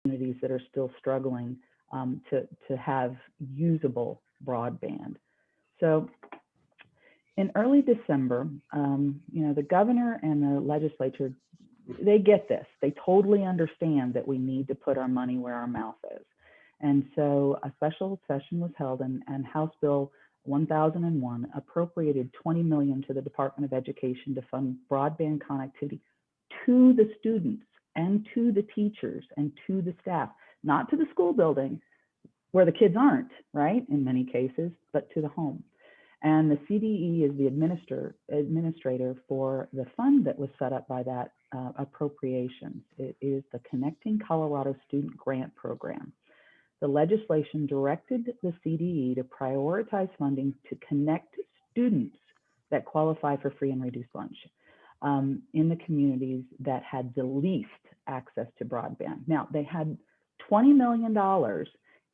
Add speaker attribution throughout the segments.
Speaker 1: communities that are still struggling to have usable broadband. So in early December, the governor and the legislature, they get this. They totally understand that we need to put our money where our mouth is. And so a special session was held, and House Bill 1001 appropriated $20 million to the Department of Education to fund broadband connectivity to the students and to the teachers and to the staff, not to the school building where the kids aren't, right, in many cases, but to the home. And the CDE is the administrator for the fund that was set up by that appropriations. It is the Connecting Colorado Student Grant Program. The legislation directed the CDE to prioritize funding to connect students that qualify for free and reduced lunch in the communities that had the least access to broadband. Now, they had $20 million,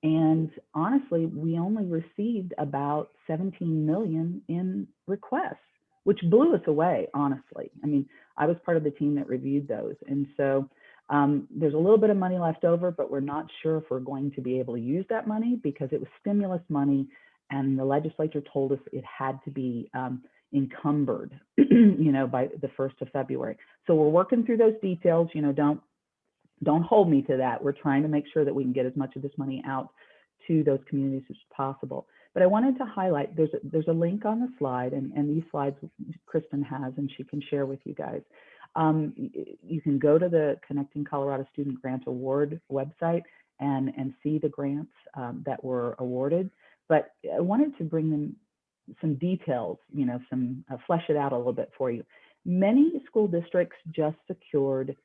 Speaker 1: and honestly, we only received about 17 million in requests, which blew us away, honestly. I mean, I was part of the team that reviewed those. And so there's a little bit of money left over, but we're not sure if we're going to be able to use that money because it was stimulus money, and the legislature told us it had to be encumbered, by the 1st of February. So we're working through those details. Don't hold me to that. We're trying to make sure that we can get as much of this money out to those communities as possible. But I wanted to highlight, there's a link on the slide, and these slides Kristen has, and she can share with you guys. You can go to the Connecting Colorado Student Grants Award website and see the grants that were awarded. But I wanted to bring them some details, flesh it out a little bit for you. Many school districts just secured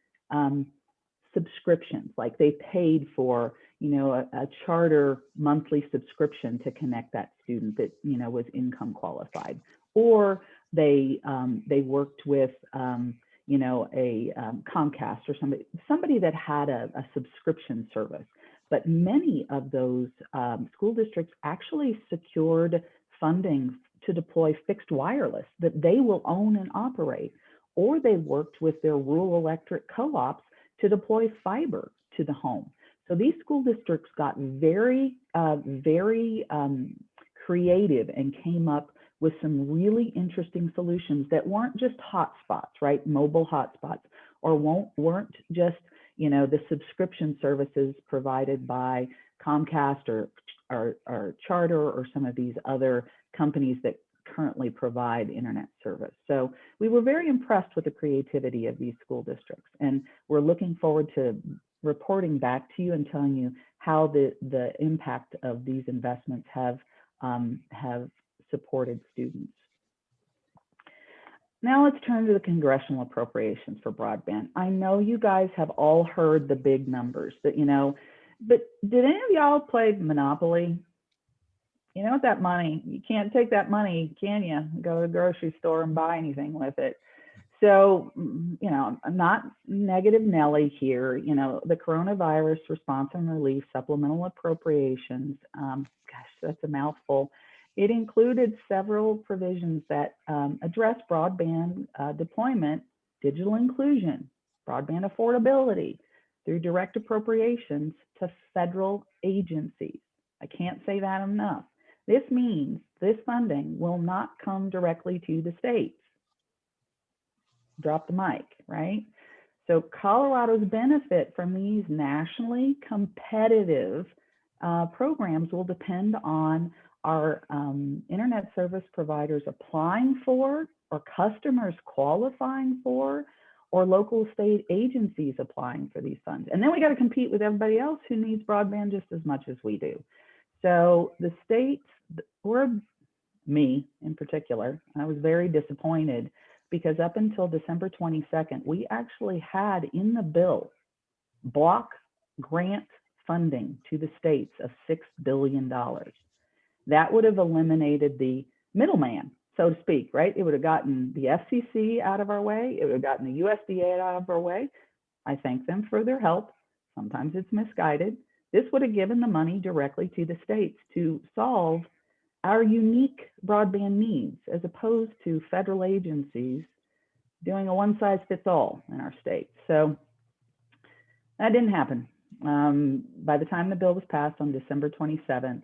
Speaker 1: subscriptions, like they paid for, a charter monthly subscription to connect that student that, was income qualified, or they worked with, a Comcast or somebody that had a subscription service. But many of those school districts actually secured funding to deploy fixed wireless that they will own and operate, or they worked with their rural electric co-ops to deploy fiber to the home. So these school districts got very creative and came up with some really interesting solutions that weren't just hotspots, right? Mobile hotspots, or weren't just, the subscription services provided by Comcast or Charter or some of these other companies that currently provide internet service. So we were very impressed with the creativity of these school districts, and we're looking forward to reporting back to you and telling you how the impact of these investments have supported students. Now let's turn to the congressional appropriations for broadband. I know you guys have all heard the big numbers that, but did any of y'all play Monopoly? That money, you can't take that money, can you? Go to the grocery store and buy anything with it. So, I'm not negative Nelly here. The coronavirus response and relief supplemental appropriations, gosh, that's a mouthful. It included several provisions that address broadband deployment, digital inclusion, broadband affordability through direct appropriations to federal agencies. I can't say that enough. This means this funding will not come directly to the states. Drop the mic, right? So Colorado's benefit from these nationally competitive programs will depend on our internet service providers applying for, or customers qualifying for, or local state agencies applying for these funds. And then we got to compete with everybody else who needs broadband just as much as we do. So the states, or me in particular, I was very disappointed because up until December 22nd, we actually had in the bill block grant funding to the states of $6 billion. That would have eliminated the middleman, so to speak, right? It would have gotten the FCC out of our way. It would have gotten the USDA out of our way. I thank them for their help. Sometimes it's misguided. This would have given the money directly to the states to solve our unique broadband needs, as opposed to federal agencies doing a one-size-fits-all in our state. So that didn't happen. By the time the bill was passed on December 27th,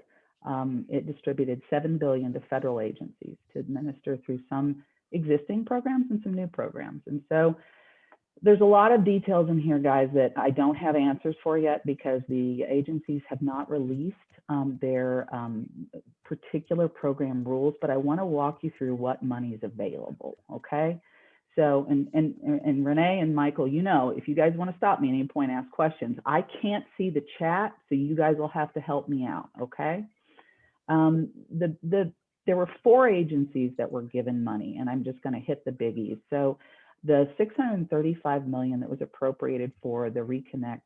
Speaker 1: it distributed $7 billion to federal agencies to administer through some existing programs and some new programs. And so there's a lot of details in here, guys, that I don't have answers for yet because the agencies have not released their particular program rules, but I want to walk you through what money is available, okay? So, and Renee and Michael, you know, if you guys want to stop me at any point, ask questions. I can't see the chat, so you guys will have to help me out, okay? There were 4 agencies that were given money, and I'm just going to hit the biggies. So the $635 million that was appropriated for the Reconnect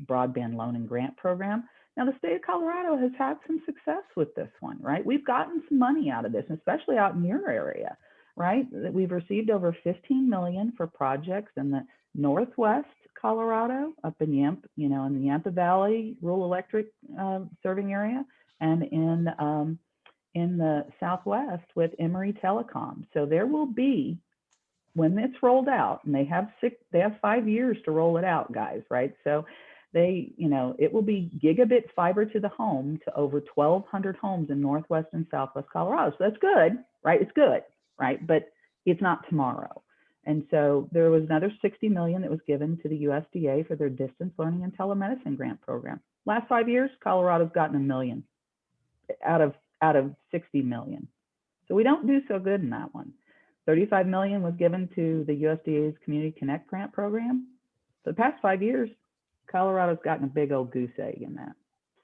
Speaker 1: broadband loan and grant program. Now, the state of Colorado has had some success with this one, right? We've gotten some money out of this, especially out in your area, right? We've received over $15 million for projects in the Northwest Colorado, up in in the Yampa Valley rural electric serving area, and in the Southwest with Emory Telecom. So there will be, when it's rolled out, and they have 5 years to roll it out, guys, right? So it will be gigabit fiber to the home to over 1,200 homes in Northwest and Southwest Colorado. So that's good, right? It's good, right? But it's not tomorrow. And so there was another $60 million that was given to the USDA for their distance learning and telemedicine grant program. Last 5 years, Colorado's gotten $1 million out of 60 million. So we don't do so good in that one. 35 million was given to the USDA's Community Connect grant program. For the past 5 years, Colorado's gotten a big old goose egg in that.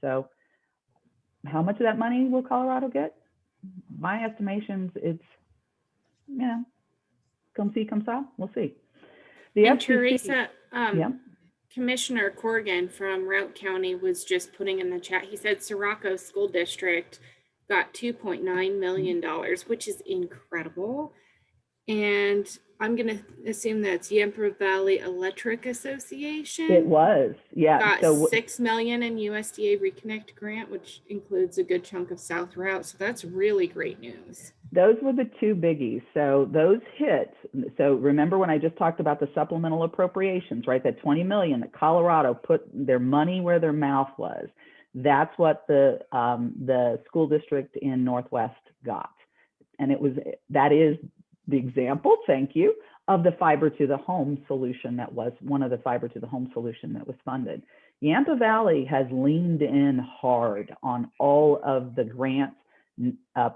Speaker 1: So how much of that money will Colorado get? My estimations, it's, come see, come saw, we'll see.
Speaker 2: The and FCC, Teresa, yeah. Commissioner Corrigan from Routt County was just putting in the chat, he said Sirocco School District got $2.9 million, which is incredible. And I'm going to assume that's Yampa Valley Electric Association.
Speaker 1: It was, yeah.
Speaker 2: Got $6 million in USDA Reconnect grant, which includes a good chunk of South Routt. So that's really great news.
Speaker 1: Those were the 2 biggies. So those hit. So remember when I just talked about the supplemental appropriations, right? That 20 million that Colorado put their money where their mouth was. That's what the school district in Northwest got. And that is the example, thank you, of the fiber to the home solution that was one of the fiber to the home solution that was funded. Yampa Valley has leaned in hard on all of the grants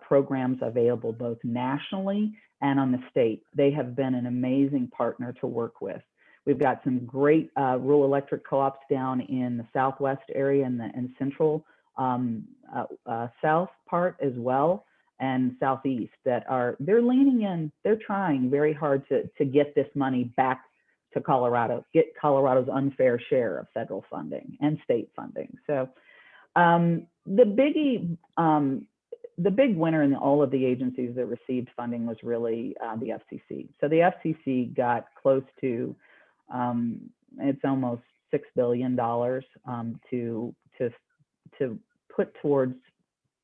Speaker 1: programs available both nationally and on the state. They have been an amazing partner to work with. We've got some great rural electric co-ops down in the Southwest area and central South part as well, and Southeast they're leaning in, they're trying very hard to get this money back to Colorado, get Colorado's unfair share of federal funding and state funding. So the big winner in all of the agencies that received funding was really the FCC. So the FCC got close to, it's almost $6 billion to put towards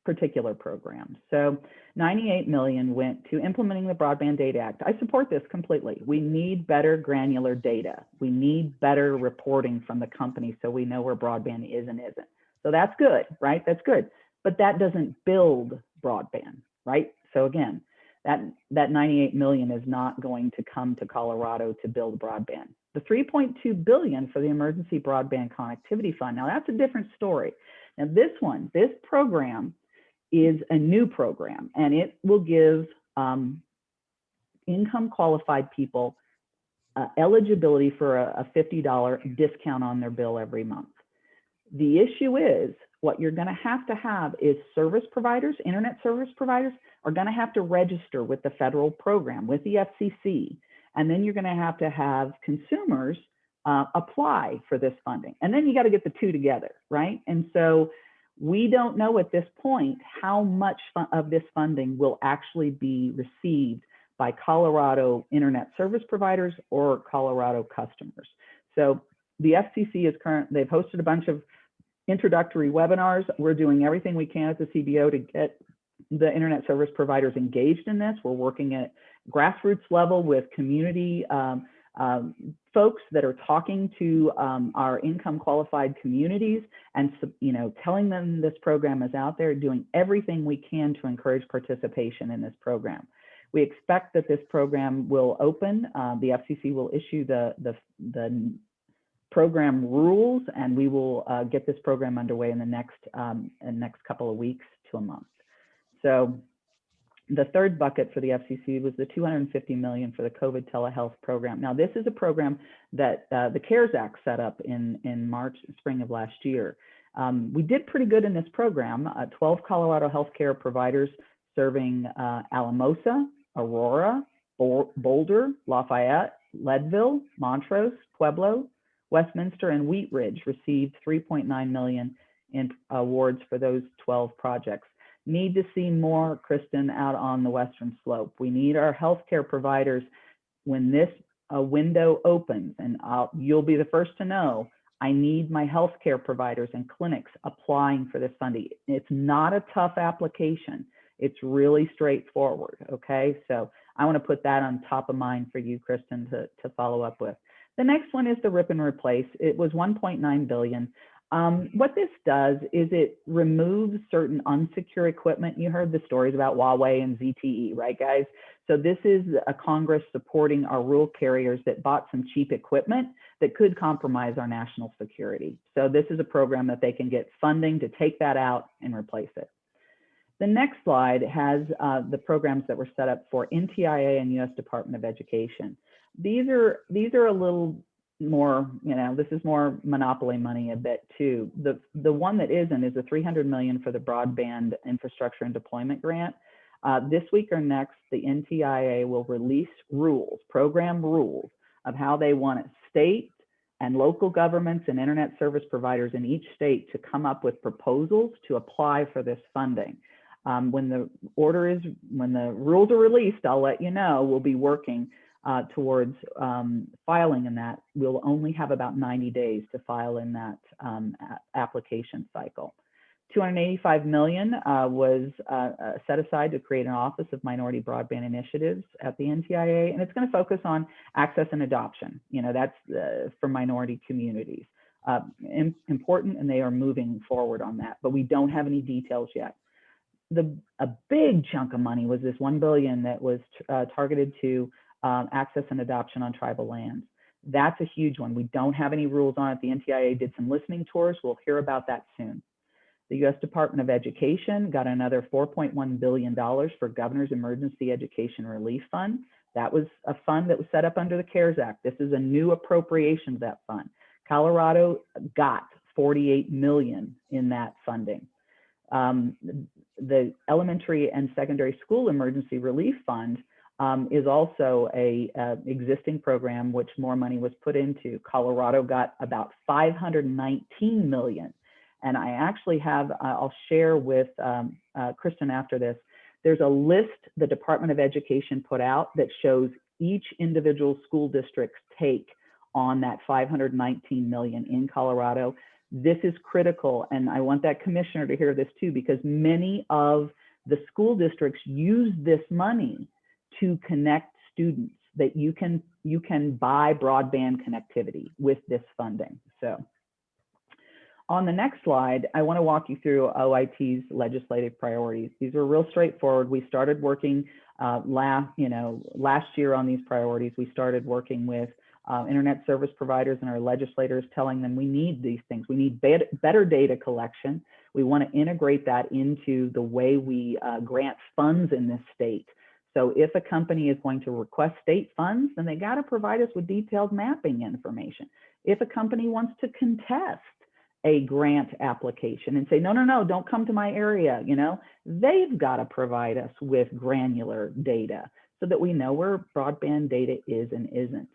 Speaker 1: particular programs. So 98 million went to implementing the Broadband Data Act. I support this completely. We need better granular data. We need better reporting from the company so we know where broadband is and isn't. So that's good, right? That's good. But that doesn't build broadband, right? So again, that 98 million is not going to come to Colorado to build broadband. The 3.2 billion for the Emergency Broadband Connectivity Fund. Now that's a different story. Now this program is a new program, and it will give income qualified people eligibility for a $50 discount on their bill every month. The issue is what you're going to have is service providers, internet service providers are going to have to register with the federal program, with the FCC, and then you're going to have consumers apply for this funding. And then you got to get the 2 together, right? And so we don't know at this point how much of this funding will actually be received by Colorado internet service providers or Colorado customers. So the FCC is they've hosted a bunch of introductory webinars. We're doing everything we can at the CBO to get the internet service providers engaged in this. We're working at grassroots level with community folks that are talking to our income qualified communities and, telling them this program is out there, doing everything we can to encourage participation in this program. We expect that this program will open. The FCC will issue the program rules, and we will get this program underway in the next couple of weeks to a month. So the third bucket for the FCC was the $250 million for the COVID telehealth program. Now, this is a program that the CARES Act set up in spring of last year. We did pretty good in this program. 12 Colorado healthcare providers serving Alamosa, Aurora, Boulder, Lafayette, Leadville, Montrose, Pueblo, Westminster, and Wheat Ridge received $3.9 million in awards for those 12 projects. Need to see more, Kristen, out on the Western Slope. We need our healthcare providers, when this window opens, and you'll be the first to know, I need my healthcare providers and clinics applying for this funding. It's not a tough application. It's really straightforward, okay? So I want to put that on top of mind for you, Kristen, to follow up with. The next one is the rip and replace. It was $1.9 billion. What this does is it removes certain unsecure equipment. You heard the stories about Huawei and ZTE, right, guys? So this is a Congress supporting our rural carriers that bought some cheap equipment that could compromise our national security. So this is a program that they can get funding to take that out and replace it. The next slide has the programs that were set up for NTIA and U.S. Department of Education. These are a little more, this is more monopoly money a bit too. The one that isn't is the $300 million for the broadband infrastructure and deployment grant. This week or next, the NTIA will release rules, program rules, of how they want state and local governments and internet service providers in each state to come up with proposals to apply for this funding. When the rules are released, I'll let you know. We'll be working towards filing in that. We'll only have about 90 days to file in that application cycle. $285 million was set aside to create an Office of Minority Broadband Initiatives at the NTIA, and it's going to focus on access and adoption. That's for minority communities. Important, and they are moving forward on that, but we don't have any details yet. A big chunk of money was this $1 billion that was targeted to access and adoption on tribal lands. That's a huge one. We don't have any rules on it. The NTIA did some listening tours. We'll hear about that soon. The U.S. Department of Education got another $4.1 billion for Governor's Emergency Education Relief Fund. That was a fund that was set up under the CARES Act. This is a new appropriations of that fund. Colorado got $48 million in that funding. The Elementary and Secondary School Emergency Relief Fund is also a existing program which more money was put into. Colorado got about $519 million. And I actually have, I'll share with Kristen after this, there's a list the Department of Education put out that shows each individual school district's take on that $519 million in Colorado. This is critical, and I want that commissioner to hear this too, because many of the school districts use this money to connect students, that you can buy broadband connectivity with this funding. So on the next slide, I want to walk you through OIT's legislative priorities. These are real straightforward. We started working last year on these priorities. We started working with internet service providers and our legislators, telling them we need these things. We need better data collection. We want to integrate that into the way we grant funds in this state. So if a company is going to request state funds, then they got to provide us with detailed mapping information. If a company wants to contest a grant application and say, no, don't come to my area, they've got to provide us with granular data so that we know where broadband data is and isn't.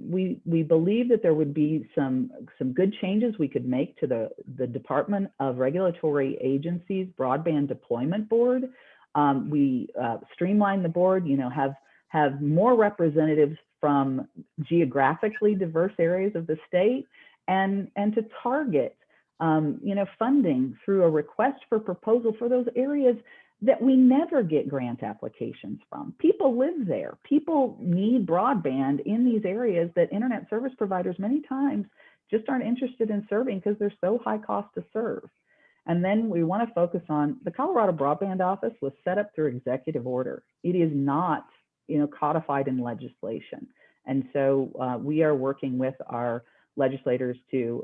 Speaker 1: We believe that there would be some good changes we could make to the Department of Regulatory Agencies Broadband Deployment Board. We streamline the board, have more representatives from geographically diverse areas of the state, and to target funding through a request for proposal for those areas that we never get grant applications from. People live there. People need broadband in these areas that internet service providers many times just aren't interested in serving because they're so high cost to serve. And then we want to focus on the Colorado Broadband Office was set up through executive order. It is not, codified in legislation. And so we are working with our legislators to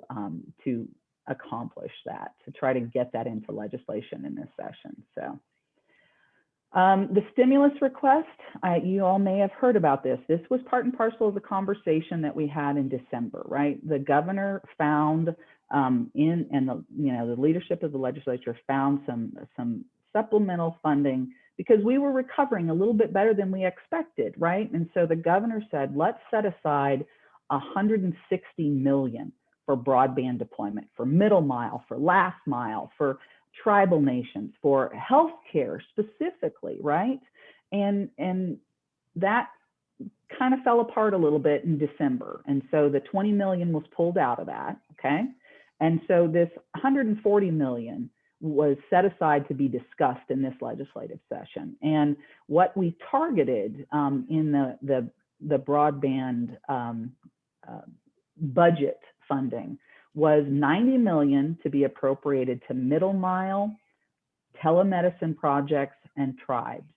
Speaker 1: accomplish that, to try to get that into legislation in this session. So the stimulus request, you all may have heard about this. This was part and parcel of the conversation that we had in December, right? The governor found the leadership of the legislature found some supplemental funding because we were recovering a little bit better than we expected, right? And so the governor said, let's set aside $160 million for broadband deployment, for middle mile, for last mile, for tribal nations, for healthcare specifically, right? And that kind of fell apart a little bit in December. And so the 20 million was pulled out of that, okay? And so this 140 million was set aside to be discussed in this legislative session. And what we targeted in the broadband budget funding was 90 million to be appropriated to middle mile, telemedicine projects, and tribes.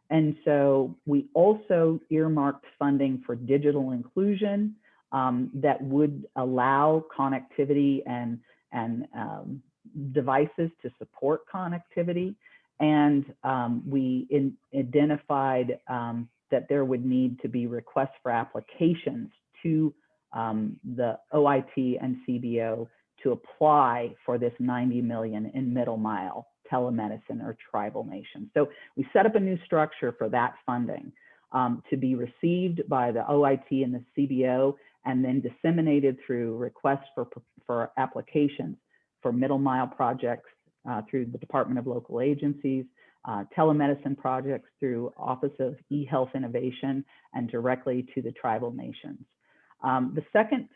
Speaker 1: And so we also earmarked funding for digital inclusion that would allow connectivity and devices to support connectivity. And we identified that there would need to be requests for applications to the OIT and CBO to apply for this 90 million in middle mile, telemedicine, or tribal nations. So we set up a new structure for that funding to be received by the OIT and the CBO, and then disseminated through requests for applications for middle mile projects through the Department of Local Agencies, telemedicine projects through Office of eHealth Innovation, and directly to the tribal nations. The second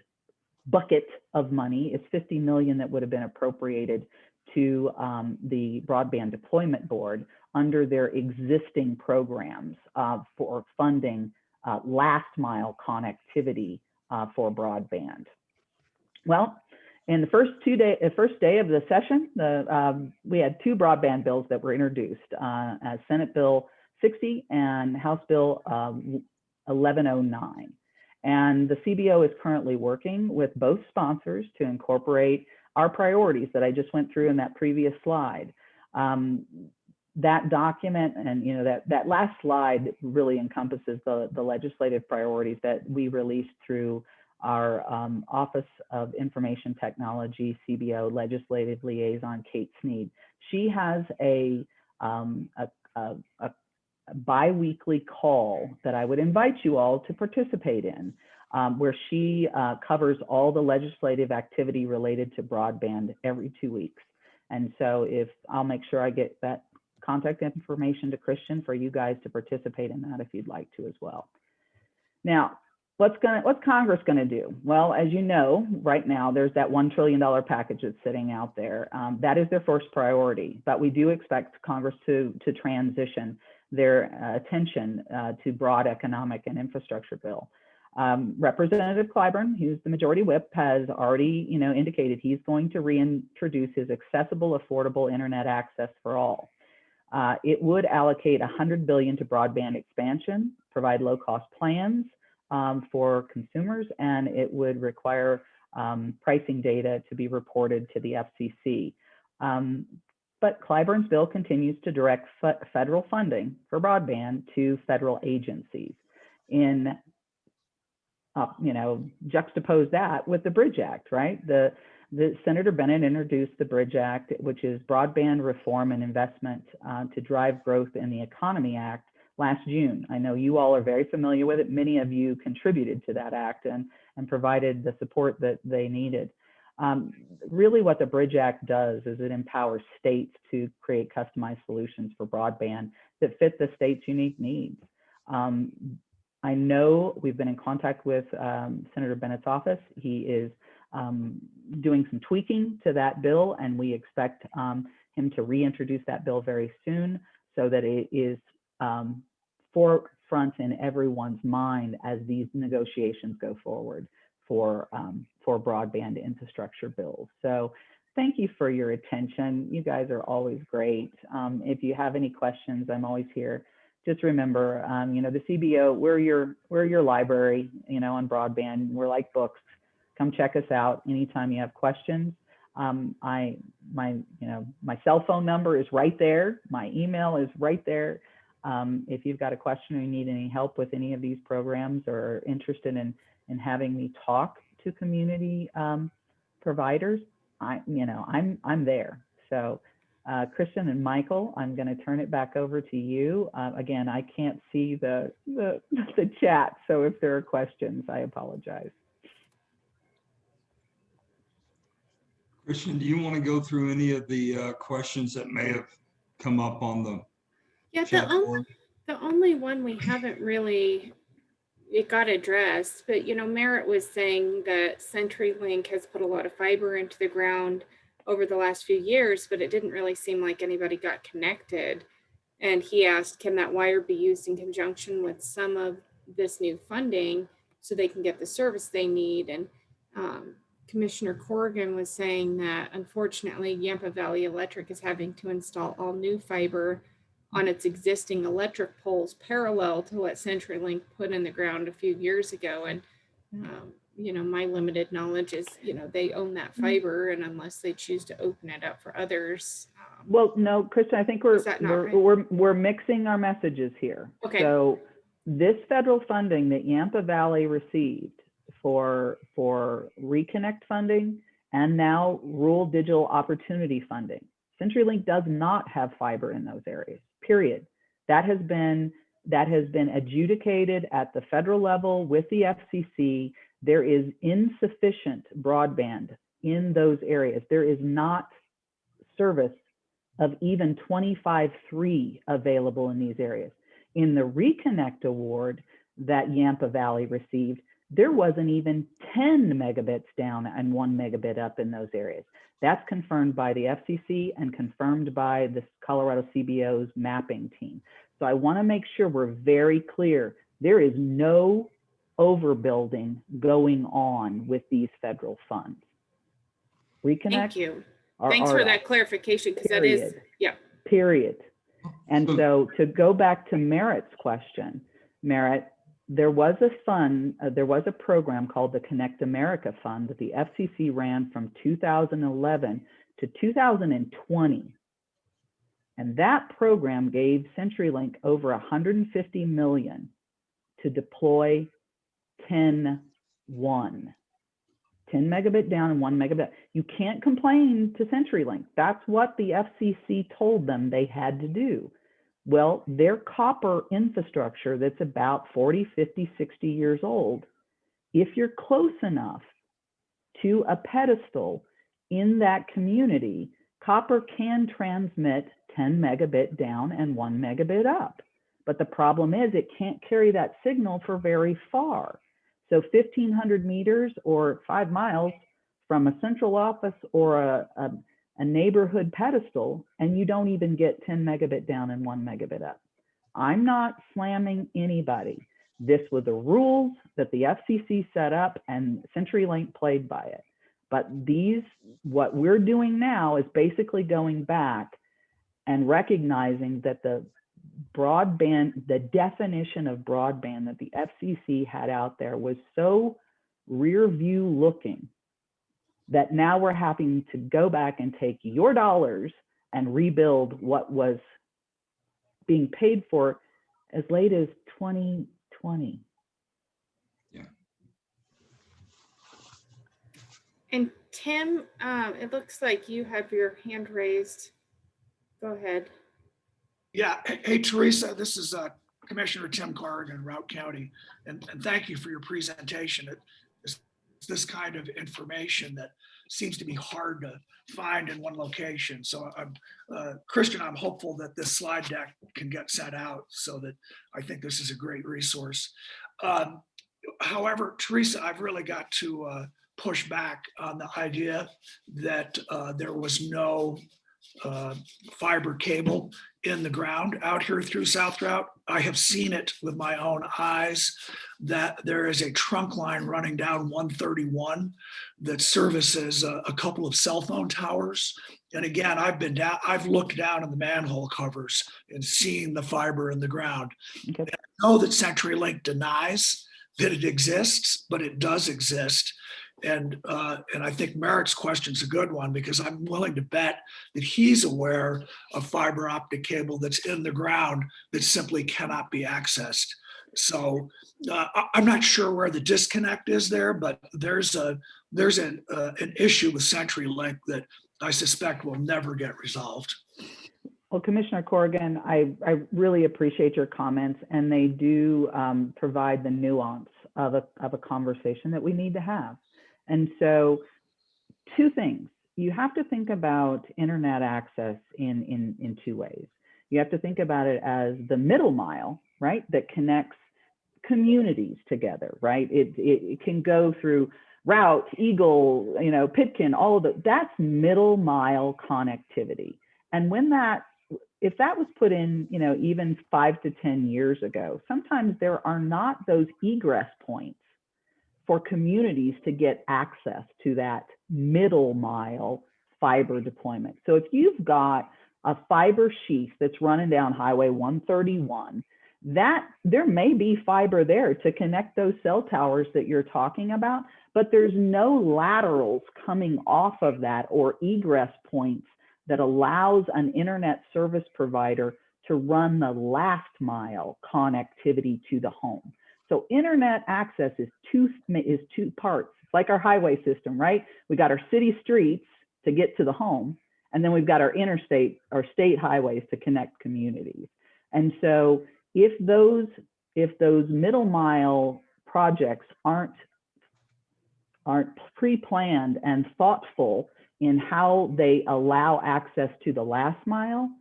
Speaker 1: bucket of money is 50 million that would have been appropriated to the Broadband Deployment Board under their existing programs for funding last mile connectivity for broadband. Well, in the first day of the session, we had two broadband bills that were introduced, Senate Bill 60 and House Bill 1109. And the CBO is currently working with both sponsors to incorporate our priorities that I just went through in that previous slide. That document and that last slide really encompasses the legislative priorities that we released through our Office of Information Technology, CBO Legislative Liaison, Kate Sneed. She has a bi-weekly call that I would invite you all to participate in, where she covers all the legislative activity related to broadband every 2 weeks. And so I'll make sure I get that contact information to Christian for you guys to participate in that if you'd like to as well. Now, what's Congress going to do? Well, as you know, right now there's that $1 trillion package that's sitting out there. That is their first priority, but we do expect Congress to transition their attention to broad economic and infrastructure bill. Representative Clyburn, who's the majority whip, has already indicated he's going to reintroduce his accessible, affordable internet access for all. It would allocate $100 billion to broadband expansion, provide low-cost plans for consumers, and it would require pricing data to be reported to the FCC. But Clyburn's bill continues to direct federal funding for broadband to federal agencies. Juxtapose that with the Bridge Act, right? The Senator Bennett introduced the Bridge Act, which is Broadband Reform and Investment to Drive Growth in the Economy Act, last June. I know you all are very familiar with it. Many of you contributed to that act and provided the support that they needed. Really what the Bridge Act does is it empowers states to create customized solutions for broadband that fit the state's unique needs. I know we've been in contact with Senator Bennett's office. He is doing some tweaking to that bill, and we expect him to reintroduce that bill very soon so that it is forefront in everyone's mind as these negotiations go forward for broadband infrastructure bills. So thank you for your attention. You guys are always great. If you have any questions, I'm always here. Just remember, you know, the CBO, we're your library, you know, on broadband. We're like books. Come check us out anytime you have questions. My cell phone number is right there. My email is right there. If you've got a question or you need any help with any of these programs or are interested in having me talk to community providers, I'm there. So Christian and Michael, I'm going to turn it back over to you. Again, I can't see the chat, so if there are questions, I apologize.
Speaker 3: Christian, do you want to go through any of the questions that may have come up on the chat board?
Speaker 2: The only one we haven't really, it got addressed, but you know, Merritt was saying that CenturyLink has put a lot of fiber into the ground over the last few years, but it didn't really seem like anybody got connected. And he asked, can that wire be used in conjunction with some of this new funding so they can get the service they need? And Commissioner Corrigan was saying that unfortunately, Yampa Valley Electric is having to install all new fiber on its existing electric poles parallel to what CenturyLink put in the ground a few years ago. And, you know, my limited knowledge is, you know, they own that fiber, and unless they choose to open it up for others.
Speaker 1: Well, no, Kristen, I think we're mixing our messages here.
Speaker 2: Okay.
Speaker 1: So this federal funding that Yampa Valley received for Reconnect funding and now Rural Digital Opportunity funding, CenturyLink does not have fiber in those areas, period. That has been adjudicated at the federal level with the FCC. There is insufficient broadband in those areas. There is not service of even 25.3 available in these areas. In the Reconnect award that Yampa Valley received, there wasn't even 10 megabits down and 1 megabit up in those areas. That's confirmed by the FCC and confirmed by the Colorado CBO's mapping team. So I want to make sure we're very clear. There is no overbuilding going on with these federal funds. Reconnect.
Speaker 2: Thank you. Thanks for that clarification, because that is, yeah.
Speaker 1: Period. And so to go back to Merritt's question, Merritt, there was a fund, there was a program called the Connect America Fund that the FCC ran from 2011 to 2020. And that program gave CenturyLink over $150 million to deploy 10 megabit down and 1 megabit. You can't complain to CenturyLink. That's what the FCC told them they had to do. Well, their copper infrastructure that's about 40, 50, 60 years old, if you're close enough to a pedestal in that community, copper can transmit 10 megabit down and 1 megabit up. But the problem is it can't carry that signal for very far. So 1,500 meters or 5 miles from a central office or a neighborhood pedestal, and you don't even get 10 megabit down and 1 megabit up. I'm not slamming anybody. This was the rules that the FCC set up, and CenturyLink played by it. But what we're doing now is basically going back and recognizing that the broadband, the definition of broadband that the FCC had out there was so rear view looking that now we're having to go back and take your dollars and rebuild what was being paid for as late as 2020.
Speaker 3: Yeah.
Speaker 2: And Tim, it looks like you have your hand raised. Go ahead.
Speaker 4: Yeah. Hey, Teresa, this is Commissioner Tim Corrigan, Routt County, and thank you for your presentation. It's this kind of information that seems to be hard to find in one location. So Christian, I'm hopeful that this slide deck can get sent out, so that I think this is a great resource. However, Teresa, I've really got to push back on the idea that there was no fiber cable in the ground out here through South Route. I have seen it with my own eyes that there is a trunk line running down 131 that services a couple of cell phone towers. And again, I've looked down in the manhole covers and seen the fiber in the ground.
Speaker 1: Okay.
Speaker 4: I know that CenturyLink denies that it exists, but it does exist. And I think Merrick's question is a good one, because I'm willing to bet that he's aware of fiber optic cable that's in the ground that simply cannot be accessed. So I'm not sure where the disconnect is there, but there's an issue with CenturyLink that I suspect will never get resolved.
Speaker 1: Well, Commissioner Corrigan, I really appreciate your comments, and they do provide the nuance of a conversation that we need to have. And so, two things. You have to think about internet access in two ways. You have to think about it as the middle mile, right, that connects communities together, right? It can go through Route, Eagle, Pitkin, all of that's middle mile connectivity. And if that was put in, even 5 to 10 years ago, sometimes there are not those egress points for communities to get access to that middle mile fiber deployment. So if you've got a fiber sheath that's running down Highway 131, there may be fiber there to connect those cell towers that you're talking about, but there's no laterals coming off of that or egress points that allows an internet service provider to run the last mile connectivity to the home. So internet access is two parts. It's like our highway system, right? We got our city streets to get to the home, and then we've got our interstate or state highways to connect communities. And so if those middle mile projects aren't pre-planned and thoughtful in how they allow access to the last mile,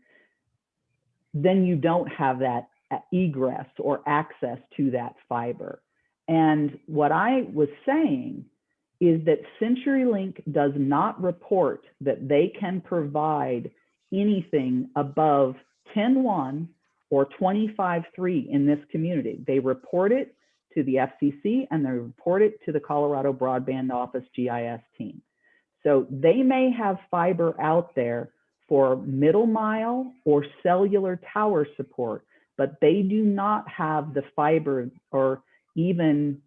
Speaker 1: then you don't have that egress or access to that fiber. And what I was saying is that CenturyLink does not report that they can provide anything above 10.1 or 25.3 in this community. They report it to the FCC and they report it to the Colorado Broadband Office GIS team. So they may have fiber out there for middle mile or cellular tower support, but they do not have the fiber or even,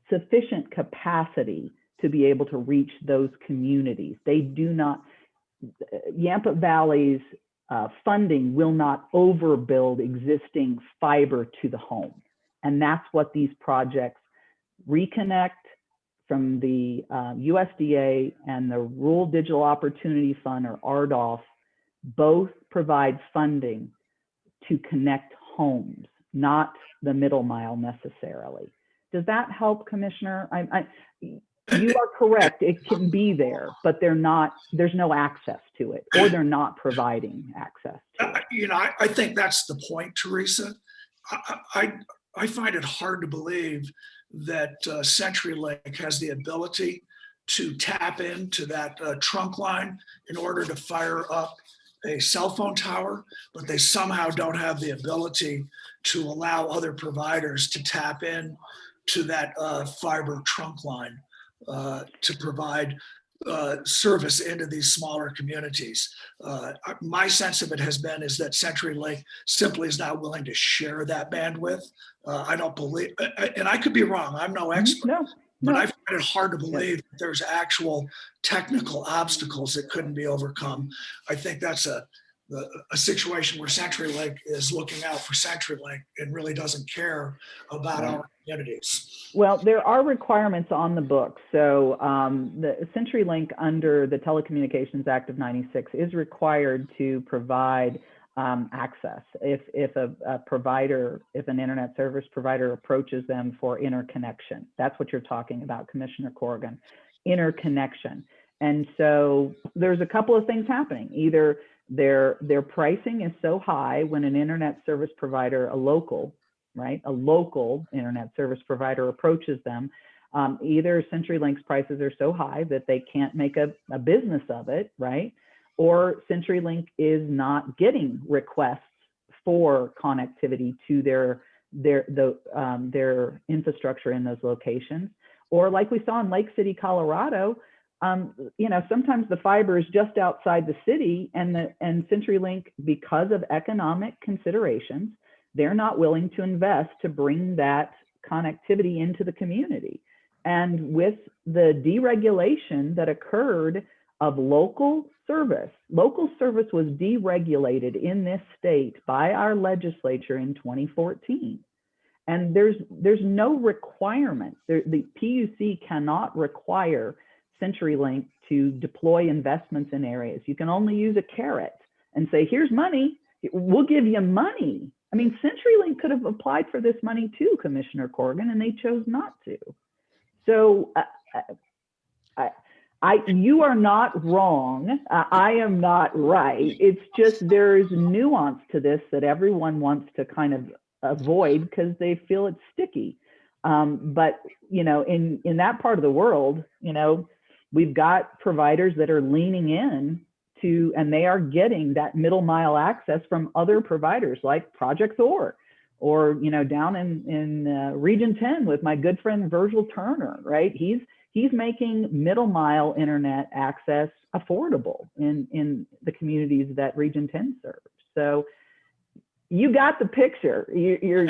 Speaker 1: sufficient capacity to be able to reach those communities. They do not, Yampa Valley's funding will not overbuild existing fiber to the home. And that's what these projects reconnect from the USDA and the Rural Digital Opportunity Fund, or RDOF, both provide funding to connect homes, not the middle mile necessarily. Does that help, Commissioner? You are correct, it can be there, but there's no access to it, or they're not providing access to it.
Speaker 4: I think that's the point, Teresa. I find it hard to believe that CenturyLink has the ability to tap into that trunk line in order to fire up a cell phone tower, but they somehow don't have the ability to allow other providers to tap in to that fiber trunk line to provide service into these smaller communities. My sense of it is that CenturyLink simply is not willing to share that bandwidth. I don't believe, and I could be wrong, I'm no expert, but I find it hard to believe that there's actual technical obstacles that couldn't be overcome. I think that's a situation where CenturyLink is looking out for CenturyLink and really doesn't care about our communities.
Speaker 1: Well, there are requirements on the books. So the CenturyLink under the Telecommunications Act of '96 is required to provide access if an internet service provider approaches them for interconnection. That's what you're talking about, Commissioner Corrigan, interconnection. And so there's a couple of things happening. Either their pricing is so high when an internet service provider, a local internet service provider approaches them, Either CenturyLink's prices are so high that they can't make a business of it, right? Or CenturyLink is not getting requests for connectivity to their infrastructure in those locations. Or like we saw in Lake City, Colorado, sometimes the fiber is just outside the city, and CenturyLink, because of economic considerations, they're not willing to invest to bring that connectivity into the community. And with the deregulation that occurred of local service was deregulated in this state by our legislature in 2014. And there's no requirement. The PUC cannot require CenturyLink to deploy investments in areas. You can only use a carrot and say, here's money, we'll give you money. I mean, CenturyLink could have applied for this money too, Commissioner Corrigan, and they chose not to. So you are not wrong. I am not right. It's just there's nuance to this that everyone wants to kind of avoid because they feel it's sticky. But in that part of the world, we've got providers that are leaning in to, and they are getting that middle mile access from other providers like Project Thor, or down in Region 10 with my good friend Virgil Turner, right? He's making middle mile internet access affordable in the communities that Region 10 serves. So you got the picture. And you're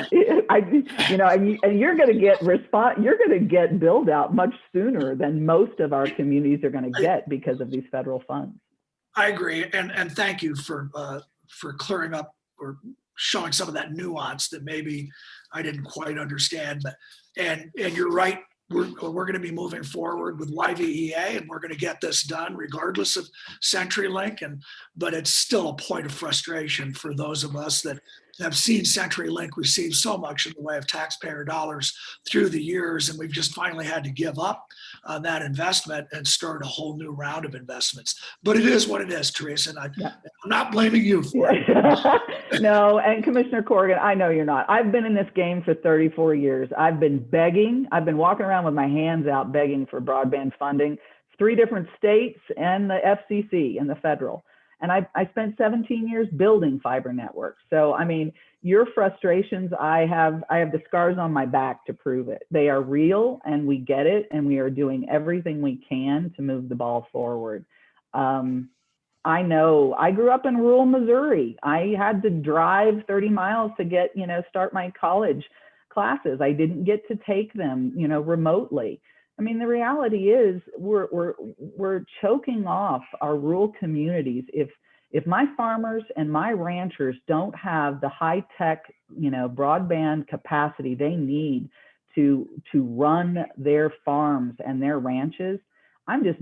Speaker 1: going to get You're going to get build out much sooner than most of our communities are going to get because of these federal funds.
Speaker 4: I agree, and thank you for clearing up or showing some of that nuance that maybe I didn't quite understand. But and you're right. We're going to be moving forward with YVEA, and we're going to get this done regardless of CenturyLink. But it's still a point of frustration for those of us that have seen CenturyLink receive so much in the way of taxpayer dollars through the years, and we've just finally had to give up on that investment and start a whole new round of investments. But it is what it is, Teresa, and I'm not blaming you for it.
Speaker 1: No, and Commissioner Corrigan, I know you're not. I've been in this game for 34 years. I've been begging. I've been walking around with my hands out begging for broadband funding, 3 different states and the FCC and the federal. And I spent 17 years building fiber networks. So, I mean, your frustrations, I have the scars on my back to prove it. They are real, and we get it, and we are doing everything we can to move the ball forward. I know I grew up in rural Missouri. I had to drive 30 miles to get, start my college classes. I didn't get to take them, remotely. I mean, the reality is we're choking off our rural communities. If my farmers and my ranchers don't have the high tech, broadband capacity they need to run their farms and their ranches, I'm just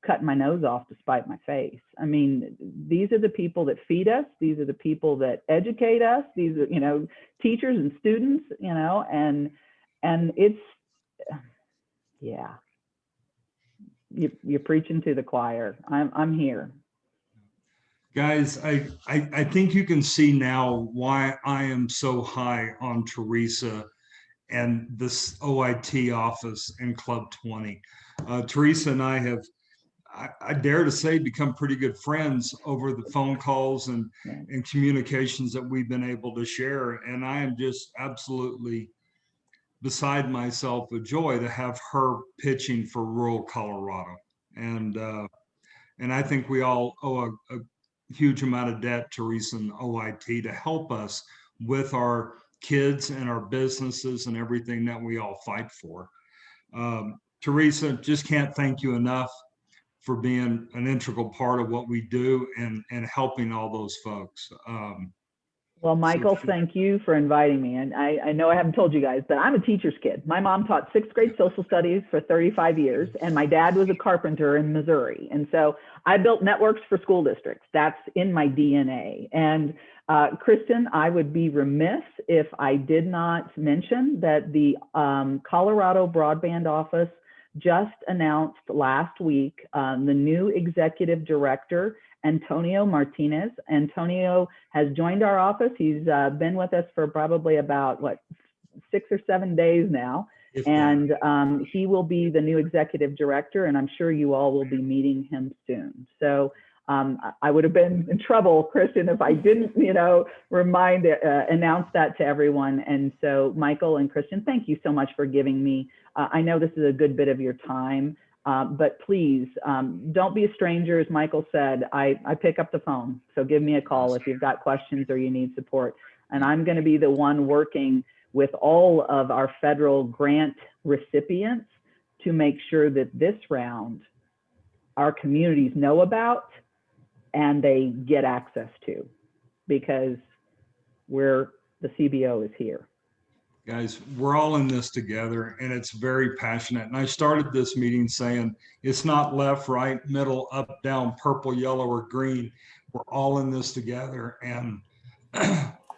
Speaker 1: cutting my nose off to spite my face. I mean, these are the people that feed us. These are the people that educate us. These are, teachers and students, and it's, yeah, you're preaching to the choir. I'm here.
Speaker 3: Guys, I think you can see now why I am so high on Teresa and this OIT office in Club 20. Teresa and I have, I dare to say, become pretty good friends over the phone calls and communications that we've been able to share. And I am just absolutely beside myself with joy to have her pitching for rural Colorado. And I think we all owe a huge amount of debt, Teresa and OIT, to help us with our kids and our businesses and everything that we all fight for. Teresa, just can't thank you enough for being an integral part of what we do and helping all those folks.
Speaker 1: Well, Michael, thank you for inviting me. And I know I haven't told you guys, but I'm a teacher's kid. My mom taught 6th grade social studies for 35 years, and my dad was a carpenter in Missouri. And so I built networks for school districts. That's in my DNA. And Kristen, I would be remiss if I did not mention that the Colorado Broadband Office just announced last week the new executive director, Antonio Martinez. Antonio has joined our office. He's been with us for probably about 6 or 7 days now. And he will be the new executive director, and I'm sure you all will be meeting him soon. So I would have been in trouble, Christian, if I didn't, announce that to everyone. And so Michael and Christian, thank you so much for giving me, I know this is a good bit of your time, but please don't be a stranger. As Michael said, I pick up the phone. So give me a call if you've got questions or you need support. And I'm going to be the one working with all of our federal grant recipients to make sure that this round our communities know about and they get access to, because the CBO is here.
Speaker 3: Guys, we're all in this together, and it's very passionate. And I started this meeting saying it's not left, right, middle, up, down, purple, yellow, or green. We're all in this together, and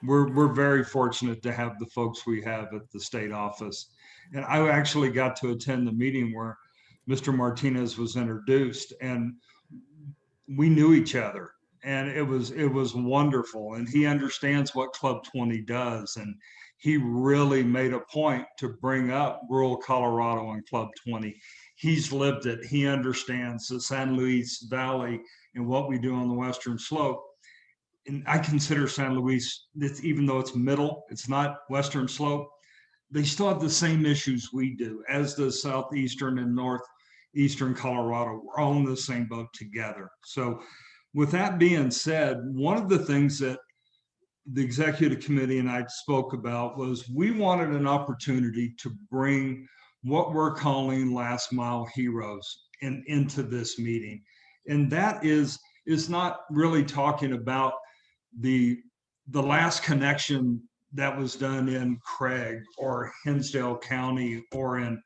Speaker 3: we're very fortunate to have the folks we have at the state office. And I actually got to attend the meeting where Mr. Martinez was introduced, and we knew each other, and it was wonderful. And he understands what Club 20 does, and he really made a point to bring up rural Colorado and Club 20. He's lived it. He understands the San Luis Valley and what we do on the Western Slope. And I consider San Luis, even though it's middle, it's not Western Slope, they still have the same issues we do, as does Southeastern and Northeastern Colorado. We're all in the same boat together. So with that being said, one of the things that the executive committee and I spoke about was we wanted an opportunity to bring what we're calling last mile heroes into this meeting. And that is not really talking about the last connection that was done in Craig or Hinsdale County or in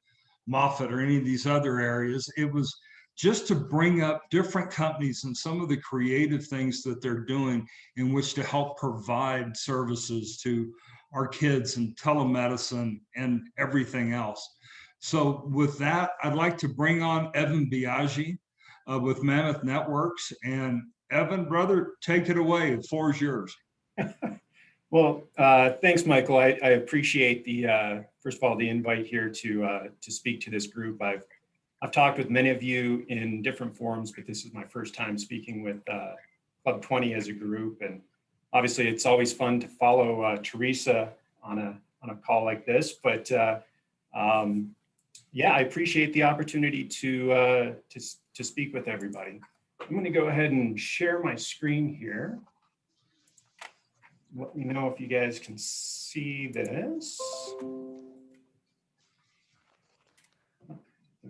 Speaker 3: Moffat or any of these other areas. It was just to bring up different companies and some of the creative things that they're doing in which to help provide services to our kids and telemedicine and everything else. So with that, I'd like to bring on Evan Biaggi with Mammoth Networks. And Evan, brother, take it away. The floor is yours.
Speaker 5: Well, thanks, Michael. I appreciate the first of all the invite here to speak to this group. I've talked with many of you in different forums, but this is my first time speaking with Club 20 as a group, and obviously it's always fun to follow Teresa on a call like this. But yeah, I appreciate the opportunity to speak with everybody. I'm going to go ahead and share my screen here. Let me know if you guys can see this.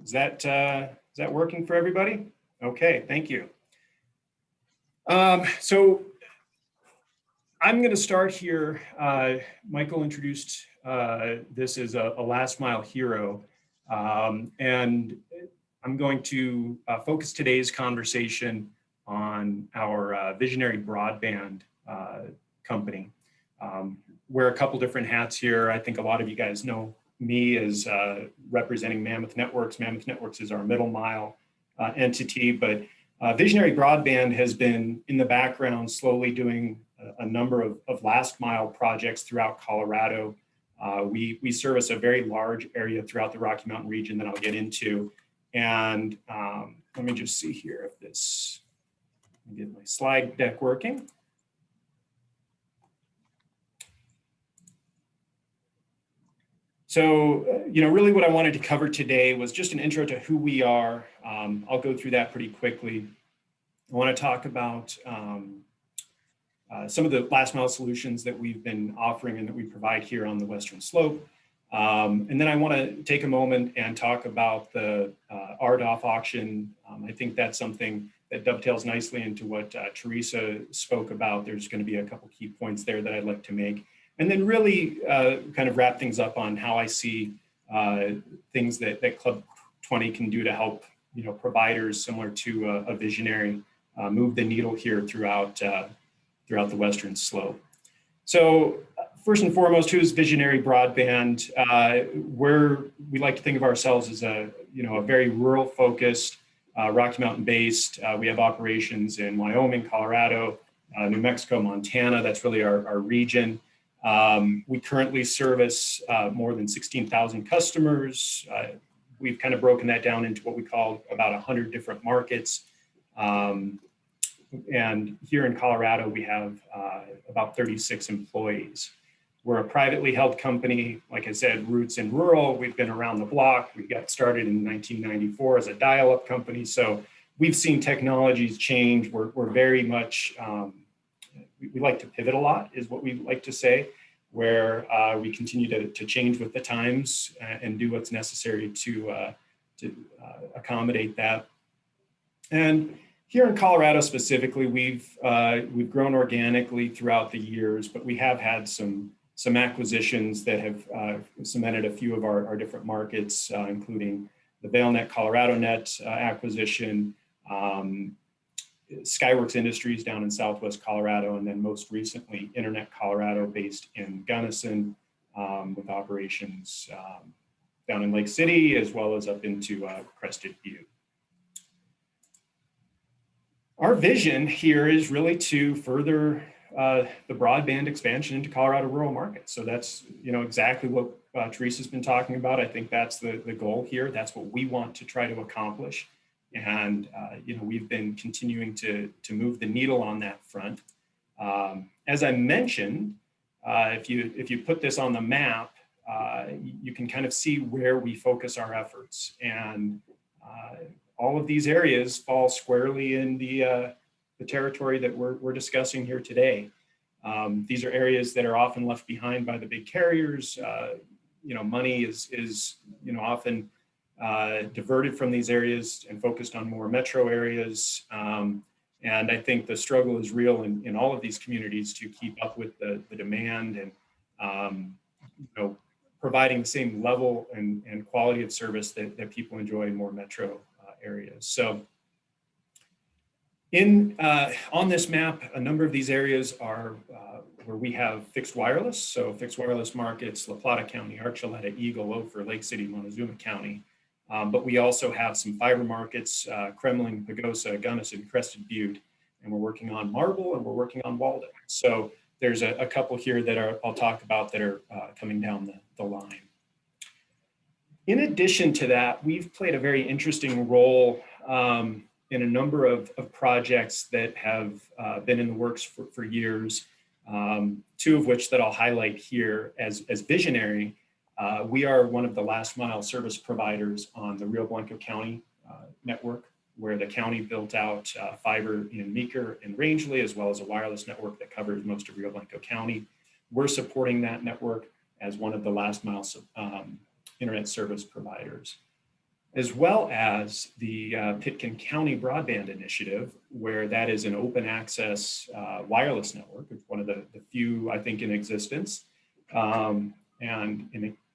Speaker 5: Is that working for everybody? Okay, thank you. So I'm going to start here. Michael introduced this as a last mile hero, and I'm going to focus today's conversation on our visionary broadband company. Wear a couple different hats here. I think a lot of you guys know me as representing Mammoth Networks. Mammoth Networks is our middle mile entity, but Visionary Broadband has been in the background slowly doing a number of last mile projects throughout Colorado. We service a very large area throughout the Rocky Mountain region that I'll get into. And let me just see here if this, let me get my slide deck working. So, really what I wanted to cover today was just an intro to who we are. I'll go through that pretty quickly. I want to talk about some of the last mile solutions that we've been offering and that we provide here on the Western Slope. And then I want to take a moment and talk about the RDOF auction. I think that's something that dovetails nicely into what Teresa spoke about. There's going to be a couple key points there that I'd like to make. And then really kind of wrap things up on how I see things that Club 20 can do to help providers similar to a visionary move the needle here throughout the Western Slope. So first and foremost, who is Visionary Broadband? We like to think of ourselves as a very rural focused, Rocky Mountain based. We have operations in Wyoming, Colorado, New Mexico, Montana. That's really our region. We currently service more than 16,000 customers. We've kind of broken that down into what we call about 100 different markets. And here in Colorado, we have about 36 employees. We're a privately held company. Like I said, roots in rural. We've been around the block. We got started in 1994 as a dial-up company. So we've seen technologies change. We're very much, we like to pivot a lot, is what we like to say, where we continue to change with the times and do what's necessary to accommodate that. And here in Colorado specifically, we've grown organically throughout the years, but we have had some acquisitions that have cemented a few of our different markets, including the ValeNet ColoradoNet acquisition, Skyworks Industries down in Southwest Colorado, and then most recently Internet Colorado based in Gunnison with operations down in Lake City as well as up into Crested Butte. Our vision here is really to further the broadband expansion into Colorado rural markets. So that's exactly what Teresa's been talking about. I think that's the goal here. That's what we want to try to accomplish. And we've been continuing to move the needle on that front. As I mentioned, if you put this on the map, you can kind of see where we focus our efforts. And all of these areas fall squarely in the territory that we're discussing here today. These are areas that are often left behind by the big carriers. Money is often diverted from these areas and focused on more metro areas. And I think the struggle is real in all of these communities to keep up with the demand and providing the same level and quality of service that people enjoy in more metro areas. So on this map, a number of these areas are where we have fixed wireless. So fixed wireless markets, La Plata County, Archuleta, Eagle, Ophir, Lake City, Montezuma County. But we also have some fiber markets, Kremling, Pagosa, Gunnison, Crested Butte, and we're working on Marble and we're working on Walden. So there's a couple here that I'll talk about that are coming down the line. In addition to that, we've played a very interesting role in a number of projects that have been in the works for years, two of which that I'll highlight here as visionary. We are one of the last mile service providers on the Rio Blanco County network, where the county built out fiber in Meeker and Rangeley, as well as a wireless network that covers most of Rio Blanco County. We're supporting that network as one of the last mile internet service providers, as well as the Pitkin County Broadband Initiative, where that is an open access wireless network. It's one of the few, I think, in existence.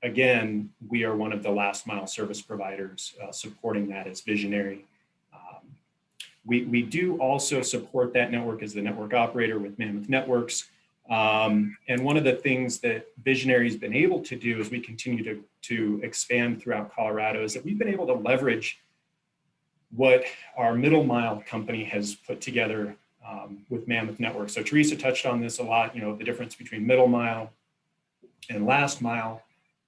Speaker 5: Again, we are one of the last mile service providers supporting that as visionary. We do also support that network as the network operator with Mammoth Networks. And one of the things that Visionary has been able to do as we continue to expand throughout Colorado is that we've been able to leverage what our middle mile company has put together with Mammoth Networks. So Teresa touched on this a lot, the difference between middle mile and last mile.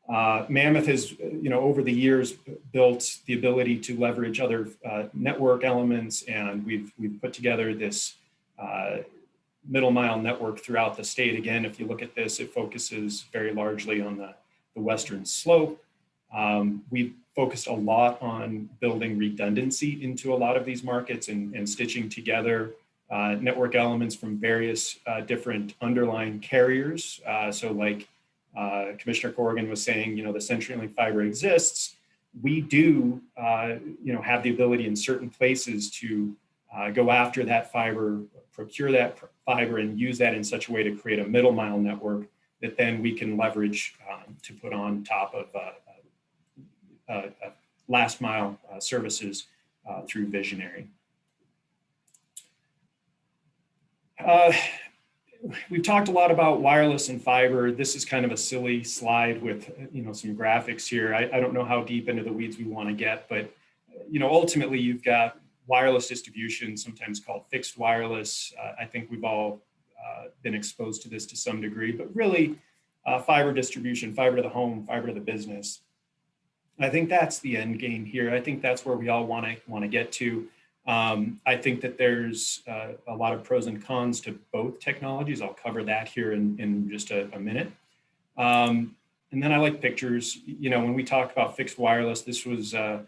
Speaker 5: Mammoth has, over the years built the ability to leverage other network elements, and we've put together this middle mile network throughout the state. Again, if you look at this, it focuses very largely on the western slope. We've focused a lot on building redundancy into a lot of these markets and stitching together network elements from various different underlying carriers. So like Commissioner Corrigan was saying, the CenturyLink fiber exists. We do, have the ability in certain places to go after that fiber, procure that fiber, and use that in such a way to create a middle mile network that then we can leverage to put on top of last mile services through Visionary. We've talked a lot about wireless and fiber. This is kind of a silly slide with some graphics here. I don't know how deep into the weeds we want to get, but ultimately you've got wireless distribution, sometimes called fixed wireless. I think we've all been exposed to this to some degree, but really fiber distribution, fiber to the home, fiber to the business. I think that's the end game here. I think that's where we all want to get to. I think that there's a lot of pros and cons to both technologies. I'll cover that here in just a minute. And then I like pictures. You know, when we talk about fixed wireless, this was a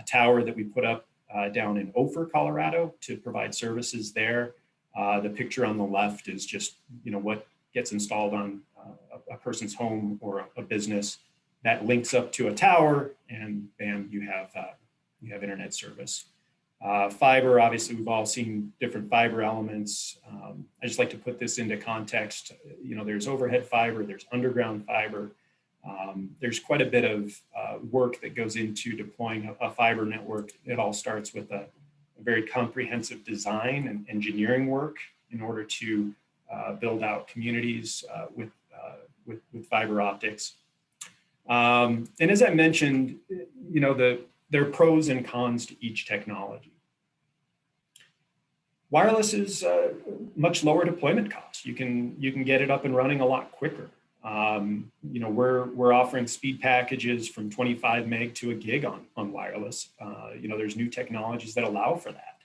Speaker 5: tower that we put up down in Ophir, Colorado, to provide services there. The picture on the left is just, you know, what gets installed on a person's home or a business that links up to a tower, and bam, you have internet service. Fiber, obviously, we've all seen different fiber elements. I just like to put this into context. You know, there's overhead fiber, there's underground fiber. There's quite a bit of work that goes into deploying a fiber network. It all starts with a very comprehensive design and engineering work in order to build out communities with fiber optics. And as I mentioned, you know, there are pros and cons to each technology. Wireless is much lower deployment costs. You can get it up and running a lot quicker. You know, we're offering speed packages from 25 meg to a gig on wireless. You know, there's new technologies that allow for that.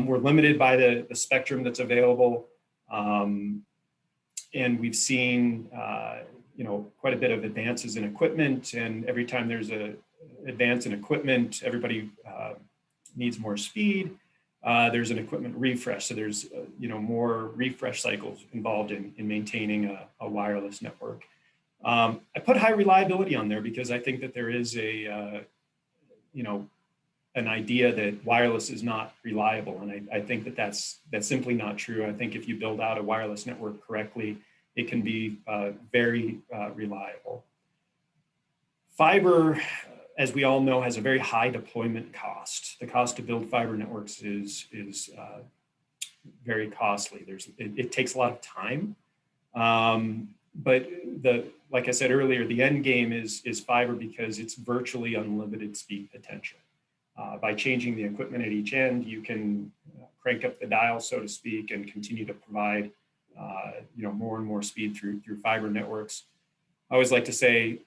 Speaker 5: We're limited by the spectrum that's available. And we've seen, you know, quite a bit of advances in equipment, and every time there's a advance in equipment, everybody needs more speed. There's an equipment refresh, so there's you know, more refresh cycles involved in maintaining a wireless network. I put high reliability on there because I think that there is a you know, an idea that wireless is not reliable, and I think that that's simply not true. I think if you build out a wireless network correctly, it can be very reliable. Fiber, as we all know, has a very high deployment cost. The cost to build fiber networks is very costly. It takes a lot of time, but like I said earlier, the end game is fiber because it's virtually unlimited speed potential. By changing the equipment at each end, you can crank up the dial, so to speak, and continue to provide you know, more and more speed through fiber networks. I always like to say,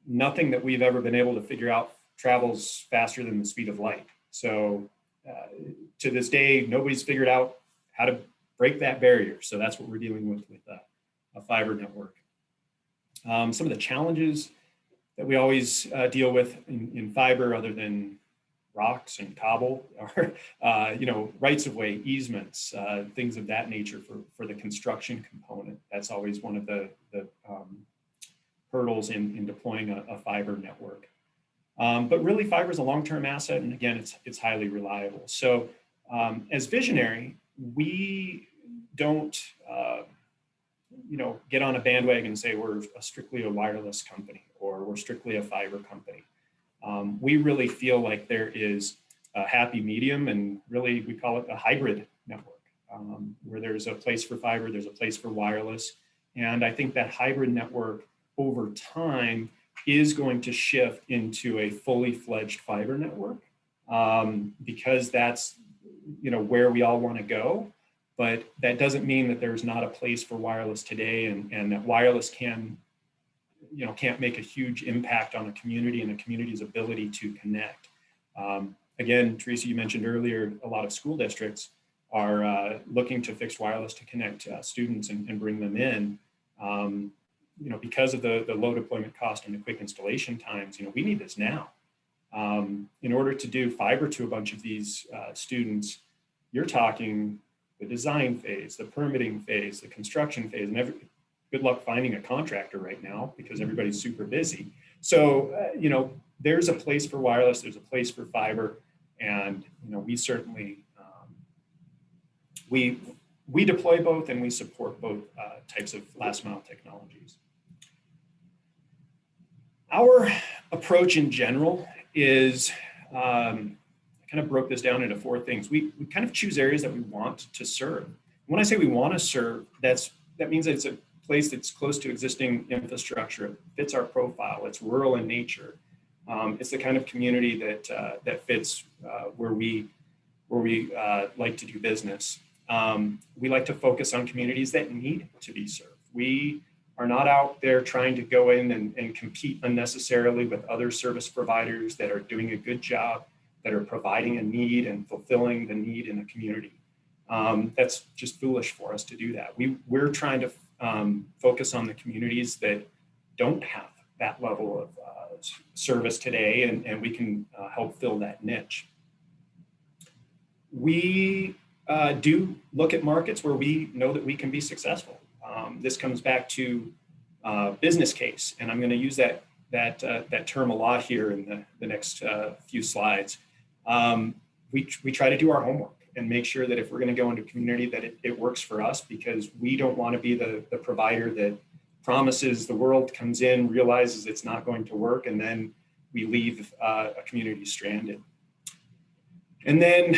Speaker 5: nothing that we've ever been able to figure out travels faster than the speed of light. So to this day, nobody's figured out how to break that barrier. So that's what we're dealing with a fiber network. Some of the challenges that we always deal with in fiber, other than rocks and cobble, are you know, rights of way, easements, things of that nature for the construction component. That's always one of the hurdles in deploying a fiber network. But really, fiber is a long-term asset, and again, it's highly reliable. So as Visionary, we don't you know, get on a bandwagon and say we're strictly a wireless company or we're strictly a fiber company. We really feel like there is a happy medium, and really we call it a hybrid network, where there's a place for fiber, there's a place for wireless. And I think that hybrid network over time is going to shift into a fully fledged fiber network, because that's, you know, where we all want to go. But that doesn't mean that there's not a place for wireless today, and that wireless can't make a huge impact on a community and a community's ability to connect. Again, Teresa, you mentioned earlier, a lot of school districts are looking to fixed wireless to connect students and bring them in. You know, because of the low deployment cost and the quick installation times, you know, we need this now. In order to do fiber to a bunch of these students, you're talking the design phase, the permitting phase, the construction phase, and good luck finding a contractor right now because everybody's super busy. So, you know, there's a place for wireless, there's a place for fiber, and, you know, we certainly, we deploy both and we support both types of last mile technologies. Our approach in general is, I kind of broke this down into 4 things. We kind of choose areas that we want to serve. When I say we want to serve, that means that it's a place that's close to existing infrastructure. It fits our profile. It's rural in nature. It's the kind of community that fits where we like to do business. We like to focus on communities that need to be served. We are not out there trying to go in and compete unnecessarily with other service providers that are doing a good job, that are providing a need and fulfilling the need in a community. That's just foolish for us to do that. We're trying to focus on the communities that don't have that level of service today, and we can help fill that niche. We do look at markets where we know that we can be successful. This comes back to business case, and I'm going to use that term a lot here in the next few slides. We try to do our homework and make sure that if we're going to go into a community that it works for us, because we don't want to be the provider that promises the world, comes in, realizes it's not going to work, and then we leave a community stranded. And then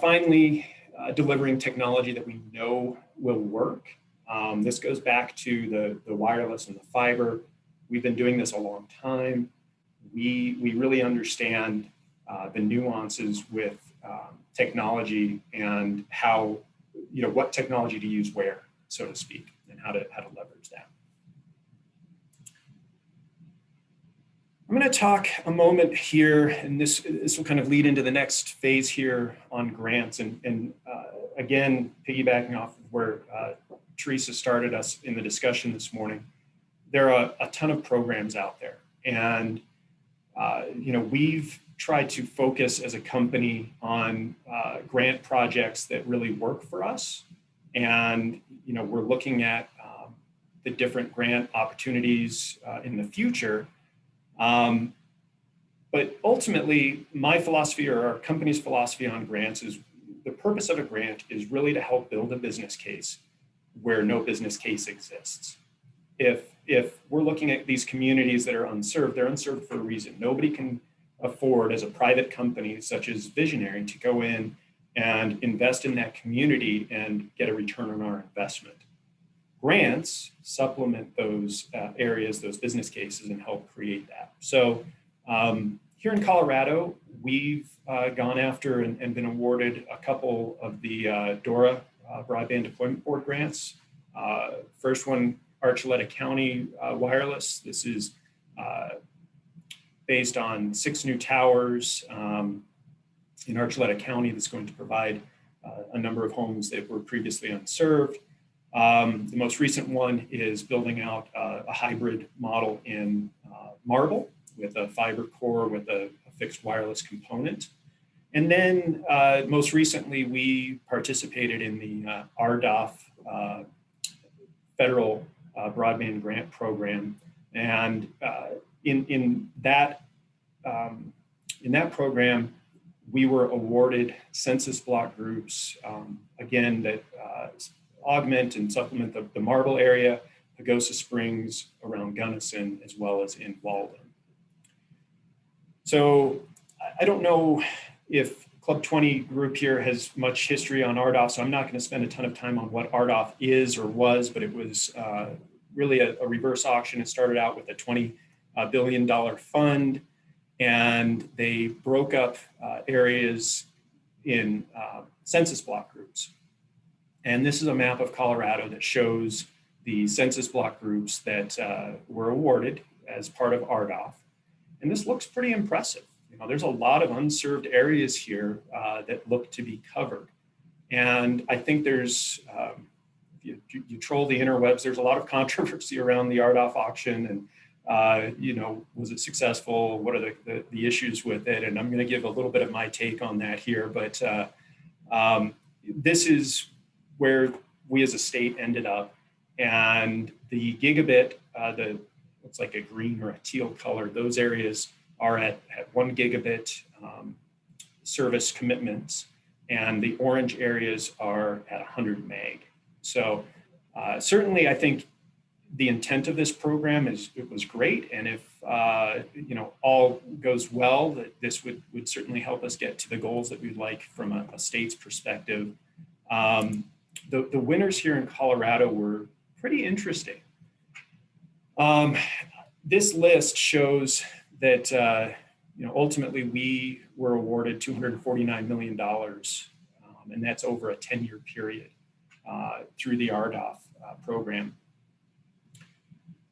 Speaker 5: finally, delivering technology that we know will work. This goes back to the wireless and the fiber. We've been doing this a long time. We really understand the nuances with technology and how, what technology to use where, so to speak, and how to leverage that. I'm going to talk a moment here, and this will kind of lead into the next phase here on grants. And again, piggybacking off of where Teresa started us in the discussion this morning, there are a ton of programs out there. And, we've tried to focus as a company on grant projects that really work for us. And, we're looking at the different grant opportunities in the future. But ultimately, my philosophy, or our company's philosophy on grants, is the purpose of a grant is really to help build a business case where no business case exists. If we're looking at these communities that are unserved, they're unserved for a reason. Nobody can afford, as a private company such as Visionary, to go in and invest in that community and get a return on our investment. Grants supplement those areas, those business cases, and help create that. So here in Colorado, we've gone after and been awarded a couple of the DORA Broadband Deployment Board grants. First one, Archuleta County Wireless. This is based on 6 new towers in Archuleta County that's going to provide a number of homes that were previously unserved. The most recent one is building out a hybrid model in Marble with a fiber core with a fixed wireless component. And then most recently, we participated in the RDOF federal broadband grant program. And in that program, we were awarded census block groups, again, that augment and supplement the Marble area, Pagosa Springs, around Gunnison, as well as in Walden. So I don't know if Club 20 group here has much history on RDOF, so I'm not going to spend a ton of time on what RDOF is or was, but it was really a reverse auction. It started out with a $20 billion fund, and they broke up areas in census block groups. And this is a map of Colorado that shows the census block groups that were awarded as part of RDOF. And this looks pretty impressive. There's a lot of unserved areas here that look to be covered. And I think there's, if you troll the interwebs, there's a lot of controversy around the RDOF auction and, was it successful? What are the issues with it? And I'm going to give a little bit of my take on that here. But this is where we as a state ended up. And the gigabit, looks like a green or a teal color, those areas are at 1 gigabit service commitments, and the orange areas are at 100 meg. So certainly I think the intent of this program was great. And if, all goes well, that this would certainly help us get to the goals that we'd like from a state's perspective. The winners here in Colorado were pretty interesting. This list shows that, ultimately we were awarded $249 million, and that's over a 10-year period through the RDOF program.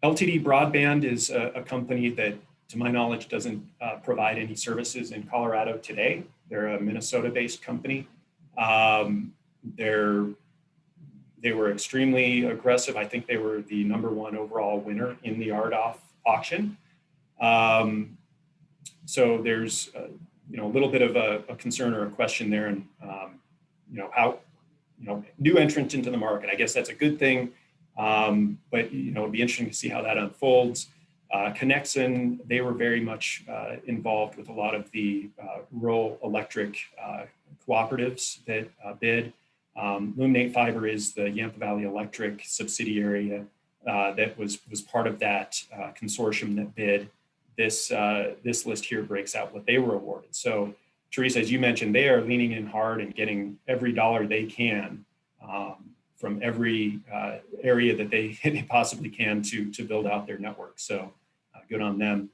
Speaker 5: LTD Broadband is a company that, to my knowledge, doesn't provide any services in Colorado today. They're a Minnesota-based company. They were extremely aggressive. I think they were the #1 overall winner in the RDOF auction. So there's a little bit of a concern or a question there, and how new entrant into the market. I guess that's a good thing, but it'd be interesting to see how that unfolds. Connexon, they were very much involved with a lot of the rural electric cooperatives that bid. Luminate Fiber is the Yampa Valley Electric subsidiary that was part of that consortium that bid. This list here breaks out what they were awarded. So Teresa, as you mentioned, they are leaning in hard and getting every dollar they can from every area that they possibly can to build out their network. So good on them.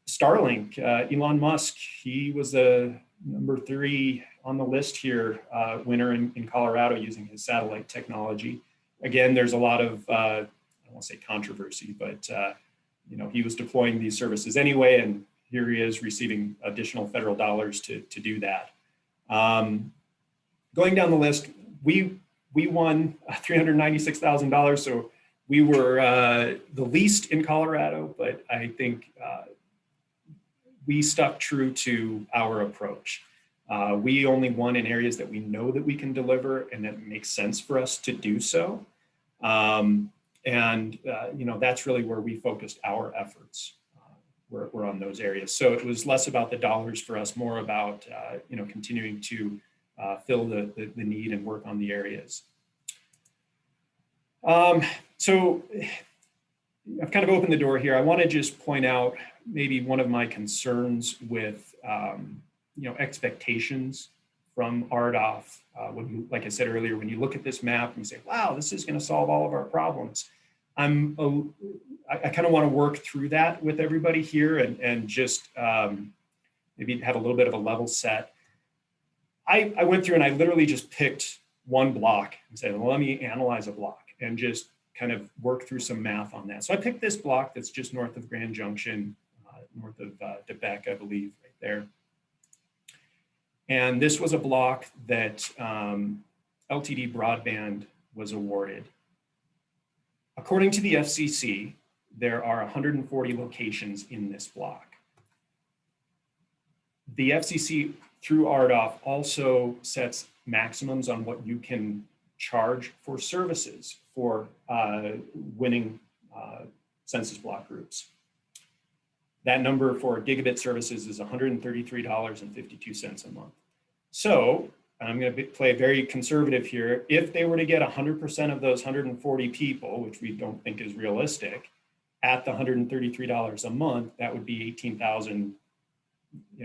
Speaker 5: Starlink, Elon Musk, he was the #3 on the list here, winner in Colorado using his satellite technology. Again, there's a lot of, I don't want to say controversy, but he was deploying these services anyway, and here he is receiving additional federal dollars to do that. Going down the list, we won $396,000, so we were the least in Colorado, but I think we stuck true to our approach. We only won in areas that we know that we can deliver and that makes sense for us to do so. That's really where we focused our efforts. We're on those areas. So it was less about the dollars for us, more about continuing to fill the need and work on the areas. So I've kind of opened the door here. I want to just point out maybe one of my concerns with expectations from RDOF. Like I said earlier, when you look at this map and you say, wow, this is going to solve all of our problems. I kind of want to work through that with everybody here and just maybe have a little bit of a level set. I went through and I literally just picked one block and said, well, let me analyze a block and just kind of work through some math on that. So I picked this block that's just north of Grand Junction, north of DeBeck, I believe, right there. And this was a block that LTD Broadband was awarded. According to the FCC, there are 140 locations in this block. The FCC, through RDOF, also sets maximums on what you can charge for services for winning census block groups. That number for gigabit services is $133.52 a month. So I'm going to play very conservative here. If they were to get 100% of those 140 people, which we don't think is realistic, at the $133 a month, that would be $18,000,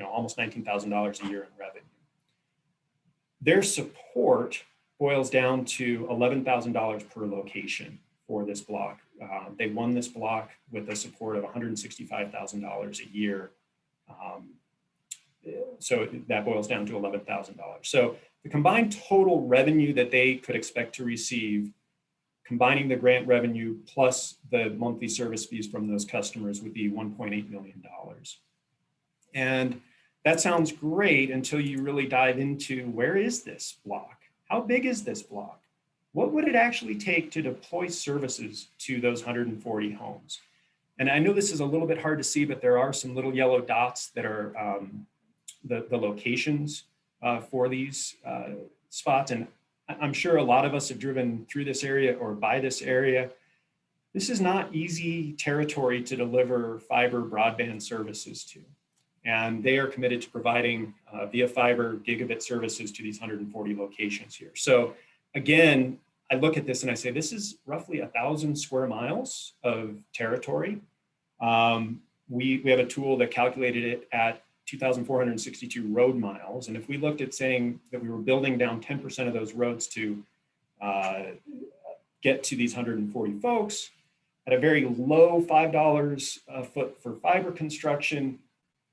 Speaker 5: almost $19,000 a year in revenue. Their support boils down to $11,000 per location for this block. They won this block with a support of $165,000 a year. So that boils down to $11,000. So the combined total revenue that they could expect to receive, combining the grant revenue plus the monthly service fees from those customers, would be $1.8 million. And that sounds great until you really dive into, where is this block? How big is this block? What would it actually take to deploy services to those 140 homes? And I know this is a little bit hard to see, but there are some little yellow dots that are the locations for these spots. And I'm sure a lot of us have driven through this area or by this area. This is not easy territory to deliver fiber broadband services to. And they are committed to providing via fiber gigabit services to these 140 locations here. So again, I look at this and I say, this is roughly 1,000 square miles of territory. We have a tool that calculated it at 2,462 road miles. And if we looked at saying that we were building down 10% of those roads to get to these 140 folks at a very low $5 a foot for fiber construction,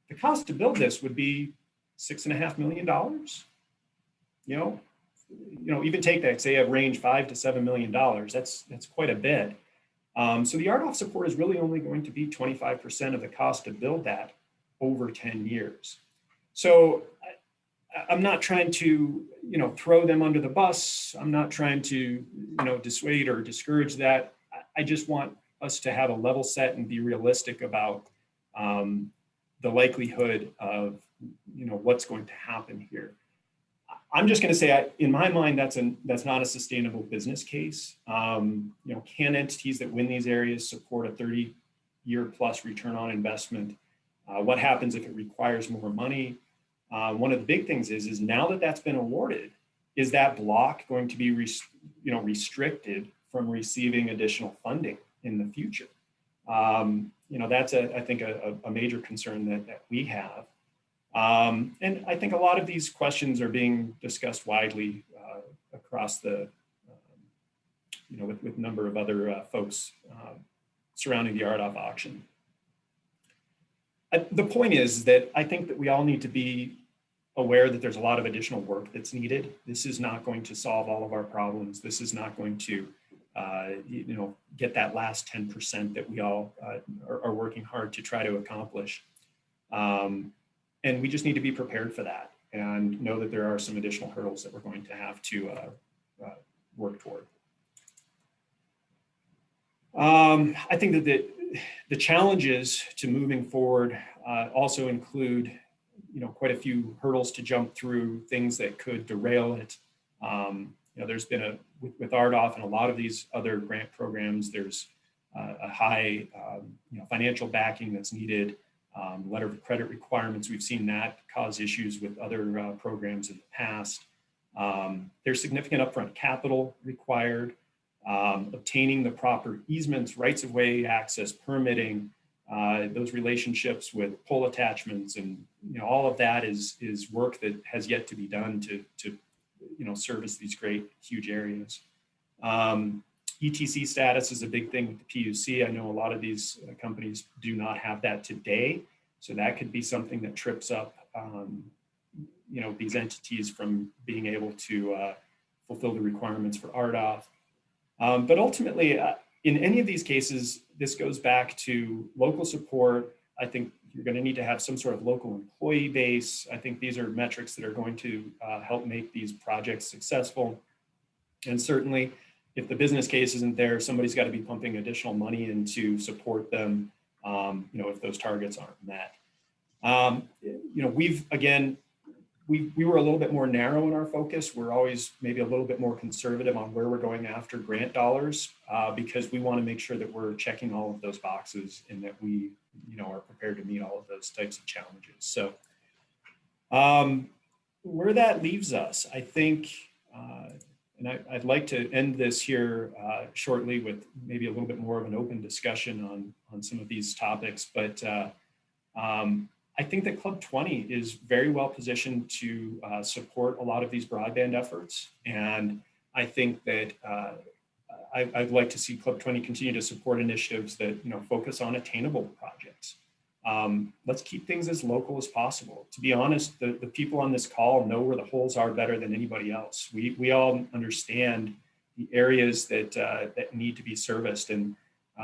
Speaker 5: the cost to build this would be $6.5 million. Even take that, say a range $5 to $7 million. That's quite a bit. So the RDOF support is really only going to be 25% of the cost to build that over 10 years. So I'm not trying to, throw them under the bus. I'm not trying to, dissuade or discourage that. I just want us to have a level set and be realistic about the likelihood of, what's going to happen here. I'm just going to say, in my mind, that's not a sustainable business case. Can entities that win these areas support a 30-year plus return on investment? What happens if it requires more money? One of the big things is now that that's been awarded, is that block going to be restricted from receiving additional funding in the future? That's I think a major concern that we have. And I think a lot of these questions are being discussed widely across the, with a number of other folks surrounding the RDOF auction. The point is that I think that we all need to be aware that there's a lot of additional work that's needed. This is not going to solve all of our problems. This is not going to, get that last 10% that we all are working hard to try to accomplish. And we just need to be prepared for that and know that there are some additional hurdles that we're going to have to work toward. I think that the challenges to moving forward also include, quite a few hurdles to jump through, things that could derail it. There's been with RDOF and a lot of these other grant programs, there's a high, financial backing that's needed. Letter of credit requirements, we've seen that cause issues with other programs in the past. There's significant upfront capital required. Obtaining the proper easements, rights of way access, permitting, those relationships with pole attachments, and all of that is work that has yet to be done to service these great huge areas. ETC status is a big thing with the PUC. I know a lot of these companies do not have that today, so that could be something that trips up these entities from being able to fulfill the requirements for RDOF. But ultimately, in any of these cases, this goes back to local support. I think you're going to need to have some sort of local employee base. I think these are metrics that are going to help make these projects successful. And certainly, if the business case isn't there, somebody's got to be pumping additional money in to support them, if those targets aren't met. We were a little bit more narrow in our focus. We're always maybe a little bit more conservative on where we're going after grant dollars because we want to make sure that we're checking all of those boxes and that we, are prepared to meet all of those types of challenges. So where that leaves us, I think, and I'd like to end this here shortly with maybe a little bit more of an open discussion on some of these topics, but I think that Club 20 is very well positioned to support a lot of these broadband efforts. And I think that I'd like to see Club 20 continue to support initiatives that focus on attainable projects. Let's keep things as local as possible. To be honest, the people on this call know where the holes are better than anybody else. We all understand the areas that need to be serviced. And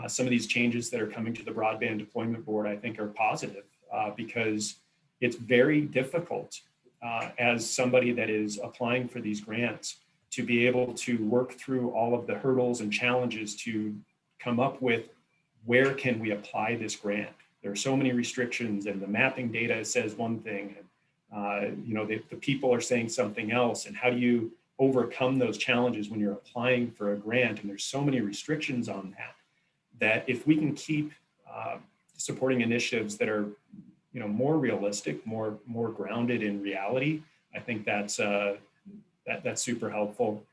Speaker 5: some of these changes that are coming to the Broadband Deployment Board, I think, are positive. Because it's very difficult as somebody that is applying for these grants to be able to work through all of the hurdles and challenges to come up with where can we apply this grant. There are so many restrictions and the mapping data says one thing and the people are saying something else, and how do you overcome those challenges when you're applying for a grant? And there's so many restrictions on that if we can keep supporting initiatives that are more realistic, more grounded in reality, I think that's super helpful.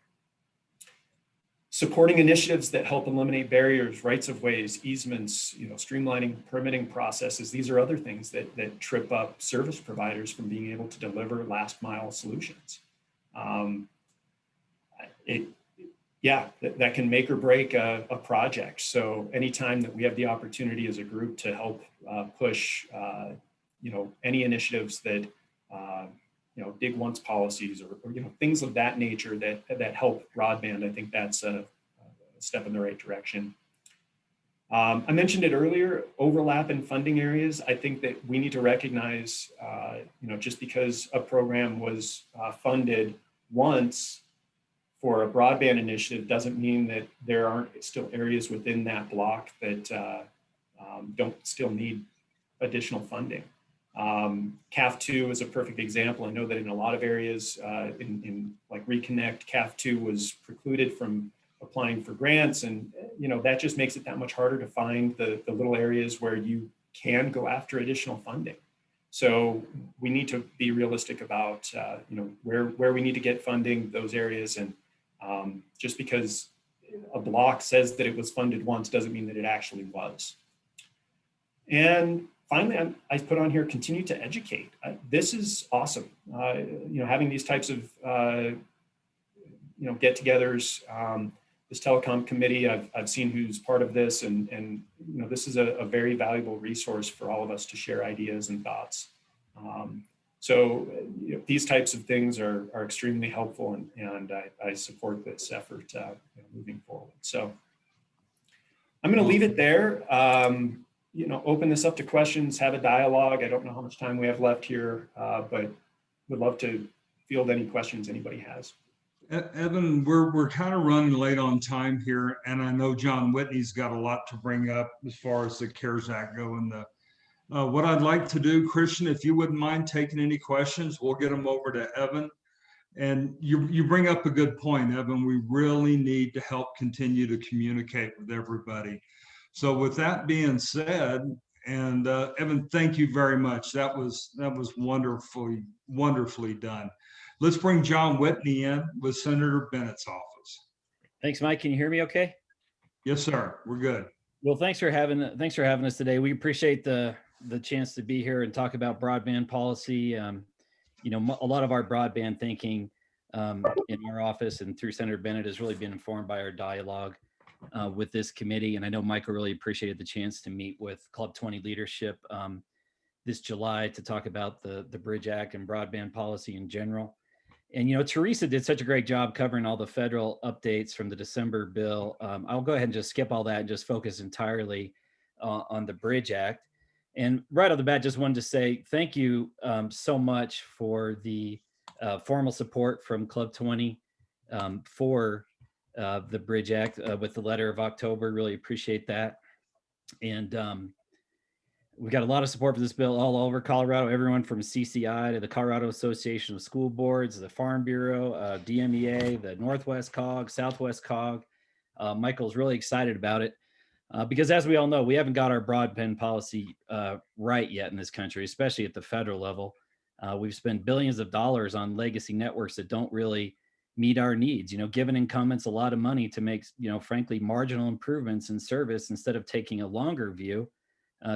Speaker 5: Supporting initiatives that help eliminate barriers, rights of ways, easements, streamlining permitting processes. These are other things that trip up service providers from being able to deliver last mile solutions. That can make or break a project. So anytime that we have the opportunity as a group to help push, any initiatives that, dig once policies or things of that nature that help broadband, I think that's a step in the right direction. I mentioned it earlier, overlap in funding areas. I think that we need to recognize, just because a program was funded once for a broadband initiative doesn't mean that there aren't still areas within that block that don't still need additional funding. CAF2 is a perfect example. I know that in a lot of areas, in like Reconnect, CAF2 was precluded from applying for grants, and that just makes it that much harder to find the little areas where you can go after additional funding. So we need to be realistic about where we need to get funding, those areas, and just because a block says that it was funded once doesn't mean that it actually was. And finally, I put on here, continue to educate. This is awesome. Having these types of get-togethers. This telecom committee, I've seen who's part of this, and this is a very valuable resource for all of us to share ideas and thoughts. So these types of things are extremely helpful, and I support this effort moving forward. So I'm going to leave it there. Open this up to questions, have a dialogue. I don't know how much time we have left here, but would love to field any questions anybody has.
Speaker 3: Evan, we're kind of running late on time here, and I know John Whitney's got a lot to bring up as far as the CARES Act go. And what I'd like to do, Christian, if you wouldn't mind taking any questions, we'll get them over to Evan. And you bring up a good point, Evan. We really need to help continue to communicate with everybody. So with that being said, and Evan, thank you very much. That was wonderfully done. Let's bring John Whitney in with Senator Bennett's office.
Speaker 6: Thanks, Mike. Can you hear me okay?
Speaker 3: Yes, sir. We're good.
Speaker 6: Well, thanks for having us today. We appreciate the chance to be here and talk about broadband policy. A lot of our broadband thinking in our office and through Senator Bennett has really been informed by our dialogue with this committee. And I know Michael really appreciated the chance to meet with Club 20 leadership this July to talk about the Bridge Act and broadband policy in general. And, Teresa did such a great job covering all the federal updates from the December bill. I'll go ahead and just skip all that and just focus entirely on the Bridge Act. And right off the bat, just wanted to say thank you so much for the formal support from Club 20 for the Bridge Act with the letter of October. Really appreciate that. And we got a lot of support for this bill all over Colorado, everyone from CCI to the Colorado Association of School Boards, the Farm Bureau, DMEA, the Northwest COG, Southwest COG. Michael's really excited about it because as we all know, we haven't got our broadband policy right yet in this country, especially at the federal level. We've spent billions of dollars on legacy networks that don't really meet our needs, giving incumbents a lot of money to make, frankly, marginal improvements in service instead of taking a longer view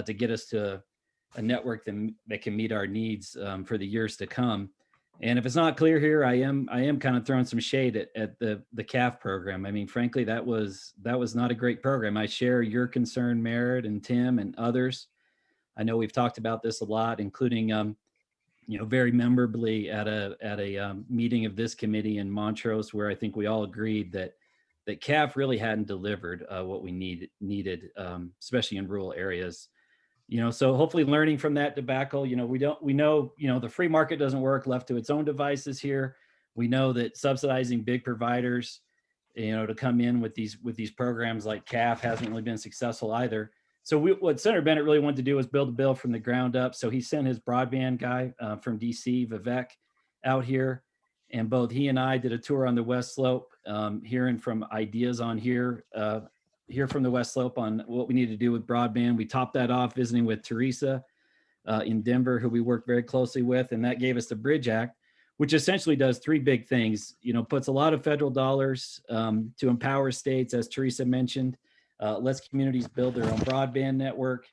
Speaker 6: to get us to a network that can meet our needs for the years to come. And if it's not clear here, I am kind of throwing some shade at the CAF program. I mean, frankly, that was not a great program. I share your concern, Merritt and Tim and others. I know we've talked about this a lot, including very memorably at a meeting of this committee in Montrose, where I think we all agreed that CAF really hadn't delivered what we needed, especially in rural areas. So hopefully learning from that debacle, we know, the free market doesn't work left to its own devices here. We know that subsidizing big providers, to come in with these programs like CAF hasn't really been successful either. So what Senator Bennett really wanted to do was build a bill from the ground up. So he sent his broadband guy from DC, Vivek, out here. And both he and I did a tour on the West Slope, hearing from ideas on here from the West Slope on what we need to do with broadband. We topped that off visiting with Teresa in Denver, who we worked very closely with. And that gave us the Bridge Act, which essentially does three big things. Puts a lot of federal dollars to empower states, as Teresa mentioned, lets communities build their own broadband network,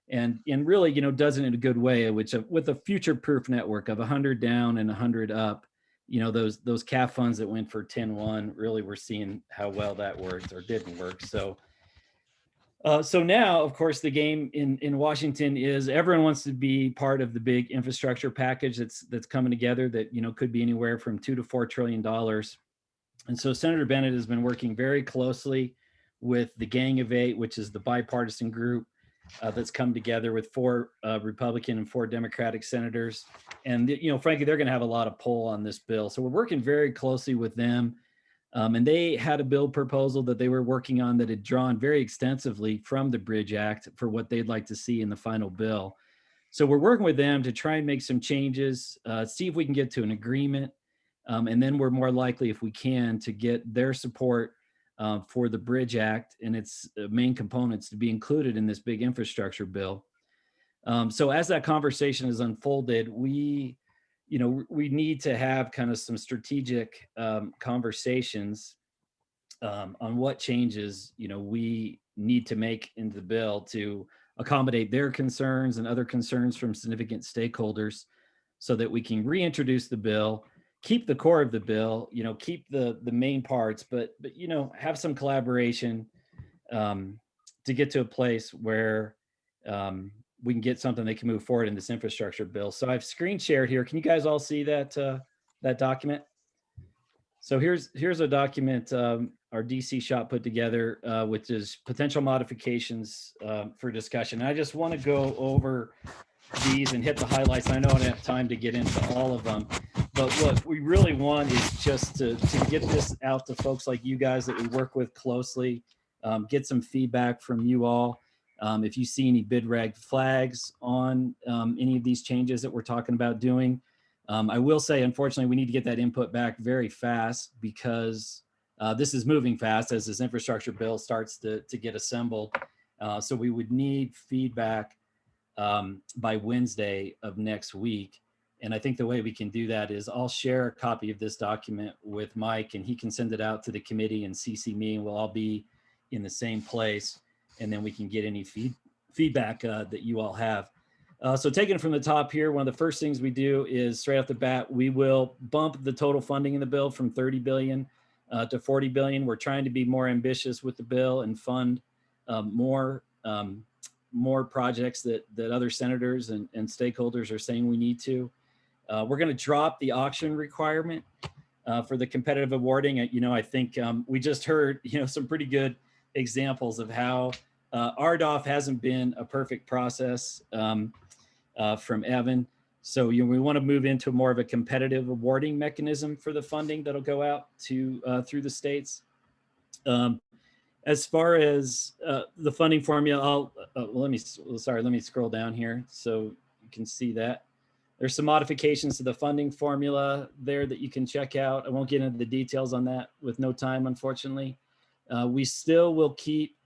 Speaker 6: and really, does it in a good way, which with a future-proof network of 100 down and 100 up, those CAF funds that went for 10-1, really we're seeing how well that worked or didn't work. So now, of course, the game in Washington is everyone wants to be part of the big infrastructure package that's coming together that, could be anywhere from $2 to $4 trillion. And so Senator Bennett has been working very closely with the Gang of Eight, which is the bipartisan group that's come together with 4 Republican and 4 Democratic senators. And, frankly, they're going to have a lot of pull on this bill. So we're working very closely with them. And they had a bill proposal that they were working on that had drawn very extensively from the Bridge Act for what they'd like to see in the final bill. So we're working with them to try and make some changes, see if we can get to an agreement. And then we're more likely, if we can, to get their support for the Bridge Act and its main components to be included in this big infrastructure bill. So as that conversation has unfolded, we need to have kind of some strategic conversations on what changes, we need to make into the bill to accommodate their concerns and other concerns from significant stakeholders so that we can reintroduce the bill, keep the core of the bill, keep the main parts, but have some collaboration to get to a place where we can get something that can move forward in this infrastructure bill. So I've screen shared here. Can you guys all see that that document? So here's a document our DC shop put together, which is potential modifications for discussion. And I just want to go over these and hit the highlights. I know I don't have time to get into all of them, but what we really want is just to get this out to folks like you guys that we work with closely, get some feedback from you all. If you see any bid reg flags on any of these changes that we're talking about doing. I will say, unfortunately, we need to get that input back very fast because this is moving fast as this infrastructure bill starts to get assembled. So we would need feedback by Wednesday of next week. And I think the way we can do that is I'll share a copy of this document with Mike and he can send it out to the committee and CC me, and we'll all be in the same place. And then we can get any feedback that you all have. So taking it from the top here, one of the first things we do is straight off the bat, we will bump the total funding in the bill from 30 billion to 40 billion. We're trying to be more ambitious with the bill and fund more projects that other senators and stakeholders are saying we need to. We're going to drop the auction requirement for the competitive awarding. I think we just heard some pretty good examples of how RDOF hasn't been a perfect process from Evan. So we want to move into more of a competitive awarding mechanism for the funding that'll go out to through the states. As far as the funding formula, let me scroll down here so you can see that. There's some modifications to the funding formula there that you can check out. I won't get into the details on that with no time, unfortunately. We still will keep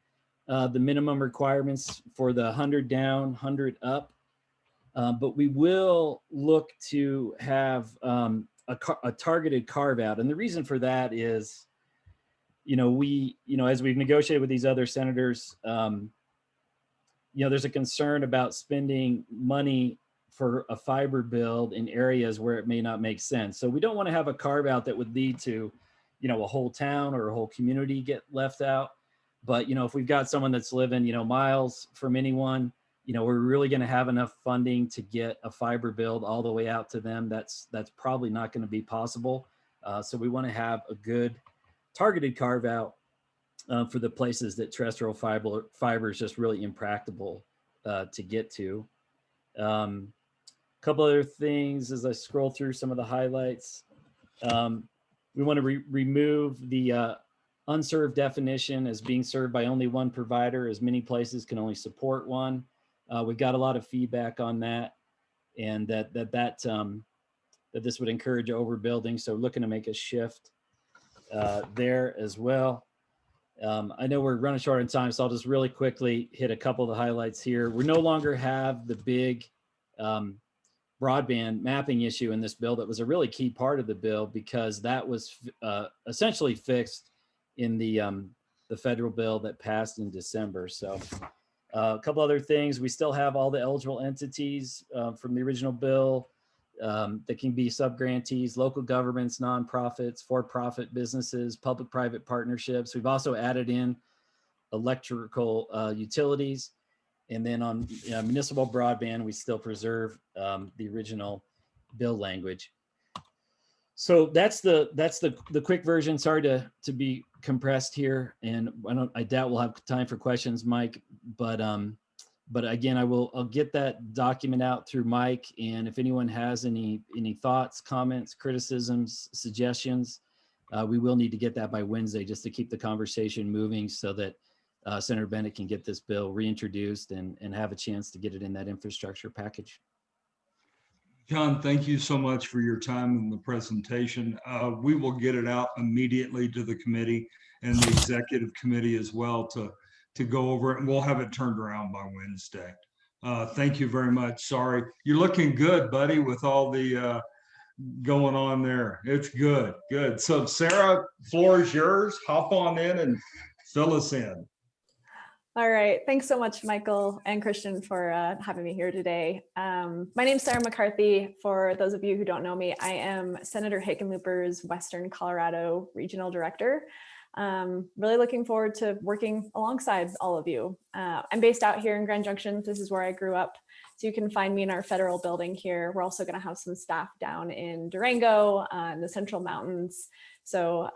Speaker 6: the minimum requirements for the 100 down, 100 up. But we will look to have a targeted carve out. And the reason for that is, as we've negotiated with these other senators, there's a concern about spending money for a fiber build in areas where it may not make sense. So we don't want to have a carve out that would lead to, a whole town or a whole community get left out. But, if we've got someone that's living, miles from anyone, we're really going to have enough funding to get a fiber build all the way out to them. That's probably not going to be possible. So we want to have a good targeted carve out for the places that terrestrial fiber is just really impractical to get to. Couple other things as I scroll through some of the highlights. We want to remove the unserved definition as being served by only one provider, as many places can only support one. We've got a lot of feedback on that, and that this would encourage overbuilding. So looking to make a shift there as well. I know we're running short on time, so I'll just really quickly hit a couple of the highlights here. We no longer have the big broadband mapping issue in this bill. That was a really key part of the bill because that was essentially fixed in the federal bill that passed in December. So a couple other things. We still have all the eligible entities from the original bill that can be subgrantees, local governments, nonprofits, for-profit businesses, public-private partnerships. We've also added in electrical utilities. And then on municipal broadband, we still preserve the original bill language. So that's the quick version. Sorry to be compressed here, and I doubt we'll have time for questions, Mike, but again, I'll get that document out through Mike, and if anyone has any thoughts, comments, criticisms, suggestions, we will need to get that by Wednesday just to keep the conversation moving so that Senator Bennett can get this bill reintroduced and have a chance to get it in that infrastructure package.
Speaker 3: John, thank you so much for your time and the presentation. We will get it out immediately to the committee and the executive committee as well to go over it, and we'll have it turned around by Wednesday. Thank you very much. Sorry, you're looking good, buddy, with all the going on there. It's good, good. So Sarah, floor is yours. Hop on in and fill us in.
Speaker 7: All right. Thanks so much, Michael and Christian, for having me here today. My name is Sarah McCarthy. For those of you who don't know me, I am Senator Hickenlooper's Western Colorado Regional Director. Really looking forward to working alongside all of you. I'm based out here in Grand Junction. This is where I grew up. So you can find me in our federal building here. We're also going to have some staff down in Durango, in the Central Mountains. So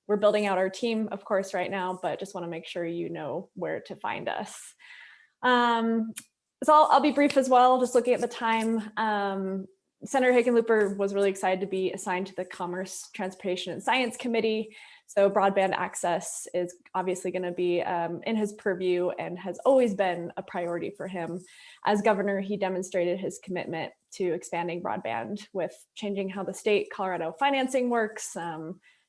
Speaker 7: we're building out our team, of course, right now, but just want to make sure you know where to find us. So I'll be brief as well, just looking at the time. Senator Hickenlooper was really excited to be assigned to the Commerce, Transportation, and Science Committee. So broadband access is obviously going to be in his purview and has always been a priority for him. As governor, he demonstrated his commitment to expanding broadband with changing how the state Colorado financing works,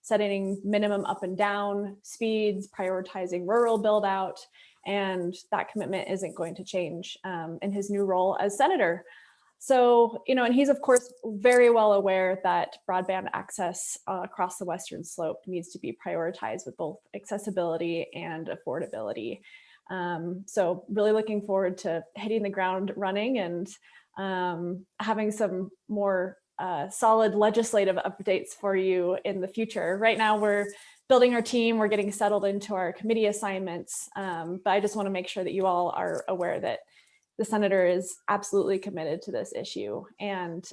Speaker 7: setting minimum up and down speeds, prioritizing rural build out, and that commitment isn't going to change in his new role as senator. So, and he's of course very well aware that broadband access across the Western Slope needs to be prioritized with both accessibility and affordability. So really looking forward to hitting the ground running and having some more solid legislative updates for you in the future. Right now we're building our team, we're getting settled into our committee assignments, but I just want to make sure that you all are aware that the senator is absolutely committed to this issue. And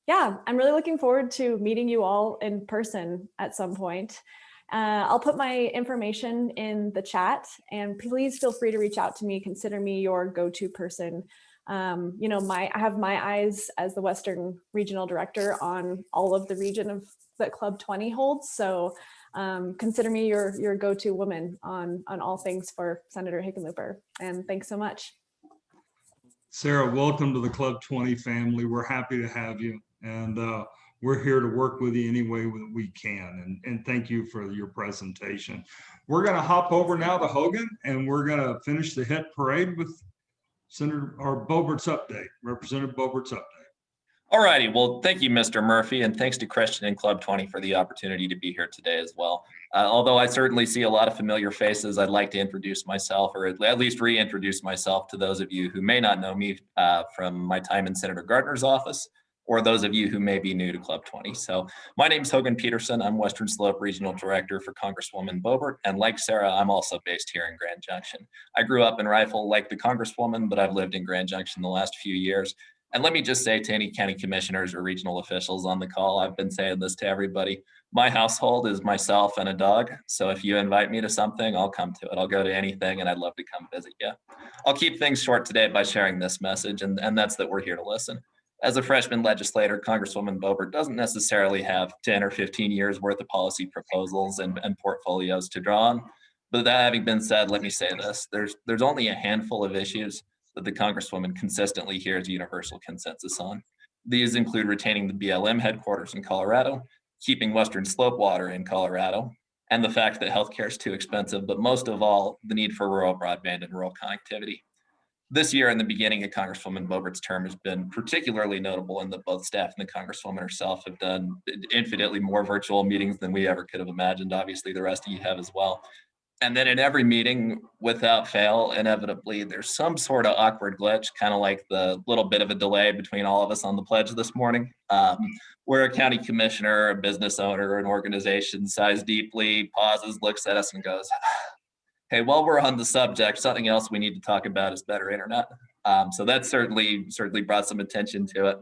Speaker 7: yeah, I'm really looking forward to meeting you all in person at some point. I'll put my information in the chat, and please feel free to reach out to me. Consider me your go-to person. I have my eyes as the Western Regional Director on all of the region of that Club 20 holds. So consider me your go-to woman on all things for Senator Hickenlooper. And thanks so much.
Speaker 3: Sarah, welcome to the Club 20 family. We're happy to have you, and we're here to work with you any way that we can. And thank you for your presentation. We're going to hop over now to Hogan, and we're going to finish the hit parade with Senator Boebert's update, Representative Boebert's update.
Speaker 8: All righty. Well, thank you, Mr. Murphy, and thanks to Christian and Club 20 for the opportunity to be here today as well. Although I certainly see a lot of familiar faces, I'd like to introduce myself, or at least reintroduce myself to those of you who may not know me from my time in Senator Gardner's office, or those of you who may be new to Club 20. So my name is Hogan Peterson. I'm Western Slope Regional Director for Congresswoman Boebert. And like Sarah, I'm also based here in Grand Junction. I grew up in Rifle like the Congresswoman, but I've lived in Grand Junction the last few years. And let me just say to any county commissioners or regional officials on the call, I've been saying this to everybody. My household is myself and a dog. So if you invite me to something, I'll come to it. I'll go to anything, and I'd love to come visit you. I'll keep things short today by sharing this message, and that's that we're here to listen. As a freshman legislator, Congresswoman Boebert doesn't necessarily have 10 or 15 years worth of policy proposals and portfolios to draw on. But that having been said, let me say this. There's only a handful of issues that the Congresswoman consistently hears universal consensus on. These include retaining the BLM headquarters in Colorado, keeping Western Slope water in Colorado, and the fact that healthcare is too expensive, but most of all, the need for rural broadband and rural connectivity. This year and the beginning of Congresswoman Boebert's term has been particularly notable in that both staff and the Congresswoman herself have done infinitely more virtual meetings than we ever could have imagined. Obviously, the rest of you have as well. And then in every meeting, without fail, inevitably, there's some sort of awkward glitch, kind of like the little bit of a delay between all of us on the pledge this morning, where a county commissioner, a business owner, an organization sighs deeply, pauses, looks at us and goes, hey, while we're on the subject, something else we need to talk about is better internet. So that certainly brought some attention to it.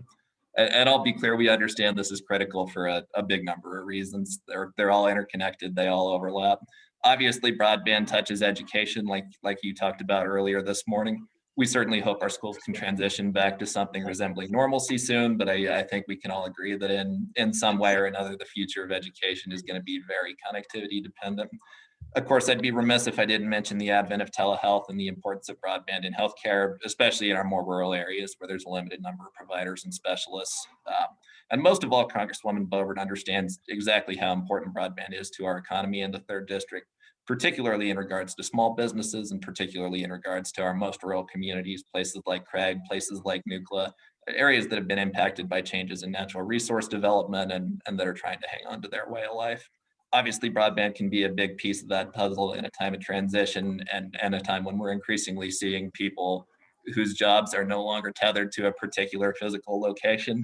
Speaker 8: And I'll be clear, we understand this is critical for a big number of reasons. They're all interconnected, they all overlap. Obviously, broadband touches education, like you talked about earlier this morning. We certainly hope our schools can transition back to something resembling normalcy soon, but I think we can all agree that in some way or another, the future of education is going to be very connectivity dependent. Of course, I'd be remiss if I didn't mention the advent of telehealth and the importance of broadband in healthcare, especially in our more rural areas where there's a limited number of providers and specialists. And most of all, Congresswoman Boebert understands exactly how important broadband is to our economy in the 3rd District, particularly in regards to small businesses and particularly in regards to our most rural communities, places like Craig, places like Nucla, areas that have been impacted by changes in natural resource development and that are trying to hang on to their way of life. Obviously, broadband can be a big piece of that puzzle in a time of transition and a time when we're increasingly seeing people whose jobs are no longer tethered to a particular physical location,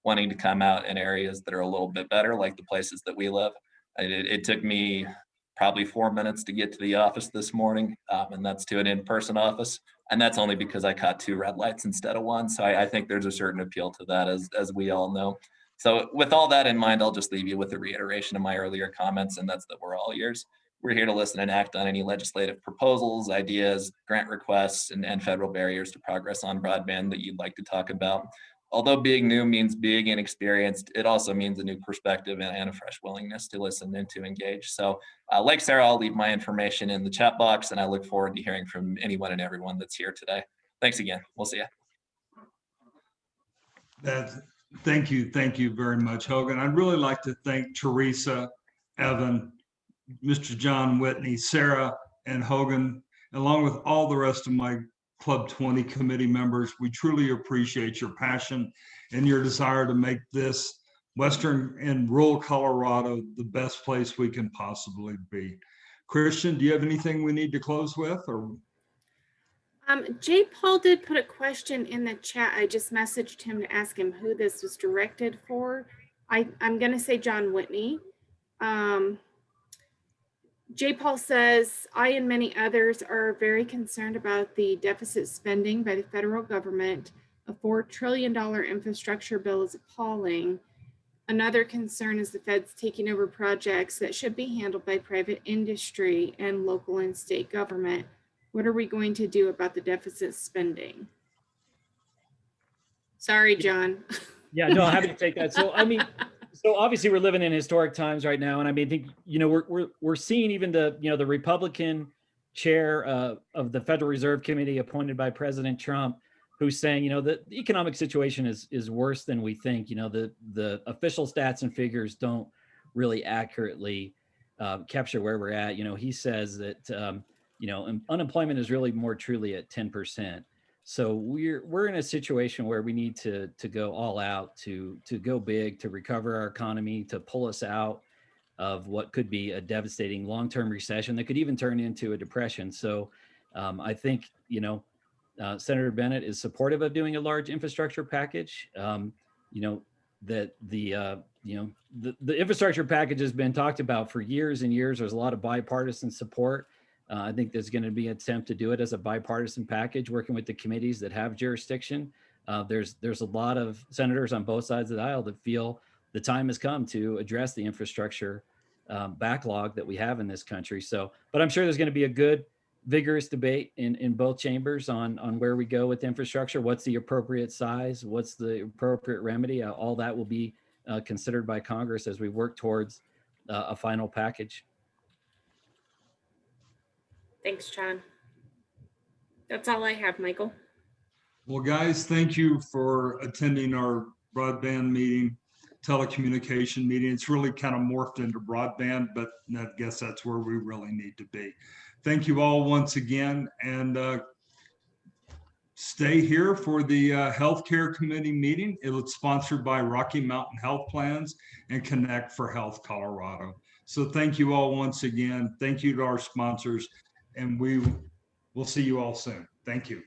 Speaker 8: wanting to come out in areas that are a little bit better, like the places that we live. It took me probably 4 minutes to get to the office this morning, and that's to an in-person office. And that's only because I caught 2 red lights instead of 1. So I think there's a certain appeal to that, as we all know. So with all that in mind, I'll just leave you with a reiteration of my earlier comments, and that's that we're all ears. We're here to listen and act on any legislative proposals, ideas, grant requests, and federal barriers to progress on broadband that you'd like to talk about. Although being new means being inexperienced, it also means a new perspective and a fresh willingness to listen and to engage. So like Sarah, I'll leave my information in the chat box, and I look forward to hearing from anyone and everyone that's here today. Thanks again. We'll see you.
Speaker 3: Thank you very much, Hogan. I'd really like to thank Teresa, Evan, Mr. John Whitney, Sarah, and Hogan, along with all the rest of my Club 20 committee members. We truly appreciate your passion and your desire to make this Western and rural Colorado the best place we can possibly be. Christian, do you have anything we need to close with? Or
Speaker 2: Jay Paul did put a question in the chat. I just messaged him to ask him who this was directed for. I'm going to say John Whitney. Jay Paul says, I and many others are very concerned about the deficit spending by the federal government. A $4 trillion infrastructure bill is appalling. Another concern is the feds taking over projects that should be handled by private industry and local and state government. What are we going to do about the deficit spending? Sorry, John.
Speaker 6: Yeah, no, happy to take that. So, I mean, so obviously we're living in historic times right now. And I mean, I think, we're seeing even the Republican chair of the Federal Reserve Committee appointed by President Trump, who's saying, the economic situation is worse than we think. The official stats and figures don't really accurately capture where we're at. He says that, unemployment is really more truly at 10%. So we're in a situation where we need to go all out, to go big, to recover our economy, to pull us out of what could be a devastating long-term recession that could even turn into a depression. So I think, Senator Bennett is supportive of doing a large infrastructure package. That the infrastructure package has been talked about for years and years. There's a lot of bipartisan support. I think there's going to be an attempt to do it as a bipartisan package, working with the committees that have jurisdiction. There's a lot of senators on both sides of the aisle that feel the time has come to address the infrastructure backlog that we have in this country. So, but I'm sure there's going to be a good, vigorous debate in both chambers on where we go with infrastructure. What's the appropriate size? What's the appropriate remedy? All that will be considered by Congress as we work towards a final package.
Speaker 2: Thanks, John. That's all I have, Michael.
Speaker 3: well, guys, thank you for attending our broadband meeting, telecommunication meeting. It's really kind of morphed into broadband, but I guess that's where we really need to be. Thank you all once again, and stay here for the Healthcare Committee meeting. It was sponsored by Rocky Mountain Health Plans and Connect for Health Colorado. So thank you all once again. Thank you to our sponsors, and we will see you all soon. Thank you.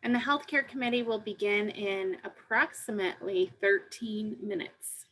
Speaker 2: And the Healthcare Committee will begin in approximately 13 minutes.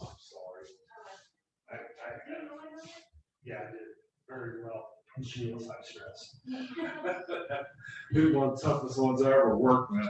Speaker 3: I'm sorry. Yeah, I did very well. And she was high stress. Who's one of the toughest ones I ever worked with.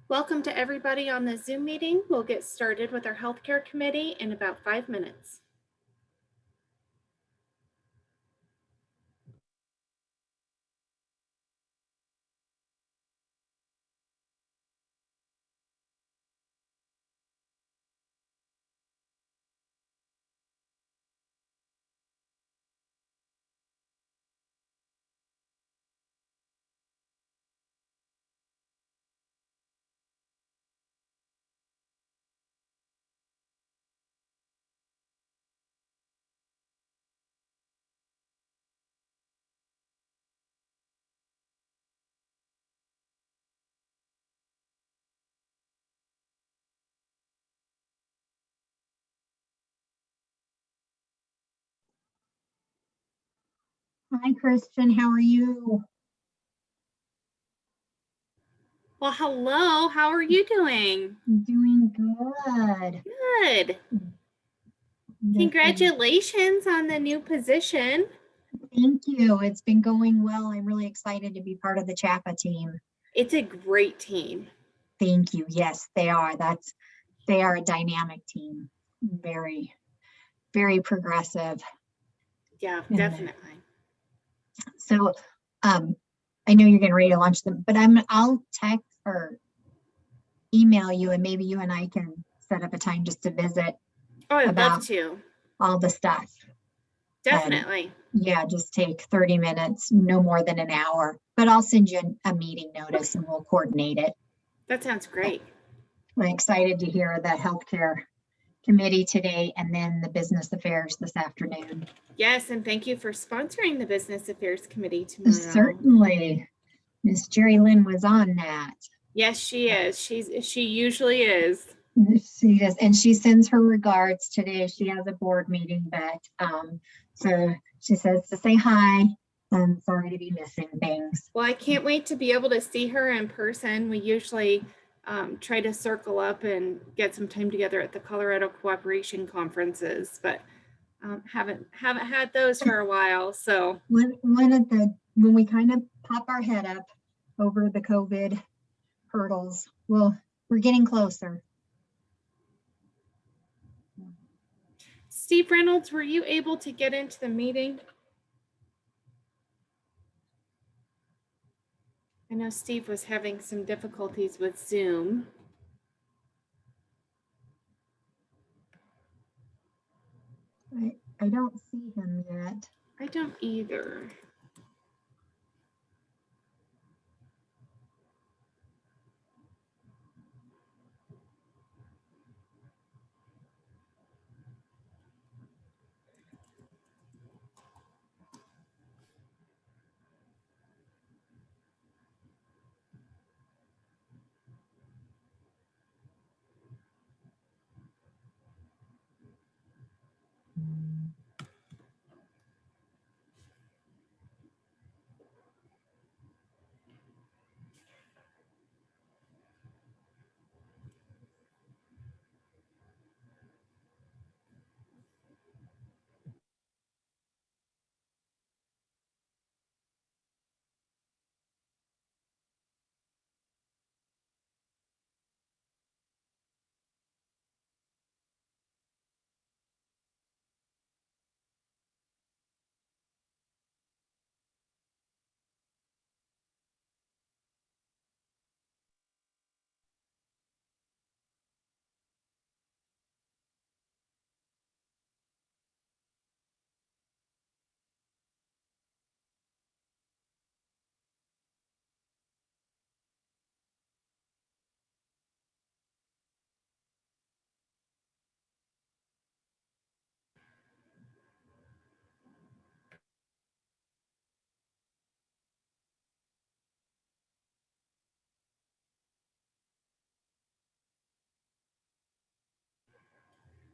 Speaker 2: Welcome to everybody on the Zoom meeting. We'll get started with our healthcare committee in about 5 minutes.
Speaker 9: Hi, Christian. How are you?
Speaker 2: Well, hello. How are you doing?
Speaker 9: Doing good.
Speaker 2: Good. Congratulations on the new position.
Speaker 9: Thank you. It's been going well. I'm really excited to be part of the CHAPA team.
Speaker 2: It's a great team.
Speaker 9: Thank you. Yes, they are. They are a dynamic team. Very, very progressive.
Speaker 2: Yeah, definitely.
Speaker 9: So I know you're getting ready to launch them, but I'll text or email you, and maybe you and I can set up a time just to visit.
Speaker 2: Oh, I'd
Speaker 9: about
Speaker 2: love to.
Speaker 9: All the stuff.
Speaker 2: Definitely.
Speaker 9: Yeah, just take 30 minutes, no more than an hour, but I'll send you a meeting notice and we'll coordinate it.
Speaker 2: That sounds great.
Speaker 9: I'm excited to hear the healthcare committee today and then the business affairs this afternoon.
Speaker 2: Yes, and thank you for sponsoring the business affairs committee tomorrow.
Speaker 9: Certainly. Miss Jerry Lynn was on that.
Speaker 2: Yes, she is. She usually is.
Speaker 9: She does, and she sends her regards today. She has a board meeting, but so she says to say hi. I'm sorry to be missing things.
Speaker 2: Well, I can't wait to be able to see her in person. We usually try to circle up and get some time together at the Colorado Cooperation conferences, but haven't had those for a while. So
Speaker 9: one of the when we kind of pop our head up over the COVID hurdles, well, we're getting closer.
Speaker 2: Steve Reynolds, were you able to get into the meeting? I know Steve was having some difficulties with Zoom.
Speaker 9: I don't see him yet.
Speaker 2: I don't either.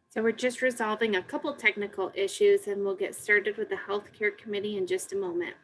Speaker 2: So we're just resolving a couple technical issues and we'll get started with the healthcare committee in just a moment.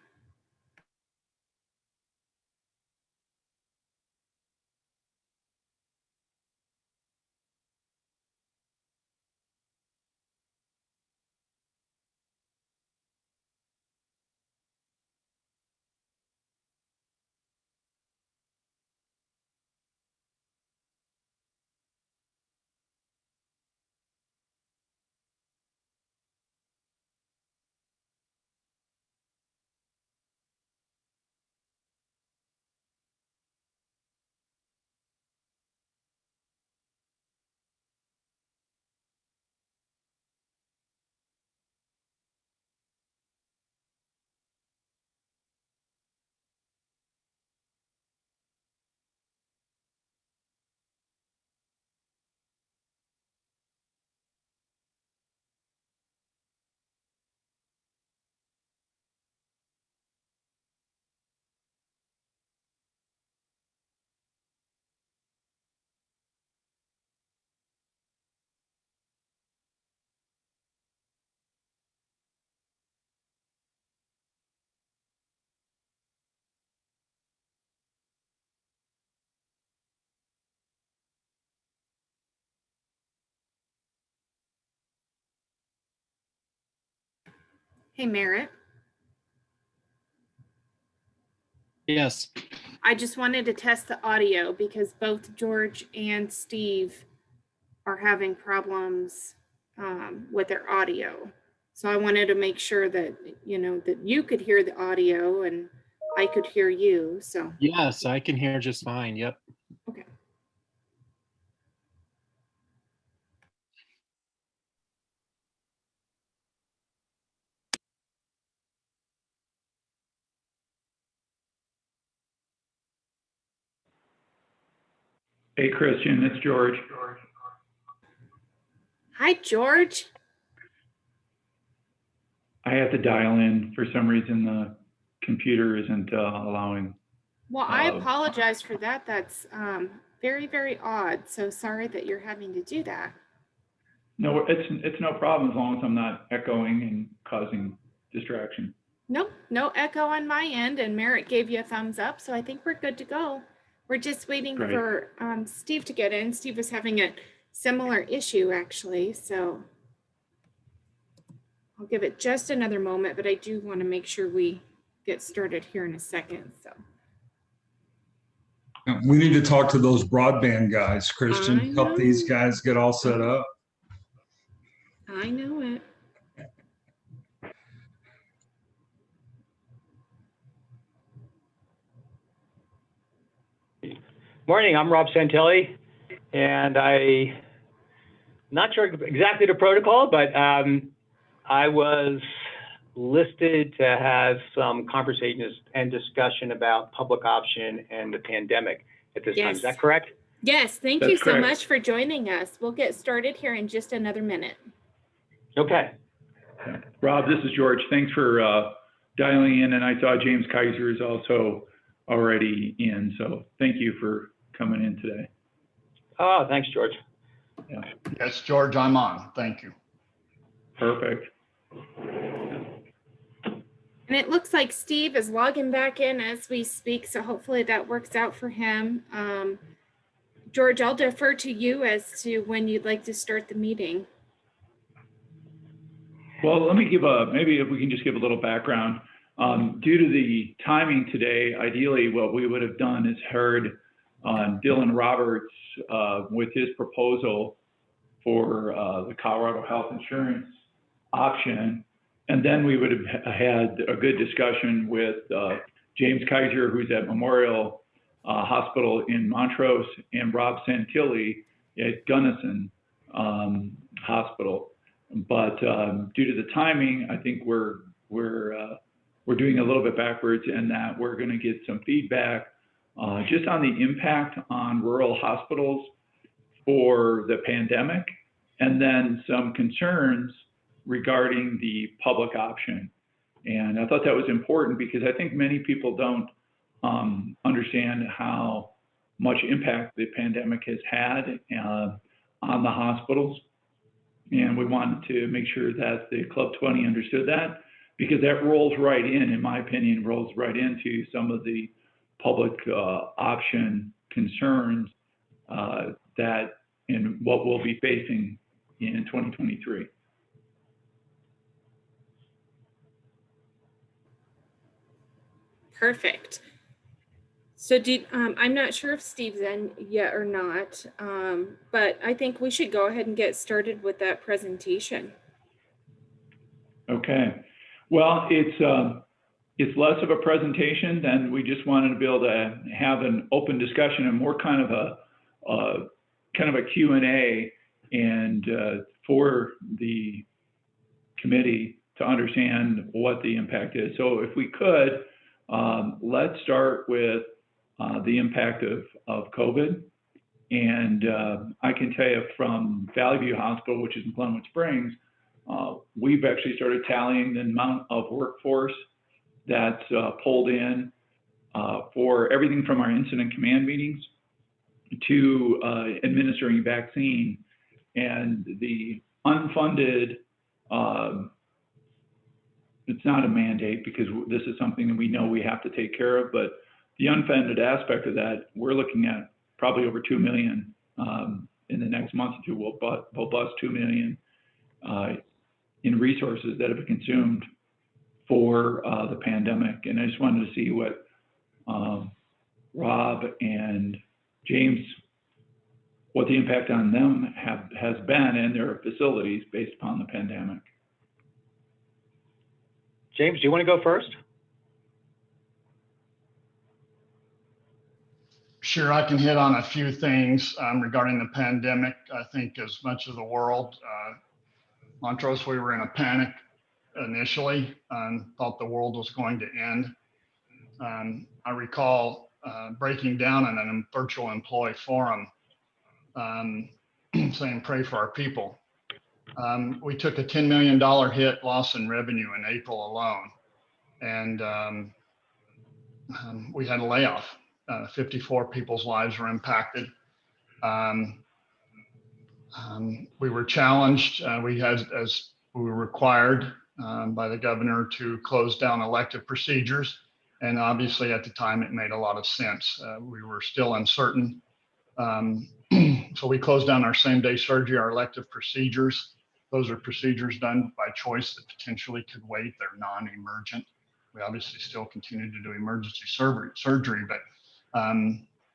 Speaker 2: Hey, Merritt.
Speaker 10: Yes.
Speaker 2: I just wanted to test the audio because both George and Steve are having problems with their audio. So I wanted to make sure that, that you could hear the audio and I could hear you. So.
Speaker 10: Yes, I can hear just fine. Yep.
Speaker 2: Okay.
Speaker 11: Hey, Christian, it's George.
Speaker 2: Hi, George.
Speaker 11: I have to dial in. For some reason, the computer isn't allowing.
Speaker 2: Well, I apologize for that. That's very, very odd. So sorry that you're having to do that.
Speaker 11: No, it's no problem as long as I'm not echoing and causing distraction.
Speaker 2: Nope, no echo on my end, and Merritt gave you a thumbs up, so I think we're good to go. We're just waiting
Speaker 11: Great.
Speaker 2: for Steve to get in. Steve was having a similar issue, actually, so I'll give it just another moment, but I do want to make sure we get started here in a second. So
Speaker 3: We need to talk to those broadband guys, Christian. Help these guys get all set up.
Speaker 2: I know it.
Speaker 12: Morning, I'm Rob Santelli, and I'm not sure exactly the protocol, but I was listed to have some conversation and discussion about public option and the pandemic at this time. Is that correct?
Speaker 2: Yes, thank you so much for joining us. We'll get started here in just another minute.
Speaker 12: Okay.
Speaker 11: Rob, this is George. Thanks for dialing in, and I saw James Kaiser is also already in, so thank you for coming in today.
Speaker 12: Oh, thanks, George.
Speaker 11: Yeah.
Speaker 13: Yes, George, I'm on. Thank you.
Speaker 11: Perfect.
Speaker 2: And it looks like Steve is logging back in as we speak, so hopefully that works out for him. George, I'll defer to you as to when you'd like to start the meeting.
Speaker 11: Well, let me give maybe if we can just give a little background. Due to the timing today, ideally what we would have done is heard Dylan Roberts with his proposal for the Colorado health insurance option. And then we would have had a good discussion with James Kaiser, who's at Memorial Hospital in Montrose, and Rob Santilli at Gunnison Hospital. But due to the timing, I think we're doing a little bit backwards in that we're going to get some feedback just on the impact on rural hospitals for the pandemic, and then some concerns regarding the public option. And I thought that was important because I think many people don't understand how much impact the pandemic has had on the hospitals. And we wanted to make sure that the Club 20 understood that, because that rolls right in my opinion, rolls right into some of the public option concerns that in what we'll be facing in 2023.
Speaker 2: Perfect. So I'm not sure if Steve's in yet or not, but I think we should go ahead and get started with that presentation.
Speaker 11: Okay. Well, it's less of a presentation than we just wanted to be able to have an open discussion and more kind of a Q&A and for the committee to understand what the impact is. So if we could, let's start with the impact of COVID. And I can tell you from Valley View Hospital, which is in Glenwood Springs, we've actually started tallying the amount of workforce that's pulled in for everything from our incident command meetings to administering vaccine. And the unfunded, it's not a mandate because this is something that we know we have to take care of, but the unfunded aspect of that, we're looking at probably over 2 million in the next month or two. We'll bust 2 million in resources that have been consumed for the pandemic. And I just wanted to see what Rob and James, what the impact on them has been and their facilities based upon the pandemic.
Speaker 12: James, do you want to go first?
Speaker 13: Sure, I can hit on a few things regarding the pandemic. I think as much of the world, Montrose, we were in a panic initially and thought the world was going to end. I recall breaking down in a virtual employee forum saying, pray for our people. We took a $10 million hit loss in revenue in April alone. And we had a layoff. 54 people's lives were impacted. We were challenged. We had, as we were required by the governor, to close down elective procedures. And obviously at the time it made a lot of sense. We were still uncertain. So we closed down our same-day surgery, our elective procedures. Those are procedures done by choice that potentially could wait. They're non-emergent. We obviously still continue to do emergency surgery, but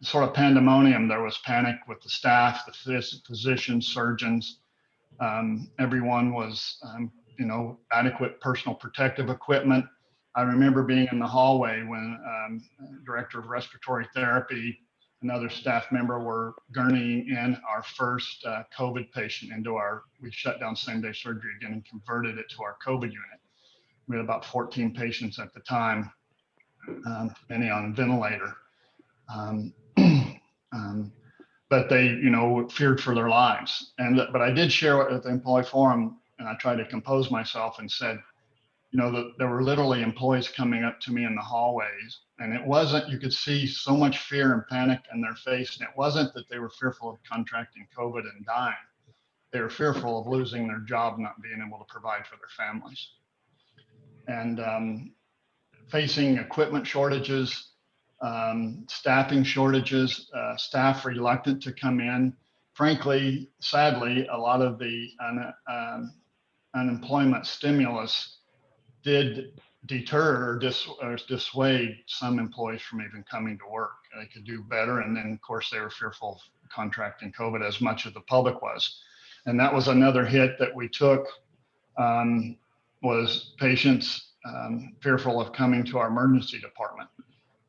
Speaker 13: sort of pandemonium. There was panic with the staff, the physicians, surgeons. Everyone was, adequate personal protective equipment. I remember being in the hallway when Director of Respiratory Therapy, another staff member were gurneying in our first COVID patient into we shut down same-day surgery again and converted it to our COVID unit. We had about 14 patients at the time, many on ventilator. But they, feared for their lives. But I did share at the employee forum, and I tried to compose myself and said, that there were literally employees coming up to me in the hallways, and it wasn't, you could see so much fear and panic in their face. And it wasn't that they were fearful of contracting COVID and dying. They were fearful of losing their job, not being able to provide for their families. And facing equipment shortages, staffing shortages, staff reluctant to come in. Frankly, sadly, a lot of the unemployment stimulus did deter or dissuade some employees from even coming to work. They could do better. And then, of course, they were fearful of contracting COVID, as much of the public was. And that was another hit that we took, was patients fearful of coming to our emergency department.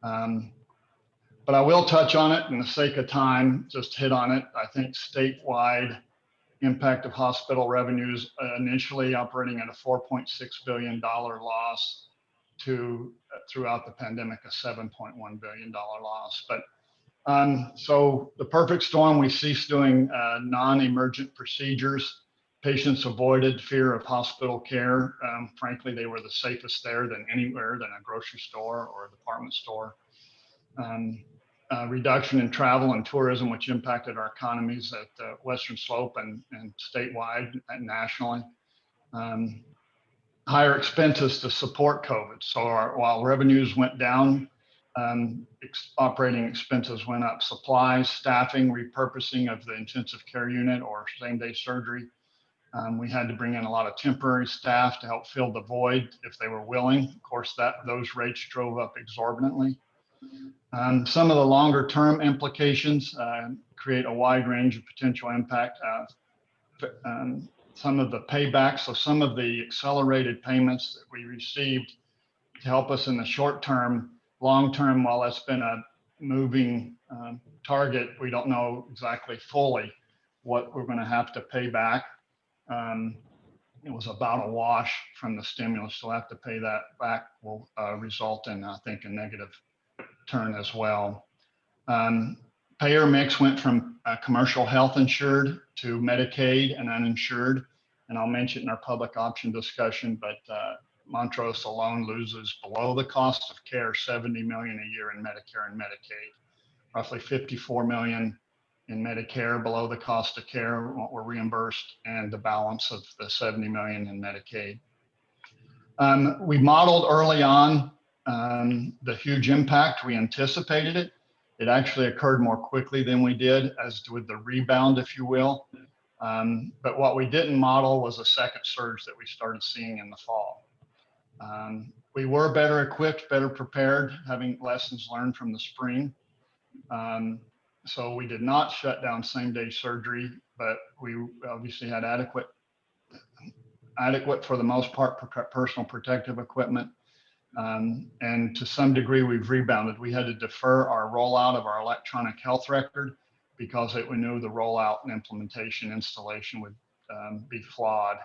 Speaker 13: But I will touch on it in the sake of time, just hit on it. I think statewide impact of hospital revenues initially operating at a $4.6 billion loss to throughout the pandemic, a $7.1 billion loss. But so the perfect storm, we ceased doing non-emergent procedures. Patients avoided fear of hospital care. Frankly, they were the safest there than anywhere, than a grocery store or a department store. Reduction in travel and tourism, which impacted our economies at the Western Slope and statewide and nationally. Higher expenses to support COVID. So while revenues went down, operating expenses went up. Supplies, staffing, repurposing of the intensive care unit or same-day surgery. We had to bring in a lot of temporary staff to help fill the void if they were willing. Of course, those rates drove up exorbitantly. Some of the longer term implications create a wide range of potential impact. Some of the paybacks, so some of the accelerated payments that we received to help us in the short term, long term, while that's been a moving target, we don't know exactly fully what we're going to have to pay back. It was about a wash from the stimulus, so we'll have to pay that back will result in, I think, a negative turn as well. Payer mix went from commercial health insured to Medicaid and uninsured. And I'll mention in our public option discussion, but Montrose alone loses below the cost of care $70 million a year in Medicare and Medicaid, roughly $54 million in Medicare below the cost of care, what we're reimbursed, and the balance of the $70 million in Medicaid. We modeled early on the huge impact. We anticipated it. It actually occurred more quickly than we did, as with the rebound, if you will. But what we didn't model was a second surge that we started seeing in the fall. We were better equipped, better prepared, having lessons learned from the spring. So we did not shut down same-day surgery, but we obviously had adequate for the most part, personal protective equipment. And to some degree, we've rebounded. We had to defer our rollout of our electronic health record because we knew the rollout and implementation installation would be flawed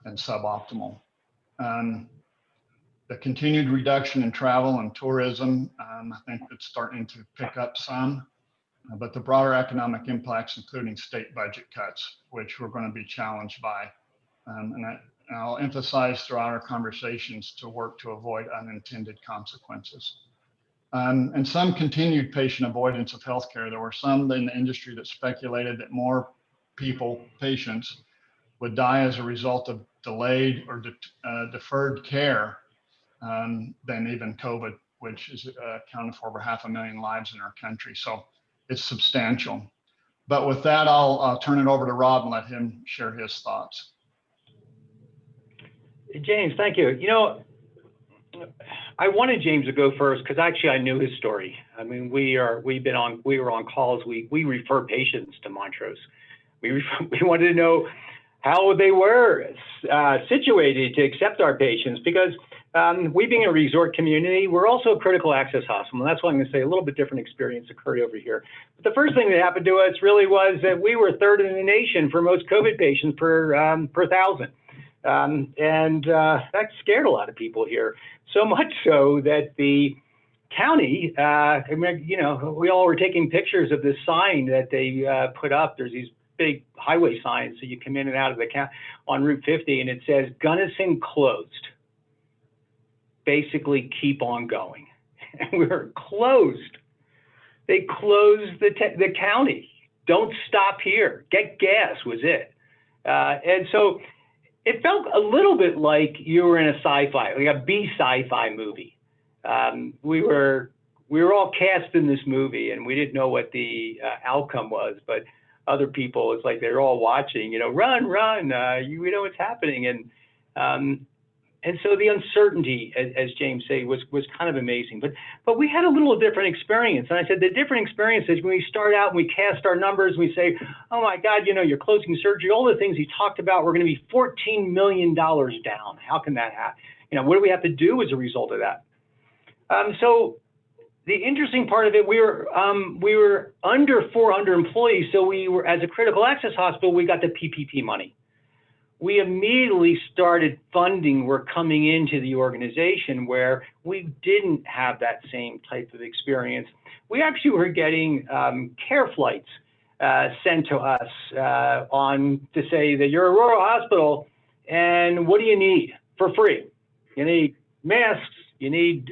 Speaker 13: and suboptimal. The continued reduction in travel and tourism, I think it's starting to pick up some, but the broader economic impacts, including state budget cuts, which we're going to be challenged by. And I'll emphasize throughout our conversations to work to avoid unintended consequences. And some continued patient avoidance of healthcare. There were some in the industry that speculated that more patients would die as a result of delayed or deferred care than even COVID, which is accounted for over 500,000 lives in our country. So it's substantial. But with that, I'll turn it over to Rob and let him share his thoughts.
Speaker 12: James, thank you. You know, I wanted James to go first because actually I knew his story. I mean, we were on calls. We refer patients to Montrose. We wanted to know how they were situated to accept our patients because we being a resort community, we're also a critical access hospital. And that's why I'm going to say a little bit different experience occurred over here. But the first thing that happened to us really was that we were third in the nation for most COVID patients per 1,000. That scared a lot of people here. So much so that the county, you know, we all were taking pictures of this sign that they put up. There's these big highway signs so you come in and out of the county on Route 50, and it says Gunnison closed. Basically, keep on going. And we were closed. They closed the county. Don't stop here. Get gas was it. And so it felt a little bit like you were in a sci-fi, like a B sci-fi movie. We were all cast in this movie, and we didn't know what the outcome was, but other people, it's like they're all watching, you know, run, we know what's happening. And so the uncertainty, as James said, was kind of amazing. But we had a little different experience. And I said the different experience is when we start out and we cast our numbers, we say, oh my God, you know, you're closing surgery. All the things he talked about, we're going to be $14 million down. How can that happen? You know, what do we have to do as a result of that? So the interesting part of it, we were under 400 employees. So we were, as a critical access hospital, we got the PPP money. We immediately started funding work coming into the organization where we didn't have that same type of experience. We actually were getting care flights sent to us to say that you're a rural hospital and what do you need for free? You need masks, you need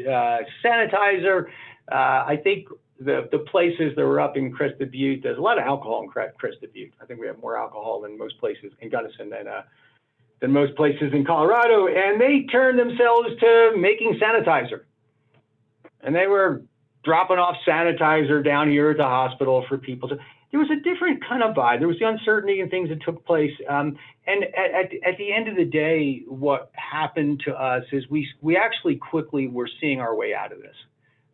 Speaker 12: sanitizer. I think the places that were up in Crested Butte, there's a lot of alcohol in Crested Butte. I think we have more alcohol than most places in Gunnison than most places in Colorado. And they turned themselves to making sanitizer. And they were dropping off sanitizer down here at the hospital for people. There was a different kind of vibe. There was the uncertainty and things that took place. And at the end of the day, what happened to us is we actually quickly were seeing our way out of this.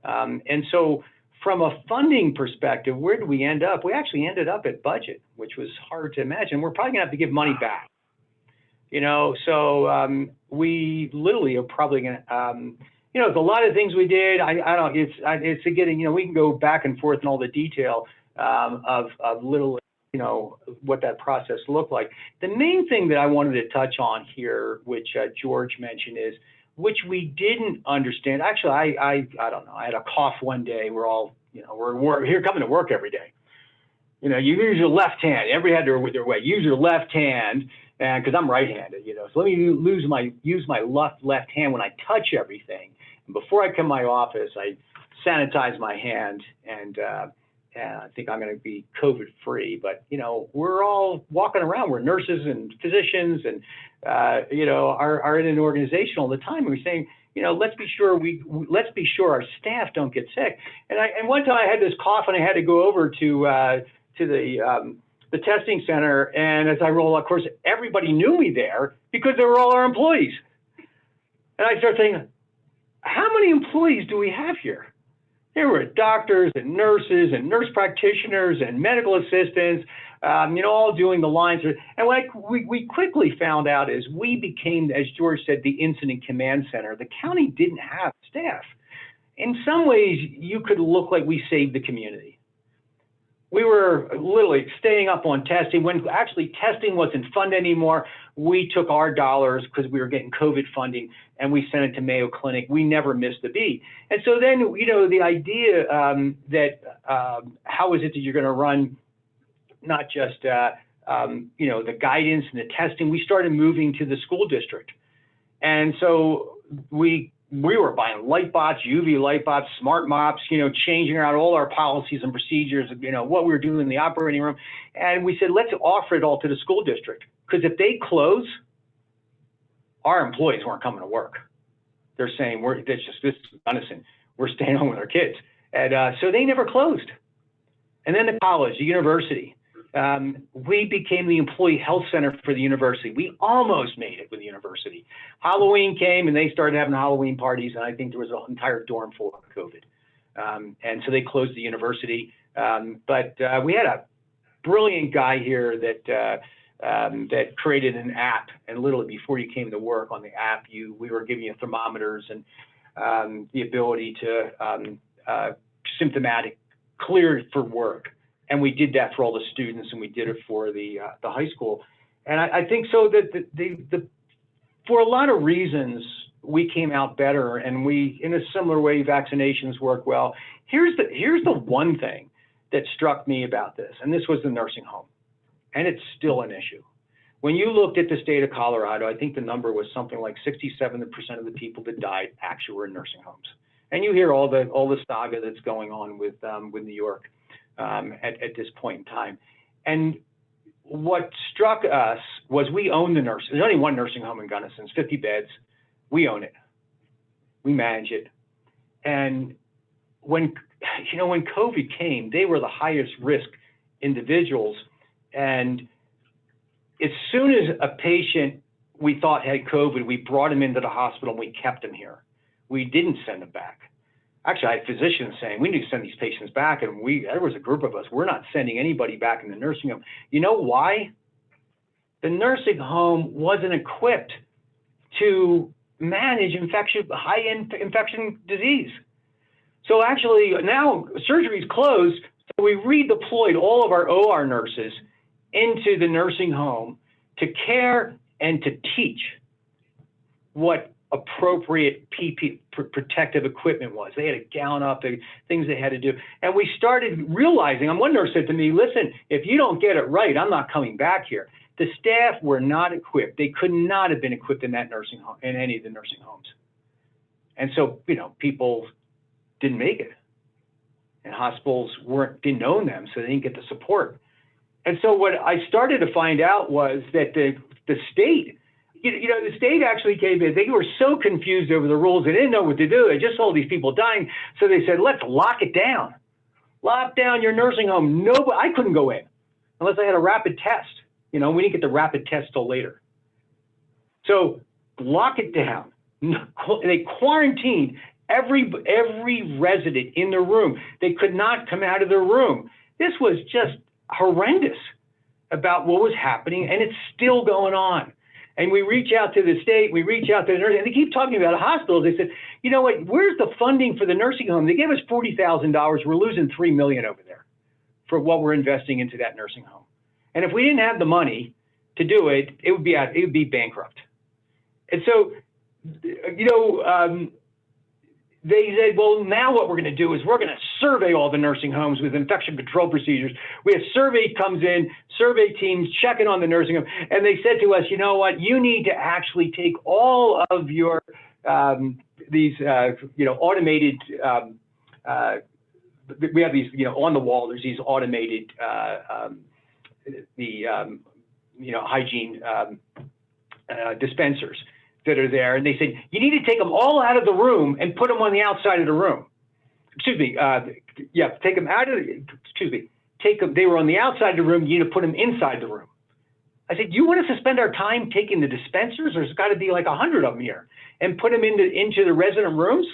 Speaker 12: And so from a funding perspective, where did we end up? We actually ended up at budget, which was hard to imagine. We're probably gonna have to give money back. You know, so we literally are probably gonna, you know, there's a lot of things we did. It's getting, you know, we can go back and forth in all the detail of literally, you know, what that process looked like. The main thing that I wanted to touch on here, which George mentioned, is which we didn't understand. Actually, I don't know. I had a cough one day. We're all, you know, we're here coming to work every day. You know, you use your left hand. Everybody had their way. Use your left hand, and because I'm right-handed, you know. So let me use my left hand when I touch everything. And before I come to my office, I sanitize my hand, and I think I'm going to be COVID-free. But you know, we're all walking around. We're nurses and physicians, and you know, are in an organization all the time. And we're saying, you know, let's be sure our staff don't get sick. And one time I had this cough, and I had to go over to the testing center. And as I roll, of course, everybody knew me there because they were all our employees. And I started thinking, how many employees do we have here? There were doctors and nurses and nurse practitioners and medical assistants, all doing the lines. And what we quickly found out is we became, as George said, the incident command center. The county didn't have staff. In some ways, you could look like we saved the community. We were literally staying up on testing. When actually testing wasn't funded anymore, we took our dollars because we were getting COVID funding and we sent it to Mayo Clinic. We never missed a beat. And so then, the idea that how is it that you're going to run not just, the guidance and the testing, we started moving to the school district. And so we were buying light bots, UV light bots, smart mops, changing out all our policies and procedures, what we were doing in the operating room. And we said, let's offer it all to the school district. Because if they close, our employees weren't coming to work. They're saying, this is innocent. We're staying home with our kids. And so they never closed. And then the college, the university, we became the employee health center for the university. We almost made it with the university. Halloween came and they started having Halloween parties, and I think there was an entire dorm full of COVID. And so they closed the university. But we had a brilliant guy here that created an app, and literally before you came to work on the app, we were giving you thermometers and the ability to symptomatic clear for work. And we did that for all the students, and we did it for the high school. And I think so that for a lot of reasons, we came out better, and we, in a similar way, vaccinations work well. Here's the one thing that struck me about this, and this was the nursing home, and it's still an issue. When you looked at the state of Colorado, I think the number was something like 67% of the people that died actually were in nursing homes. And you hear all the saga that's going on with New York. At this point in time. And what struck us was we own the nurse. There's only one nursing home in Gunnison, it's 50 beds. We own it. We manage it. And when COVID came, they were the highest risk individuals. And as soon as a patient we thought had COVID, we brought him into the hospital and we kept him here. We didn't send him back. Actually, I had physicians saying, we need to send these patients back. And there was a group of us, we're not sending anybody back in the nursing home. You know why? The nursing home wasn't equipped to manage high-end infection disease. So actually now surgery is closed. So we redeployed all of our OR nurses into the nursing home to care and to teach what appropriate PPE protective equipment was. They had to gown up, the things they had to do. And we started realizing, one nurse said to me, listen, if you don't get it right, I'm not coming back here. The staff were not equipped. They could not have been equipped in that nursing home, in any of the nursing homes. And so, people didn't make it. And hospitals didn't own them, so they didn't get the support. And so what I started to find out was that the state, the state actually came in. They were so confused over the rules. They didn't know what to do. They just saw these people dying. So they said, let's lock it down. Lock down your nursing home. I couldn't go in unless I had a rapid test. We didn't get the rapid test till later. So lock it down. They quarantined every resident in their room. They could not come out of their room. This was just horrendous about what was happening, and it's still going on. And we reach out to the state, we reach out to the nurses, and they keep talking about hospitals. They said, you know what, where's the funding for the nursing home? They gave us $40,000. We're losing $3 million over there for what we're investing into that nursing home. And if we didn't have the money to do it, it would be bankrupt. And so, they said, well, now what we're going to do is we're going to survey all the nursing homes with infection control procedures. We have survey teams checking on the nursing home. And they said to us, you know what, you need to actually take all of your, automated, we have these, on the wall, there's these automated, hygiene dispensers that are there, and they said, you need to take them all out of the room and put them on the outside of the room. Take them out of they were on the outside of the room, you need to put them inside the room. I said, you want to spend our time taking the dispensers? There's got to be like 100 of them here, and put them into the resident rooms.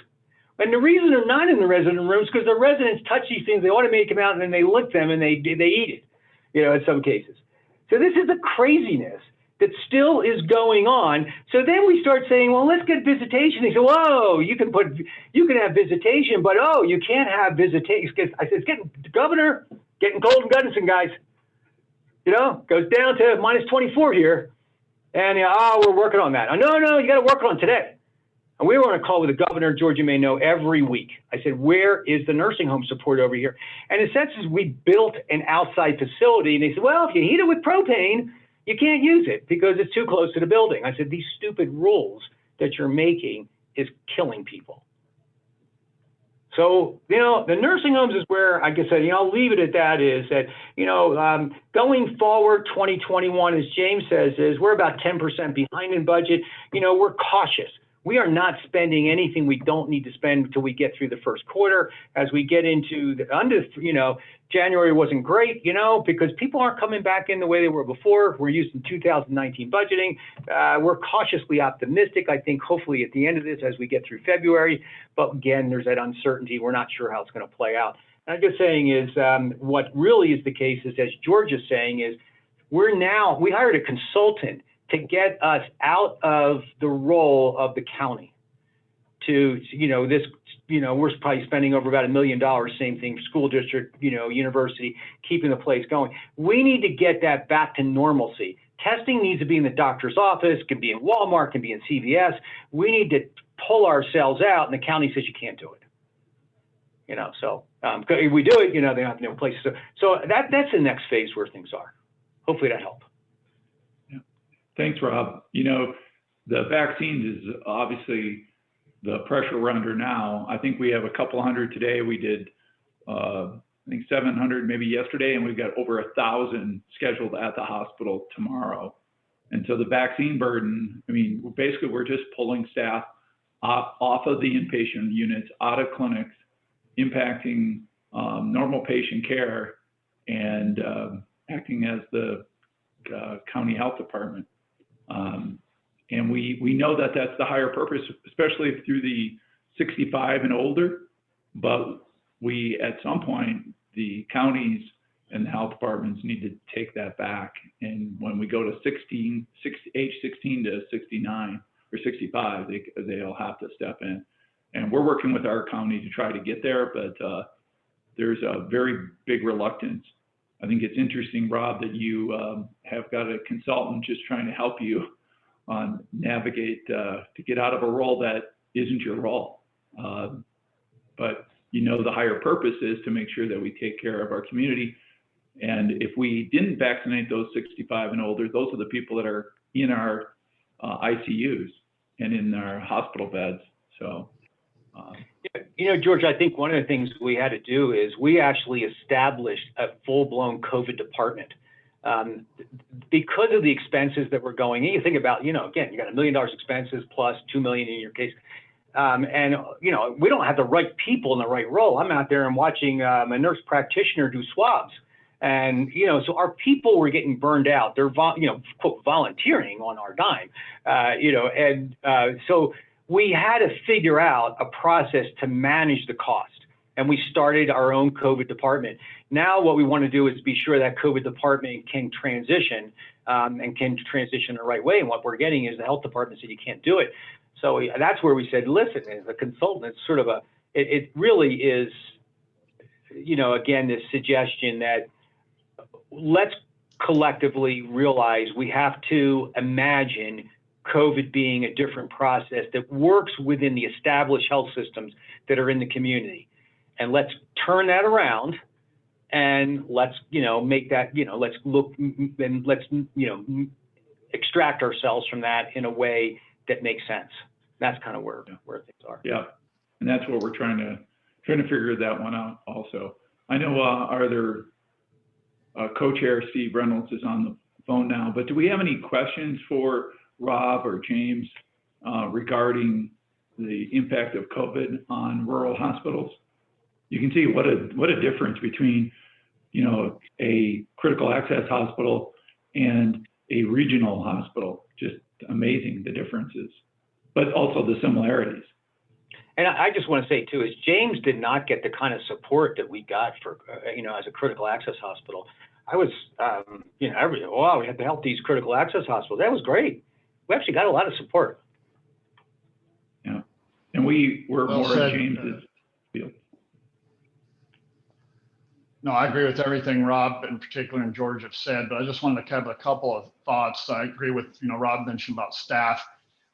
Speaker 12: And the reason they're not in the resident rooms because the residents touch these things. They automate them out and then they lick them and they eat it, in some cases. So this is the craziness that still is going on. So then we start saying, well, let's get visitation. They say, whoa, you can have visitation, but oh, you can't have visitation. I said, the governor getting cold in Gunnison, guys. Goes down to -24 here. And we're working on that. No, you got to work on it today. And we were on a call with the governor, Georgia may know, every week. I said, where is the nursing home support over here? And in sense, we built an outside facility. And they said, well, if you heat it with propane, you can't use it because it's too close to the building. I said, these stupid rules that you're making is killing people. So, the nursing homes is where, like I said, I'll leave it at that, is that, going forward, 2021, as James says, is we're about 10% behind in budget. We're cautious. We are not spending anything we don't need to spend until we get through the first quarter. As we get into January wasn't great, because people aren't coming back in the way they were before. We're using 2019 budgeting. We're cautiously optimistic, I think, hopefully at the end of this as we get through February. But again, there's that uncertainty. We're not sure how it's going to play out. And I'm just saying is what really is the case is, as George is saying, is we hired a consultant to get us out of the role of the county to, we're probably spending over about $1 million, same thing, school district, university, keeping the place going. We need to get that back to normalcy. Testing needs to be in the doctor's office, can be in Walmart, can be in CVS. We need to pull ourselves out, and the county says you can't do it. So if we do it, they don't have no place. So that's the next phase where things are. Hopefully that helped.
Speaker 11: Thanks, Rob. The vaccines is obviously the pressure we're under now. I think we have a couple hundred today. We did, I think 700 maybe yesterday, and we've got over 1,000 scheduled at the hospital tomorrow. And so the vaccine burden, basically we're just pulling staff off of the inpatient units, out of clinics, impacting normal patient care, and acting as the county health department. And we know that that's the higher purpose, especially through the 65 and older. But at some point, the counties and the health departments need to take that back. And when we go to age 16 to 69 or 65, they'll have to step in. And we're working with our county to try to get there, but there's a very big reluctance. I think it's interesting, Rob, that you have got a consultant just trying to help you navigate to get out of a role that isn't your role. But the higher purpose is to make sure that we take care of our community. And if we didn't vaccinate those 65 and older, those are the people that are in our ICUs and in our hospital beds. So.
Speaker 12: George, I think one of the things we had to do is we actually established a full-blown COVID department because of the expenses that were going in. You think about, again, you got $1 million expenses plus $2 million in your case. And we don't have the right people in the right role. I'm out there and watching a nurse practitioner do swabs. And, so our people were getting burned out. They're, quote, volunteering on our dime, so we had to figure out a process to manage the cost. And we started our own COVID department. Now what we want to do is be sure that COVID department can transition and can transition the right way. And what we're getting is the health department said you can't do it. So that's where we said, listen, as a consultant, it's sort of it really is, again, this suggestion that let's collectively realize we have to imagine COVID being a different process that works within the established health systems that are in the community. And let's turn that around and let's, make that, let's look and let's, extract ourselves from that in a way that makes sense. That's kind of where things are.
Speaker 11: Yeah. And that's what we're trying to figure that one out also. I know our other co-chair, Steve Reynolds, is on the phone now, but do we have any questions for Rob or James regarding the impact of COVID on rural hospitals? You can see what a difference between, a critical access hospital and a regional hospital. Just amazing, the differences, but also the similarities.
Speaker 12: And I just want to say too, is James did not get the kind of support that we got for, as a critical access hospital. I was, wow, we had to help these critical access hospitals. That was great. We actually got a lot of support.
Speaker 11: Yeah, and we were
Speaker 13: Well
Speaker 11: more
Speaker 13: said.
Speaker 11: in James's field.
Speaker 13: No, I agree with everything Rob in particular and George have said, but I just wanted to have a couple of thoughts. I agree with, Rob mentioned about staff.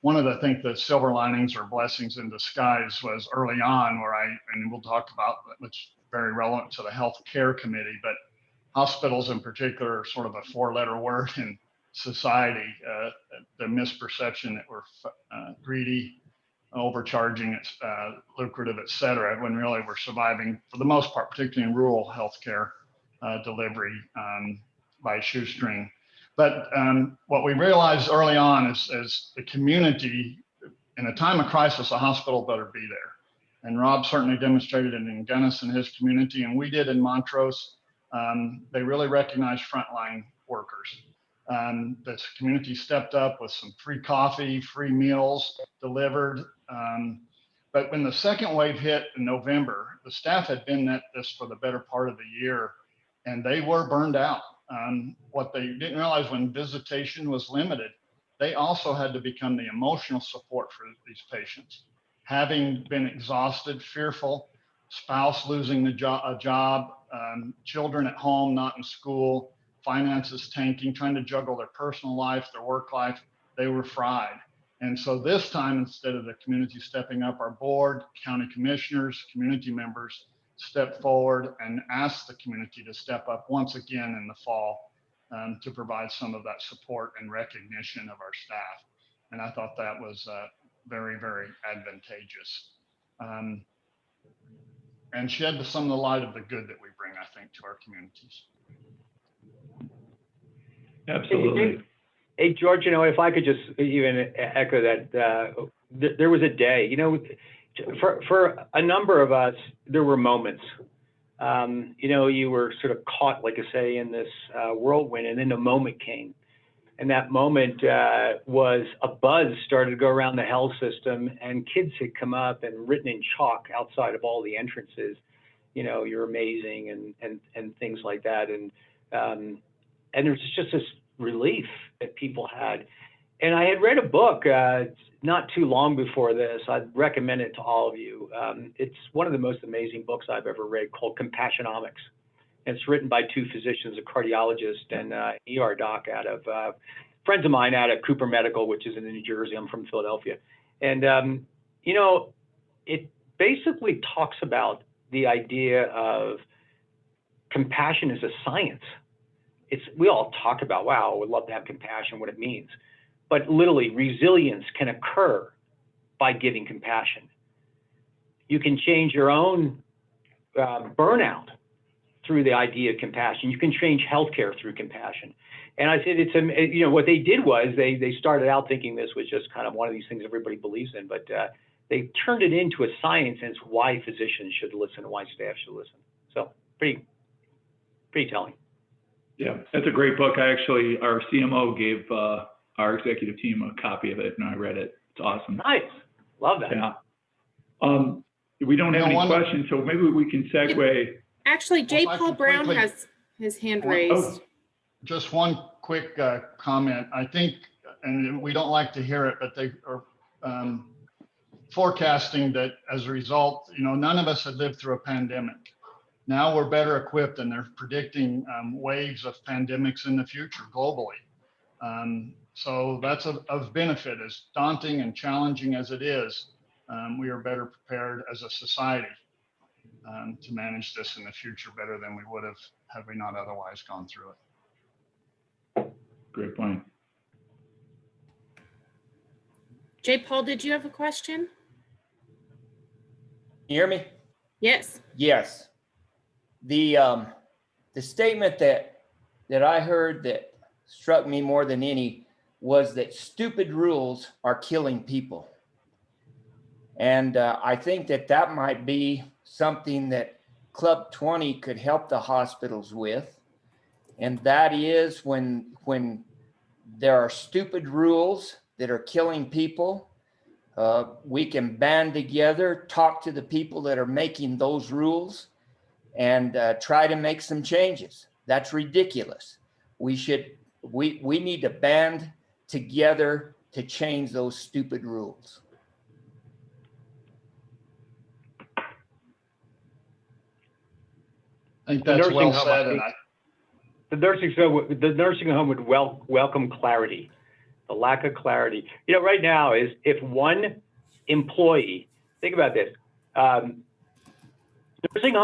Speaker 13: One of the, I think, the silver linings or blessings in disguise was early on where and we'll talk about, which very relevant to the healthcare committee, but hospitals in particular are sort of a four-letter word in society. The misperception that we're greedy, overcharging, lucrative, et cetera, when really we're surviving for the most part, particularly in rural healthcare delivery by shoestring. But what we realized early on is the community, in a time of crisis, a hospital better be there. And Rob certainly demonstrated it in Gunnison, his community, and we did in Montrose. They really recognized frontline workers. The community stepped up with some free coffee, free meals delivered. But when the second wave hit in November, the staff had been at this for the better part of the year, and they were burned out. What they didn't realize when visitation was limited, they also had to become the emotional support for these patients. Having been exhausted, fearful, spouse losing a job, children at home, not in school, finances tanking, trying to juggle their personal life, their work life, they were fried. And so this time, instead of the community stepping up, our board, county commissioners, community members stepped forward and asked the community to step up once again in the fall to provide some of that support and recognition of our staff. And I thought that was very, very advantageous. And shed some of the light of the good that we bring, I think, to our communities.
Speaker 11: Absolutely.
Speaker 12: Hey, George, if I could just even echo that, there was a day, for a number of us, there were moments, you were sort of caught, like I say, in this whirlwind, and then the moment came. And that moment was a buzz started to go around the health system, and kids had come up and written in chalk outside of all the entrances, you're amazing and things like that. And there's just this relief that people had. And I had read a book not too long before this. I'd recommend it to all of you. It's one of the most amazing books I've ever read, called Compassionomics. And it's written by two physicians, a cardiologist and ER doc out of friends of mine out at Cooper Medical, which is in New Jersey. I'm from Philadelphia. And, it basically talks about the idea of compassion as a science. We all talk about, wow, I would love to have compassion, what it means. But literally, resilience can occur by giving compassion. You can change your own burnout through the idea of compassion. You can change healthcare through compassion. And I said, what they did was they started out thinking this was just kind of one of these things everybody believes in, but they turned it into a science, and it's why physicians should listen and why staff should listen. So pretty telling.
Speaker 11: Yeah, that's a great book. Our CMO gave our executive team a copy of it, and I read it. It's awesome.
Speaker 12: Nice. Love that.
Speaker 11: Yeah. We don't have any questions, so maybe we can segue.
Speaker 2: Actually, J. Paul Brown has his hand raised.
Speaker 13: Just one quick comment. I think, and we don't like to hear it, but they are forecasting that as a result, none of us had lived through a pandemic. Now we're better equipped, and they're predicting waves of pandemics in the future globally. So that's of benefit. As daunting and challenging as it is, we are better prepared as a society to manage this in the future better than we would have had we not otherwise gone through it.
Speaker 11: Great point.
Speaker 2: J. Paul, did you have a question?
Speaker 14: You hear me?
Speaker 2: Yes.
Speaker 14: Yes. The statement that I heard that struck me more than any was that stupid rules are killing people. And I think that might be something that Club 20 could help the hospitals with. And that is when there are stupid rules that are killing people. We can band together, talk to the people that are making those rules, and try to make some changes. That's ridiculous. We need to band together to change those stupid rules.
Speaker 13: I think that's well said. And
Speaker 12: the nursing home would welcome clarity. The lack of clarity. Right now is if one employee, think about this. Nursing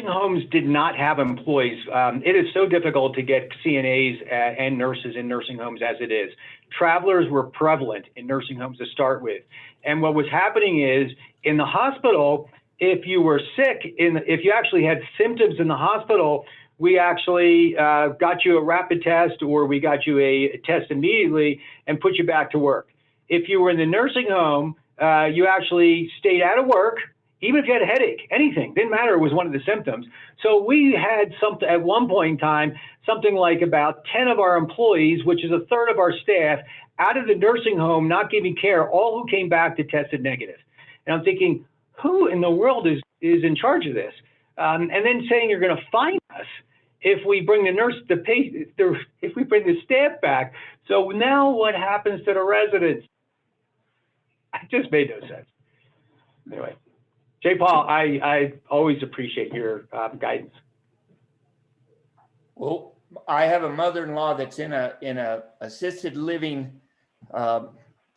Speaker 12: homes did not have employees. It is so difficult to get CNAs and nurses in nursing homes as it is. Travelers were prevalent in nursing homes to start with. And what was happening is in the hospital, if you were sick, if you actually had symptoms in the hospital, we actually got you a rapid test, or we got you a test immediately and put you back to work. If you were in the nursing home, you actually stayed out of work, even if you had a headache, anything, didn't matter, it was one of the symptoms. So we had something at one point in time, something like about 10 of our employees, which is a third of our staff, out of the nursing home, not giving care, all who came back to tested negative. And I'm thinking, who in the world is in charge of this? And then saying you're going to fine us if we bring if we bring the staff back. So now what happens to the residents? It just made no sense. Anyway, J. Paul, I always appreciate your guidance.
Speaker 14: Well, I have a mother-in-law that's in a assisted living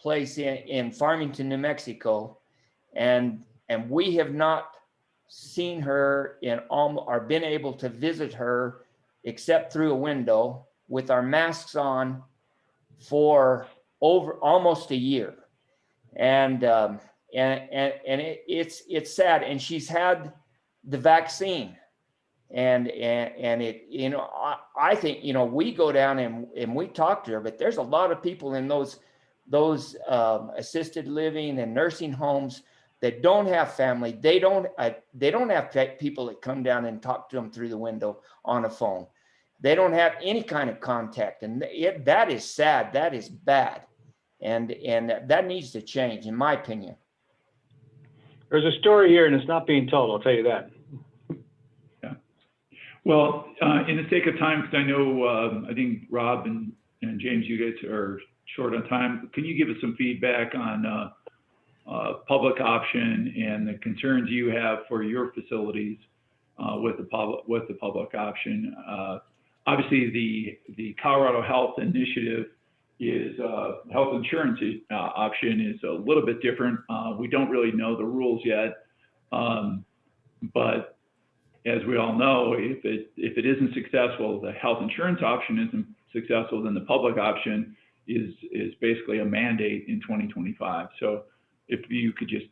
Speaker 14: place in Farmington, New Mexico, and we have not seen her or been able to visit her except through a window with our masks on for almost a year. And it's sad. And she's had the vaccine, and it, I think, we go down and we talk to her, but there's a lot of people in those assisted living and nursing homes that don't have family. They don't have people that come down and talk to them through the window on a phone. They don't have any kind of contact, and that is sad. That is bad, and that needs to change, in my opinion.
Speaker 12: There's a story here, and it's not being told. I'll tell you that.
Speaker 11: Yeah. Well, in the sake of time, because I know I think Rob and James, you guys are short on time. Can you give us some feedback on public option and the concerns you have for your facilities with the public option? Obviously, the Colorado Health Initiative is health insurance option is a little bit different. We don't really know the rules yet, but as we all know, if it isn't successful, the health insurance option isn't successful, then the public option is basically a mandate in 2025. So if you could just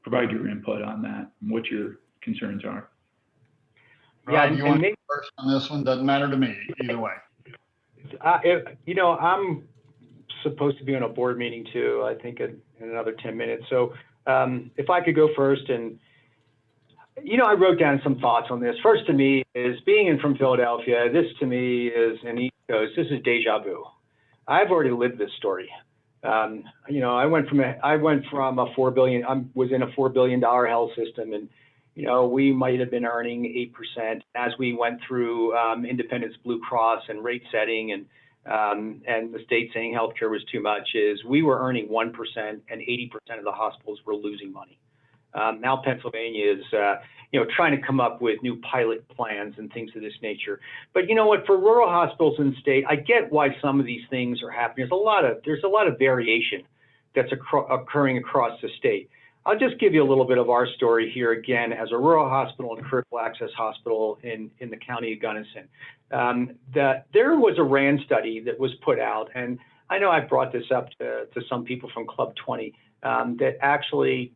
Speaker 11: provide your input on that and what your concerns are.
Speaker 13: Rob, you want to go first on this one? Doesn't matter to me either way.
Speaker 12: I'm supposed to be on a board meeting too, I think in another 10 minutes. So if I could go first, and I wrote down some thoughts on this. First, to me, is being from Philadelphia, this to me is an East Coast, this is deja vu. I've already lived this story. I went from a $4 billion, I was in a $4 billion health system, and we might have been earning 8% as we went through Independence Blue Cross and rate setting, and the state saying healthcare was too much. Is we were earning 1% and 80% of the hospitals were losing money. Now Pennsylvania is trying to come up with new pilot plans and things of this nature. But you know what? For rural hospitals in the state, I get why some of these things are happening. There's a lot of variation that's occurring across the state. I'll just give you a little bit of our story here again as a rural hospital and critical access hospital in the county of Gunnison. There was a RAND study that was put out, and I know I brought this up to some people from Club 20 that actually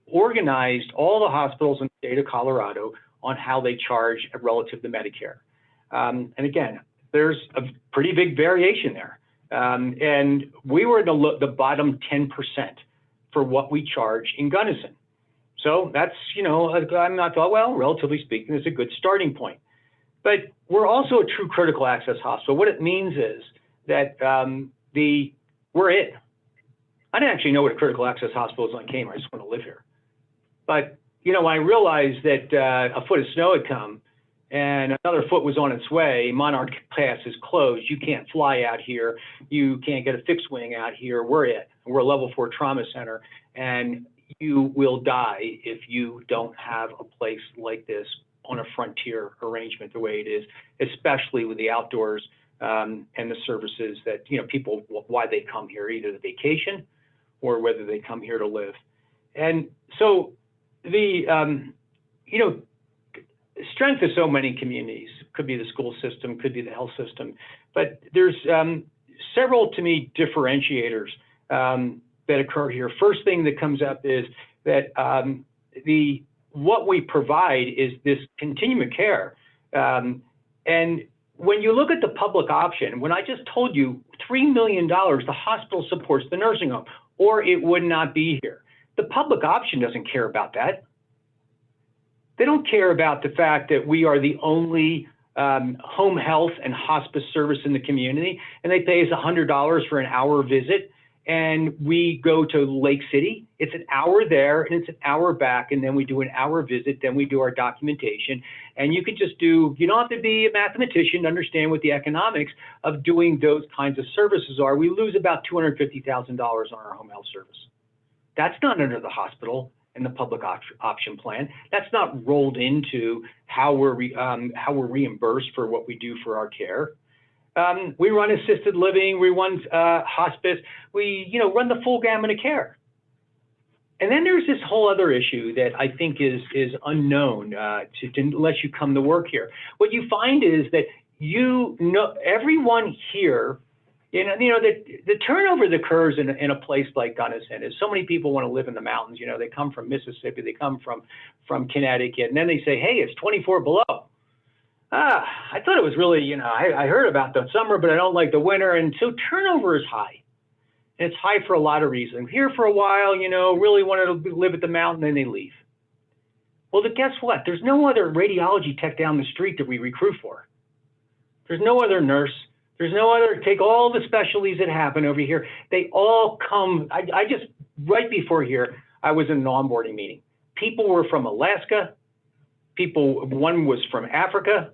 Speaker 12: organized all the hospitals in the state of Colorado on how they charge relative to Medicare. And again, there's a pretty big variation there. And we were the bottom 10% for what we charge in Gunnison. So that's, I'm not, well, relatively speaking, it's a good starting point. but we're also a true critical access hospital. What it means is that we're it. I didn't actually know what a critical access hospital is on Cayman. I just want to live here. But, you know, when I realized that a foot of snow had come and another foot was on its way, Monarch Pass is closed. You can't fly out here. You can't get a fixed wing out here. We're it. We're a level 4 trauma center. And you will die if you don't have a place like this on a frontier arrangement the way it is, especially with the outdoors and the services that, you know, people, why they come here, either the vacation or whether they come here to live. And so the, you know, strength of so many communities, could be the school system, could be the health system, but there's several, to me, differentiators that occur here. First thing that comes up is that what we provide is this continuum of care. And when you look at the public option, when I just told you $3 million, the hospital supports the nursing home, or it would not be here. The public option doesn't care about that. They don't care about the fact that we are the only home health and hospice service in the community, and they pay us $100 for an hour visit, and we go to Lake City. It's an hour there, and it's an hour back, and then we do an hour visit, then we do our documentation, and you could just do, you don't have to be a mathematician to understand what the economics of doing those kinds of services are. We lose about $250,000 on our home health service. That's not under the hospital and the public option plan. That's not rolled into how we're reimbursed for what we do for our care. We run assisted living, we run hospice, we run the full gamut of care. And then there's this whole other issue that I think is unknown unless you come to work here. What you find is that everyone here, the turnover that occurs in a place like Gunnison is so many people want to live in the mountains. They come from Mississippi, they come from Connecticut, and then they say, hey, it's 24 below. I thought it was really, I heard about the summer, but I don't like the winter. And so turnover is high. And it's high for a lot of reasons. Here for a while, really wanted to live at the mountain, then they leave. Well, guess what? There's no other radiology tech down the street that we recruit for. There's no other nurse. There's no other, take all the specialties that happen over here. They all come, I just, right before here, I was in an onboarding meeting. People were from Alaska. One was from Africa.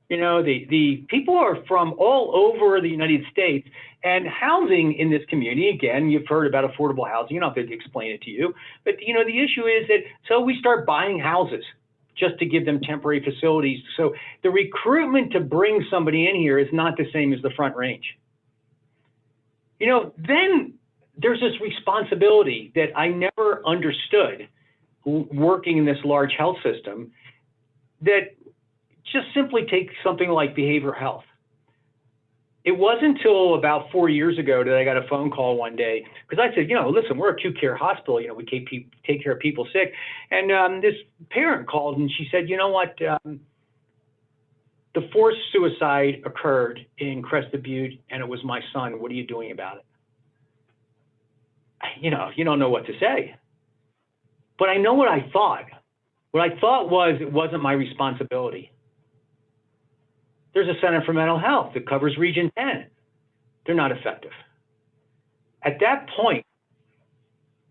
Speaker 12: The people are from all over the United States, and housing in this community, again, you've heard about affordable housing. You don't have to explain it to you, but the issue is that, so we start buying houses just to give them temporary facilities. So the recruitment to bring somebody in here is not the same as the Front Range. Then there's this responsibility that I never understood working in this large health system, that just simply take something like behavioral health. It wasn't until about 4 years ago that I got a phone call one day, because I said, listen, we're a acute care hospital. We take care of people sick. And this parent called and she said, you know what? The forced suicide occurred in Crested Butte, and it was my son. What are you doing about it? You don't know what to say. But I know what I thought. What I thought was it wasn't my responsibility. There's a Center for Mental Health that covers Region 10. They're not effective. At that point,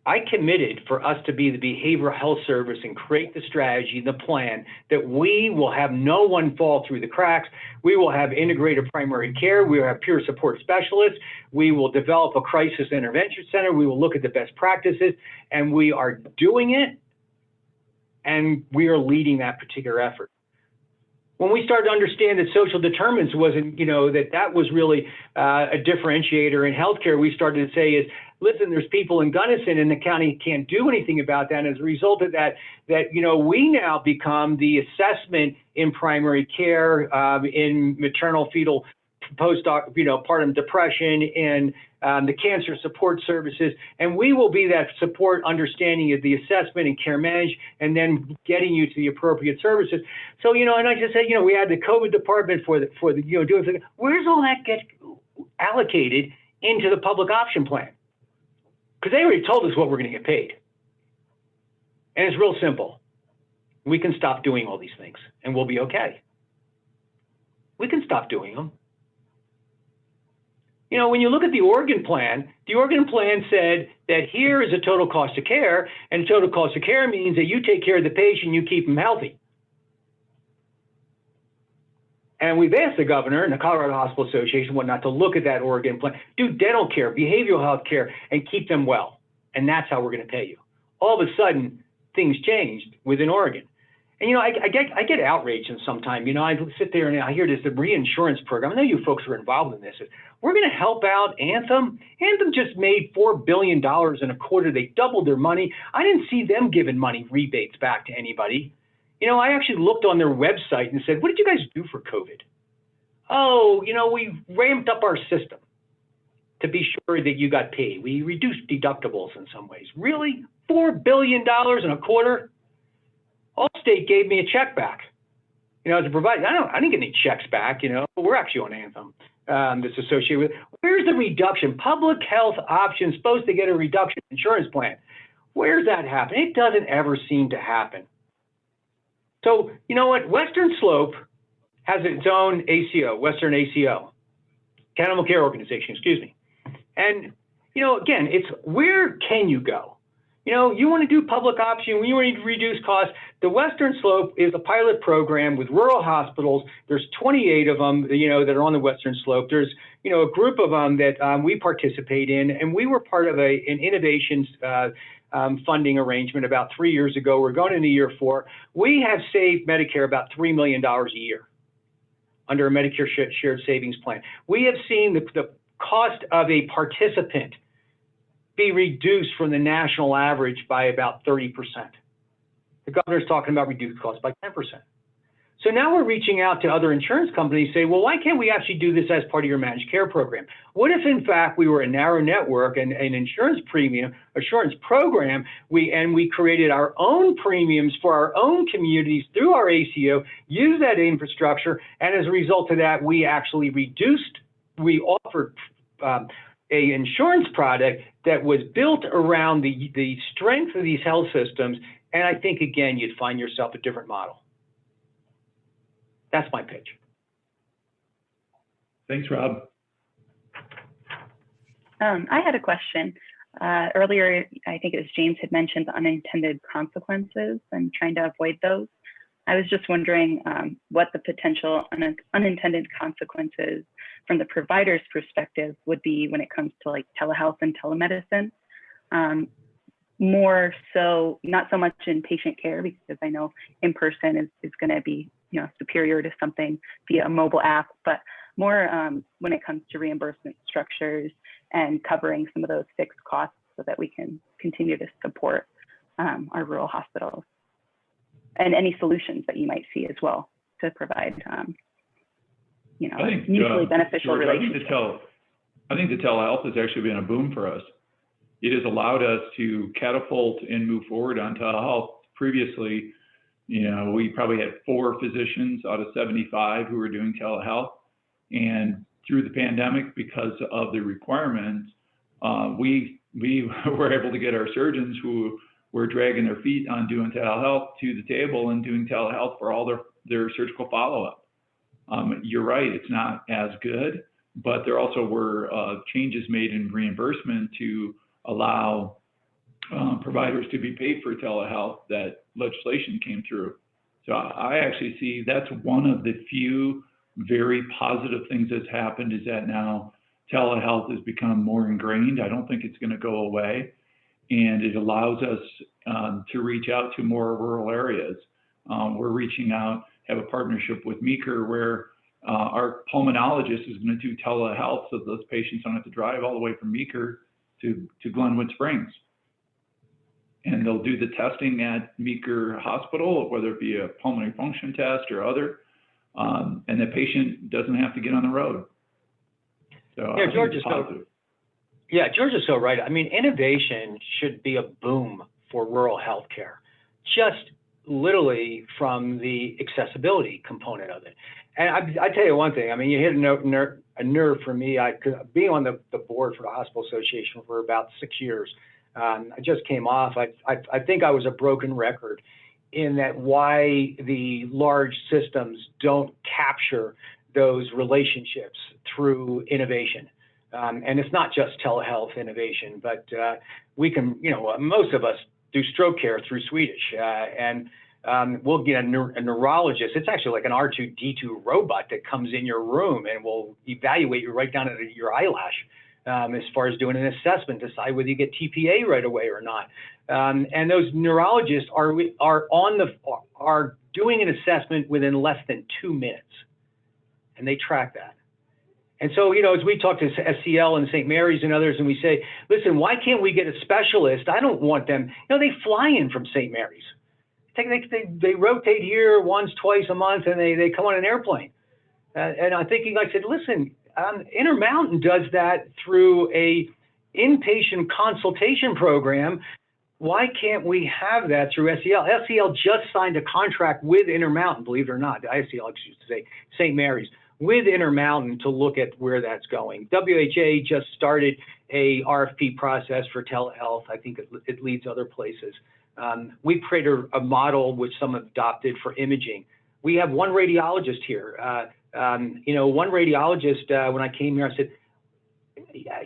Speaker 12: I committed for us to be the behavioral health service and create the strategy, the plan, that we will have no one fall through the cracks. We will have integrated primary care. We will have peer support specialists. We will develop a crisis intervention center. We will look at the best practices, and we are doing it, and we are leading that particular effort. When we started to understand that social determinants wasn't, that was really a differentiator in healthcare, we started to say is, listen, there's people in Gunnison and the county can't do anything about that. And as a result of that, we now become the assessment in primary care, in maternal fetal postpartum depression, in the cancer support services, and we will be that support understanding of the assessment and care management, and then getting you to the appropriate services. So, and I just said, we had the COVID department for the doing. Where's all that get allocated into the public option plan? Because they already told us what we're going to get paid, and it's real simple. We can stop doing all these things, and we'll be okay. We can stop doing them. You know, when you look at the Oregon plan said that here is a total cost of care, and total cost of care means that you take care of the patient, you keep them healthy. And we've asked the governor and the Colorado Hospital Association whatnot to look at that Oregon plan, do dental care, behavioral health care, and keep them well. And that's how we're going to pay you. All of a sudden, things changed within Oregon. And, you know, I get outraged sometimes. You know, I sit there and I hear this, the reinsurance program. I know you folks are involved in this. We're going to help out Anthem. Anthem just made $4 billion in a quarter. They doubled their money. I didn't see them giving money rebates back to anybody. You know, I actually looked on their website and said, what did you guys do for COVID? Oh, you know, we ramped up our system to be sure that you got paid. We reduced deductibles in some ways. Really? $4 billion in a quarter? Allstate gave me a check back. You know, as a provider, I didn't get any checks back, you know. We're actually on Anthem that's associated with. Where's the reduction? Public health option supposed to get a reduction insurance plan. Where's that happen? It doesn't ever seem to happen. So, you know what? Western Slope has its own ACO, Western ACO, Animal Care Organization, excuse me. And, you know, again, it's where can you go? You know, you want to do public option, you want to reduce costs. The Western Slope is a pilot program with rural hospitals. There's 28 of them, you know, that are on the Western Slope. There's, you know, a group of them that we participate in, and we were part of an innovations funding arrangement about 3 years ago. We're going into year 4. We have saved Medicare about $3 million a year under a Medicare shared savings plan. We have seen the cost of a participant be reduced from the national average by about 30%. The governor's talking about reduced costs by 10%. So now we're reaching out to other insurance companies, say, well, why can't we actually do this as part of your managed care program? What if, in fact, we were a narrow network and an insurance program, we created our own premiums for our own communities through our ACO, use that infrastructure, and as a result of that, we offered a insurance product that was built around the strength of these health systems. And I think, again, you'd find yourself a different model. That's my pitch.
Speaker 11: Thanks, Rob.
Speaker 15: I had a question. Earlier, I think it was James had mentioned the unintended consequences and trying to avoid those. I was just wondering what the potential unintended consequences from the provider's perspective would be when it comes to like telehealth and telemedicine. More so, not so much in patient care, because I know in person is going to be, you know, superior to something via a mobile app, but more when it comes to reimbursement structures and covering some of those fixed costs so that we can continue to support our rural hospitals, and any solutions that you might see as well to provide, you know, mutually beneficial relationships.
Speaker 11: I think the telehealth has actually been a boom for us. It has allowed us to catapult and move forward on telehealth. Previously, you know, we probably had 4 physicians out of 75 who were doing telehealth. And through the pandemic, because of the requirements, we were able to get our surgeons who were dragging their feet on doing telehealth to the table and doing telehealth for all their surgical follow-up. You're right, it's not as good, but there also were changes made in reimbursement to allow providers to be paid for telehealth. That legislation came through. So I actually see that's one of the few very positive things that's happened, is that now telehealth has become more ingrained. I don't think it's going to go away. And it allows us to reach out to more rural areas. We're reaching out, have a partnership with Meeker where our pulmonologist is going to do telehealth so those patients don't have to drive all the way from Meeker to Glenwood Springs. And they'll do the testing at Meeker Hospital, whether it be a pulmonary function test or other, and the patient doesn't have to get on the road. So
Speaker 12: yeah, George is positive. Yeah, George is so right. I mean, innovation should be a boom for rural healthcare, just literally from the accessibility component of it. And I tell you one thing, I mean, you hit a nerve for me. Being on the board for the Hospital Association for about 6 years, I just came off. I think I was a broken record. in that why the large systems don't capture those relationships through innovation. And it's not just telehealth innovation, but we can, most of us do stroke care through Swedish, and we'll get a neurologist. It's actually like an R2D2 robot that comes in your room and will evaluate you right down to your eyelash, as far as doing an assessment, decide whether you get TPA right away or not. And those neurologists are doing an assessment within less than 2 minutes, and they track that. And so, as we talk to SCL and St. Mary's and others, and we say, listen, why can't we get a specialist? I don't want them. They fly in from St. Mary's. They rotate here once, twice a month, and they come on an airplane. And I'm thinking, I said, listen, Intermountain does that through a inpatient consultation program. Why can't we have that through SCL? SCL just signed a contract with Intermountain, believe it or not, SCL, excuse to say, St. Mary's, with Intermountain to look at where that's going. WHA just started a RFP process for telehealth. I think it leads other places. We created a model which some have adopted for imaging. We have one radiologist here. One radiologist, when I came here, I said,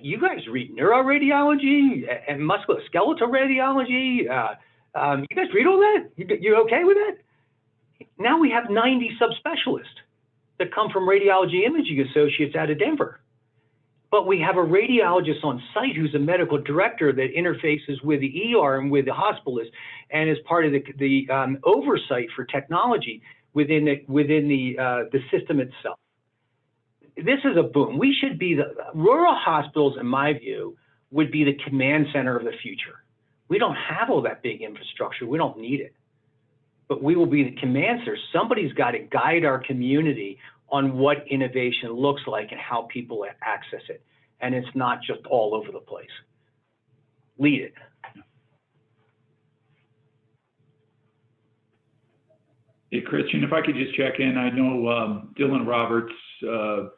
Speaker 12: you guys read neuroradiology and musculoskeletal radiology? You guys read all that? You okay with that? Now we have 90 subspecialists that come from Radiology Imaging Associates out of Denver. But we have a radiologist on site who's a medical director that interfaces with the ER and with the hospitalist and is part of the oversight for technology within the system itself. This is a boom. We should be rural hospitals, in my view, would be the command center of the future. We don't have all that big infrastructure. We don't need it. But we will be the command center. Somebody's got to guide our community on what innovation looks like and how people access it. And it's not just all over the place. Lead it.
Speaker 11: Hey, Christian, if I could just check in. I know Dylan Roberts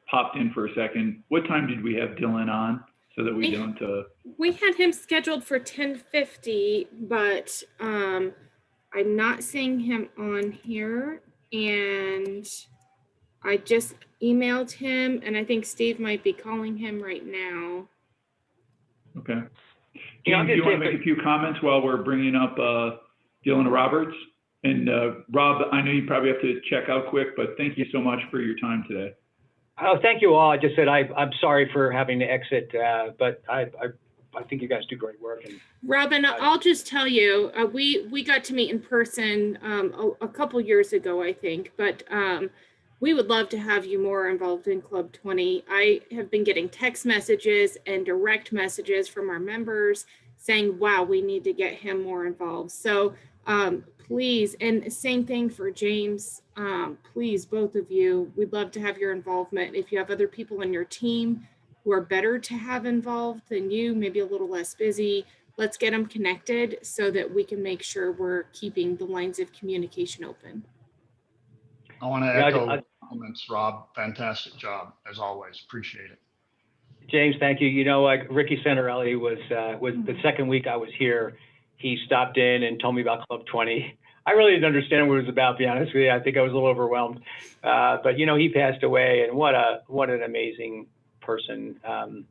Speaker 11: popped in for a second. What time did we have Dylan on so that we don't?
Speaker 2: We had him scheduled for 10:50, but I'm not seeing him on here. And I just emailed him, and I think Steve might be calling him right now.
Speaker 11: Okay. James, do you want to make a few comments while we're bringing up Dylan Roberts? And Rob, I know you probably have to check out quick, but thank you so much for your time today.
Speaker 12: Oh, thank you all. I just said I'm sorry for having to exit, but I think you guys do great work. And
Speaker 2: Robin, I'll just tell you, we got to meet in person a couple years ago, I think, but we would love to have you more involved in Club 20. I have been getting text messages and direct messages from our members saying, wow, we need to get him more involved. So please, and same thing for James, please, both of you, we'd love to have your involvement. If you have other people on your team who are better to have involved than you, maybe a little less busy, let's get them connected so that we can make sure we're keeping the lines of communication open.
Speaker 13: I want to echo comments, Rob. Fantastic job, as always. Appreciate it.
Speaker 12: James, thank you. Ricky Santarelli was the second week I was here. He stopped in and told me about Club 20. I really didn't understand what it was about, to be honest with you. I think I was a little overwhelmed. But he passed away, and what an amazing person. And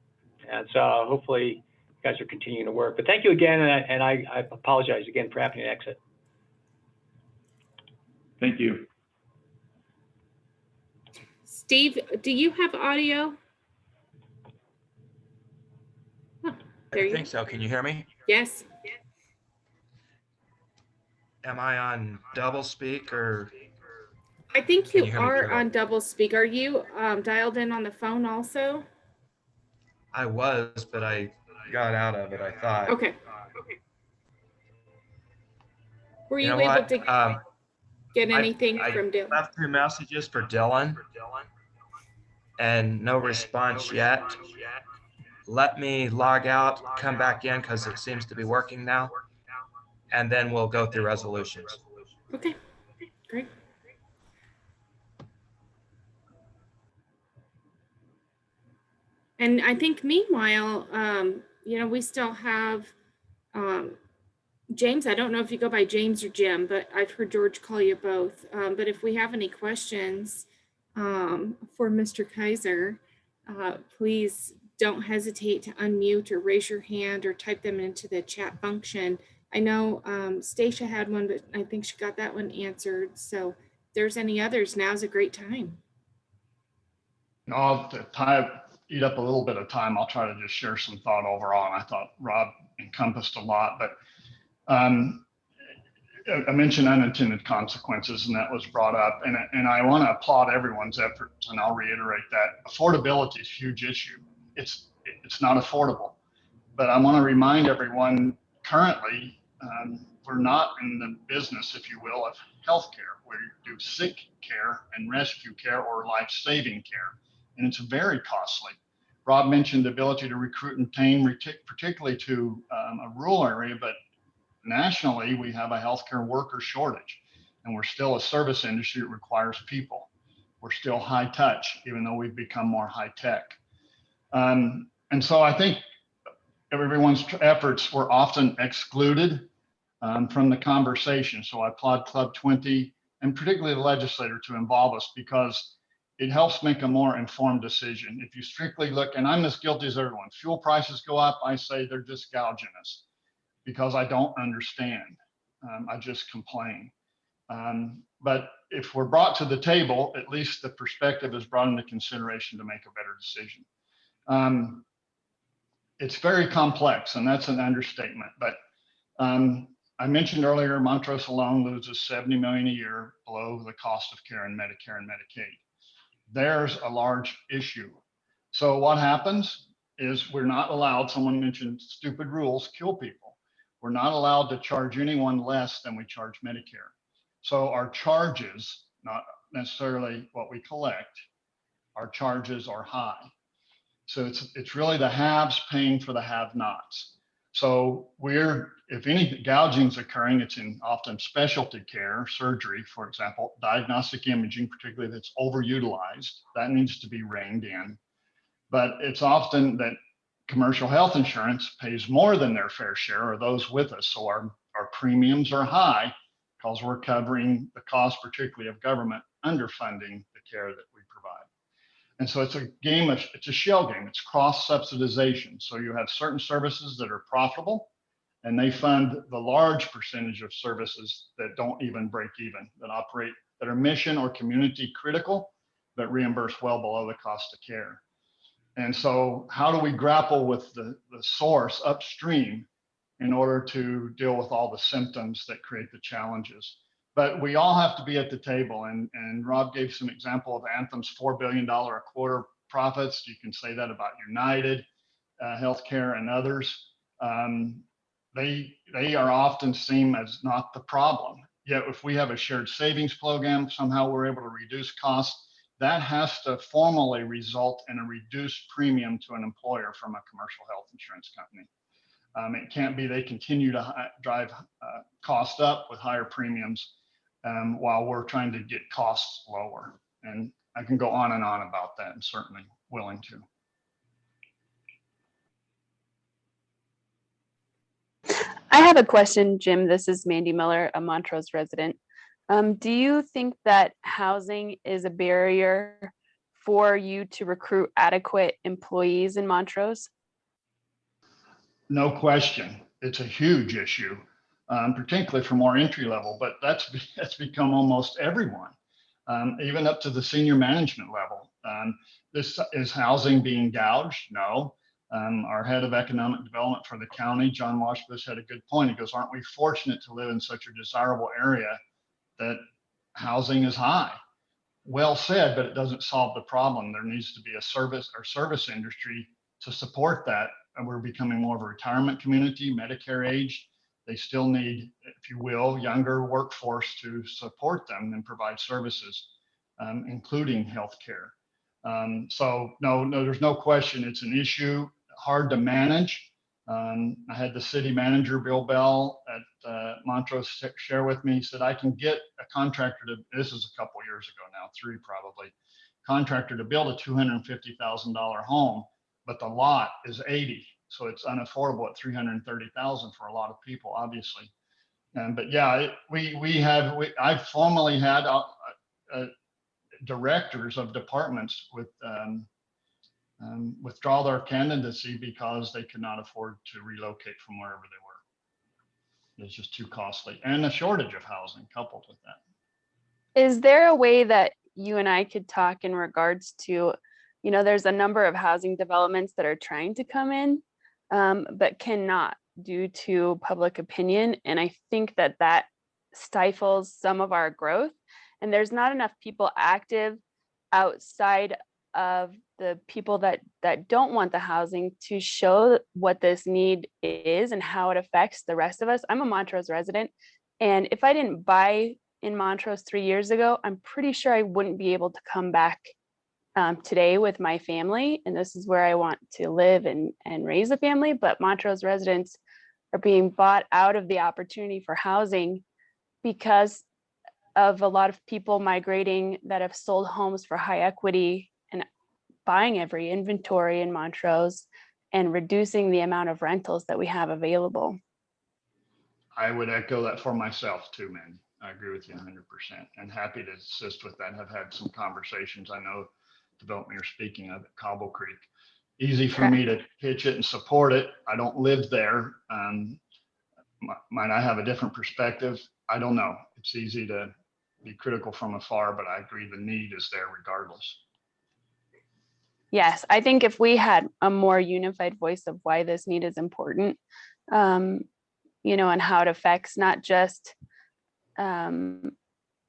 Speaker 12: so hopefully you guys are continuing to work. But thank you again, and I apologize again for having to exit.
Speaker 11: Thank you.
Speaker 2: Steve, do you have audio? Oh,
Speaker 16: I think so. Can you hear me?
Speaker 2: Yes.
Speaker 16: Am I on double speak or?
Speaker 2: I think you are on double speak. Are you dialed in on the phone also?
Speaker 16: I was, but I got out of it, I thought.
Speaker 2: Okay. Were you able to get anything from Dylan?
Speaker 16: I left 2 messages for Dylan and no response yet. Let me log out, come back in because it seems to be working now. And then we'll go through resolutions.
Speaker 2: Okay, great. And I think meanwhile, we still have James. I don't know if you go by James or Jim, but I've heard George call you both. But if we have any questions, for Mr. Kaiser. Please don't hesitate to unmute or raise your hand or type them into the chat function. I know Stacia had one, but I think she got that one answered. So if there's any others, now's a great time.
Speaker 13: I'll eat up a little bit of time. I'll try to just share some thought overall. And I thought Rob encompassed a lot, but I mentioned unintended consequences, and that was brought up. And I want to applaud everyone's efforts, and I'll reiterate that affordability is a huge issue. It's not affordable, but I want to remind everyone currently we're not in the business, if you will, of healthcare. We do sick care and rescue care or life-saving care, and it's very costly. Rob mentioned the ability to recruit and retain, particularly to a rural area, but nationally, we have a healthcare worker shortage, and we're still a service industry that requires people. We're still high touch, even though we've become more high tech. And so I think everyone's efforts were often excluded from the conversation. So I applaud Club 20 and particularly the legislator to involve us, because it helps make a more informed decision. If you strictly look, and I'm as guilty as everyone, fuel prices go up, I say they're just gouging us, because I don't understand. I just complain. But if we're brought to the table, at least the perspective is brought into consideration to make a better decision. It's very complex, and that's an understatement. But I mentioned earlier, Montrose alone loses $70 million a year below the cost of care in Medicare and Medicaid. There's a large issue. So what happens is we're not allowed, someone mentioned stupid rules kill people. We're not allowed to charge anyone less than we charge Medicare. So our charges, not necessarily what we collect, our charges are high. So it's really the haves paying for the have-nots. So if any gouging's occurring, it's in often specialty care, surgery, for example, diagnostic imaging, particularly that's overutilized, that needs to be reined in. But it's often that commercial health insurance pays more than their fair share, or those with us. So our premiums are high because we're covering the cost, particularly of government underfunding the care that we provide. And so it's a shell game. It's cross subsidization. So you have certain services that are profitable, and they fund the large percentage of services that don't even break even, that are mission or community critical, but reimburse well below the cost of care. And so how do we grapple with the source upstream in order to deal with all the symptoms that create the challenges? But we all have to be at the table. And Rob gave some example of Anthem's $4 billion a quarter profits. You can say that about United Healthcare and others. They are often seen as not the problem. Yet if we have a shared savings program, somehow we're able to reduce costs, that has to formally result in a reduced premium to an employer from a commercial health insurance company. It can't be they continue to drive costs up with higher premiums while we're trying to get costs lower. And I can go on and on about that, and certainly willing to.
Speaker 17: I have a question, Jim. This is Mandy Miller, a Montrose resident. Do you think that housing is a barrier for you to recruit adequate employees in Montrose?
Speaker 13: No question. It's a huge issue, particularly for more entry level, but that's become almost everyone, even up to the senior management level. Is housing being gouged? No. Our head of economic development for the county, John Washbush, had a good point. He goes, aren't we fortunate to live in such a desirable area that housing is high? Well said, but it doesn't solve the problem. There needs to be a service industry to support that. And we're becoming more of a retirement community, Medicare age. They still need, if you will, younger workforce to support them and provide services, including healthcare. So no, there's no question it's an issue, hard to manage. I had the city manager, Bill Bell at Montrose, share with me. He said, I can get a contractor to, this is a couple years ago now, 3 probably, contractor to build a $250,000 home, but the lot is 80. So it's unaffordable at $330,000 for a lot of people, obviously. But yeah, I've formally had directors of departments withdraw their candidacy because they could not afford to relocate from wherever they were. It's just too costly, and a shortage of housing coupled with that.
Speaker 17: Is there a way that you and I could talk in regards to, you know, there's a number of housing developments that are trying to come in, but cannot due to public opinion. And I think that that stifles some of our growth. And there's not enough people active outside of the people that don't want the housing to show what this need is and how it affects the rest of us. I'm a Montrose resident, and if I didn't buy in Montrose 3 years ago, I'm pretty sure I wouldn't be able to come back today with my family. And this is where I want to live and raise a family. But Montrose residents are being bought out of the opportunity for housing because of a lot of people migrating that have sold homes for high equity and buying every inventory in Montrose and reducing the amount of rentals that we have available.
Speaker 13: I would echo that for myself too, man. I agree with you 100% and happy to assist with that. I've had some conversations. I know development you're speaking of at Cobble Creek. Easy for me to pitch it and support it. I don't live there. Might I have a different perspective? I don't know. It's easy to be critical from afar, but I agree the need is there regardless.
Speaker 17: Yes, I think if we had a more unified voice of why this need is important, you know, and how it affects not just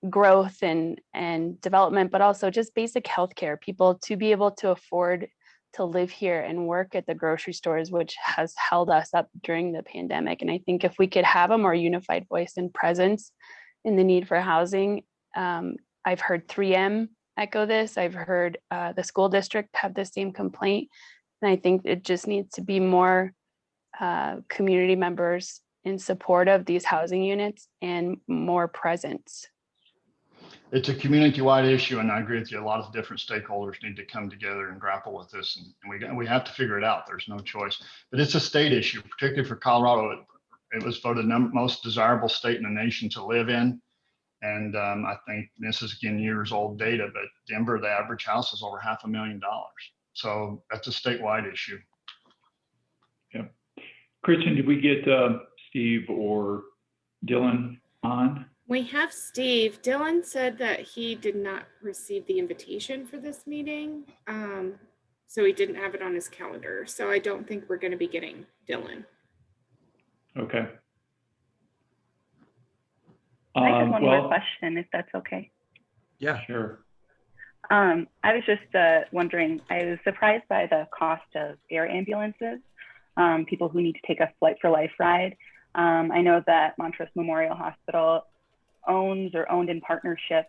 Speaker 17: growth and development, but also just basic healthcare, people to be able to afford to live here and work at the grocery stores, which has held us up during the pandemic. And I think if we could have a more unified voice and presence in the need for housing, I've heard 3M echo this. I've heard the school district have the same complaint. And I think it just needs to be more community members in support of these housing units and more presence.
Speaker 13: It's a community-wide issue, and I agree with you. A lot of different stakeholders need to come together and grapple with this, and we have to figure it out. There's no choice. But it's a state issue, particularly for Colorado. It was voted most desirable state in the nation to live in. And I think this is, again, years old data, but Denver, the average house is over $500,000. So that's a statewide issue.
Speaker 11: Yeah. Kristen, did we get Steve or Dylan on?
Speaker 2: We have Steve. Dylan said that he did not receive the invitation for this meeting. So he didn't have it on his calendar. So I don't think we're going to be getting Dylan.
Speaker 11: Okay.
Speaker 15: I have one more question, if that's okay.
Speaker 16: Yeah,
Speaker 11: sure.
Speaker 15: I was just wondering, I was surprised by the cost of air ambulances, people who need to take a Flight for Life ride. I know that Montrose Memorial Hospital owns or owned in partnership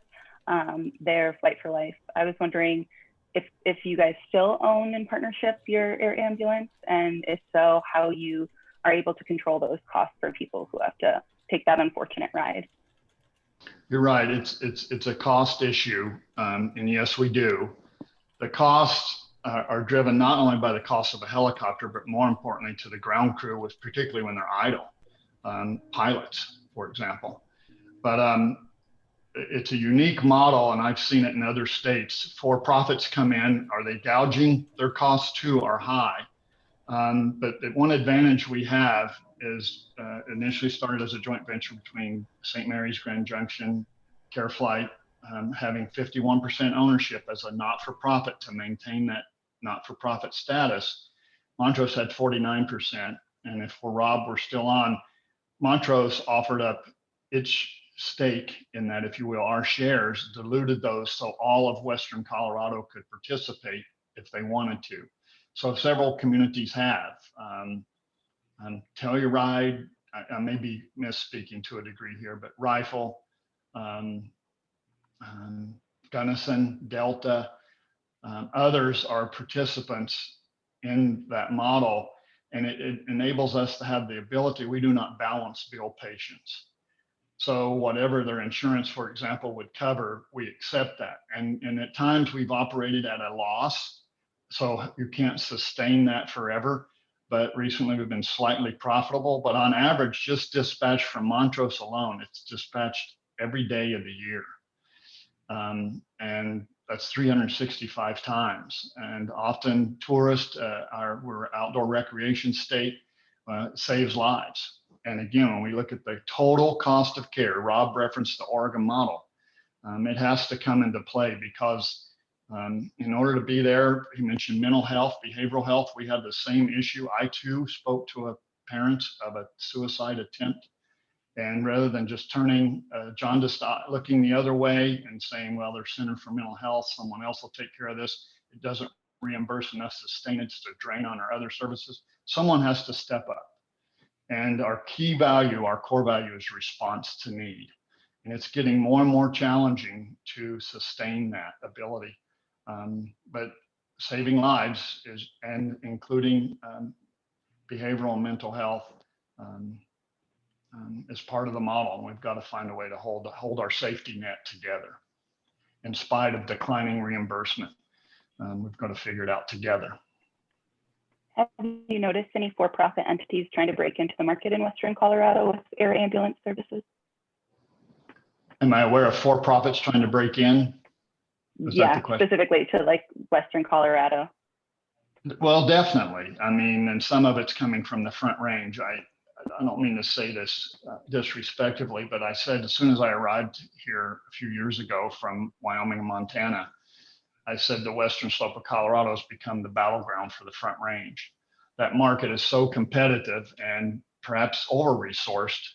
Speaker 15: their Flight for Life. I was wondering if you guys still own in partnership your air ambulance, and if so, how you are able to control those costs for people who have to take that unfortunate ride.
Speaker 13: You're right. It's a cost issue, and yes, we do. The costs are driven not only by the cost of a helicopter, but more importantly to the ground crew, particularly when they're idle, pilots, for example. But it's a unique model, and I've seen it in other states. For-profits come in. Are they gouging? Their costs too are high. But the one advantage we have is initially started as a joint venture between St. Mary's, Grand Junction, CareFlight, having 51% ownership as a not-for-profit to maintain that not-for-profit status. Montrose had 49%. And if Rob were still on, Montrose offered up its stake in that, if you will, our shares, diluted those so all of Western Colorado could participate if they wanted to. So several communities have. Telluride, I may be misspeaking to a degree here, but Rifle, Gunnison, Delta, others are participants in that model, and it enables us to have the ability. We do not balance bill patients. So whatever their insurance, for example, would cover, we accept that. And at times we've operated at a loss, so you can't sustain that forever. But recently we've been slightly profitable, but on average, just dispatch from Montrose alone, it's dispatched every day of the year. And that's 365 times. And often tourists we're outdoor recreation state, saves lives. And again, when we look at the total cost of care, Rob referenced the Oregon model. It has to come into play because in order to be there, he mentioned mental health, behavioral health. We have the same issue. I too spoke to a parent of a suicide attempt. And rather than just turning jaundiced, looking the other way and saying, well, there's Center for Mental Health, someone else will take care of this. It doesn't reimburse enough, sustain it, it's a drain on our other services. Someone has to step up. And our key value, our core value is response to need. And it's getting more and more challenging to sustain that ability. But saving lives and including behavioral and mental health is part of the model. And we've got to find a way to hold our safety net together in spite of declining reimbursement. We've got to figure it out together.
Speaker 15: Have you noticed any for-profit entities trying to break into the market in Western Colorado with air ambulance services?
Speaker 13: Am I aware of for-profits trying to break in?
Speaker 15: Yeah, specifically to like Western Colorado.
Speaker 13: Well, definitely. I mean, and some of it's coming from the Front Range. I don't mean to say this disrespectively, but I said as soon as I arrived here a few years ago from Wyoming and Montana, I said the western slope of Colorado has become the battleground for the Front Range. That market is so competitive and perhaps over-resourced.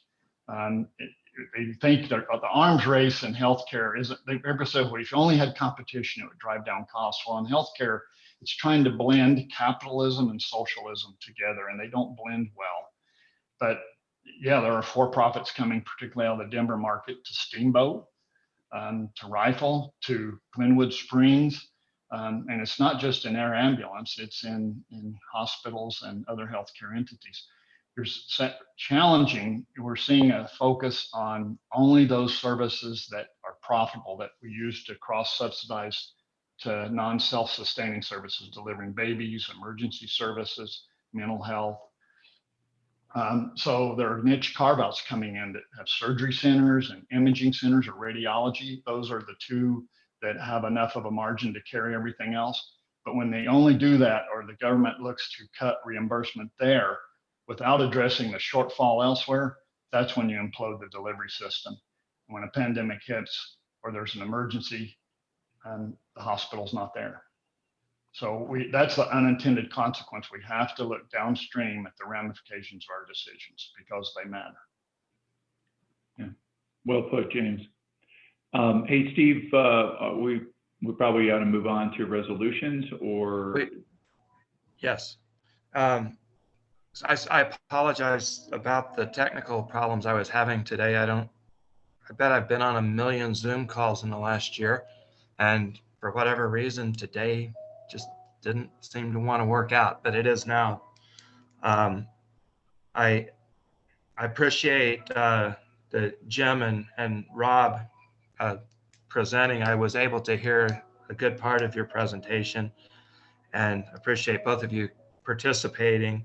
Speaker 13: They think that the arms race in healthcare isn't, they ever said, well, if you only had competition, it would drive down costs. Well, in healthcare, it's trying to blend capitalism and socialism together, and they don't blend well. But yeah, there are for-profits coming, particularly out of the Denver market, to Steamboat, to Rifle, to Glenwood Springs. And it's not just in air ambulance, it's in hospitals and other healthcare entities. There's challenging, we're seeing a focus on only those services that are profitable that we use to cross-subsidize to non-self-sustaining services, delivering babies, emergency services, mental health. So there are niche carve-outs coming in that have surgery centers and imaging centers or radiology. Those are the two that have enough of a margin to carry everything else. But when they only do that, or the government looks to cut reimbursement there without addressing the shortfall elsewhere, that's when you implode the delivery system. When a pandemic hits or there's an emergency, the hospital's not there. So that's the unintended consequence. We have to look downstream at the ramifications of our decisions because they matter.
Speaker 11: Yeah, well put, James. Hey, Steve, we probably ought to move on to resolutions or.
Speaker 16: Yes. I apologize about the technical problems I was having today. I bet I've been on 1 million Zoom calls in the last year. And for whatever reason, today just didn't seem to want to work out, but it is now. I appreciate the Jim and Rob presenting. I was able to hear a good part of your presentation and appreciate both of you participating.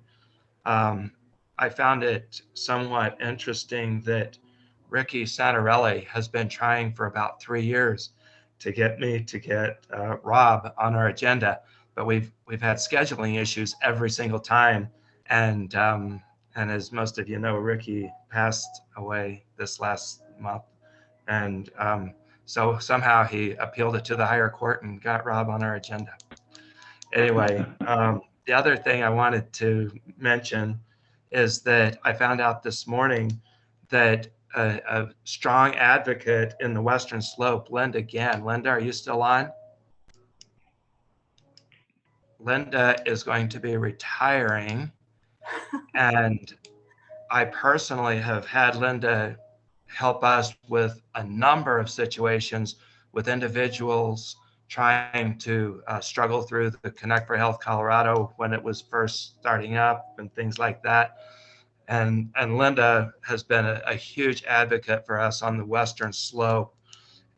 Speaker 16: I found it somewhat interesting that Ricky Santarelli has been trying for about 3 years to get me to get Rob on our agenda, but we've had scheduling issues every single time. And as most of you know, Ricky passed away this last month. And so somehow he appealed it to the higher court and got Rob on our agenda. Anyway, the other thing I wanted to mention is that I found out this morning that a strong advocate in the Western Slope, Linda Gann. Linda, are you still on? Linda is going to be retiring, and I personally have had Linda help us with a number of situations with individuals trying to struggle through the Connect for Health Colorado when it was first starting up and things like that. And Linda has been a huge advocate for us on the Western Slope,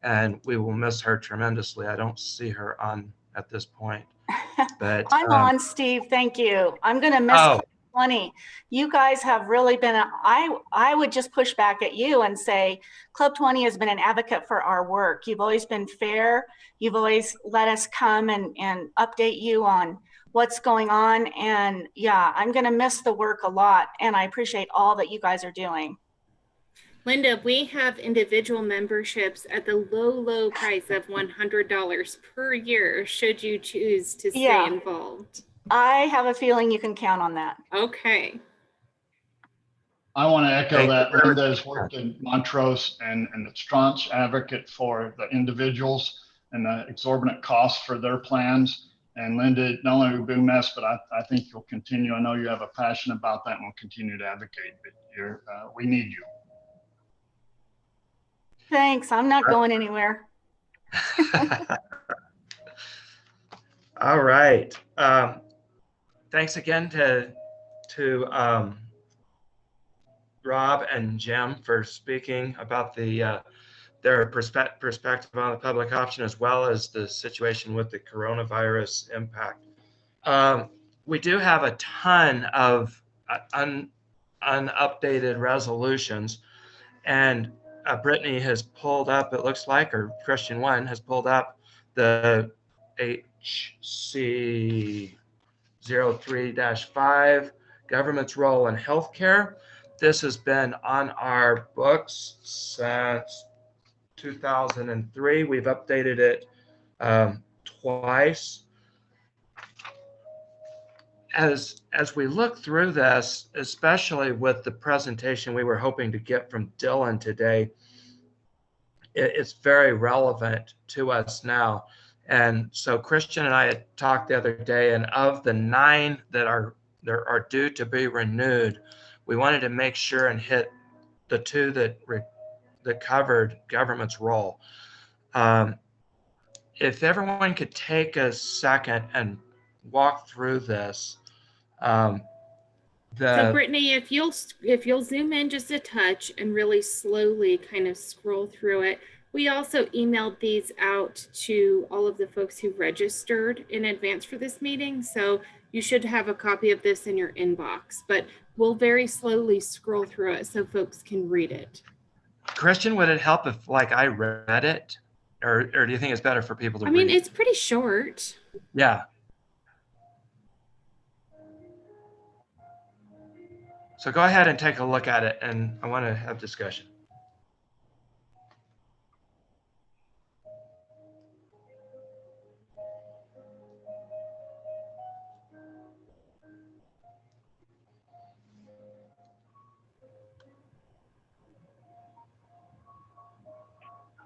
Speaker 16: and we will miss her tremendously. I don't see her on at this point, but
Speaker 18: I'm on, Steve. Thank you. I'm going to miss.
Speaker 16: Oh,
Speaker 18: 20. You guys have really been, I would just push back at you and say, Club 20 has been an advocate for our work. You've always been fair. You've always let us come and update you on what's going on. And yeah, I'm going to miss the work a lot. And I appreciate all that you guys are doing.
Speaker 2: Linda, we have individual memberships at the low price of $100 per year, should you choose to stay involved.
Speaker 18: I have a feeling you can count on that.
Speaker 2: Okay.
Speaker 13: I want to echo that. Linda has worked in Montrose and a staunch advocate for the individuals and the exorbitant costs for their plans. And Linda, not only will be mess, but I think you'll continue. I know you have a passion about that and will continue to advocate. But we need you.
Speaker 18: Thanks. I'm not going anywhere.
Speaker 16: All right. Thanks again to Rob and Jim for speaking about their perspective on the public option, as well as the situation with the coronavirus impact. We do have a ton of unupdated resolutions, and Brittany has pulled up, it looks like, or Christian One has pulled up the HC 03-5, government's role in healthcare. This has been on our books since 2003. We've updated it twice. As we look through this, especially with the presentation we were hoping to get from Dylan today, it's very relevant to us now. And so Christian and I had talked the other day, and of the 9 that are due to be renewed, we wanted to make sure and hit the 2 that covered government's role. If everyone could take a second and walk through this. So
Speaker 2: Brittany, if you'll zoom in just a touch and really slowly kind of scroll through it. We also emailed these out to all of the folks who registered in advance for this meeting. So you should have a copy of this in your inbox, but we'll very slowly scroll through it so folks can read it.
Speaker 16: Christian, would it help if I read it? Or do you think it's better for people to read?
Speaker 2: I mean, it's pretty short.
Speaker 16: Yeah. So go ahead and take a look at it, and I want to have discussion.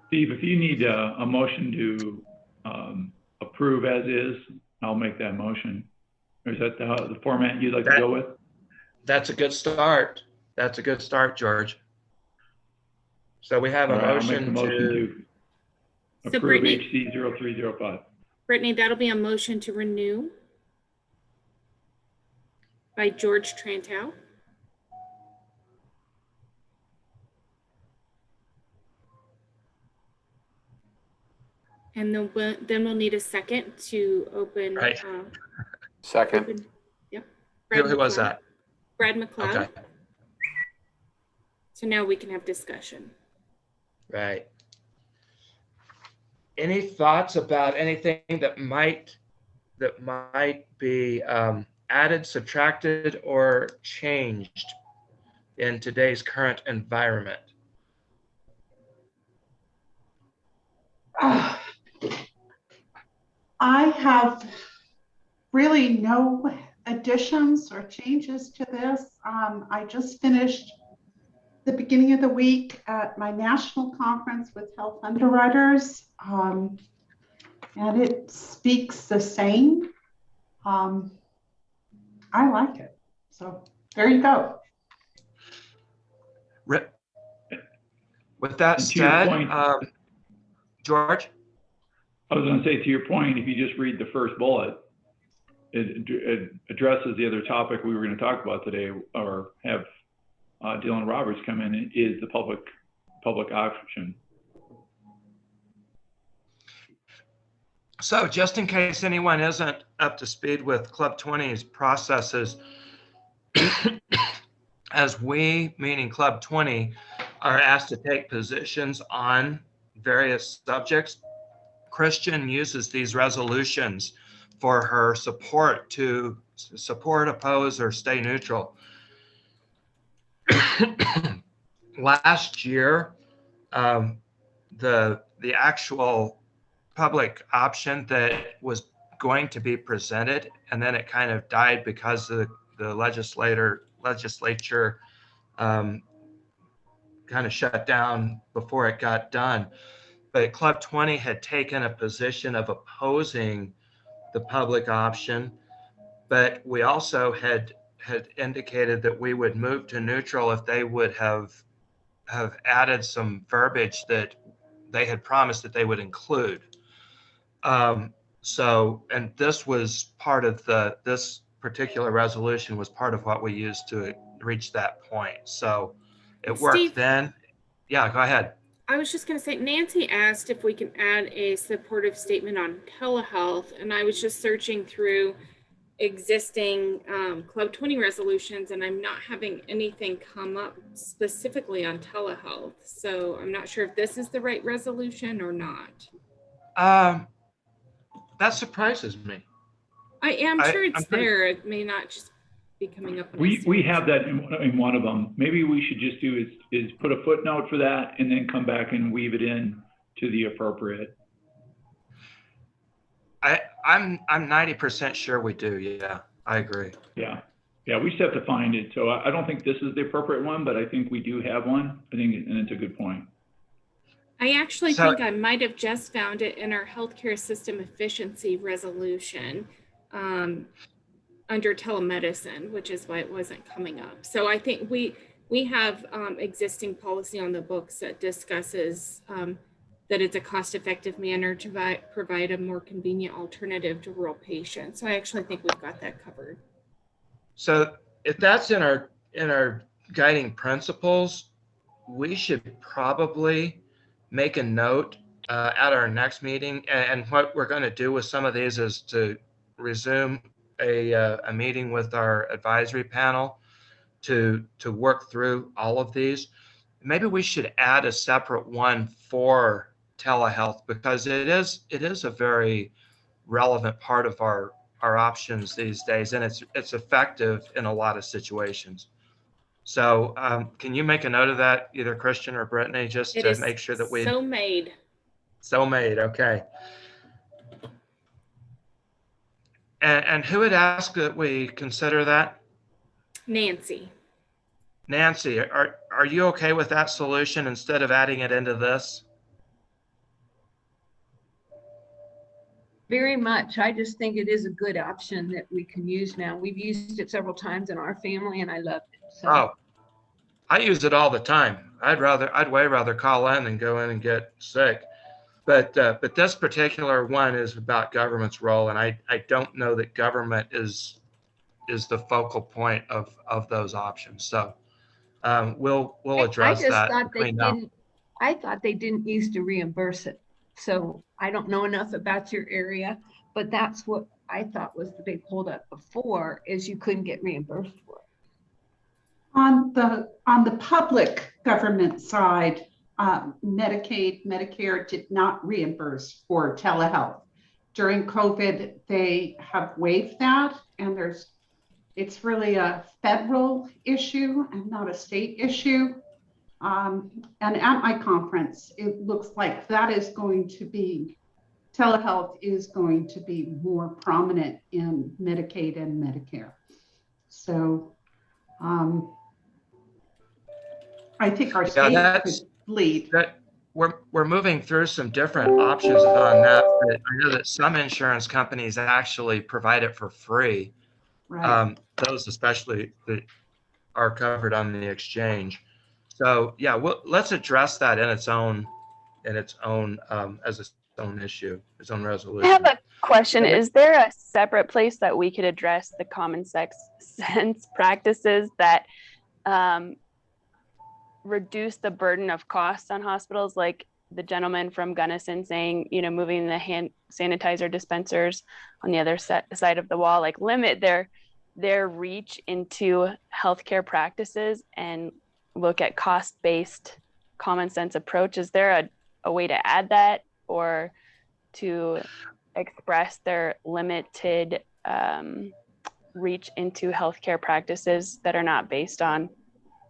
Speaker 11: Steve, if you need a motion to approve as is, I'll make that motion. Or is that the format you'd like to go with?
Speaker 16: That's a good start. That's a good start, George. So we have a motion to
Speaker 11: approve HC 0305.
Speaker 2: Brittany, that'll be a motion to renew by George Trantow. And then we'll need a second to open.
Speaker 16: Right.
Speaker 19: Second.
Speaker 2: Open, yep.
Speaker 16: Who was that?
Speaker 2: Brad McLeod.
Speaker 16: Okay.
Speaker 2: So now we can have discussion.
Speaker 16: Right. Any thoughts about anything that might be added, subtracted, or changed in today's current environment?
Speaker 20: I have really no additions or changes to this. I just finished the beginning of the week at my national conference with health underwriters, and it speaks the same. I like it. So there you go.
Speaker 16: With that said, George?
Speaker 11: I was going to say, to your point, if you just read the first bullet, it addresses the other topic we were going to talk about today, or have Dylan Roberts come in, is the public option.
Speaker 16: So just in case anyone isn't up to speed with Club 20's processes, as we, meaning Club 20, are asked to take positions on various subjects, Christian uses these resolutions for her support to support, oppose, or stay neutral. Last year, the actual public option that was going to be presented, and then it kind of died because the legislature kind of shut down before it got done. But Club 20 had taken a position of opposing the public option, but we also had indicated that we would move to neutral if they would have added some verbiage that they had promised that they would include. So, and this was part of this particular resolution was part of what we used to reach that point. So it worked
Speaker 2: Steve,
Speaker 16: then. Yeah, go ahead.
Speaker 2: I was just going to say, Nancy asked if we can add a supportive statement on telehealth, and I was just searching through existing Club 20 resolutions, and I'm not having anything come up specifically on telehealth. So I'm not sure if this is the right resolution or not.
Speaker 16: That surprises me.
Speaker 2: I am sure it's there. It may not just be coming up.
Speaker 11: We have that in one of them. Maybe we should just do is put a footnote for that and then come back and weave it in to the appropriate.
Speaker 16: I'm 90% sure we do. Yeah, I agree.
Speaker 11: Yeah, we just have to find it. So I don't think this is the appropriate one, but I think we do have one. I think, and it's a good point.
Speaker 2: I actually think I might have just found it in our healthcare system efficiency resolution under telemedicine, which is why it wasn't coming up. So I think we have existing policy on the books that discusses that it's a cost-effective manner to provide a more convenient alternative to rural patients. So I actually think we've got that covered.
Speaker 16: So if that's in our guiding principles, we should probably make a note at our next meeting. And what we're going to do with some of these is to resume a meeting with our advisory panel to work through all of these. Maybe we should add a separate one for telehealth, because it is a very relevant part of our options these days, and it's effective in a lot of situations. So can you make a note of that, either Christian or Brittany, just to make sure that we
Speaker 2: so made.
Speaker 16: Okay. And who had asked that we consider that?
Speaker 2: Nancy.
Speaker 16: Nancy, are you okay with that solution instead of adding it into this?
Speaker 19: Very much. I just think it is a good option that we can use now. We've used it several times in our family and I loved it. So.
Speaker 16: Oh, I use it all the time. I'd way rather call in than go in and get sick. But this particular one is about government's role, and I don't know that government is the focal point of those options. So we'll address that.
Speaker 19: I thought they didn't used to reimburse it. So I don't know enough about your area, but that's what I thought was the big holdup before, is you couldn't get reimbursed for it.
Speaker 20: On the public government side, Medicaid, Medicare did not reimburse for telehealth. During COVID, they have waived that, and it's really a federal issue and not a state issue. And at my conference, it looks like that is going to be, telehealth is going to be more prominent in Medicaid and Medicare. So I think our state could lead.
Speaker 16: We're moving through some different options on that. But I know that some insurance companies actually provide it for free.
Speaker 20: Right.
Speaker 16: Those especially that are covered on the exchange. So yeah, let's address that in its own as its own issue, its own resolution.
Speaker 17: I have a question. Is there a separate place that we could address the common sense practices that reduce the burden of costs on hospitals, like the gentleman from Gunnison saying, moving the hand sanitizer dispensers on the other side of the wall, like limit their their reach into healthcare practices and look at cost-based common sense approach? Is there a way to add that, or to express their limited reach into healthcare practices that are not based on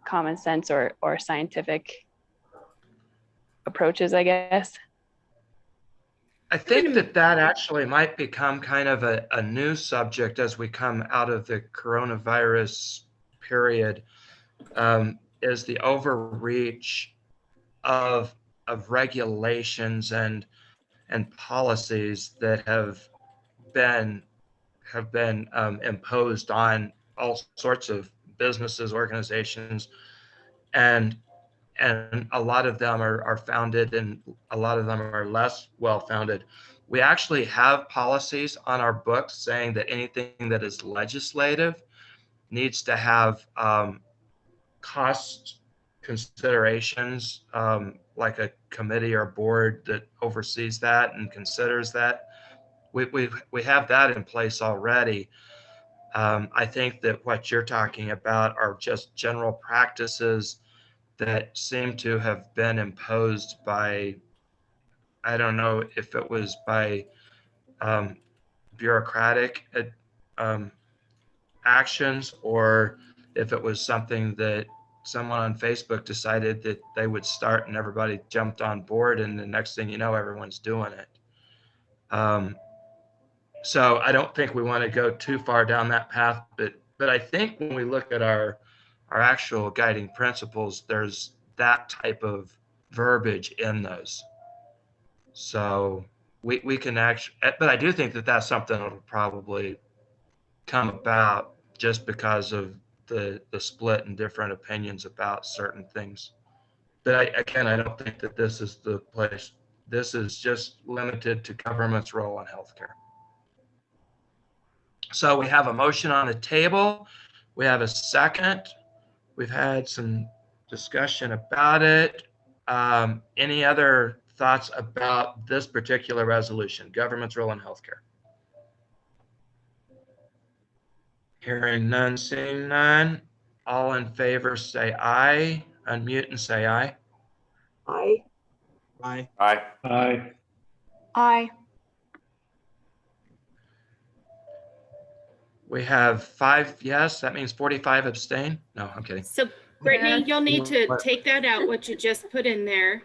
Speaker 17: common sense or scientific approaches, I guess?
Speaker 16: I think that actually might become kind of a new subject as we come out of the coronavirus period, is the overreach of regulations and policies that have been imposed on all sorts of businesses, organizations, and a lot of them are founded and a lot of them are less well founded. We actually have policies on our books saying that anything that is legislative needs to have cost considerations, like a committee or board that oversees that and considers that. We have that in place already. I think that what you're talking about are just general practices that seem to have been imposed by, I don't know if it was by bureaucratic actions, or if it was something that someone on Facebook decided that they would start and everybody jumped on board, and the next thing you know, everyone's doing it. So I don't think we want to go too far down that path, but I think when we look at our actual guiding principles, there's that type of verbiage in those. So we can actually, but I do think that that's something that will probably come about just because of the split and different opinions about certain things. But I don't think that this is the place. This is just limited to government's role in healthcare. So we have a motion on the table. We have a second. We've had some discussion about it. Any other thoughts about this particular resolution, government's role in healthcare? Hearing none, seeing none. All in favor say aye. Unmute and say aye.
Speaker 19: Aye.
Speaker 10: Aye.
Speaker 11: Aye. Aye.
Speaker 18: Aye.
Speaker 16: We have 5 yes. That means 45 abstain. No, I'm kidding.
Speaker 2: So Brittany, you'll need to take that out, what you just put in there,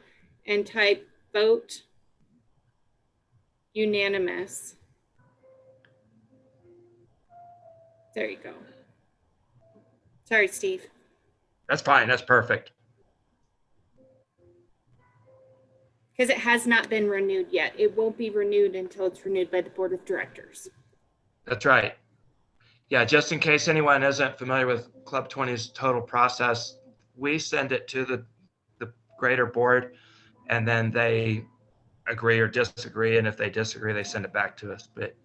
Speaker 2: and type vote unanimous. There you go. Sorry, Steve.
Speaker 16: That's fine. That's perfect.
Speaker 2: Because it has not been renewed yet. It won't be renewed until it's renewed by the board of directors.
Speaker 16: That's right. Yeah, just in case anyone isn't familiar with Club 20's total process, we send it to the greater board, and then they agree or disagree. And if they disagree, they send it back to us. But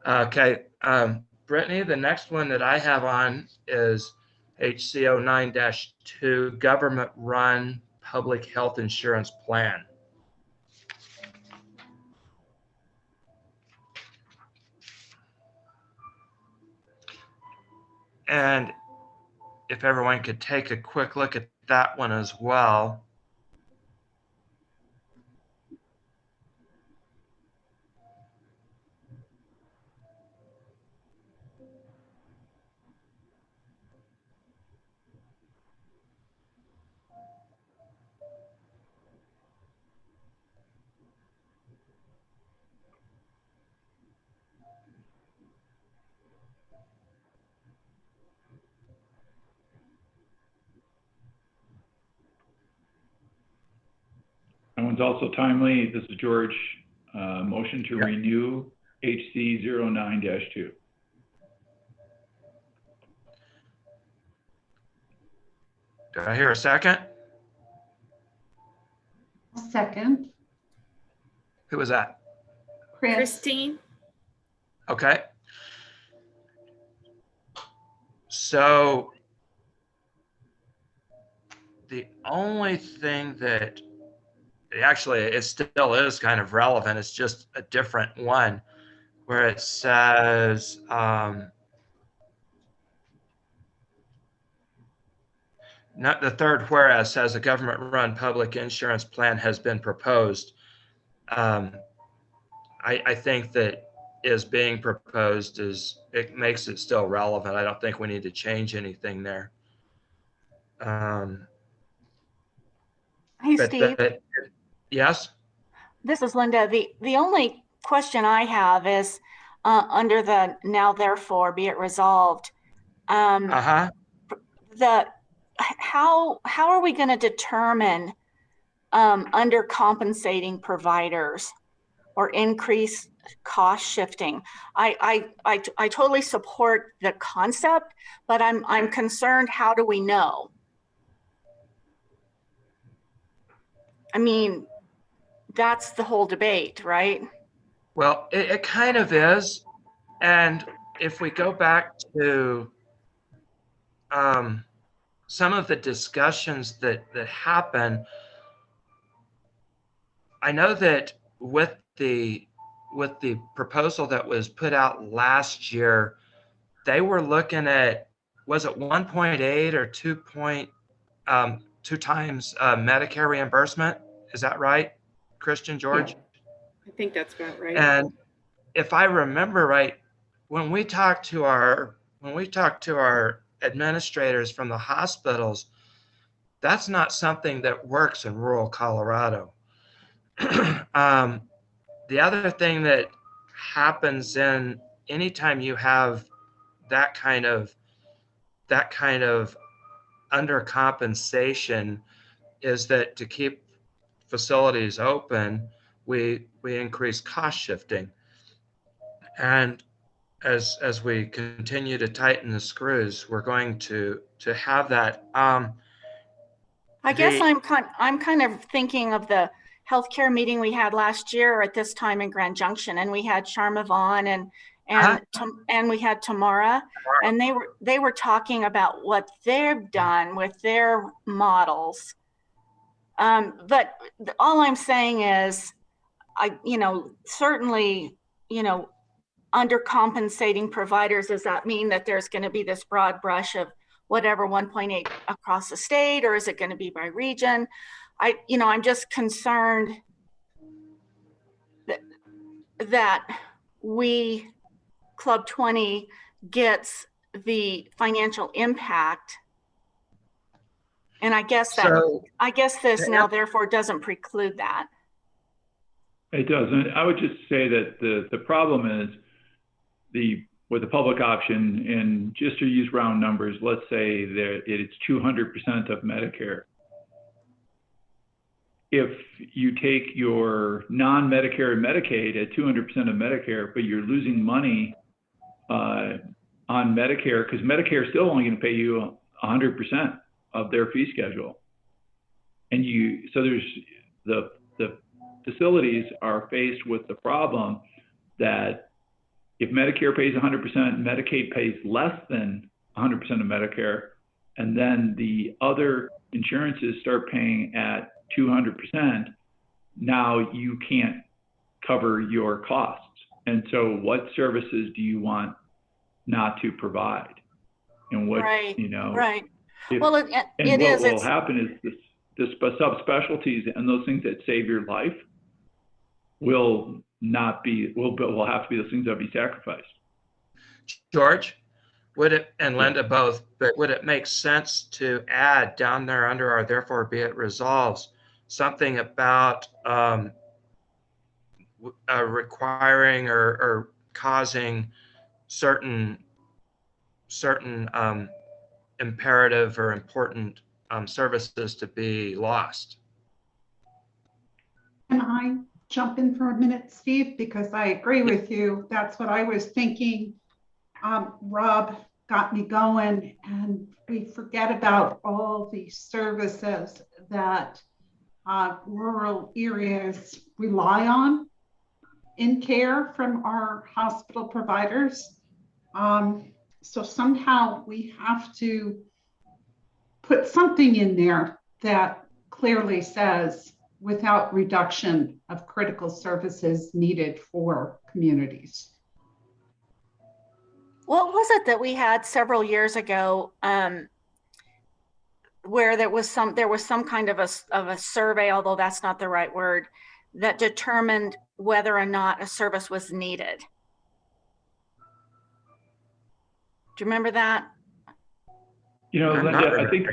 Speaker 16: okay, Brittany, the next one that I have on is HCO 9-2, Government Run Public Health Insurance Plan. And if everyone could take a quick look at that one as well.
Speaker 11: That one's also timely. This is George. Motion to renew HC 09-2.
Speaker 16: Do I hear a second?
Speaker 20: Second.
Speaker 16: Who was that?
Speaker 2: Christine.
Speaker 16: Okay. So the only thing that actually it still is kind of relevant, it's just a different one, where it says not the third whereas says a government-run public insurance plan has been proposed. I think that is being proposed it makes it still relevant. I don't think we need to change anything there.
Speaker 18: Hey, Steve.
Speaker 16: Yes?
Speaker 18: This is Linda. The only question I have is under the now therefore be it resolved. How are we going to determine undercompensating providers or increase cost shifting? I totally support the concept, but I'm concerned. How do we know? I mean, that's the whole debate, right?
Speaker 16: Well, it kind of is. And if we go back to some of the discussions that happen, I know that with the proposal that was put out last year, they were looking at, was it 1.8 or 2 times Medicare reimbursement? Is that right, Christian George?
Speaker 2: Yeah, I think that's about right.
Speaker 16: And if I remember right, when we talked to our administrators from the hospitals, that's not something that works in rural Colorado. The other thing that happens in anytime you have that kind of undercompensation is that to keep facilities open, we increase cost shifting. And as we continue to tighten the screws, we're going to have that.
Speaker 18: I guess I'm kind of thinking of the healthcare meeting we had last year at this time in Grand Junction, and we had Sharma Vaughn and we had Tamara, and they were talking about what they've done with their models. But all I'm saying is, certainly, undercompensating providers, does that mean that there's going to be this broad brush of whatever 1.8 across the state, or is it going to be by region? I'm just concerned that we, Club 20, gets the financial impact. And I guess this now therefore doesn't preclude that.
Speaker 11: It doesn't. I would just say that the problem is with the public option, and just to use round numbers, let's say that it's 200% of Medicare. If you take your non-Medicare and Medicaid at 200% of Medicare, but you're losing money on Medicare, because Medicare is still only going to pay you 100% of their fee schedule. And so there's the facilities are faced with the problem that if Medicare pays 100%, Medicaid pays less than 100% of Medicare, and then the other insurances start paying at 200%, now you can't cover your costs. And so what services do you want not to provide? And what,
Speaker 18: right. Right.
Speaker 11: What will happen is the subspecialties and those things that save your life will have to be those things that be sacrificed.
Speaker 16: George, would it, and Linda both, but would it make sense to add down there under our therefore be it resolves something about requiring or causing certain imperative or important services to be lost?
Speaker 20: Can I jump in for a minute, Steve? Because I agree with you. That's what I was thinking. Rob got me going, and we forget about all the services that rural areas rely on in care from our hospital providers. So somehow we have to put something in there that clearly says without reduction of critical services needed for communities.
Speaker 18: What was it that we had several years ago? where there was some kind of a survey, although that's not the right word, that determined whether or not a service was needed. Do you remember that?
Speaker 11: You know, Linda, I think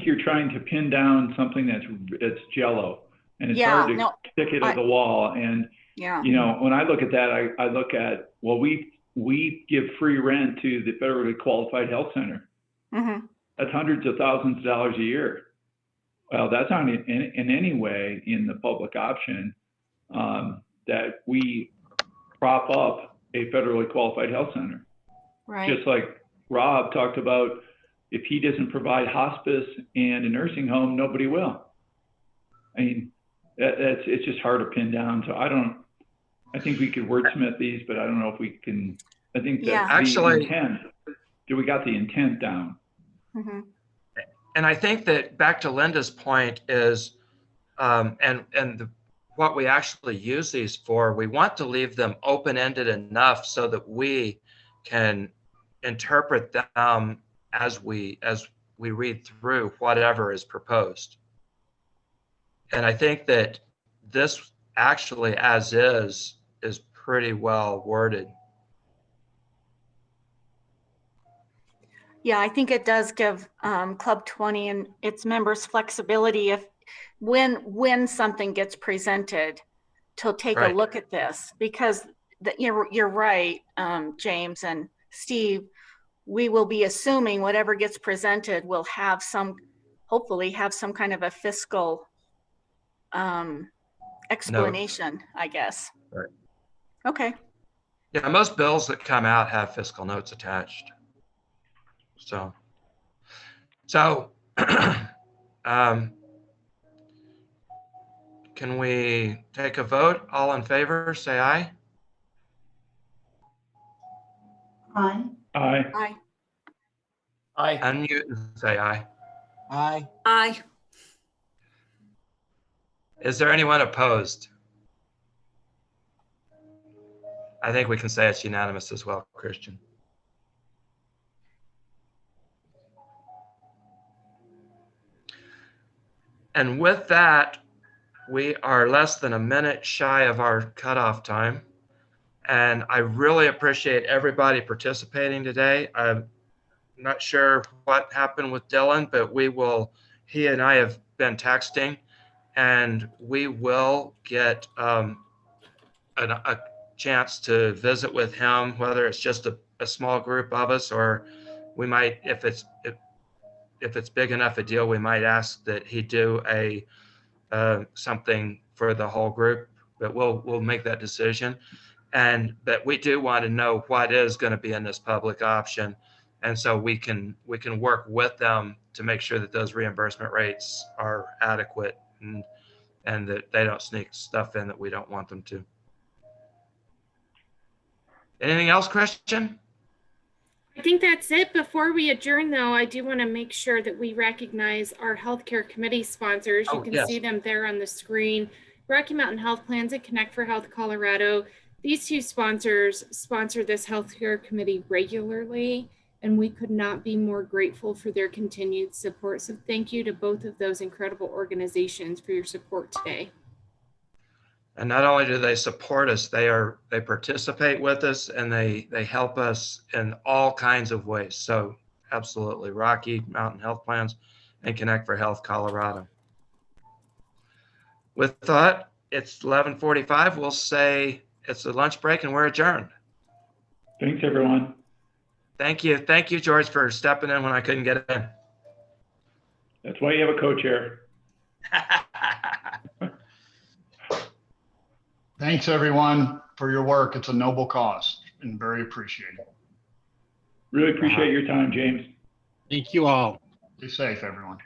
Speaker 11: you're trying to pin down something that's jello, and it's hard to stick it to the wall. And you know, when I look at that, I look at, well, we give free rent to the federally qualified health center.
Speaker 18: Mm-hmm.
Speaker 11: That's hundreds of thousands of dollars a year. Well, that's not in any way in the public option that we prop up a federally qualified health center.
Speaker 18: Right.
Speaker 11: Just like Rob talked about, if he doesn't provide hospice and a nursing home, nobody will. I mean, it's just hard to pin down. So I think we could wordsmith these, but I don't know if we can. I think that the intent, we got the intent down.
Speaker 18: Mm-hmm.
Speaker 16: And I think that back to Linda's point is, what we actually use these for, we want to leave them open-ended enough so that we can interpret them as we read through whatever is proposed. And I think that this actually, as is pretty well worded.
Speaker 18: Yeah, I think it does give Club 20 and its members flexibility when something gets presented to take a look at this, because you're right, James and Steve, we will be assuming whatever gets presented will hopefully have some kind of a fiscal explanation, I guess.
Speaker 16: Right.
Speaker 18: Okay.
Speaker 16: Yeah, most bills that come out have fiscal notes attached. So can we take a vote? All in favor, say aye.
Speaker 20: Aye.
Speaker 11: Aye.
Speaker 18: Aye.
Speaker 14: Aye.
Speaker 16: Unmute and say aye.
Speaker 14: Aye.
Speaker 18: Aye.
Speaker 16: Is there anyone opposed? I think we can say it's unanimous as well, Christian. And with that, we are less than a minute shy of our cutoff time. And I really appreciate everybody participating today. I'm not sure what happened with Dylan, but he and I have been texting, and we will get a chance to visit with him, whether it's just a small group of us, or we might, if it's big enough a deal, we might ask that he do something for the whole group, but we'll make that decision. But we do want to know what is going to be in this public option. And so we can work with them to make sure that those reimbursement rates are adequate and that they don't sneak stuff in that we don't want them to. Anything else, Christian?
Speaker 2: I think that's it. Before we adjourn, though, I do want to make sure that we recognize our healthcare committee sponsors. You can see them there on the screen. Rocky Mountain Health Plans and Connect for Health Colorado. These two sponsors sponsor this healthcare committee regularly, and we could not be more grateful for their continued support. So thank you to both of those incredible organizations for your support today.
Speaker 16: And not only do they support us, they participate with us, and they help us in all kinds of ways. So absolutely, Rocky Mountain Health Plans and Connect for Health Colorado. With that, it's 11:45. We'll say it's a lunch break and we're adjourned.
Speaker 11: Thanks, everyone.
Speaker 16: Thank you. Thank you, George, for stepping in when I couldn't get in.
Speaker 11: That's why you have a co-chair.
Speaker 13: Thanks, everyone, for your work. It's a noble cause and very appreciated.
Speaker 11: Really appreciate your time, James.
Speaker 10: Thank you all.
Speaker 13: Be safe, everyone.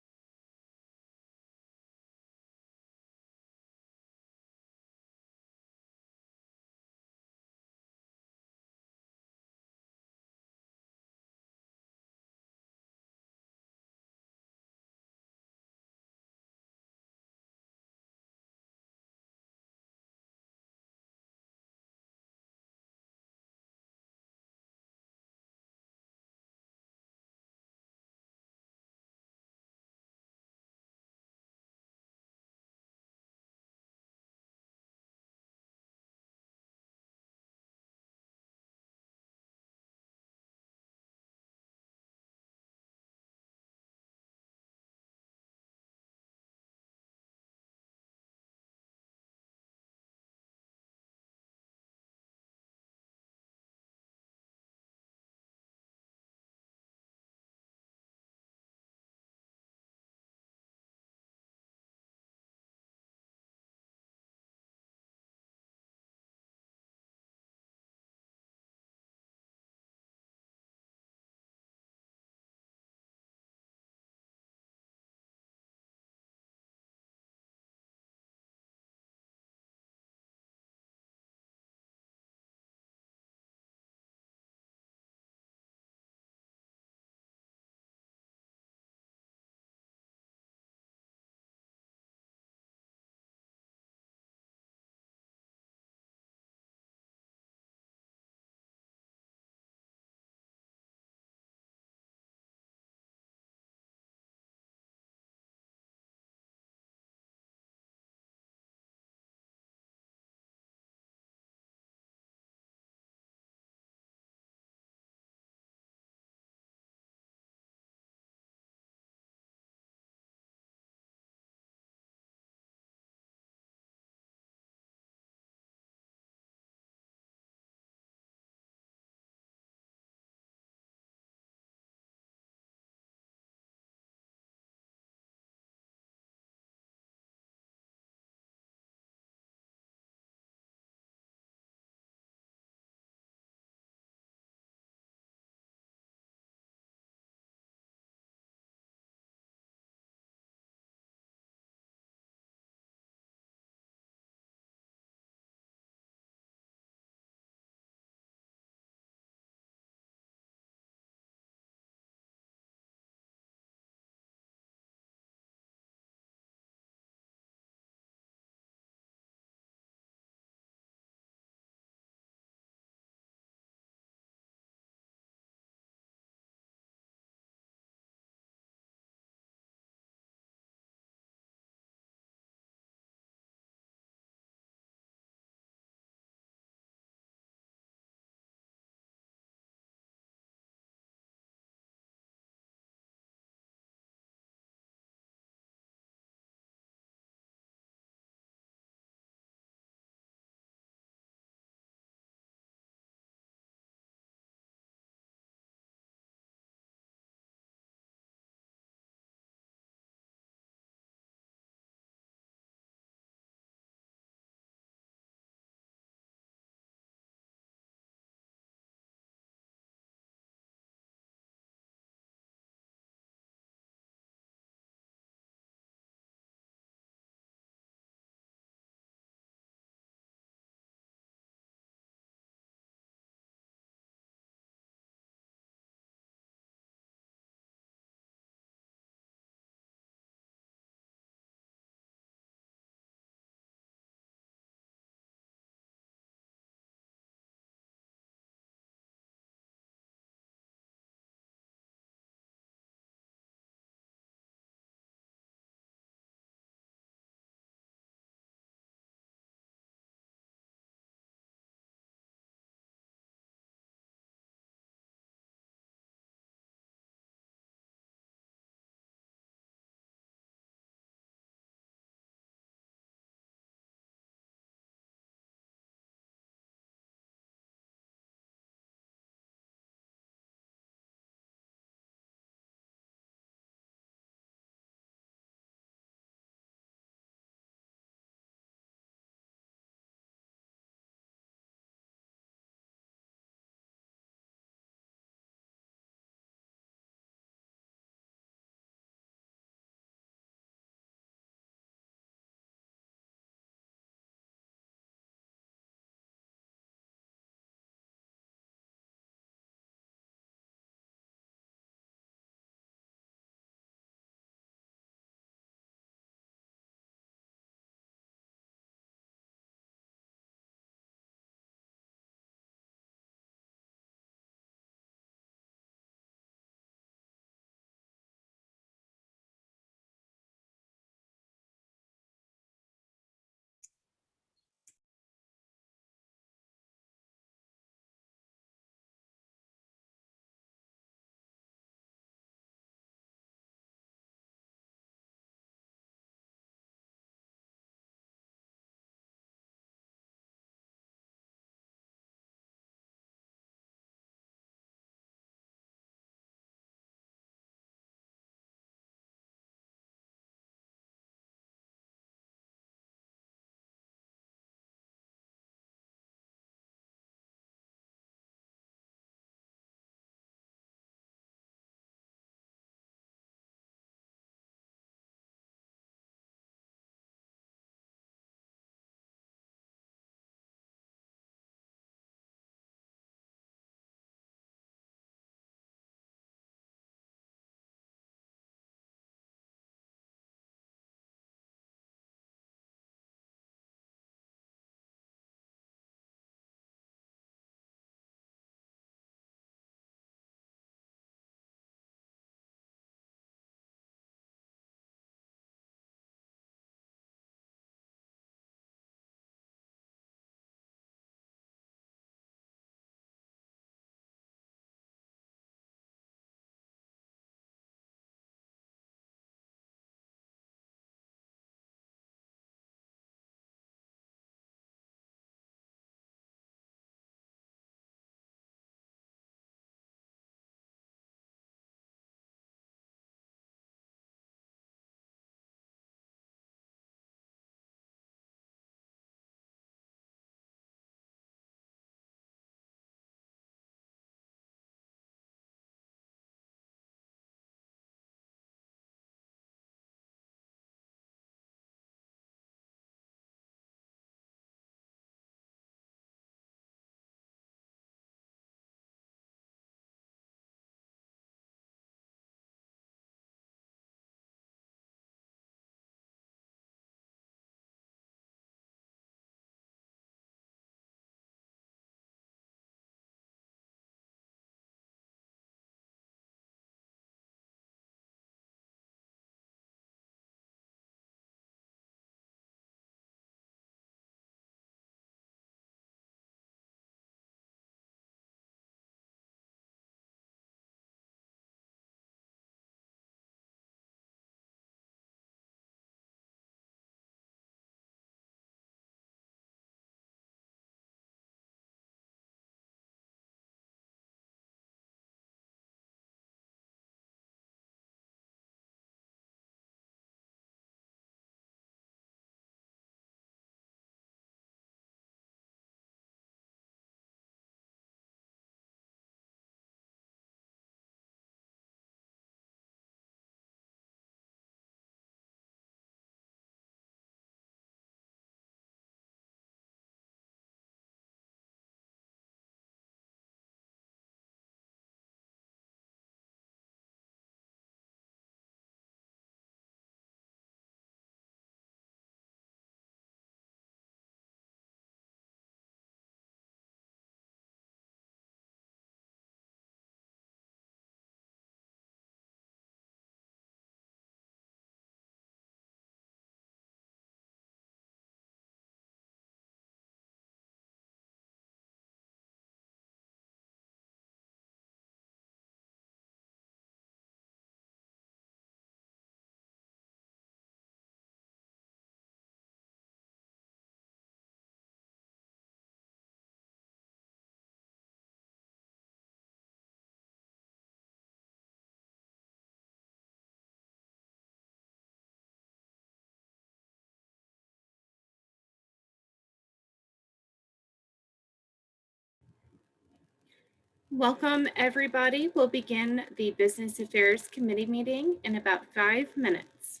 Speaker 2: Welcome, everybody. We'll begin the Business Affairs Committee meeting in about 5 minutes.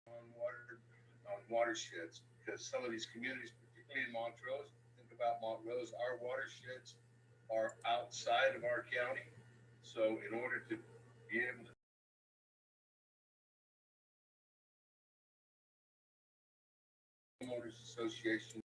Speaker 21: On watersheds, because some of these communities, particularly in Montrose, think about Montrose, our watersheds are outside of our county. So in order to be able to homeowners association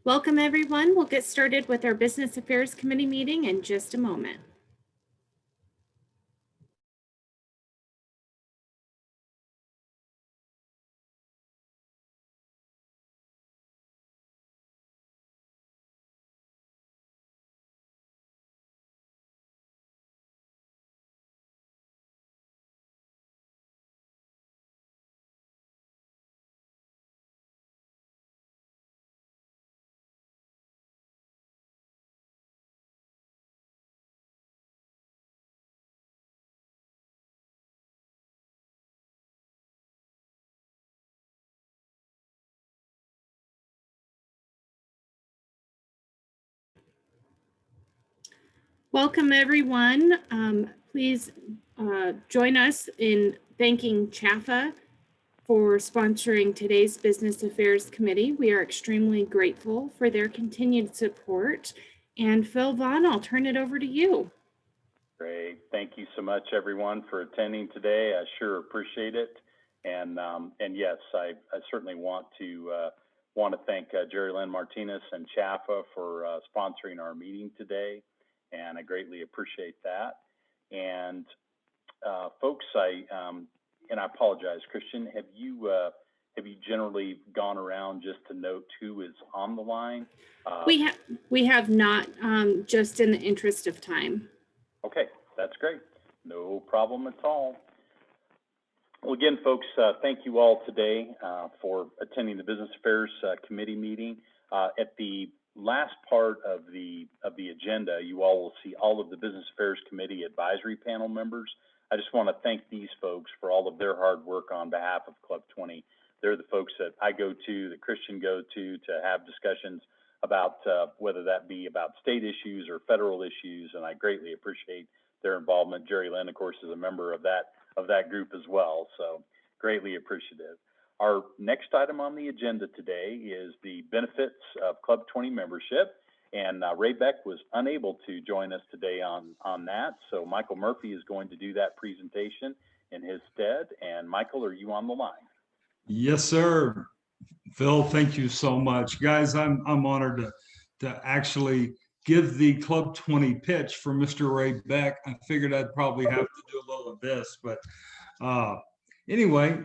Speaker 2: Welcome, everyone. We'll get started with our Business Affairs Committee meeting in just a moment. Welcome, everyone. Please join us in thanking CHAFA for sponsoring today's Business Affairs Committee. We are extremely grateful for their continued support. And Phil Vaughn, I'll turn it over to you.
Speaker 4: Great. Thank you so much, everyone, for attending today. I sure appreciate it. And yes, I certainly want to thank Jerry Lynn Martinez and CHAFA for sponsoring our meeting today. And I greatly appreciate that. And folks, I apologize, Christian, have you generally gone around just to note who is on the line?
Speaker 2: We have not, just in the interest of time.
Speaker 4: Okay, that's great. No problem at all. Well, again, folks, thank you all today for attending the Business Affairs Committee meeting. At the last part of the agenda, you all will see all of the Business Affairs Committee advisory panel members. I just want to thank these folks for all of their hard work on behalf of Club 20. They're the folks that I go to, that Christian go to have discussions about whether that be about state issues or federal issues, and I greatly appreciate their involvement. Jerry Lynn, of course, is a member of that group as well, so greatly appreciative. Our next item on the agenda today is the benefits of Club 20 membership, and Ray Beck was unable to join us today on that, so Michael Murphy is going to do that presentation in his stead. And Michael, are you on the line?
Speaker 3: Yes, sir. Phil, thank you so much. Guys, I'm honored to actually give the Club 20 pitch for Mr. Ray Beck. I figured I'd probably have to do a little of this, but anyway,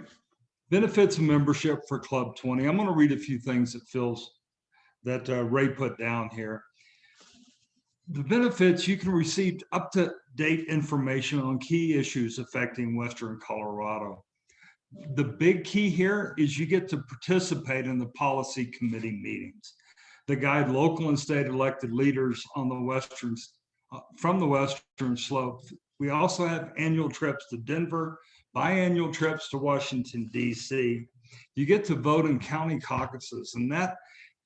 Speaker 3: benefits of membership for Club 20. I'm going to read a few things that Ray put down here. The benefits: you can receive up-to-date information on key issues affecting Western Colorado. The big key here is you get to participate in the policy committee meetings that guide local and state elected leaders on the from the Western Slope. We also have annual trips to Denver, biannual trips to Washington, D.C. You get to vote in county caucuses, and that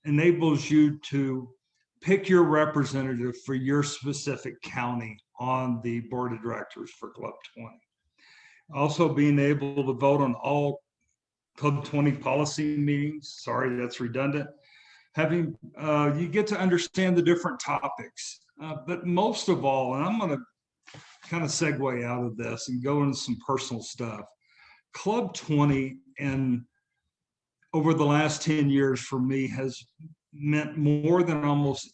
Speaker 3: enables you to pick your representative for your specific county on the board of directors for Club 20. Also being able to vote on all Club 20 policy meetings. Sorry, that's redundant. You get to understand the different topics. But most of all, and I'm going to kind of segue out of this and go into some personal stuff. Club 20, and over the last 10 years for me, has meant more than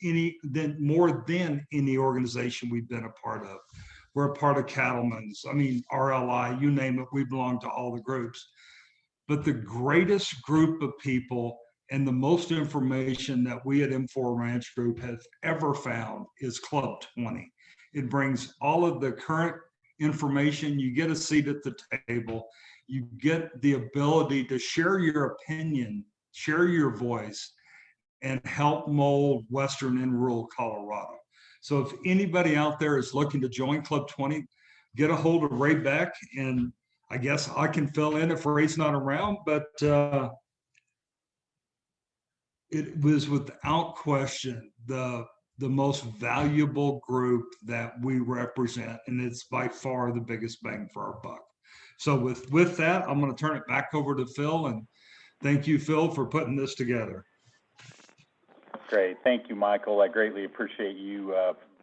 Speaker 3: any organization we've been a part of. We're a part of Cattlemen's, RLI, you name it, we belong to all the groups. But the greatest group of people and the most information that we at M4 Ranch Group have ever found is Club 20. It brings all of the current information. You get a seat at the table. You get the ability to share your opinion, share your voice, and help mold Western and rural Colorado. So if anybody out there is looking to join Club 20, get a hold of Ray Beck, and I guess I can fill in if Ray's not around, but it was without question the most valuable group that we represent, and it's by far the biggest bang for our buck. So with that, I'm going to turn it back over to Phil, and thank you, Phil, for putting this together.
Speaker 4: Great. Thank you, Michael. I greatly appreciate you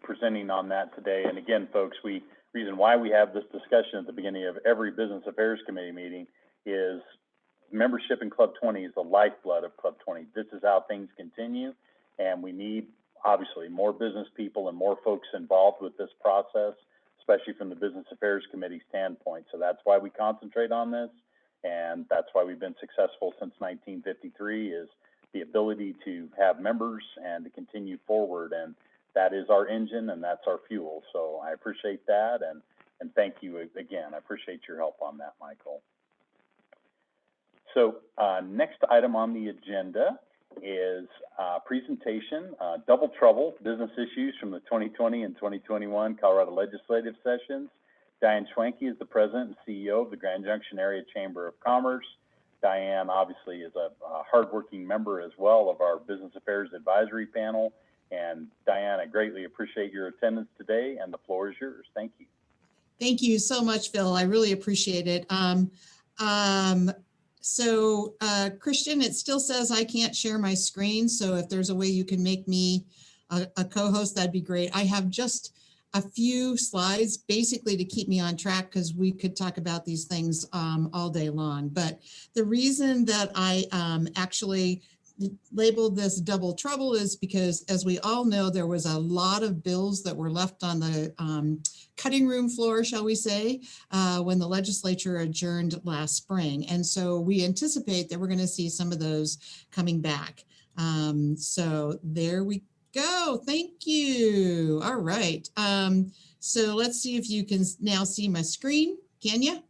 Speaker 4: presenting on that today. And again, folks, reason why we have this discussion at the beginning of every Business Affairs Committee meeting is membership in Club 20 is the lifeblood of Club 20. This is how things continue. And we need, obviously, more business people and more folks involved with this process, especially from the Business Affairs Committee standpoint. So that's why we concentrate on this, and that's why we've been successful since 1953, is the ability to have members and to continue forward. And that is our engine and that's our fuel. So I appreciate that, and thank you again. I appreciate your help on that, Michael. So next item on the agenda is presentation, Double Trouble, Business Issues from the 2020 and 2021 Colorado Legislative Sessions. Diane Schwenke is the President and CEO of the Grand Junction Area Chamber of Commerce. Diane obviously is a hardworking member as well of our Business Affairs Advisory Panel. And Diane, I greatly appreciate your attendance today, and the floor is yours. Thank you.
Speaker 1: Thank you so much, Phil. I really appreciate it. Christian, it still says I can't share my screen. So if there's a way you can make me a co-host, that'd be great. I have just a few slides basically to keep me on track, because we could talk about these things all day long. But the reason that I actually labeled this Double Trouble is because, as we all know, there was a lot of bills that were left on the cutting room floor, shall we say, when the legislature adjourned last spring. And so we anticipate that we're going to see some of those coming back. So there we go. Thank you. All right. So let's see if you can now see my screen. Can you?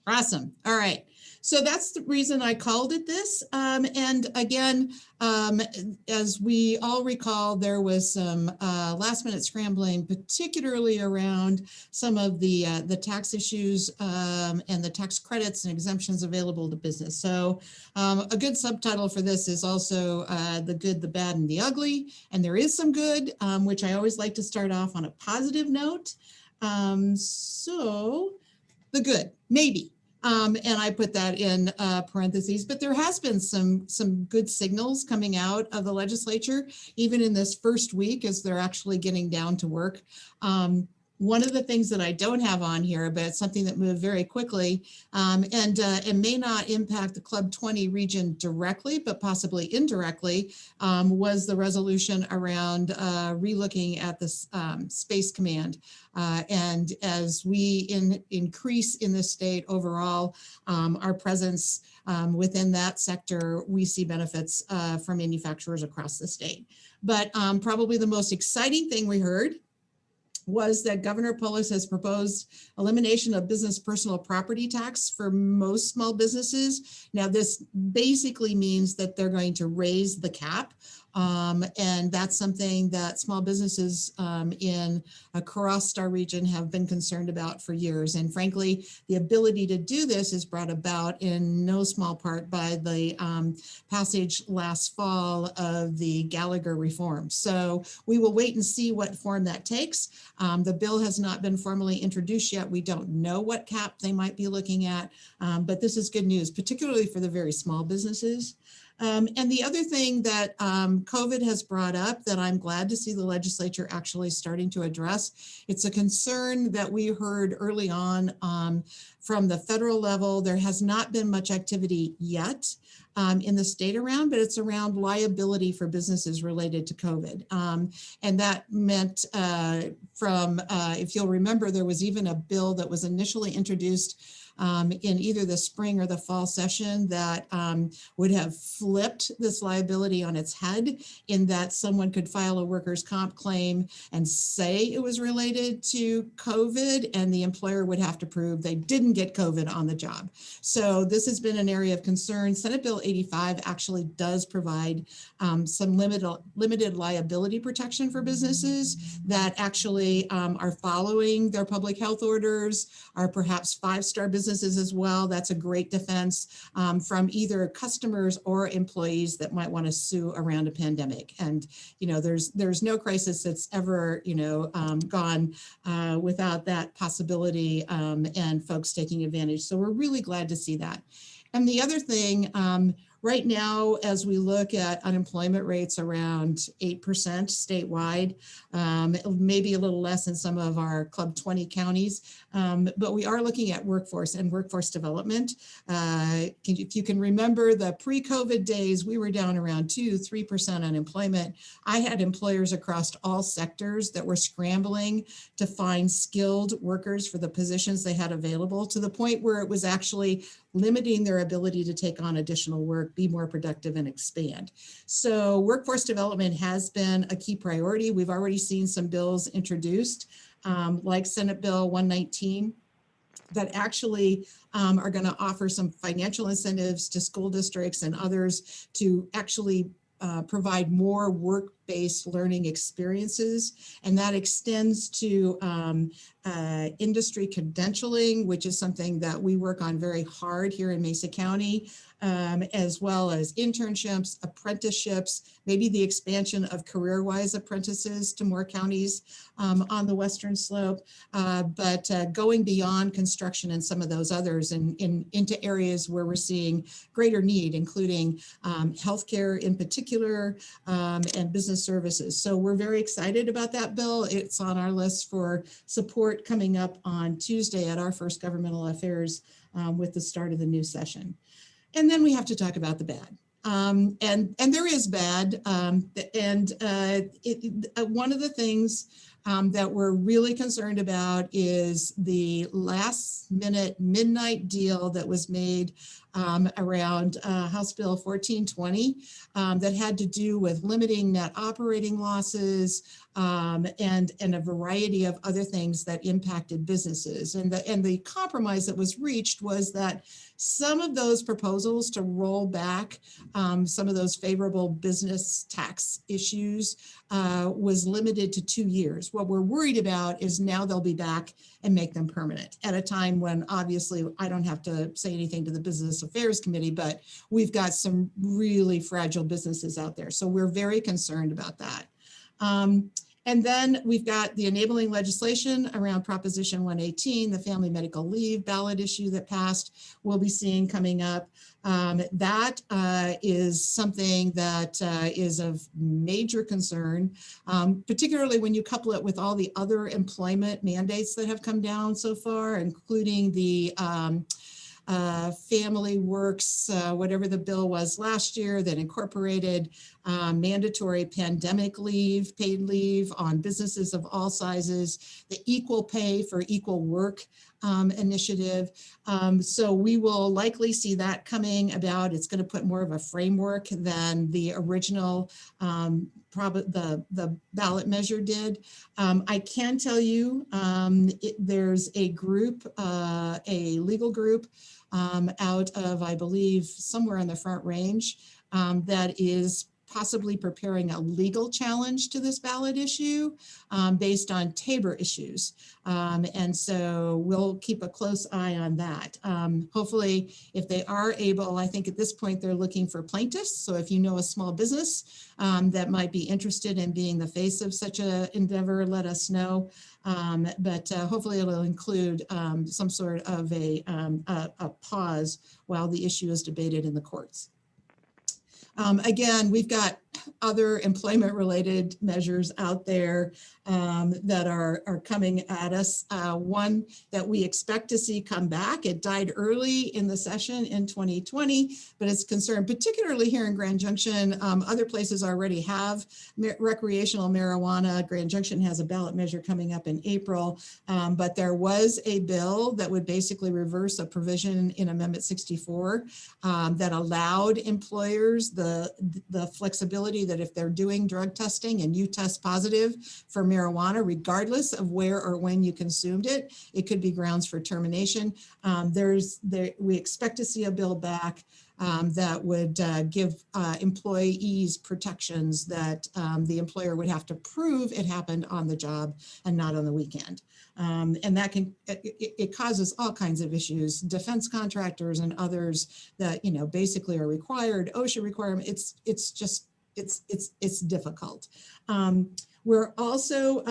Speaker 1: Awesome. All right. So that's the reason I called it this. And again, as we all recall, there was some last minute scrambling, particularly around some of the tax issues and the tax credits and exemptions available to business. So a good subtitle for this is also the good, the bad, and the ugly. And there is some good, which I always like to start off on a positive note. So the good, maybe. And I put that in parentheses, but there has been some good signals coming out of the legislature, even in this first week as they're actually getting down to work. One of the things that I don't have on here, but it's something that moved very quickly, and it may not impact the Club 20 region directly, but possibly indirectly, was the resolution around relooking at the Space Command. And as we increase in the state overall, our presence within that sector, we see benefits for manufacturers across the state. But probably the most exciting thing we heard was that Governor Polis has proposed elimination of business personal property tax for most small businesses. Now, this basically means that they're going to raise the cap. And that's something that small businesses in across our region have been concerned about for years. And frankly, the ability to do this is brought about in no small part by the passage last fall of the Gallagher reform. So we will wait and see what form that takes. The bill has not been formally introduced yet. We don't know what cap they might be looking at, but this is good news, particularly for the very small businesses. And the other thing that COVID has brought up that I'm glad to see the legislature actually starting to address, it's a concern that we heard early on from the federal level. There has not been much activity yet in the state around, but it's around liability for businesses related to COVID. And that meant if you'll remember, there was even a bill that was initially introduced in either the spring or the fall session that would have flipped this liability on its head, in that someone could file a workers' comp claim and say it was related to COVID, and the employer would have to prove they didn't get COVID on the job. So this has been an area of concern. Senate Bill 85 actually does provide some limited liability protection for businesses that actually are following their public health orders, are perhaps five-star businesses as well. That's a great defense from either customers or employees that might want to sue around a pandemic. And there's no crisis that's ever gone without that possibility and folks taking advantage. So we're really glad to see that. And the other thing, Right now, as we look at unemployment rates around 8% statewide, maybe a little less in some of our Club 20 counties, but we are looking at workforce and workforce development. If you can remember the pre-COVID days, we were down around 2-3% unemployment. I had employers across all sectors that were scrambling to find skilled workers for the positions they had available, to the point where it was actually limiting their ability to take on additional work, be more productive, and expand. So workforce development has been a key priority. We've already seen some bills introduced, like Senate Bill 119, that actually are going to offer some financial incentives to school districts and others to actually provide more work-based learning experiences. And that extends to industry credentialing, which is something that we work on very hard here in Mesa County, as well as internships, apprenticeships, maybe the expansion of career-wise apprentices to more counties on the Western Slope, but going beyond construction and some of those others and into areas where we're seeing greater need, including healthcare in particular, and business services. So we're very excited about that bill. It's on our list for support coming up on Tuesday at our first governmental affairs with the start of the new session. And then we have to talk about the bad. And there is bad. One of the things that we're really concerned about is the last minute midnight deal that was made around House Bill 1420 that had to do with limiting net operating losses and a variety of other things that impacted businesses. And the compromise that was reached was that some of those proposals to roll back some of those favorable business tax issues was limited to 2 years. What we're worried about is now they'll be back and make them permanent at a time when obviously I don't have to say anything to the Business Affairs Committee, but we've got some really fragile businesses out there. So we're very concerned about that. And then we've got the enabling legislation around Proposition 118, the family medical leave ballot issue that passed, we'll be seeing coming up. That is something that is of major concern, particularly when you couple it with all the other employment mandates that have come down so far, including the Family Works, whatever the bill was last year that incorporated mandatory pandemic leave, paid leave on businesses of all sizes, the equal pay for equal work initiative. So we will likely see that coming about. It's going to put more of a framework than the original the ballot measure did. I can tell you there's a group, a legal group out of, I believe, somewhere in the Front Range that is possibly preparing a legal challenge to this ballot issue based on Tabor issues. And so we'll keep a close eye on that. Hopefully, if they are able, I think at this point they're looking for plaintiffs. So if you know a small business that might be interested in being the face of such an endeavor, let us know. But hopefully it'll include some sort of a pause while the issue is debated in the courts. Again, we've got other employment-related measures out there that are coming at us. One that we expect to see come back. It died early in the session in 2020, but it's concerned particularly here in Grand Junction. Other places already have recreational marijuana. Grand Junction has a ballot measure coming up in April, but there was a bill that would basically reverse a provision in Amendment 64 that allowed employers the flexibility that if they're doing drug testing and you test positive for marijuana, regardless of where or when you consumed it, it could be grounds for termination. We expect to see a bill back that would give employees protections that the employer would have to prove it happened on the job and not on the weekend. And that it causes all kinds of issues. Defense contractors and others that, basically are required, OSHA requirement, it's difficult. We're also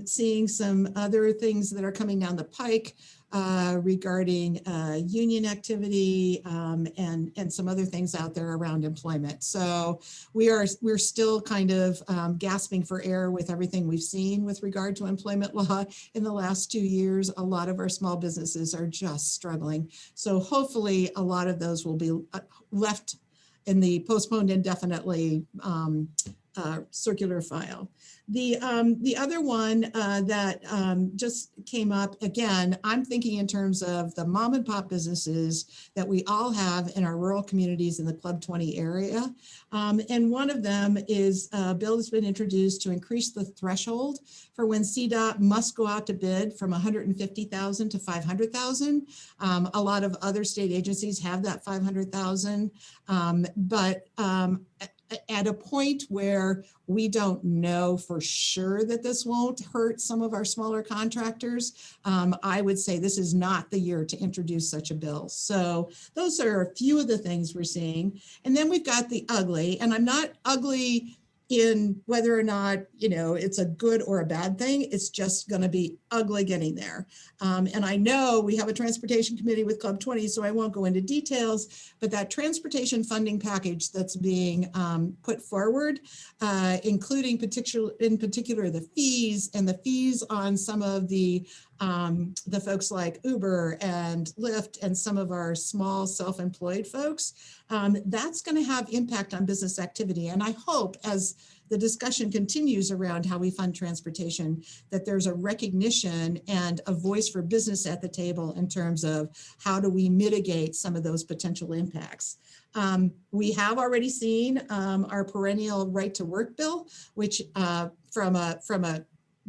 Speaker 1: seeing some other things that are coming down the pike. regarding union activity and some other things out there around employment. So we're still kind of gasping for air with everything we've seen with regard to employment law in the last 2 years. A lot of our small businesses are just struggling. So hopefully a lot of those will be left in the postponed indefinitely circular file. The other one that just came up, again, I'm thinking in terms of the mom and pop businesses that we all have in our rural communities in the Club 20 area. And one of them is a bill that's been introduced to increase the threshold for when CDOT must go out to bid from 150,000 to 500,000. A lot of other state agencies have that 500,000, but at a point where we don't know for sure that this won't hurt some of our smaller contractors, I would say this is not the year to introduce such a bill. So those are a few of the things we're seeing. And then we've got the ugly, and I'm not ugly in whether or not, you know, it's a good or a bad thing. It's just going to be ugly getting there. And I know we have a transportation committee with Club 20, so I won't go into details, but that transportation funding package that's being put forward, including in particular the fees on some of the folks like Uber and Lyft and some of our small self-employed folks, that's going to have impact on business activity. And I hope as the discussion continues around how we fund transportation, that there's a recognition and a voice for business at the table in terms of how do we mitigate some of those potential impacts. We have already seen our perennial right to work bill, which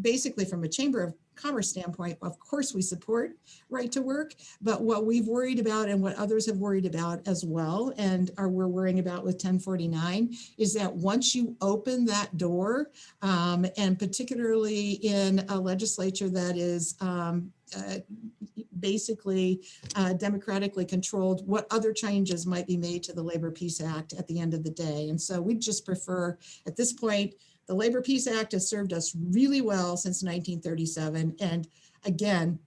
Speaker 1: basically from a Chamber of Commerce standpoint, of course we support right to work, but what we've worried about and what others have worried about as well, and we're worrying about with 1049, is that once you open that door, and particularly in a legislature that is basically democratically controlled, what other changes might be made to the Labor Peace Act at the end of the day. And so we just prefer at this point, the Labor Peace Act has served us really well since 1937. And again,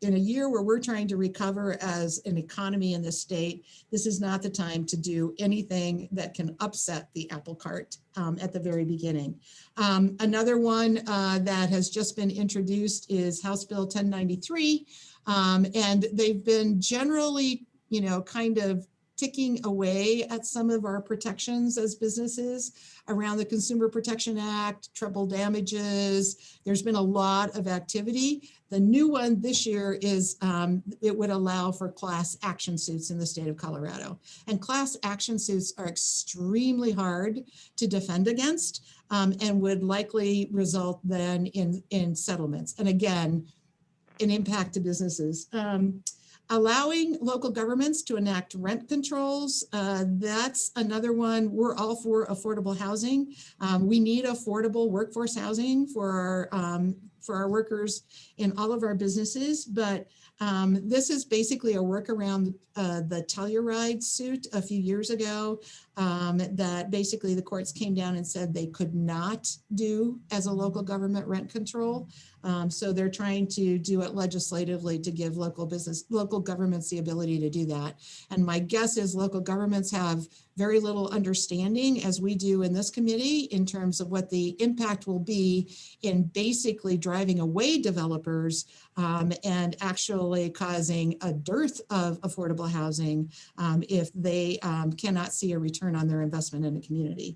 Speaker 1: in a year where we're trying to recover as an economy in this state, this is not the time to do anything that can upset the apple cart at the very beginning. Another one that has just been introduced is House Bill 1093. And they've been generally, you know, kind of ticking away at some of our protections as businesses around the Consumer Protection Act, treble damages. There's been a lot of activity. The new one this year is it would allow for class action suits in the state of Colorado. And class action suits are extremely hard to defend against and would likely result then in settlements. And again, an impact to businesses. Allowing local governments to enact rent controls, that's another one. We're all for affordable housing. We need affordable workforce housing for our workers in all of our businesses, but this is basically a workaround the Telluride suit a few years ago that basically the courts came down and said they could not do as a local government rent control. So they're trying to do it legislatively to give local governments the ability to do that. And my guess is local governments have very little understanding, as we do in this committee, in terms of what the impact will be in basically driving away developers and actually causing a dearth of affordable housing if they cannot see a return on their investment in a community.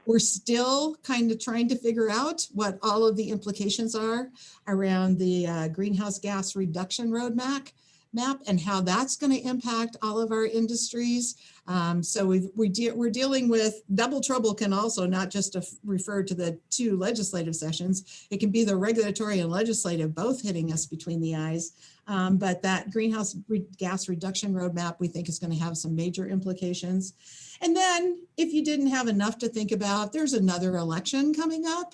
Speaker 1: We're still kind of trying to figure out what all of the implications are around the greenhouse gas reduction roadmap and how that's going to impact all of our industries. So we're dealing with double trouble, can also not just refer to the two legislative sessions. It can be the regulatory and legislative both hitting us between the eyes. But that greenhouse gas reduction roadmap, we think, is going to have some major implications. And then if you didn't have enough to think about, there's another election coming up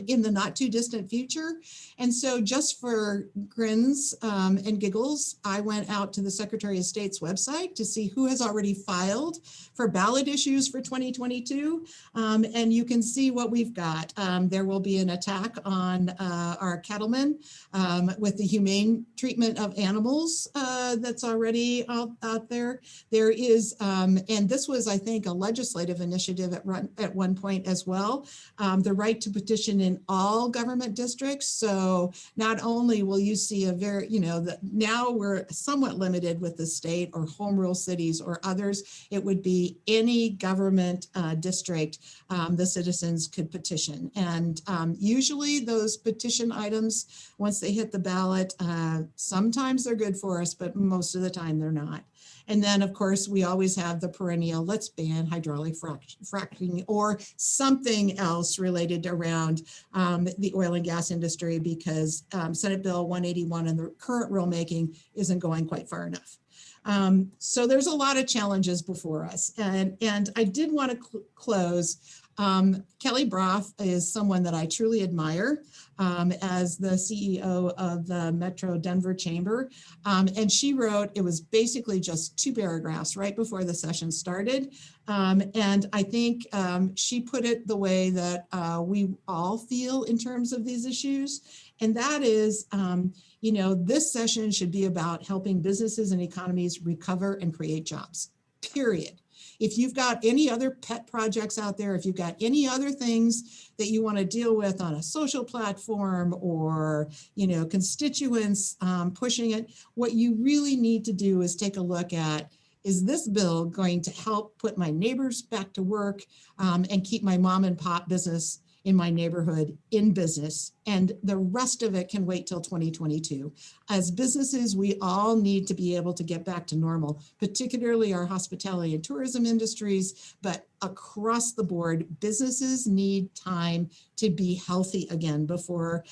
Speaker 1: in the not too distant future. And so just for grins and giggles, I went out to the Secretary of State's website to see who has already filed filed for ballot issues for 2022. And you can see what we've got. There will be an attack on our cattlemen with the humane treatment of animals that's already out there. There is, and this was, I think, a legislative initiative at one point as well, the right to petition in all government districts. So not only will you see a very, now we're somewhat limited with the state or home rule cities or others, it would be any government district the citizens could petition. And usually those petition items, once they hit the ballot, sometimes they're good for us, but most of the time they're not. And then, of course, we always have the perennial, let's ban hydraulic fracking or something else related around the oil and gas industry, because Senate Bill 181 and the current rulemaking isn't going quite far enough. So there's a lot of challenges before us. And I did want to close. Kelly Broff is someone that I truly admire as the CEO of the Metro Denver Chamber. And she wrote, it was basically just 2 paragraphs right before the session started. And I think she put it the way that we all feel in terms of these issues. And that is, this session should be about helping businesses and economies recover and create jobs, period. If you've got any other pet projects out there, if you've got any other things that you want to deal with on a social platform or, constituents pushing it, what you really need to do is take a look at, is this bill going to help put my neighbors back to work and keep my mom and pop business in my neighborhood in business, and the rest of it can wait till 2022. As businesses, we all need to be able to get back to normal, particularly our hospitality and tourism industries, but across the board, businesses need time to be healthy again before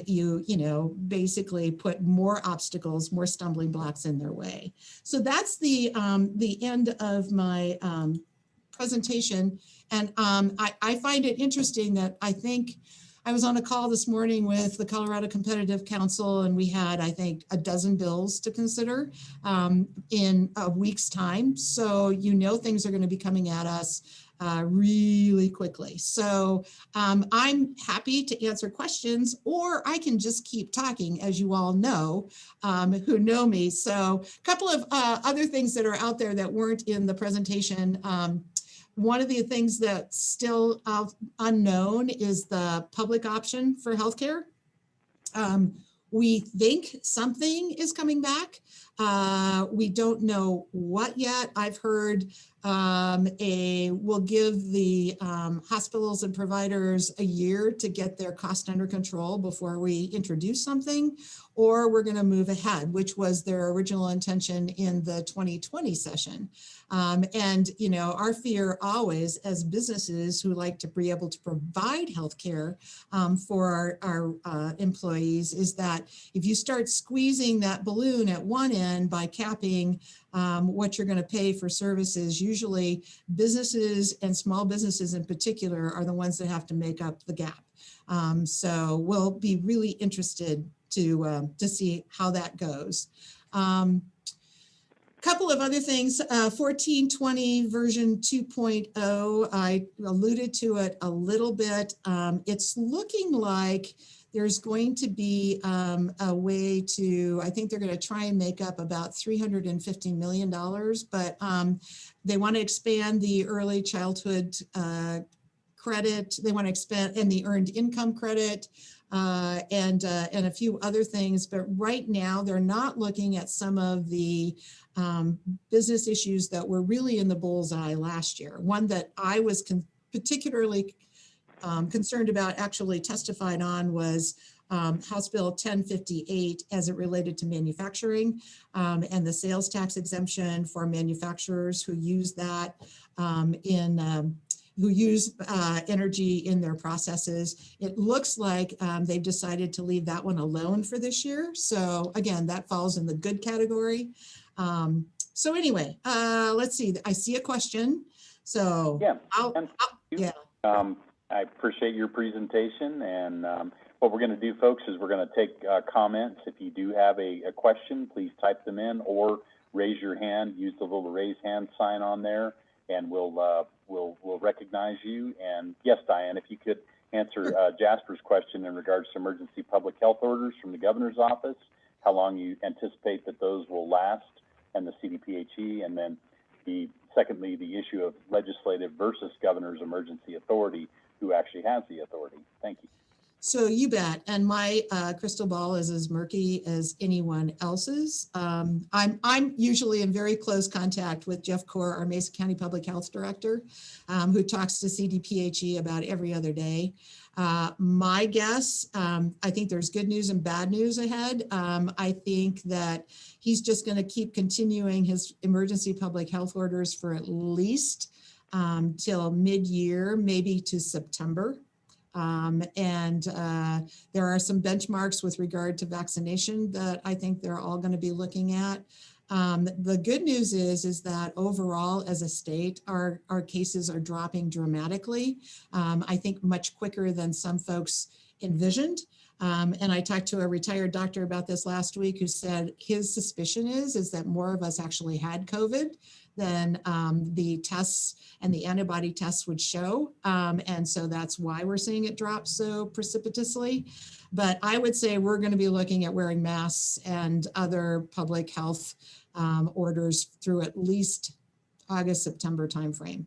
Speaker 1: you basically put more obstacles, more stumbling blocks in their way. So that's the end of my presentation. And I find it interesting that I think I was on a call this morning with the Colorado Competitive Council, and we had, I think, a dozen bills to consider in a week's time. So, things are going to be coming at us really quickly. So I'm happy to answer questions, or I can just keep talking, as you all know, who know me. So a couple of other things that are out there that weren't in the presentation. One of the things that's still unknown is the public option for healthcare. We think something is coming back. We don't know what yet. I've heard we'll give the hospitals and providers a year to get their cost under control before we introduce something, or we're going to move ahead, which was their original intention in the 2020 session. Our fear always, as businesses who like to be able to provide healthcare for our employees, is that if you start squeezing that balloon at one end by capping what you're going to pay for services, usually businesses and small businesses in particular are the ones that have to make up the gap. So we'll be really interested to see how that goes. Couple of other things, 1420 version 2.0, I alluded to it a little bit. It's looking like there's going to be a way to, I think they're going to try and make up about $350 million, but they want to expand the early childhood credit. They want to expand and the earned income credit and a few other things. But right now they're not looking at some of the business issues that were really in the bullseye last year. One that I was particularly concerned about, actually testified on, was House Bill 1058 as it related to manufacturing and the sales tax exemption for manufacturers who use that who use energy in their processes. It looks like they've decided to leave that one alone for this year. So again, that falls in the good category. So anyway, let's see. I see a question. So
Speaker 4: yeah, I appreciate your presentation. And what we're going to do, folks, is we're going to take comments. If you do have a question, please type them in or raise your hand, use the little raise hand sign on there, and we'll recognize you. And yes, Diane, if you could answer Jasper's question in regards to emergency public health orders from the governor's office, how long you anticipate that those will last, and the CDPHE, and then secondly, the issue of legislative versus governor's emergency authority, who actually has the authority. Thank you.
Speaker 1: So you bet. And my crystal ball is as murky as anyone else's. I'm usually in very close contact with Jeff Core, our Mesa County Public Health Director, who talks to CDPHE about every other day. My guess, I think there's good news and bad news ahead. I think that he's just going to keep continuing his emergency public health orders for at least till mid-year, maybe to September. There are some benchmarks with regard to vaccination that I think they're all going to be looking at. The good news is that overall as a state, our cases are dropping dramatically. I think much quicker than some folks envisioned. And I talked to a retired doctor about this last week who said his suspicion is that more of us actually had COVID than the tests and the antibody tests would show. And so that's why we're seeing it drop so precipitously. But I would say we're going to be looking at wearing masks and other public health orders through at least August, September timeframe.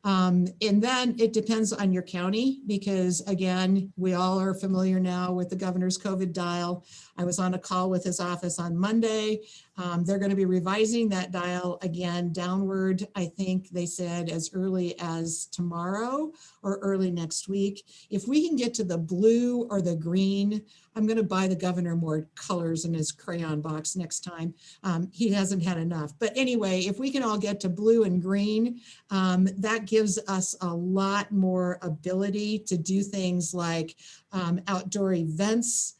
Speaker 1: And then it depends on your county, because again, we all are familiar now with the governor's COVID dial. I was on a call with his office on Monday. They're going to be revising that dial again downward. I think they said as early as tomorrow or early next week. If we can get to the blue or the green, I'm going to buy the governor more colors in his crayon box next time. He hasn't had enough. But anyway, if we can all get to blue and green, that gives us a lot more ability to do things like outdoor events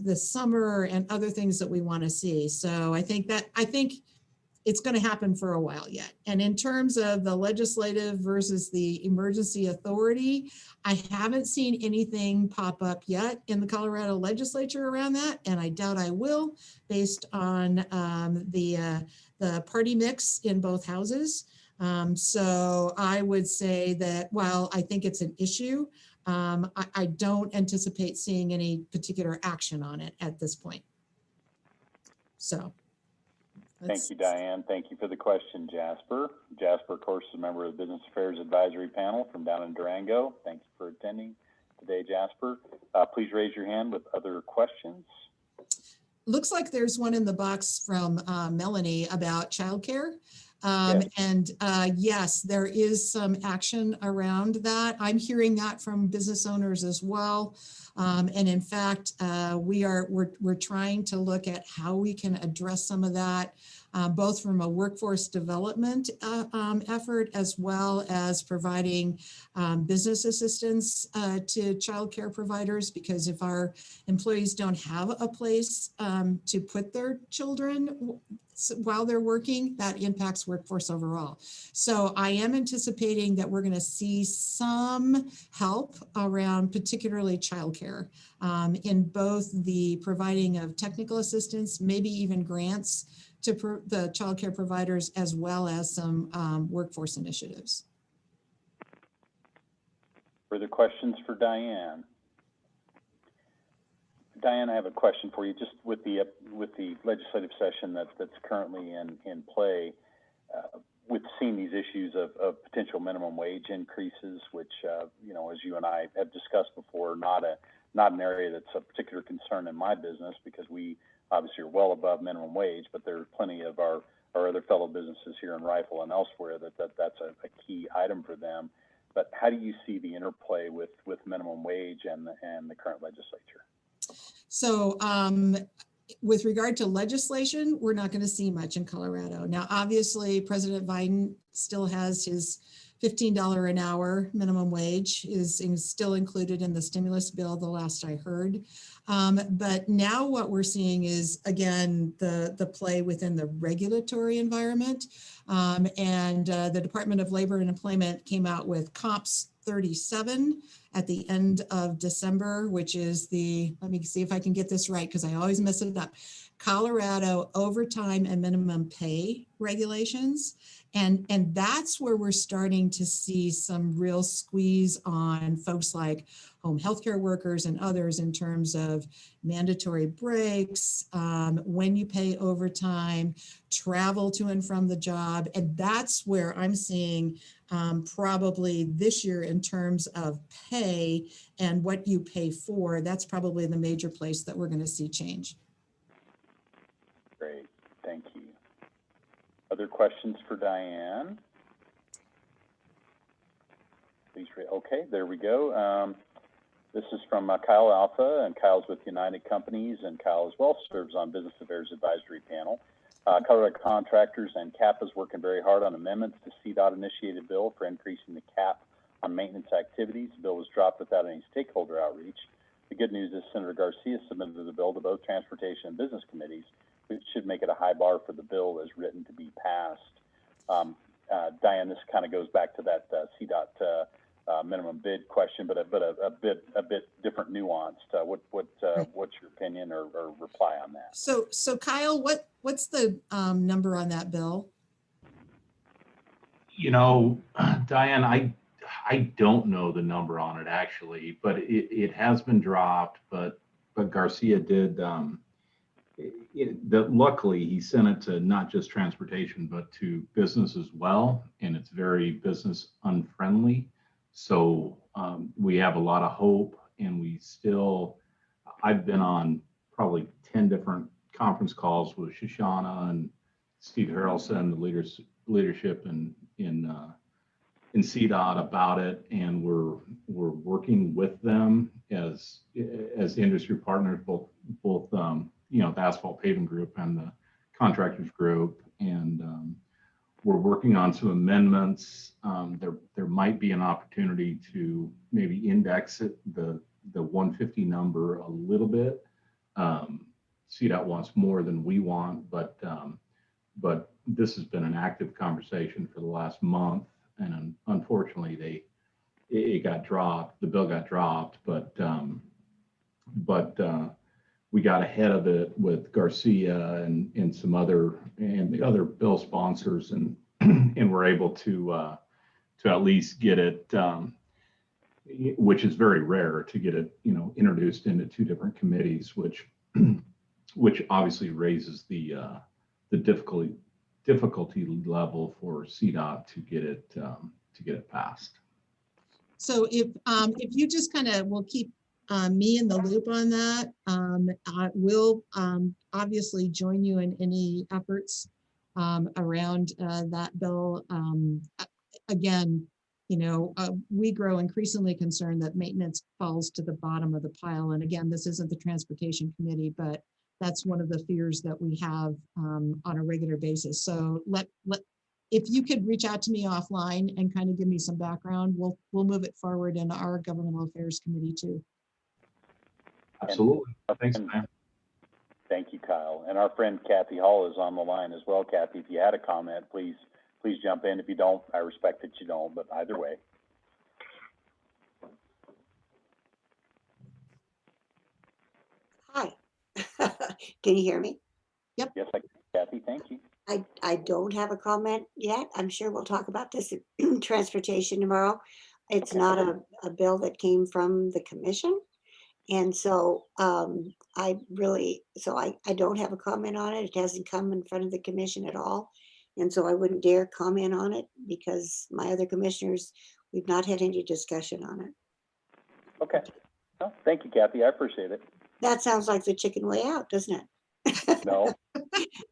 Speaker 1: this summer and other things that we want to see. So I think it's going to happen for a while yet. And in terms of the legislative versus the emergency authority, I haven't seen anything pop up yet in the Colorado legislature around that, and I doubt I will, based on the party mix in both houses. So I would say that while I think it's an issue, I don't anticipate seeing any particular action on it at this point. So.
Speaker 4: Thank you, Diane. Thank you for the question, Jasper. Jasper, of course, is a member of the Business Affairs Advisory Panel from down in Durango. Thank you for attending today, Jasper. Please raise your hand with other questions.
Speaker 1: Looks like there's one in the box from Melanie about childcare. And yes, there is some action around that. I'm hearing that from business owners as well. And in fact, we're trying to look at how we can address some of that, both from a workforce development effort, as well as providing business assistance to childcare providers, because if our employees don't have a place to put their children while they're working, that impacts workforce overall. So I am anticipating that we're going to see some help around particularly childcare in both the providing of technical assistance, maybe even grants to the childcare providers, as well as some workforce initiatives.
Speaker 4: Further questions for Diane? Diane, I have a question for you. Just with the legislative session that's currently in play, with seeing these issues of potential minimum wage increases, which as you and I have discussed before, not an area that's a particular concern in my business, because we obviously are well above minimum wage, but there are plenty of our other fellow businesses here in Rifle and elsewhere that's a key item for them. But how do you see the interplay with minimum wage and the current legislature?
Speaker 1: So with regard to legislation, we're not going to see much in Colorado. Now, obviously, President Biden still has his $15 an hour minimum wage is still included in the stimulus bill, the last I heard. But now what we're seeing is, again, the play within the regulatory environment. And the Department of Labor and Employment came out with COMPS 37 at the end of December, which is let me see if I can get this right, because I always mess it up. Colorado overtime and minimum pay regulations. And that's where we're starting to see some real squeeze on folks like home healthcare workers and others in terms of mandatory breaks, when you pay overtime, travel to and from the job. And that's where I'm seeing probably this year in terms of pay and what you pay for, that's probably the major place that we're going to see change.
Speaker 4: Great, thank you. Other questions for Diane? Please, okay, there we go. This is from Kyle Alpha, and Kyle's with United Companies, and Kyle as well serves on Business Affairs Advisory Panel. Colorado Contractors and CAP is working very hard on amendments to CDOT-initiated bill for increasing the cap on maintenance activities. The bill was dropped without any stakeholder outreach. The good news is Senator Garcia submitted the bill to both Transportation and Business Committees, which should make it a high bar for the bill as written to be passed. Diane, this kind of goes back to that CDOT minimum bid question, but a bit different nuanced. What's your opinion or reply on that?
Speaker 1: So Kyle, what's the number on that bill?
Speaker 5: You know, Diane, I don't know the number on it actually, but it has been dropped. But Garcia did. Luckily, he sent it to not just transportation, but to business as well, and it's very business unfriendly. So we have a lot of hope, and I've been on probably 10 different conference calls with Shoshana and Steve Harrelson, the leadership in CDOT about it, and we're working with them as industry partners, both the asphalt paving group and the contractors group, and we're working on some amendments. There might be an opportunity to maybe index it, the 150 number a little bit. CDOT wants more than we want, but this has been an active conversation for the last month, and unfortunately it got dropped. The bill got dropped, but we got ahead of it with Garcia and the other bill sponsors, and we're able to at least get it, which is very rare to get it, introduced into two different committees, which obviously raises the difficulty level for CDOT to get it passed.
Speaker 1: So if you just kind of will keep me in the loop on that, I will obviously join you in any efforts around that bill. Again, we grow increasingly concerned that maintenance falls to the bottom of the pile. And again, this isn't the Transportation Committee, but that's one of the fears that we have on a regular basis. So if you could reach out to me offline and kind of give me some background, we'll move it forward in our Governmental Affairs Committee too.
Speaker 5: Absolutely. Thanks, man.
Speaker 4: Thank you, Kyle. And our friend Kathy Hall is on the line as well. Kathy, if you had a comment, please jump in. If you don't, I respect that you don't, but either way.
Speaker 22: Hi. Can you hear me?
Speaker 1: Yep.
Speaker 4: Yes, I can, Kathy. Thank you.
Speaker 22: I don't have a comment yet. I'm sure we'll talk about this in transportation tomorrow. It's not a bill that came from the commission. And so I don't have a comment on it. It hasn't come in front of the commission at all. And so I wouldn't dare comment on it because my other commissioners, we've not had any discussion on it.
Speaker 4: Okay. Well, thank you, Kathy. I appreciate it.
Speaker 22: That sounds like the chicken way out, doesn't it?
Speaker 4: No.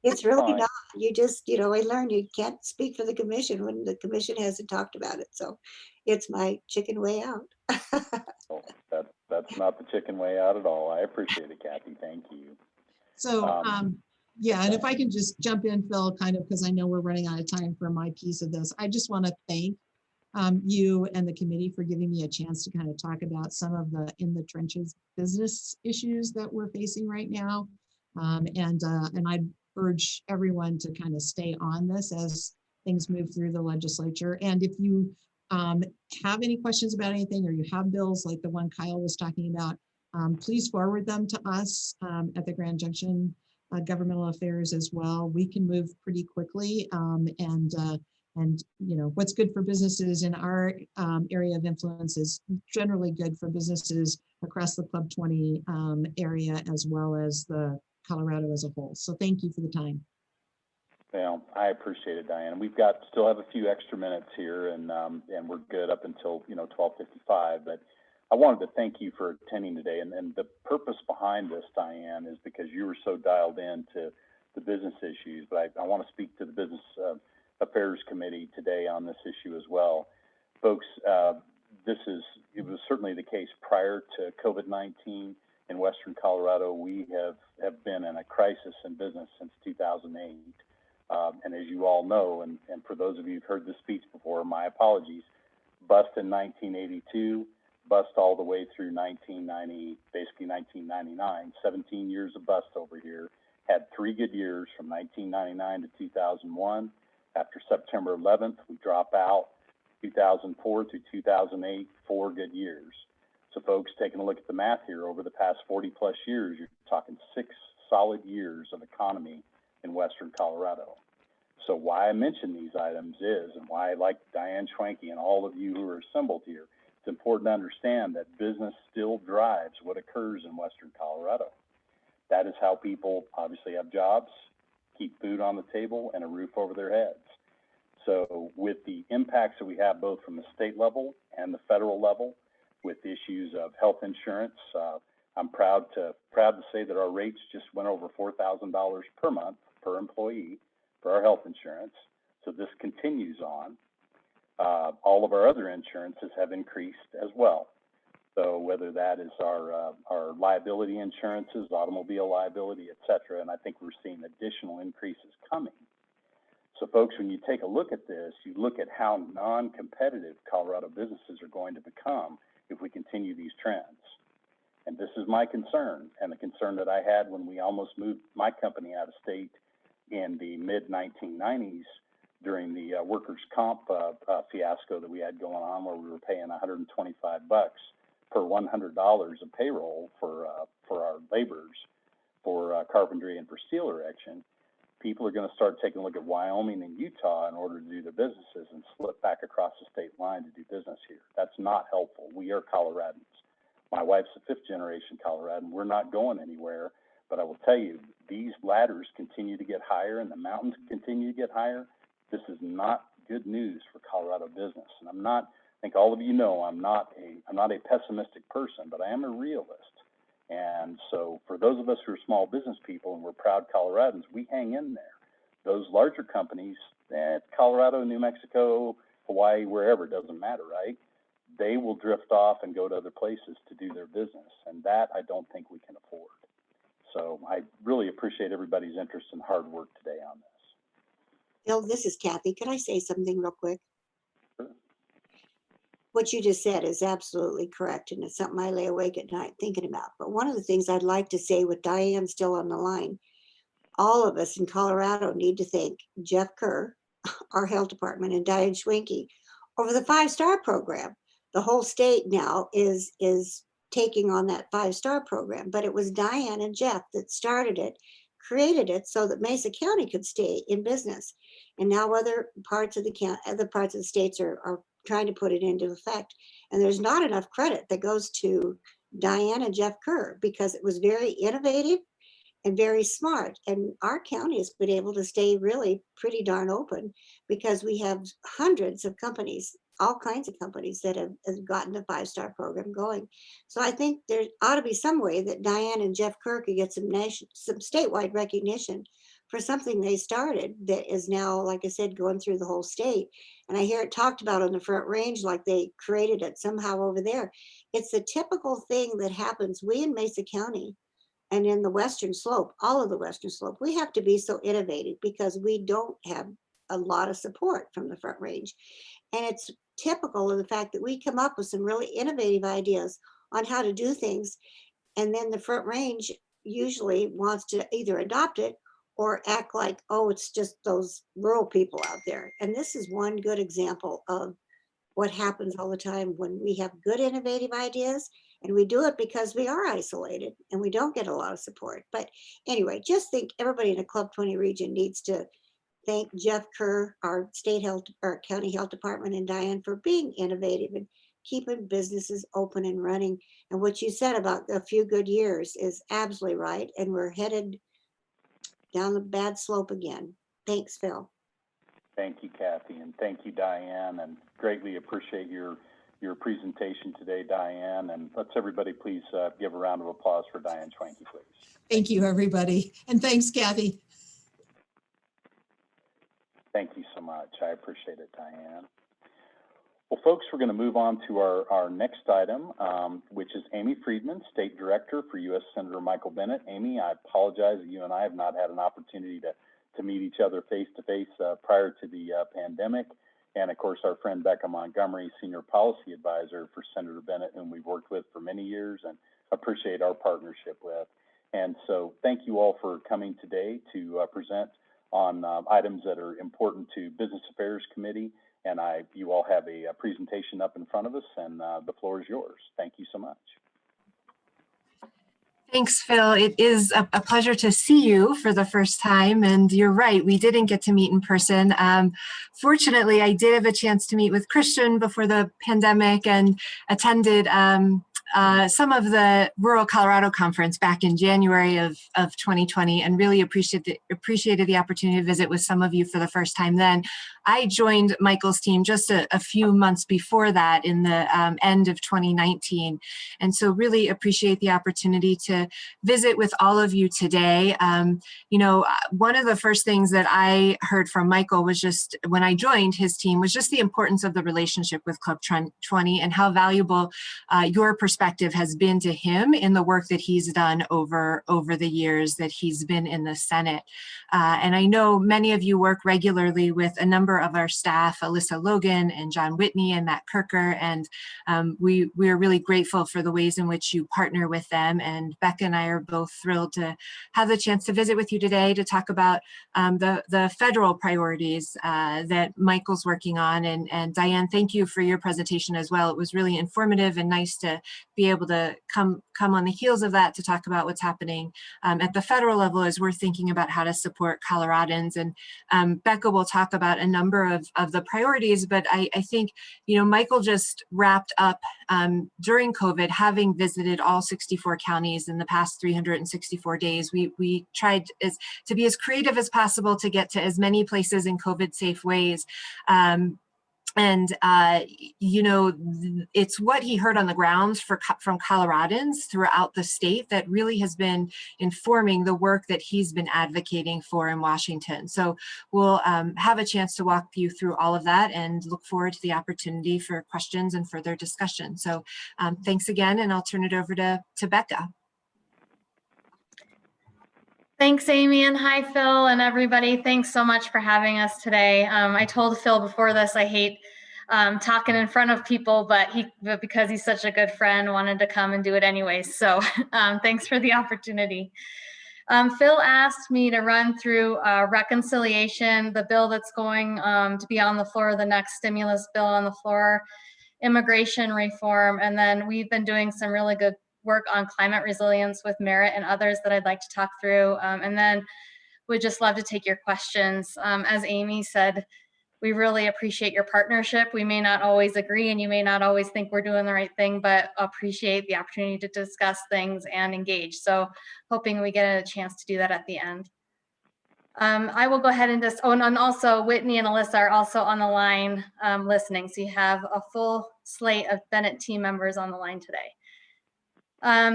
Speaker 22: It's really
Speaker 4: Fine.
Speaker 22: not. You just, I learned you can't speak for the commission when the commission hasn't talked about it. So it's my chicken way out.
Speaker 4: Oh, that's not the chicken way out at all. I appreciate it, Kathy. Thank you.
Speaker 1: So, yeah, and if I can just jump in, Phil, kind of, because I know we're running out of time for my piece of this. I just want to thank you and the committee for giving me a chance to kind of talk about some of the in the trenches business issues that we're facing right now. And I urge everyone to kind of stay on this as things move through the legislature. And if you have any questions about anything, or you have bills like the one Kyle was talking about, please forward them to us at the Grand Junction governmental affairs as well. We can move pretty quickly, and you know, what's good for businesses in our area of influence is generally good for businesses across the Club 20 area, as well as the Colorado as a whole. So thank you for the time.
Speaker 4: Well, I appreciate it, Diane. We've still have a few extra minutes here, and we're good up until 12:55. But I wanted to thank you for attending today, and the purpose behind this, Diane, is because you were so dialed in to the business issues. But I want to speak to the Business Affairs Committee today on this issue as well, folks. It was certainly the case prior to COVID-19 in Western Colorado. We have been in a crisis in business since 2008. And as you all know, and for those of you who've heard this speech before, my apologies, bust in 1982, bust all the way through 1990, basically 1999, 17 years of bust over here. Had 3 good years from 1999 to 2001. After September 11th, we drop out. 2004 through 2008, 4 good years. So folks, taking a look at the math here, over the past 40 plus years, you're talking 6 solid years of economy in Western Colorado. So why I mention these items is, and why I like Diane Schwenke and all of you who are assembled here, it's important to understand that business still drives what occurs in Western Colorado. That is how people obviously have jobs, keep food on the table, and a roof over their heads. So with the impacts that we have both from the state level and the federal level, with issues of health insurance, I'm proud to say that our rates just went over $4,000 per month per employee for our health insurance. So this continues on. All of our other insurances have increased as well. So whether that is our liability insurances, automobile liability, et cetera, and I think we're seeing additional increases coming. So folks, when you take a look at this, you look at how non-competitive Colorado businesses are going to become if we continue these trends. And this is my concern, and the concern that I had when we almost moved my company out of state in the mid-1990s during the workers' comp fiasco that we had going on, where we were paying $125 per $100 of payroll for our laborers for carpentry and for steel erection. People are going to start taking a look at Wyoming and Utah in order to do their businesses and slip back across the state line to do business here. That's not helpful. We are Coloradans. My wife's a 5th generation Coloradan. We're not going anywhere, but I will tell you, these ladders continue to get higher and the mountains continue to get higher. This is not good news for Colorado business. And I think all of you know, I'm not a pessimistic person, but I am a realist. And so for those of us who are small business people and we're proud Coloradans, we hang in there. Those larger companies, Colorado, New Mexico, Hawaii, wherever, doesn't matter, right? They will drift off and go to other places to do their business. And that I don't think we can afford. So I really appreciate everybody's interest and hard work today on this.
Speaker 22: Bill, this is Kathy. Can I say something real quick? What you just said is absolutely correct, and it's something I lay awake at night thinking about. But one of the things I'd like to say with Diane still on the line, all of us in Colorado need to thank Jeff Kerr, our health department, and Diane Schwenke over the 5-star program. The whole state now is taking on that 5-star program, but it was Diane and Jeff that started it, created it so that Mesa County could stay in business. And now other parts of the county, other parts of the states are trying to put it into effect. And there's not enough credit that goes to Diane and Jeff Kerr because it was very innovative and very smart. And our county has been able to stay really pretty darn open because we have hundreds of companies, all kinds of companies that have gotten the 5-star program going. So I think there ought to be some way that Diane and Jeff Kerr could get some statewide recognition for something they started that is now, like I said, going through the whole state. And I hear it talked about on the Front Range like they created it somehow over there. It's the typical thing that happens. We in Mesa County and in the Western Slope, all of the Western Slope, we have to be so innovative because we don't have a lot of support from the Front Range. And it's typical of the fact that we come up with some really innovative ideas on how to do things. And then the Front Range usually wants to either adopt it or act like, oh, it's just those rural people out there. And this is one good example of what happens all the time when we have good innovative ideas and we do it because we are isolated and we don't get a lot of support. But anyway, just think everybody in the Club 20 region needs to thank Jeff Kerr, our state health or county health department, and Diane for being innovative and keeping businesses open and running. And what you said about a few good years is absolutely right. And we're headed down the bad slope again. Thanks, Phil.
Speaker 4: Thank you, Kathy, and thank you, Diane, and greatly appreciate your presentation today, Diane. And let's everybody please give a round of applause for Diane Schwanke, please.
Speaker 1: Thank you, everybody. And thanks, Kathy.
Speaker 4: Thank you so much. I appreciate it, Diane. Well, folks, we're going to move on to our next item, which is Amy Friedman, State Director for U.S. Senator Michael Bennet. Amy, I apologize that you and I have not had an opportunity to meet each other face-to-face prior to the pandemic. And of course, our friend Becca Montgomery, Senior Policy Advisor for Senator Bennet, whom we've worked with for many years and appreciate our partnership with. And so thank you all for coming today to present on items that are important to Business Affairs Committee. And you all have a presentation up in front of us, and the floor is yours. Thank you so much.
Speaker 7: Thanks, Phil. It is a pleasure to see you for the first time. And you're right, we didn't get to meet in person. Fortunately, I did have a chance to meet with Christian before the pandemic and attended some of the Rural Colorado Conference back in January of 2020, and really appreciated the opportunity to visit with some of you for the first time then. I joined Michael's team just a few months before that in the end of 2019. And so really appreciate the opportunity to visit with all of you today. You know, one of the first things that I heard from Michael was just when I joined his team was just the importance of the relationship with Club 20 and how valuable your perspective has been to him in the work that he's done over the years that he's been in the Senate. And I know many of you work regularly with a number of our staff, Alyssa Logan and John Whitney and Matt Kirker, and we are really grateful for the ways in which you partner with them. And Becca and I are both thrilled to have the chance to visit with you today to talk about the federal priorities that Michael's working on. And Diane, thank you for your presentation as well. It was really informative and nice to be able to come on the heels of that to talk about what's happening at the federal level as we're thinking about how to support Coloradans. And Becca will talk about a number of the priorities, but I think, you know, Michael just wrapped up during COVID, having visited all 64 counties in the past 364 days. We tried to be as creative as possible to get to as many places in COVID safe ways. You know, it's what he heard on the ground from Coloradans throughout the state that really has been informing the work that he's been advocating for in Washington. So we'll have a chance to walk you through all of that and look forward to the opportunity for questions and further discussion. So thanks again, and I'll turn it over to Becca.
Speaker 8: Thanks, Amy, and hi, Phil, and everybody. Thanks so much for having us today. I told Phil before this, I hate talking in front of people, but because he's such a good friend, wanted to come and do it anyways. So thanks for the opportunity. Phil asked me to run through reconciliation, the bill that's going to be on the floor, the next stimulus bill on the floor, immigration reform, and then we've been doing some really good work on climate resilience with Merit and others that I'd like to talk through. And then we'd just love to take your questions. As Amy said, we really appreciate your partnership. We may not always agree and you may not always think we're doing the right thing, but appreciate the opportunity to discuss things and engage. So hoping we get a chance to do that at the end. I will go ahead and just, and also Whitney and Alyssa are also on the line listening. So you have a full slate of Bennett team members on the line today.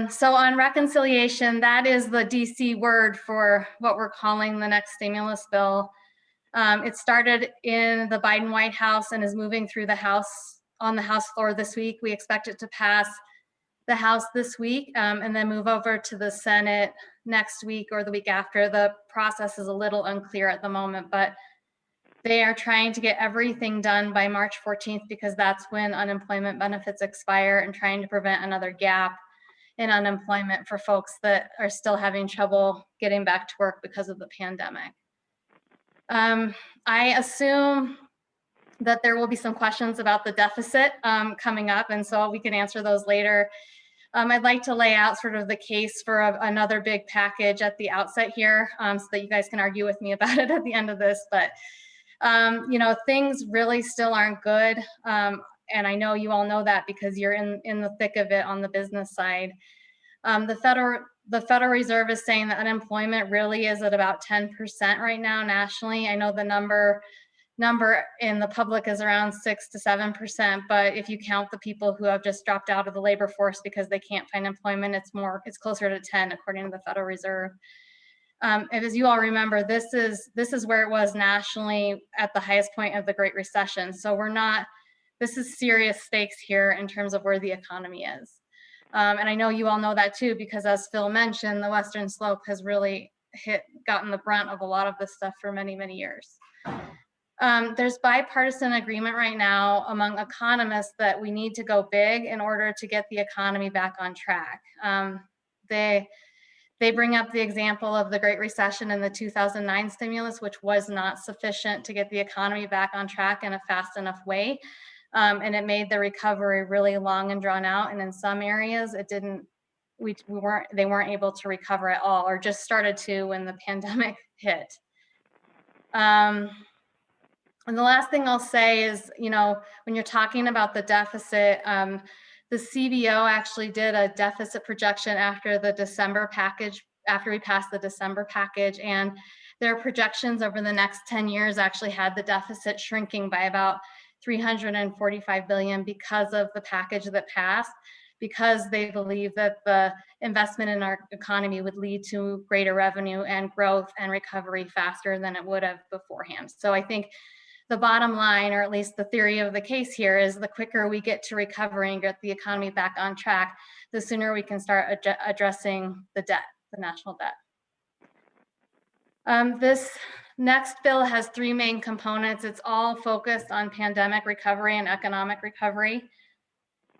Speaker 8: So on reconciliation, that is the DC word for what we're calling the next stimulus bill. It started in the Biden White House and is moving through the House on the House floor this week. We expect it to pass the House this week and then move over to the Senate next week or the week after. The process is a little unclear at the moment, but they are trying to get everything done by March 14th because that's when unemployment benefits expire, and trying to prevent another gap in unemployment for folks that are still having trouble getting back to work because of the pandemic. I assume that there will be some questions about the deficit coming up, and so we can answer those later. I'd like to lay out sort of the case for another big package at the outset here, so that you guys can argue with me about it at the end of this. But you know, things really still aren't good, and I know you all know that because you're in the thick of it on the business side. The Federal Reserve is saying that unemployment really is at about 10% right now nationally. I know the number in the public is around 6 to 7%, but if you count the people who have just dropped out of the labor force because they can't find employment, it's closer to 10 according to the Federal Reserve. And as you all remember, this is where it was nationally at the highest point of the Great Recession. So this is serious stakes here in terms of where the economy is. And I know you all know that too, because as Phil mentioned, the Western Slope has really gotten the brunt of a lot of this stuff for many, many years. There's bipartisan agreement right now among economists that we need to go big in order to get the economy back on track. They bring up the example of the Great Recession and the 2009 stimulus, which was not sufficient to get the economy back on track in a fast enough way. And it made the recovery really long and drawn out. And in some areas, they weren't able to recover at all, or just started to when the pandemic hit. And the last thing I'll say is, you know, when you're talking about the deficit, the CBO actually did a deficit projection after the December package, after we passed the December package, and their projections over the next 10 years actually had the deficit shrinking by about $345 billion because of the package that passed, because they believe that the investment in our economy would lead to greater revenue and growth and recovery faster than it would have beforehand. So I think the bottom line, or at least the theory of the case here, is the quicker we get to recovery and get the economy back on track, the sooner we can start addressing the debt, the national debt. This next bill has three main components. It's all focused on pandemic recovery and economic recovery.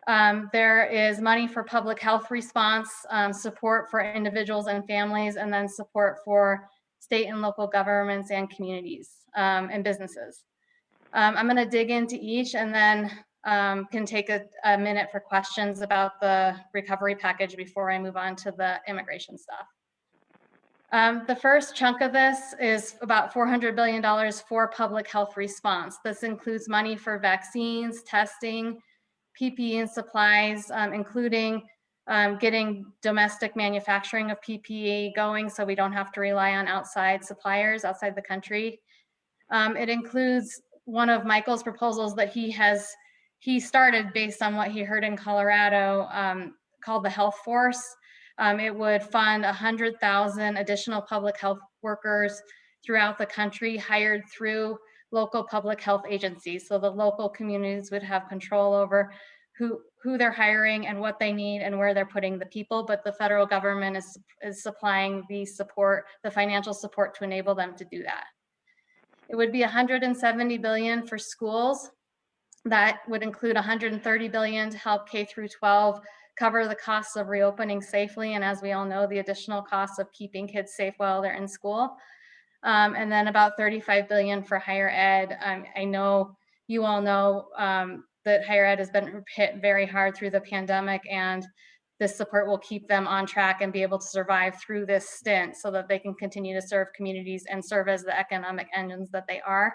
Speaker 8: There is money for public health response, support for individuals and families, and then support for state and local governments and communities and businesses. I'm going to dig into each and then can take a minute for questions about the recovery package before I move on to the immigration stuff. The first chunk of this is about $400 billion for public health response. This includes money for vaccines, testing, PPE and supplies, including getting domestic manufacturing of PPE going so we don't have to rely on outside suppliers outside the country. It includes one of Michael's proposals that he started based on what he heard in Colorado, called the Health Force. It would fund 100,000 additional public health workers throughout the country hired through local public health agencies. So the local communities would have control over who they're hiring and what they need and where they're putting the people, but the federal government is supplying the support, the financial support to enable them to do that. It would be $170 billion for schools. That would include $130 billion to help K through 12 cover the costs of reopening safely, and as we all know, the additional costs of keeping kids safe while they're in school. And then about $35 billion for higher ed. I know you all know that higher ed has been hit very hard through the pandemic, and this support will keep them on track and be able to survive through this stint so that they can continue to serve communities and serve as the economic engines that they are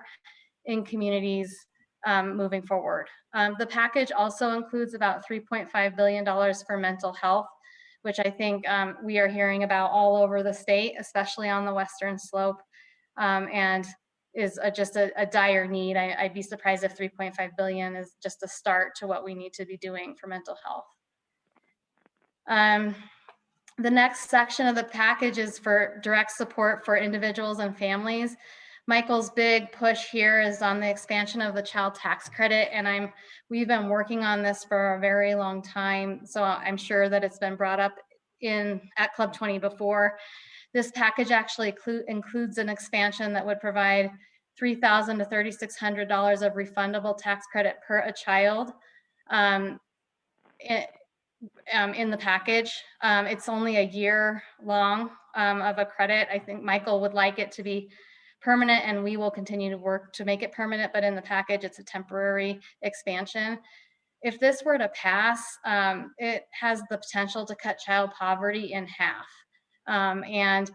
Speaker 8: in communities moving forward. The package also includes about $3.5 billion for mental health, which I think we are hearing about all over the state, especially on the Western Slope, and is just a dire need. I'd be surprised if 3.5 billion is just a start to what we need to be doing for mental health. The next section of the package is for direct support for individuals and families. Michael's big push here is on the expansion of the child tax credit, and we've been working on this for a very long time, so I'm sure that it's been brought up at Club 20 before. This package actually includes an expansion that would provide $3,000 to $3,600 of refundable tax credit per a child in the package. It's only a year long of a credit. I think Michael would like it to be permanent, and we will continue to work to make it permanent, but in the package, it's a temporary expansion. If this were to pass, it has the potential to cut child poverty in half. And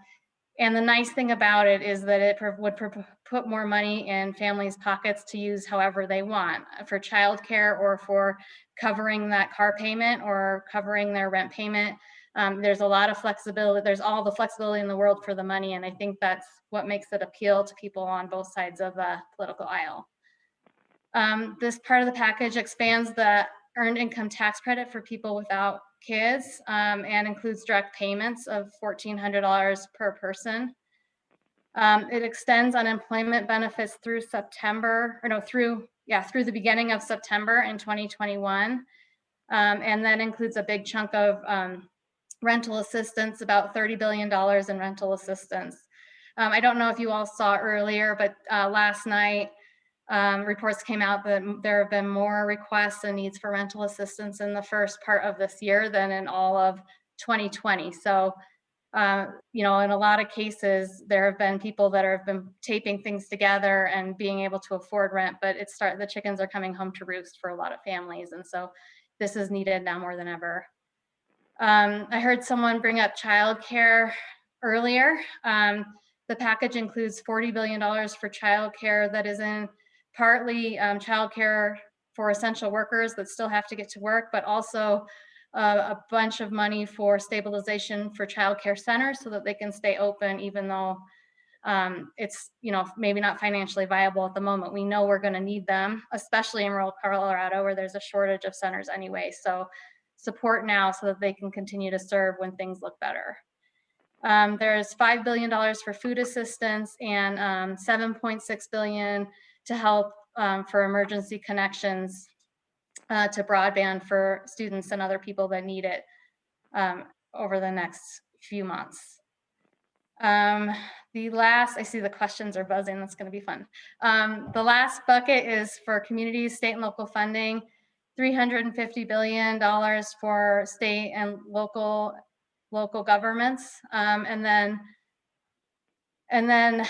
Speaker 8: the nice thing about it is that it would put more money in families' pockets to use however they want, for childcare or for covering that car payment or covering their rent payment. There's a lot of flexibility. There's all the flexibility in the world for the money, and I think that's what makes it appeal to people on both sides of the political aisle. This part of the package expands the earned income tax credit for people without kids, and includes direct payments of $1,400 per person. It extends unemployment benefits through September, or no, through the beginning of September in 2021. And that includes a big chunk of rental assistance, about $30 billion in rental assistance. I don't know if you all saw earlier, but last night, reports came out that there have been more requests and needs for rental assistance in the first part of this year than in all of 2020. So, you know, in a lot of cases, there have been people that have been taping things together and being able to afford rent, but the chickens are coming home to roost for a lot of families. And so this is needed now more than ever. I heard someone bring up childcare earlier. The package includes $40 billion for childcare that is in partly childcare for essential workers that still have to get to work, but also a bunch of money for stabilization for childcare centers so that they can stay open even though it's, you know, maybe not financially viable at the moment. We know we're going to need them, especially in rural Colorado where there's a shortage of centers anyway. So support now so that they can continue to serve when things look better. There's $5 billion for food assistance and $7.6 billion to help for emergency connections to broadband for students and other people that need it over the next few months. I see the questions are buzzing. That's going to be fun. The last bucket is for communities, state and local funding, $350 billion for state and local governments, and then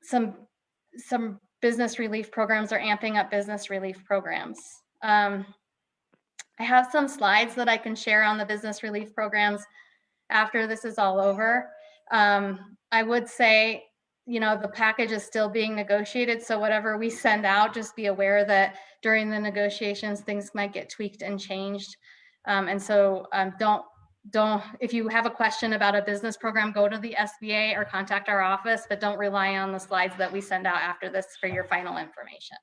Speaker 8: some business relief programs are amping up business relief programs. I have some slides that I can share on the business relief programs after this is all over. I would say, you know, the package is still being negotiated, so whatever we send out, just be aware that during the negotiations, things might get tweaked and changed. And so if you have a question about a business program, go to the SBA or contact our office, but don't rely on the slides that we send out after this for your final information.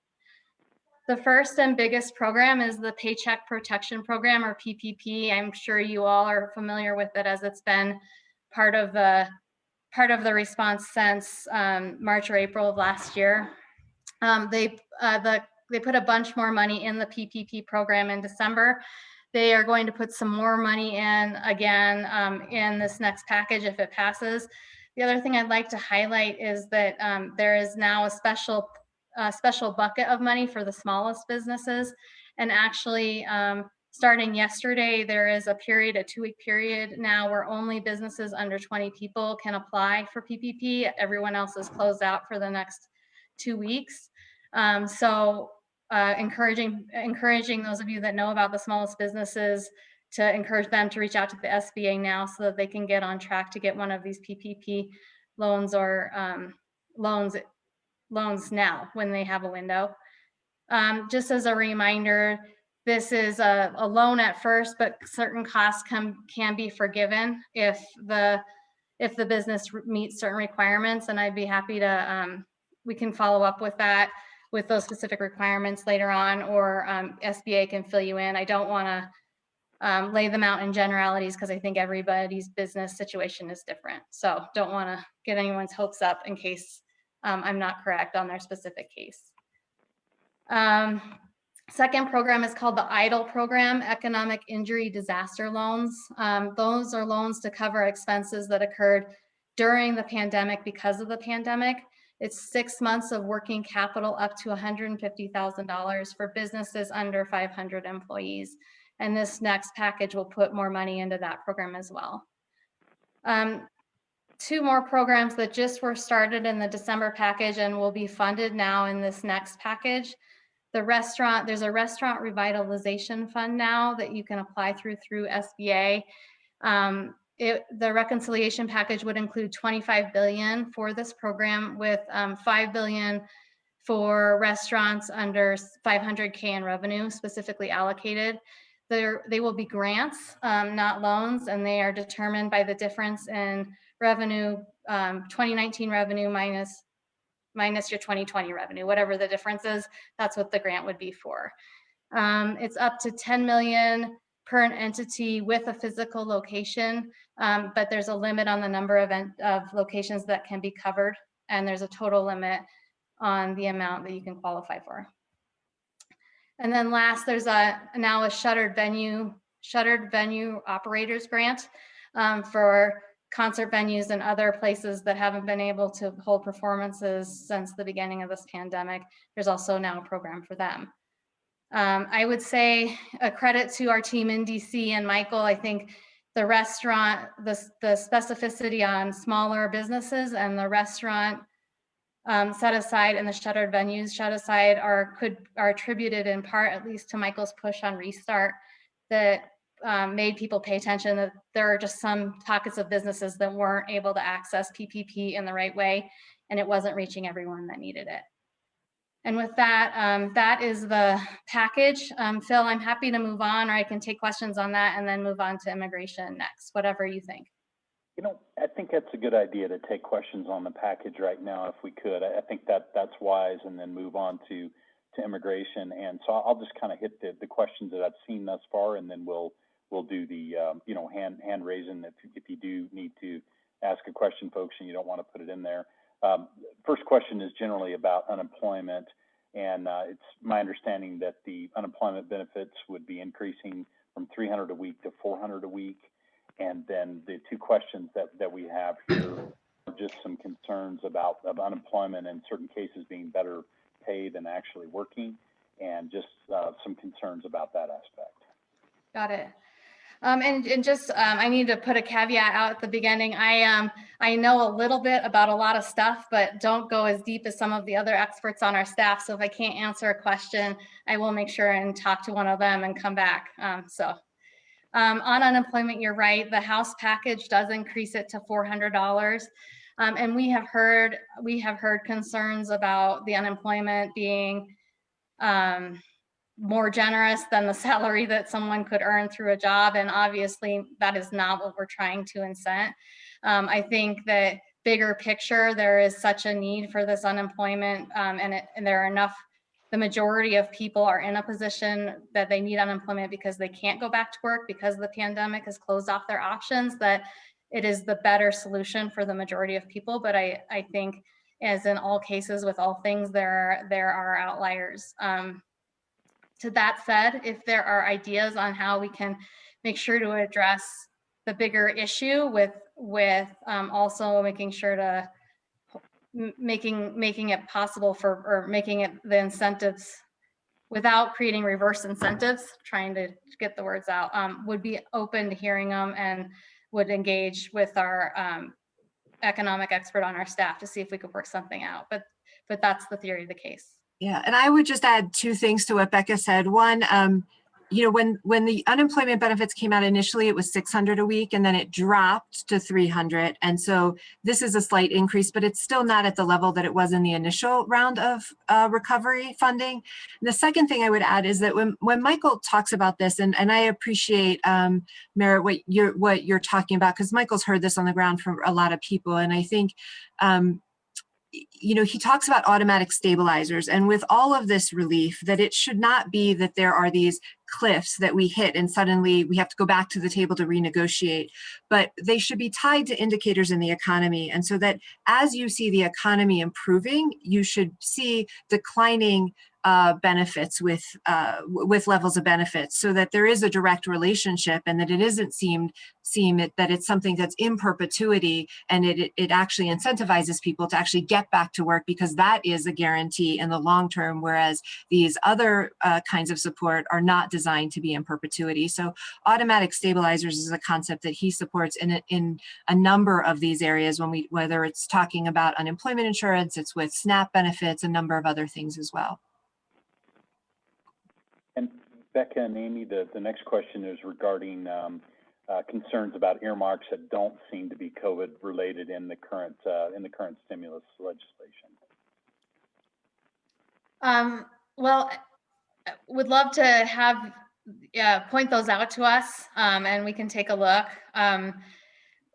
Speaker 8: The first and biggest program is the Paycheck Protection Program, or PPP. I'm sure you all are familiar with it as it's been part of the response since March or April of last year. They put a bunch more money in the PPP program in December. They are going to put some more money in again in this next package if it passes. The other thing I'd like to highlight is that there is now a special bucket of money for the smallest businesses. And actually, starting yesterday, there is a 2-week period now where only businesses under 20 people can apply for PPP. Everyone else is closed out for the next 2 weeks. Encouraging those of you that know about the smallest businesses to encourage them to reach out to the SBA now so that they can get on track to get one of these PPP loans or loans now when they have a window. Just as a reminder, this is a loan at first, but certain costs can be forgiven if the business meets certain requirements, and I'd be happy to we can follow up with that, with those specific requirements later on, or SBA can fill you in. I don't want to lay them out in generalities because I think everybody's business situation is different. So don't want to get anyone's hopes up in case I'm not correct on their specific case. Second program is called the EIDL program, Economic Injury Disaster Loans. Those are loans to cover expenses that occurred during the pandemic because of the pandemic. It's 6 months of working capital up to $150,000 for businesses under 500 employees. And this next package will put more money into that program as well. two more programs that just were started in the December package and will be funded now in this next package. There's a restaurant revitalization fund now that you can apply through SBA. The reconciliation package would include $25 billion for this program, with $5 billion for restaurants under 500K in revenue specifically allocated. They will be grants, not loans, and they are determined by the difference in revenue, 2019 revenue minus your 2020 revenue, whatever the difference is, that's what the grant would be for. It's up to 10 million per entity with a physical location, but there's a limit on the number of locations that can be covered, and there's a total limit on the amount that you can qualify for. And then last, there's now a shuttered venue operators grant for concert venues and other places that haven't been able to hold performances since the beginning of this pandemic. There's also now a program for them. I would say a credit to our team in DC and Michael. I think the restaurant, the specificity on smaller businesses and the restaurant set aside and the shuttered venues set aside are attributed in part, at least, to Michael's push on Restart that made people pay attention that there are just some pockets of businesses that weren't able to access PPP in the right way, and it wasn't reaching everyone that needed it. And with that, that is the package. Phil, I'm happy to move on, or I can take questions on that and then move on to immigration next, whatever you think.
Speaker 4: You know, I think that's a good idea to take questions on the package right now, if we could. I think that's wise, and then move on to immigration. And so I'll just kind of hit the questions that I've seen thus far, and then we'll do the hand raising if you do need to ask a question, folks, and you don't want to put it in there. First question is generally about unemployment, and it's my understanding that the unemployment benefits would be increasing from $300 a week to $400 a week. And then the two questions that we have here are just some concerns about unemployment in certain cases being better paid than actually working, and just some concerns about that aspect.
Speaker 8: Got it. And just I need to put a caveat out at the beginning. I know a little bit about a lot of stuff, but don't go as deep as some of the other experts on our staff. So if I can't answer a question, I will make sure and talk to one of them and come back. On unemployment, you're right. The House package does increase it to $400, and we have heard concerns about the unemployment being more generous than the salary that someone could earn through a job, and obviously that is not what we're trying to incent. I think that bigger picture, there is such a need for this unemployment, and there are enough. The majority of people are in a position that they need unemployment because they can't go back to work because the pandemic has closed off their options, that it is the better solution for the majority of people. But I think, as in all cases with all things, there are outliers. To that said, if there are ideas on how we can make sure to address the bigger issue with also making sure to making it possible for, or making it the incentives without creating reverse incentives, trying to get the words out, would be open to hearing them and would engage with our economic expert on our staff to see if we could work something out. But that's the theory of the case.
Speaker 7: Yeah, and I would just add two things to what Becca said. One, when the unemployment benefits came out initially, it was $600 a week, and then it dropped to $300. And so this is a slight increase, but it's still not at the level that it was in the initial round of recovery funding. And the second thing I would add is that when Michael talks about this, and I appreciate, Merritt, what you're talking about, because Michael's heard this on the ground from a lot of people. And I think, he talks about automatic stabilizers, and with all of this relief, that it should not be that there are these cliffs that we hit and suddenly we have to go back to the table to renegotiate, but they should be tied to indicators in the economy. And so that as you see the economy improving, you should see declining benefits with levels of benefits, so that there is a direct relationship, and that it isn't seem that it's something that's in perpetuity, and it actually incentivizes people to actually get back to work, because that is a guarantee in the long term, whereas these other kinds of support are not designed designed to be in perpetuity. So automatic stabilizers is a concept that he supports in a number of these areas, whether it's talking about unemployment insurance, it's with SNAP benefits, a number of other things as well.
Speaker 4: And Becca and Amy, the next question is regarding concerns about earmarks that don't seem to be COVID related in the current stimulus legislation.
Speaker 8: Well, would love to have point those out to us, and we can take a look.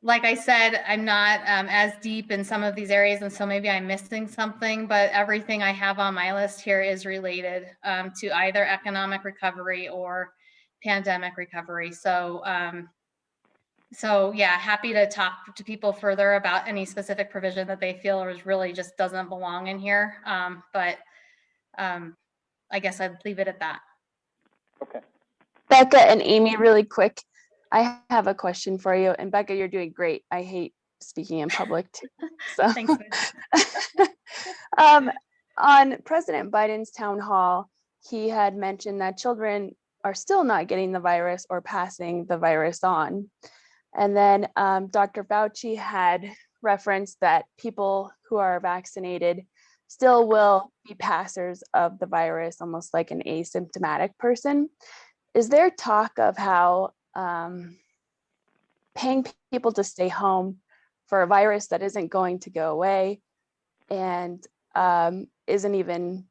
Speaker 8: Like I said, I'm not as deep in some of these areas, and so maybe I'm missing something, but everything I have on my list here is related to either economic recovery or pandemic recovery. So, so yeah, happy to talk to people further about any specific provision that they feel is really just doesn't belong in here. But I guess I'd leave it at that.
Speaker 4: Okay.
Speaker 17: Becca and Amy, really quick, I have a question for you. And Becca, you're doing great. I hate speaking in public too. So
Speaker 8: Thanks.
Speaker 17: on President Biden's town hall, he had mentioned that children are still not getting the virus or passing the virus on. And then Dr. Fauci had referenced that people who are vaccinated still will be passers of the virus, almost like an asymptomatic person. Is there talk of how paying people to stay home for a virus that isn't going to go away and isn't even,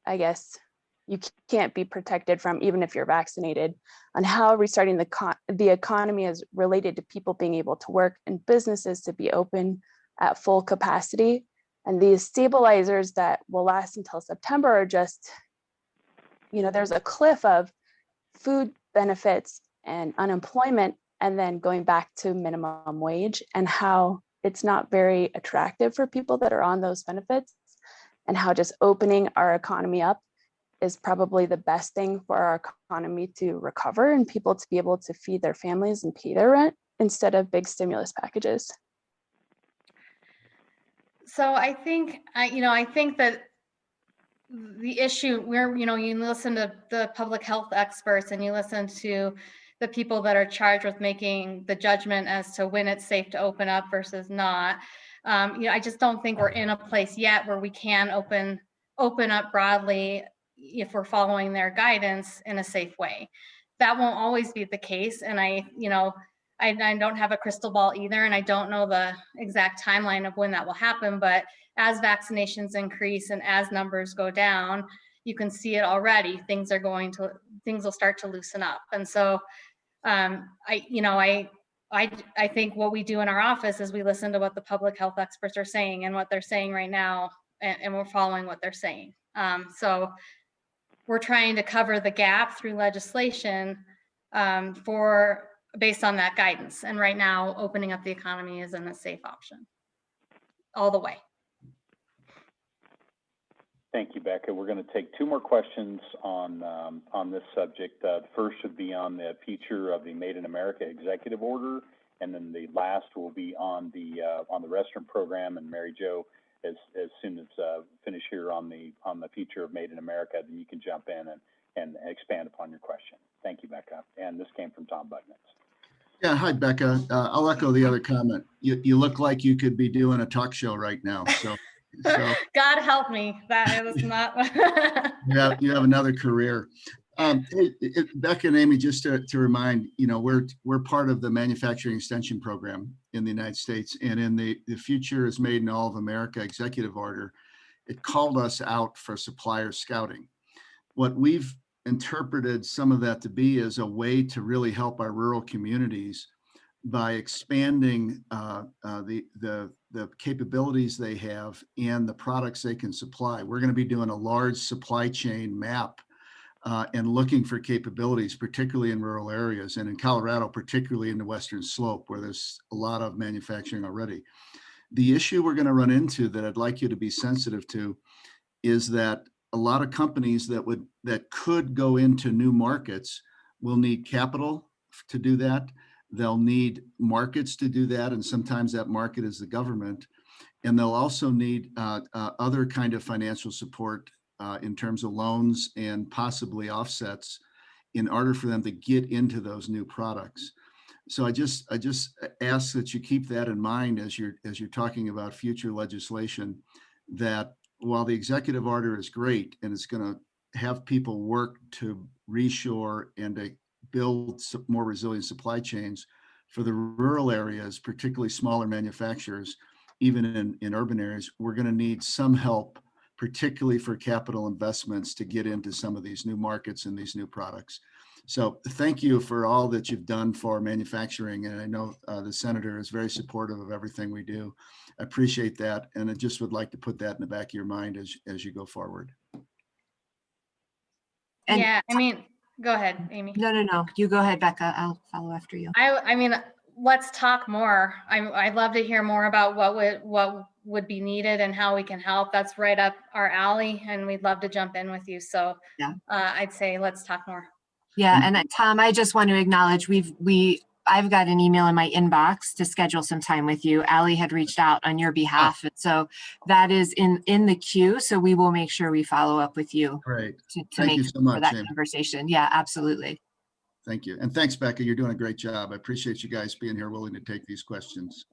Speaker 17: I guess, you can't be protected from even if you're vaccinated, on how restarting the economy is related to people being able to work and businesses to be open at full capacity? And these stabilizers that will last until September are just, there's a cliff of food benefits and unemployment, and then going back to minimum wage, and how it's not very attractive for people that are on those benefits, and how just opening our economy up is probably the best thing for our economy to recover and people to be able to feed their families and pay their rent instead of big stimulus packages.
Speaker 8: So I think that the issue where, you listen to the public health experts and you listen to the people that are charged with making the judgment as to when it's safe to open up versus not. I just don't think we're in a place yet where we can open up broadly if we're following their guidance in a safe way. That won't always be the case. And I don't have a crystal ball either, and I don't know the exact timeline of when that will happen, but as vaccinations increase and as numbers go down, you can see it already. Things will start to loosen up. And so I think what we do in our office is we listen to what the public health experts are saying and what they're saying right now, and we're following what they're saying. So we're trying to cover the gap through legislation based on that guidance. And right now, opening up the economy isn't a safe option all the way.
Speaker 4: Thank you, Becca. We're going to take two more questions on this subject. The first would be on the future of the Made in America executive order, and then the last will be on the restaurant program. And Mary Jo, as soon as finish here on the future of Made in America, then you can jump in and expand upon your question. Thank you, Becca. And this came from Tom Bucknitz.
Speaker 6: Yeah, hi, Becca. I'll echo the other comment. You look like you could be doing a talk show right now. So
Speaker 8: God help me. That is not.
Speaker 6: you have another career. Becca and Amy, just to remind, we're part of the Manufacturing Extension Program in the United States, and in the Future is Made in All of America executive order, it called us out for supplier scouting. What we've interpreted some of that to be is a way to really help our rural communities by expanding the capabilities they have and the products they can supply. We're going to be doing a large supply chain map and looking for capabilities, particularly in rural areas, and in Colorado, particularly in the Western Slope, where there's a lot of manufacturing already. The issue we're going to run into that I'd like you to be sensitive to is that a lot of companies that could go into new markets will need capital to do that. They'll need markets to do that, and sometimes that market is the government. And they'll also need other kind of financial support in terms of loans and possibly offsets. in order for them to get into those new products. So I just ask that you keep that in mind as you're talking about future legislation, that while the executive order is great and it's going to have people work to reshore and to build some more resilient supply chains for the rural areas, particularly smaller manufacturers, even in urban areas, we're going to need some help, particularly for capital investments to get into some of these new markets and these new products. So thank you for all that you've done for manufacturing. And I know the senator is very supportive of everything we do. I appreciate that. And I just would like to put that in the back of your mind as you go forward.
Speaker 7: And
Speaker 8: yeah, I mean, go ahead, Amy.
Speaker 7: No. You go ahead, Becca. I'll follow after you.
Speaker 8: I mean, let's talk more. I'd love to hear more about what would be needed and how we can help. That's right up our alley, and we'd love to jump in with you. So
Speaker 7: yeah,
Speaker 8: I'd say let's talk more.
Speaker 7: Yeah, and Tom, I just want to acknowledge I've got an email in my inbox to schedule some time with you. Allie had reached out on your behalf, and so that is in the queue. So we will make sure we follow up with you.
Speaker 6: Great.
Speaker 7: To
Speaker 6: Thank
Speaker 7: make
Speaker 6: you so much,
Speaker 7: for that
Speaker 6: Amy.
Speaker 7: conversation. Yeah, absolutely.
Speaker 6: Thank you. And thanks, Becca. You're doing a great job. I appreciate you guys being here, willing to take these questions.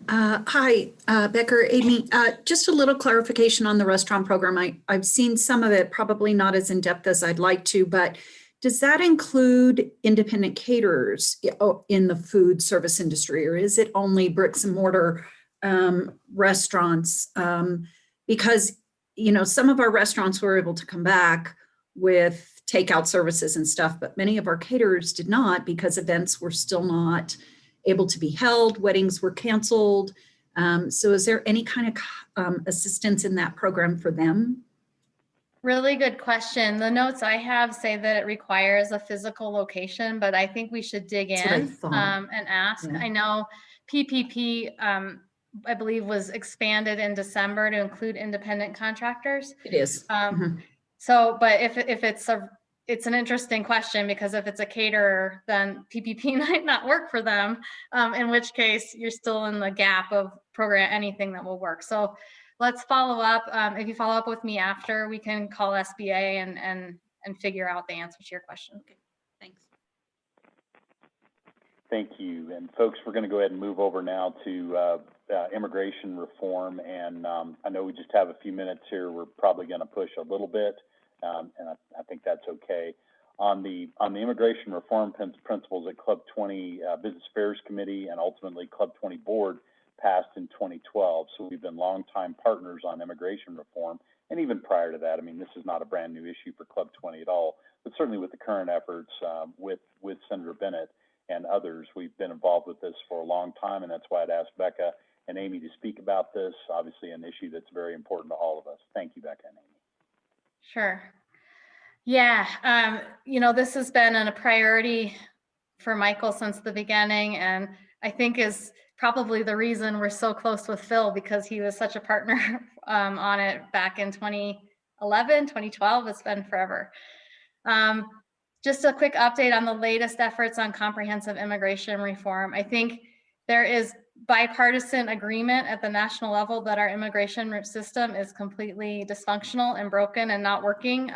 Speaker 9: Hi, Becker, Amy, just a little clarification on the restaurant program. I've seen some of it, probably not as in-depth as I'd like to, but does that include independent caterers in the food service industry, or is it only bricks and mortar restaurants? Because, you know, some of our restaurants were able to come back with takeout services and stuff, but many of our caterers did not, because events were still not able to be held, weddings were canceled. So is there any kind of assistance in that program for them?
Speaker 8: Really good question. The notes I have say that it requires a physical location, but I think we should dig in and ask.
Speaker 9: Yeah.
Speaker 8: I know PPP, I believe, was expanded in December to include independent contractors.
Speaker 9: It is.
Speaker 8: So, but if it's an interesting question, because if it's a caterer, then PPP might not work for them, in which case you're still in the gap of program anything that will work. So let's follow up. If you follow up with me after, we can call SBA and figure out the answer to your question.
Speaker 9: Okay, thanks.
Speaker 4: Thank you. And folks, we're going to go ahead and move over now to immigration reform. And I know we just have a few minutes here. We're probably going to push a little bit. And I think that's okay. On the immigration reform principles that Club 20 Business Affairs Committee and ultimately Club 20 Board passed in 2012. So we've been longtime partners on immigration reform. And even prior to that, I mean, this is not a brand new issue for Club 20 at all, but certainly with the current efforts with Senator Bennett and others, we've been involved with this for a long time. And that's why I'd asked Becca and Amy to speak about this, obviously an issue that's very important to all of us. Thank you, Becca and Amy.
Speaker 8: Sure. Yeah, you know, this has been a priority for Michael since the beginning, and I think is probably the reason we're so close with Phil, because he was such a partner on it back in 2011, 2012. It's been forever. Just a quick update on the latest efforts on comprehensive immigration reform. I think there is bipartisan agreement at the national level that our immigration system is completely dysfunctional and broken and not working.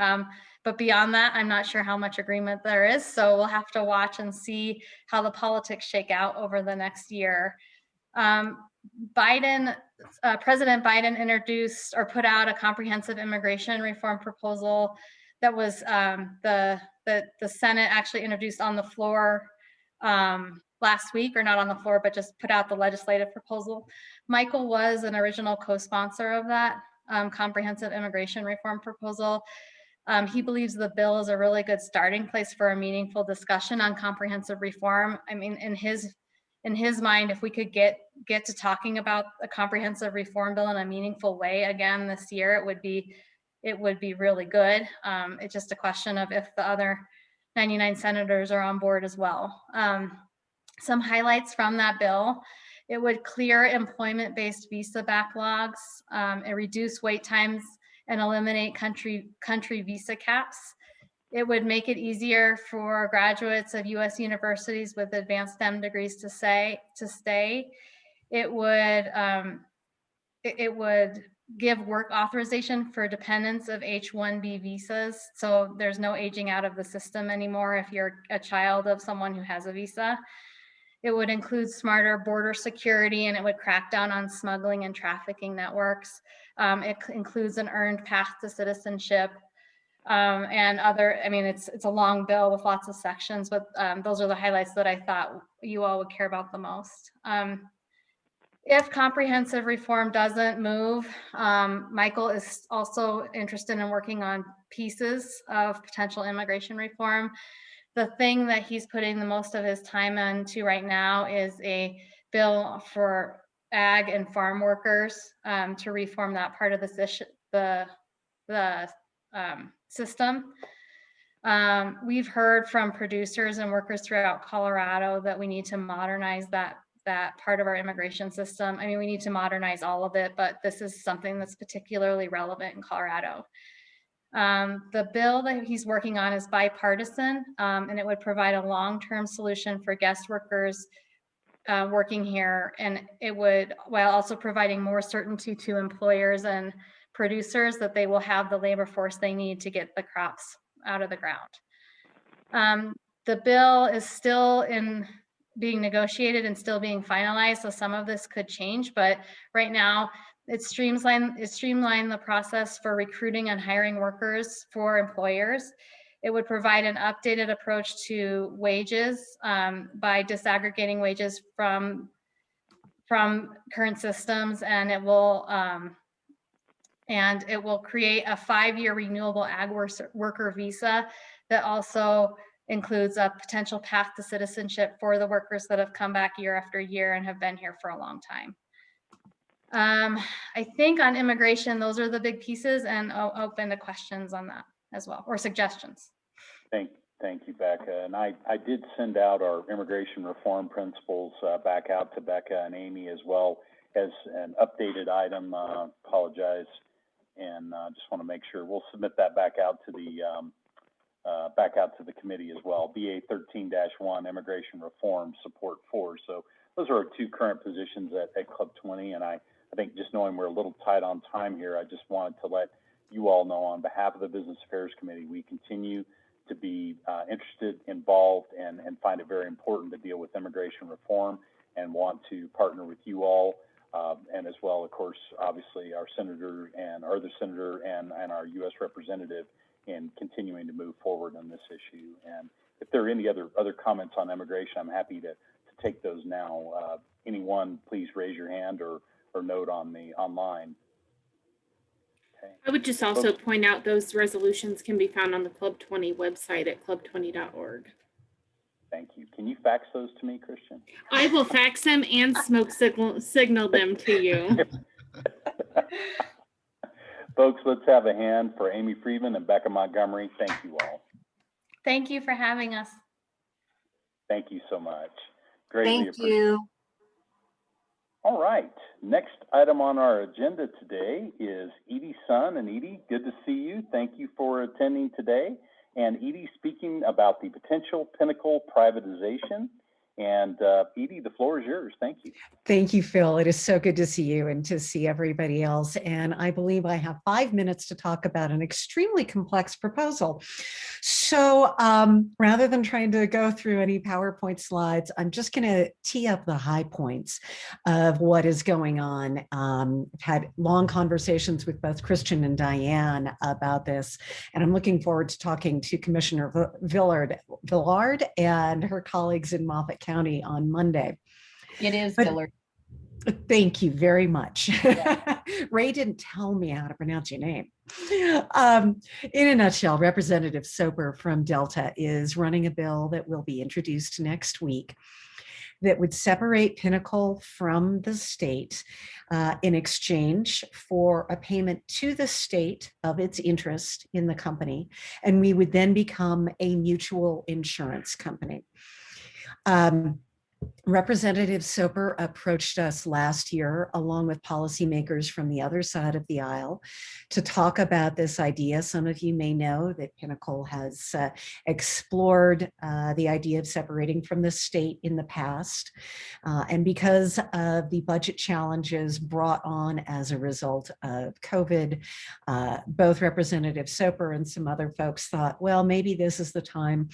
Speaker 8: But beyond that, I'm not sure how much agreement there is. So we'll have to watch and see how the politics shake out over the next year. President Biden introduced or put out a comprehensive immigration reform proposal that was the Senate actually introduced on the floor last week, or not on the floor, but just put out the legislative proposal. Michael was an original co-sponsor of that comprehensive immigration reform proposal. He believes the bill is a really good starting place for a meaningful discussion on comprehensive reform. I mean, in his mind, if we could get to talking about a comprehensive reform bill in a meaningful way again this year, it would be really good. It's just a question of if the other 99 senators are on board as well. Some highlights from that bill: it would clear employment-based visa backlogs, and reduce wait times, and eliminate country visa caps. It would make it easier for graduates of U.S. universities with advanced STEM degrees to stay. It would it would give work authorization for dependents of H-1B visas. So there's no aging out of the system anymore if you're a child of someone who has a visa. It would include smarter border security, and it would crack down on smuggling and trafficking networks. It includes an earned path to citizenship, and other, I mean, it's a long bill with lots of sections, but those are the highlights that I thought you all would care about the most. If comprehensive reform doesn't move, Michael is also interested in working on pieces of potential immigration reform. The thing that he's putting the most of his time into right now is a bill for ag and farm workers, to reform that part of the system. We've heard from producers and workers throughout Colorado that we need to modernize that part of our immigration system. I mean, we need to modernize all of it, but this is something that's particularly relevant in Colorado. The bill that he's working on is bipartisan, and it would provide a long-term solution for guest workers working here, and it would, while also providing more certainty to employers and producers that they will have the labor force they need to get the crops out of the ground. The bill is still being negotiated and still being finalized, so some of this could change, but right now it streamlined the process for recruiting and hiring workers for employers. It would provide an updated approach to wages by disaggregating wages from current systems, and it will create a 5-year renewable ag worker visa that also includes a potential path to citizenship for the workers that have come back year after year and have been here for a long time. I think on immigration, those are the big pieces, and I'll open to questions on that as well, or suggestions.
Speaker 4: Thank you, Becca. And I did send out our immigration reform principles back out to Becca and Amy, as well as an updated item. Apologize, and just want to make sure we'll submit that back out to the committee as well. BA 13-1 Immigration Reform Support 4. So those are our two current positions at Club 20, and I think just knowing we're a little tight on time here, I just wanted to let you all know on behalf of the Business Affairs Committee, we continue to be interested, involved, and find it very important to deal with immigration reform, and want to partner with you all, and as well, of course, obviously our senator and our other senator and our U.S. representative in continuing to move forward on this issue. And if there are any other comments on immigration, I'm happy to take those now. Anyone, please raise your hand or note on the online. Okay.
Speaker 2: I would just also point out those resolutions can be found on the Club 20 website at club20.org.
Speaker 4: Thank you. Can you fax those to me, Christian?
Speaker 2: I will fax them and smoke signal them to you.
Speaker 4: Folks, let's have a hand for Amy Friedman and Becca Montgomery. Thank you all.
Speaker 8: Thank you for having us.
Speaker 4: Thank you so much. Greatly
Speaker 7: Thank
Speaker 4: appreciate it.
Speaker 7: you.
Speaker 4: All right. Next item on our agenda today is Edie Sun. And Edie, good to see you. Thank you for attending today. And Edie speaking about the potential Pinnacle privatization. And Edie, the floor is yours. Thank you.
Speaker 12: Thank you, Phil. It is so good to see you and to see everybody else. And I believe I have 5 minutes to talk about an extremely complex proposal. So rather than trying to go through any PowerPoint slides, I'm just going to tee up the high points of what is going on. I've had long conversations with both Christian and Diane about this, and I'm looking forward to talking to Commissioner Villard and her colleagues in Moffat County on Monday.
Speaker 15: It is Villard.
Speaker 12: Thank you very much. Yeah. Ray didn't tell me how to pronounce your name. In a nutshell, Representative Soper from Delta is running a bill that will be introduced next week that would separate Pinnacle from the state in exchange for a payment to the state of its interest in the company. And we would then become a mutual insurance company. Representative Soper approached us last year, along with policymakers from the other side of the aisle, to talk about this idea. Some of you may know that Pinnacle has explored the idea of separating from the state in the past. And because of the budget challenges brought on as a result of COVID, both Representative Soper and some other folks thought, well, maybe this is the time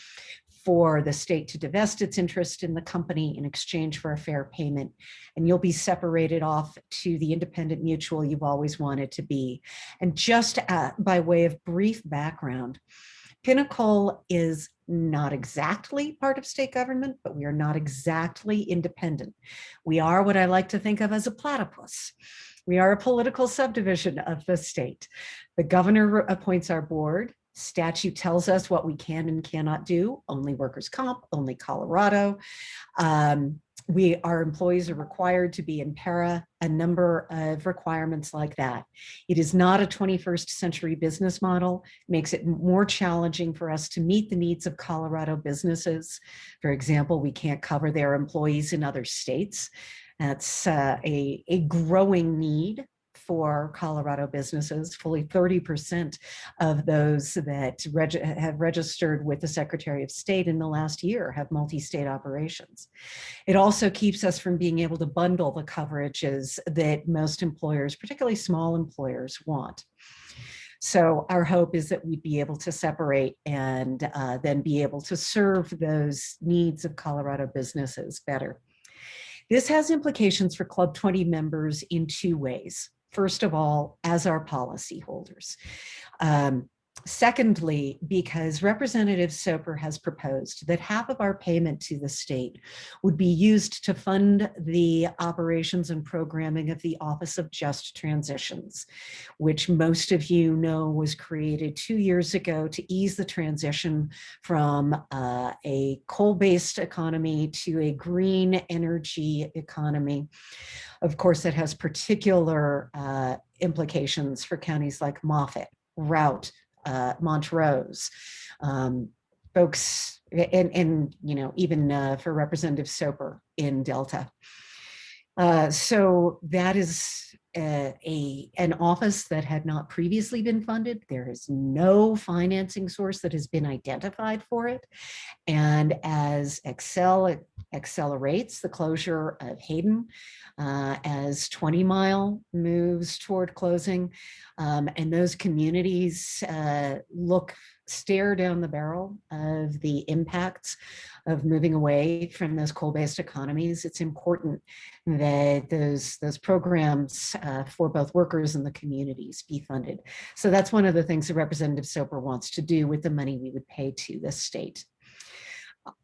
Speaker 12: for the state to divest its interest in the company in exchange for a fair payment, and you'll be separated off to the independent mutual you've always wanted to be. And just by way of brief background, Pinnacle is not exactly part of state government, but we are not exactly independent. We are what I like to think of as a platypus. We are a political subdivision of the state. The governor appoints our board. Statute tells us what we can and cannot do, only workers' comp, only Colorado. Our employees are required to be in para, a number of requirements like that. It is not a 21st century business model, makes it more challenging for us to meet the needs of Colorado businesses. For example, we can't cover their employees in other states. That's a growing need for Colorado businesses. Fully 30% of those that have registered with the Secretary of State in the last year have multi-state operations. It also keeps us from being able to bundle the coverages that most employers, particularly small employers, want. So our hope is that we'd be able to separate and then be able to serve those needs of Colorado businesses better. This has implications for Club 20 members in two ways. First of all, as our policyholders. Secondly, because Representative Soper has proposed that half of our payment to the state would be used to fund the operations and programming of the Office of Just Transitions, which most of you know was created 2 years ago to ease the transition from a coal-based economy to a green energy economy. Of course, it has particular implications for counties like Moffett, Routt, Montrose, folks, and you know, even for Representative Soper in Delta. So that is an office that had not previously been funded. There is no financing source that has been identified for it. And as Excel accelerates the closure of Hayden, as 20 Mile moves toward closing, and those communities stare down the barrel of the impacts of moving away from those coal-based economies, it's important that those programs for both workers and the communities be funded. So that's one of the things that Representative Soper wants to do with the money we would pay to the state.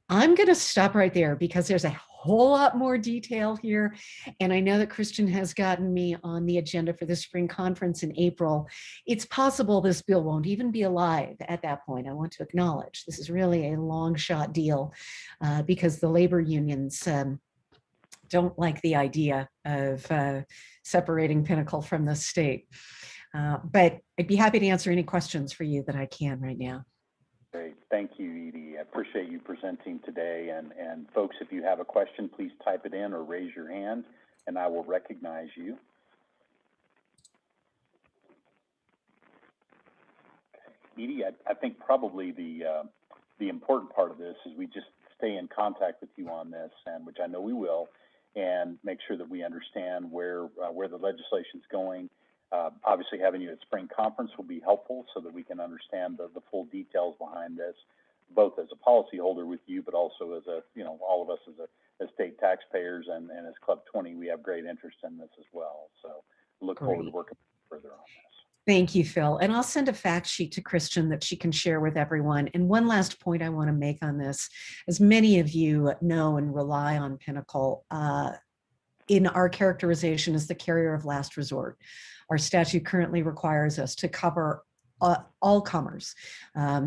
Speaker 12: I'm going to stop right there because there's a whole lot more detail here. And I know that Christian has gotten me on the agenda for the spring conference in April. It's possible this bill won't even be alive at that point. I want to acknowledge this is really a long shot deal because the labor unions don't like the idea of separating Pinnacle from the state. But I'd be happy to answer any questions for you that I can right now.
Speaker 4: Great. Thank you, Edie. I appreciate you presenting today. And folks, if you have a question, please type it in or raise your hand and I will recognize you. Okay. Edie, I think probably the important part of this is we just stay in contact with you on this, and which I know we will, and make sure that we understand where the legislation's going. Obviously, having you at spring conference will be helpful so that we can understand the full details behind this, both as a policyholder with you, but also as all of us as state taxpayers and as Club 20, we have great interest in this as well. So look forward to working further on this.
Speaker 12: Thank you, Phil. And I'll send a fact sheet to Christian that she can share with everyone. And one last point I want to make on this, as many of you know and rely on Pinnacle, in our characterization as the carrier of last resort. Our statute currently requires us to cover all comers.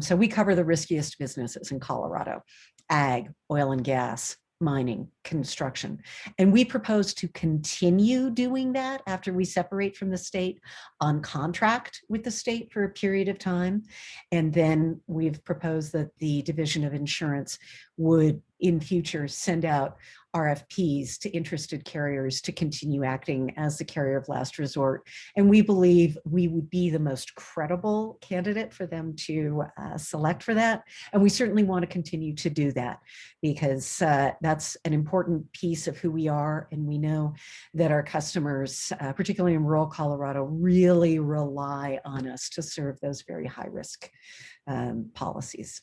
Speaker 12: So we cover the riskiest businesses in Colorado: ag, oil and gas, mining, construction. And we propose to continue doing that after we separate from the state on contract with the state for a period of time. And then we've proposed that the Division of Insurance would in future send out RFPs to interested carriers to continue acting as the carrier of last resort. And we believe we would be the most credible candidate for them to select for that. And we certainly want to continue to do that because that's an important piece of who we are. And we know that our customers, particularly in rural Colorado, really rely on us to serve those very high risk policies.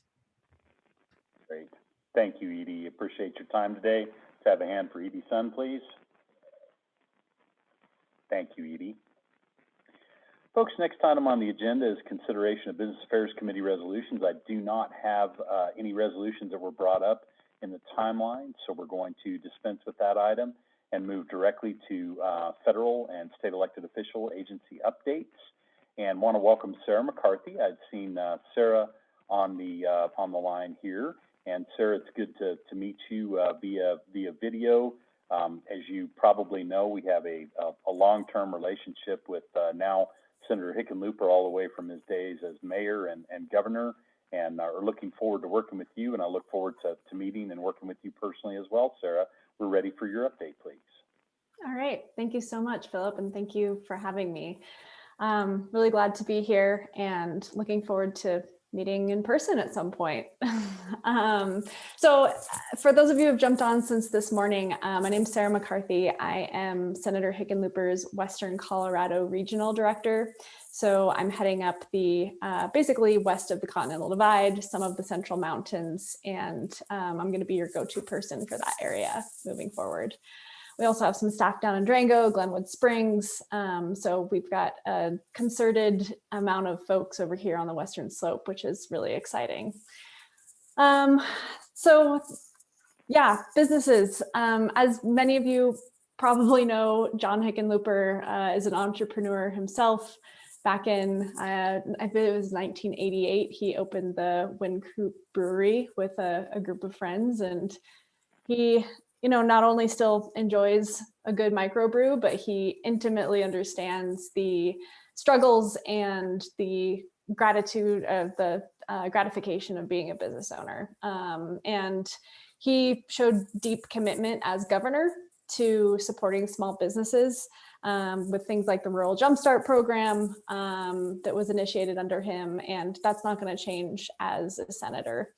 Speaker 4: Great. Thank you, Edie. Appreciate your time today. Let's have a hand for Edie Sun, please. Thank you, Edie. Folks, next item on the agenda is consideration of Business Affairs Committee resolutions. I do not have any resolutions that were brought up in the timeline, so we're going to dispense with that item and move directly to federal and state elected official agency updates. And want to welcome Sarah McCarthy. I'd seen Sarah on the line here. And Sarah, it's good to meet you via video. As you probably know, we have a long-term relationship with now Senator Hickenlooper all the way from his days as mayor and governor, and are looking forward to working with you. And I look forward to meeting and working with you personally as well, Sarah. We're ready for your update, please.
Speaker 15: All right. Thank you so much, Philip, and thank you for having me. Really glad to be here and looking forward to meeting in person at some point. So for those of you who have jumped on since this morning, my name is Sarah McCarthy. I am Senator Hickenlooper's Western Colorado Regional Director. So I'm heading up the basically west of the Continental Divide, some of the Central Mountains, and I'm going to be your go-to person for that area moving forward. We also have some staff down in Durango, Glenwood Springs. So we've got a concerted amount of folks over here on the Western Slope, which is really exciting. So yeah, businesses. As many of you probably know, John Hickenlooper is an entrepreneur himself. Back in, I think it was 1988, he opened the Wind Coop Brewery with a group of friends, and he not only still enjoys a good microbrew, but he intimately understands the struggles and the gratitude of the gratification of being a business owner. And he showed deep commitment as governor to supporting small businesses with things like the Rural Jumpstart program that was initiated under him. And that's not going to change as a senator.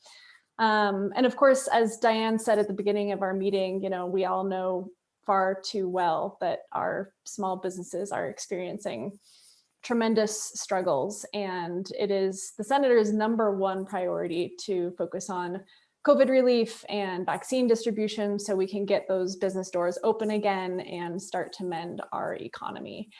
Speaker 15: And of course, as Diane said at the beginning of our meeting, we all know far too well that our small businesses are experiencing tremendous struggles. And it is the senator's #1 priority to focus on COVID relief and vaccine distribution so we can get those business doors open again and start to mend our economy.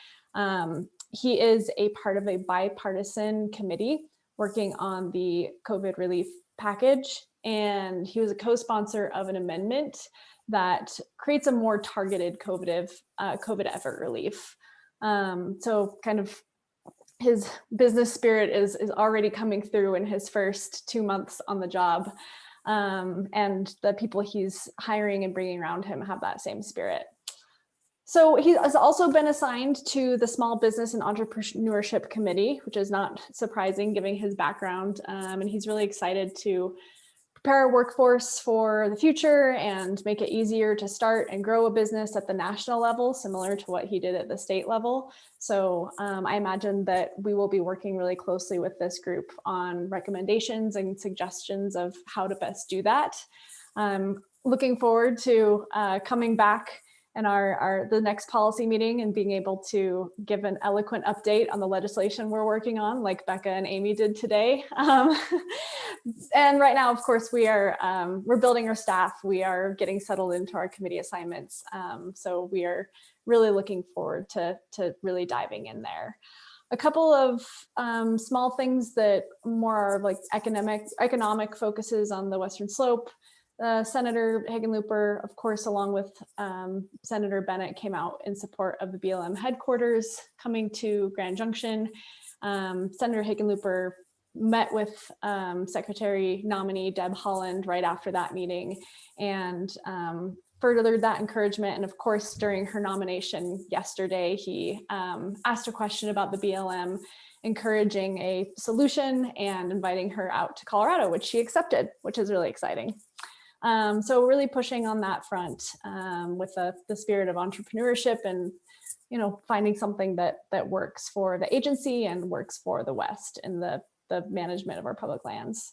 Speaker 15: He is a part of a bipartisan committee working on the COVID relief package, and he was a co-sponsor of an amendment that creates a more targeted COVID effort relief. So kind of his business spirit is already coming through in his first 2 months on the job. And the people he's hiring and bringing around him have that same spirit. So he has also been assigned to the Small Business and Entrepreneurship Committee, which is not surprising given his background. And he's really excited to prepare our workforce for the future and make it easier to start and grow a business at the national level, similar to what he did at the state level. So I imagine that we will be working really closely with this group on recommendations and suggestions of how to best do that. I'm looking forward to coming back in the next policy meeting and being able to give an eloquent update on the legislation we're working on, like Becca and Amy did today. And right now, of course, we're building our staff. We are getting settled into our committee assignments. So we are really looking forward to really diving in there. A couple of small things that more are like economic focuses on the Western Slope. Senator Hickenlooper, of course, along with Senator Bennett, came out in support of the BLM headquarters coming to Grand Junction. Senator Hickenlooper met with Secretary nominee Deb Haaland right after that meeting and furthered that encouragement. And of course, during her nomination yesterday, he asked a question about the BLM, encouraging a solution and inviting her out to Colorado, which she accepted, which is really exciting. So really pushing on that front with the spirit of entrepreneurship and, finding something that works for the agency and works for the West in the management of our public lands.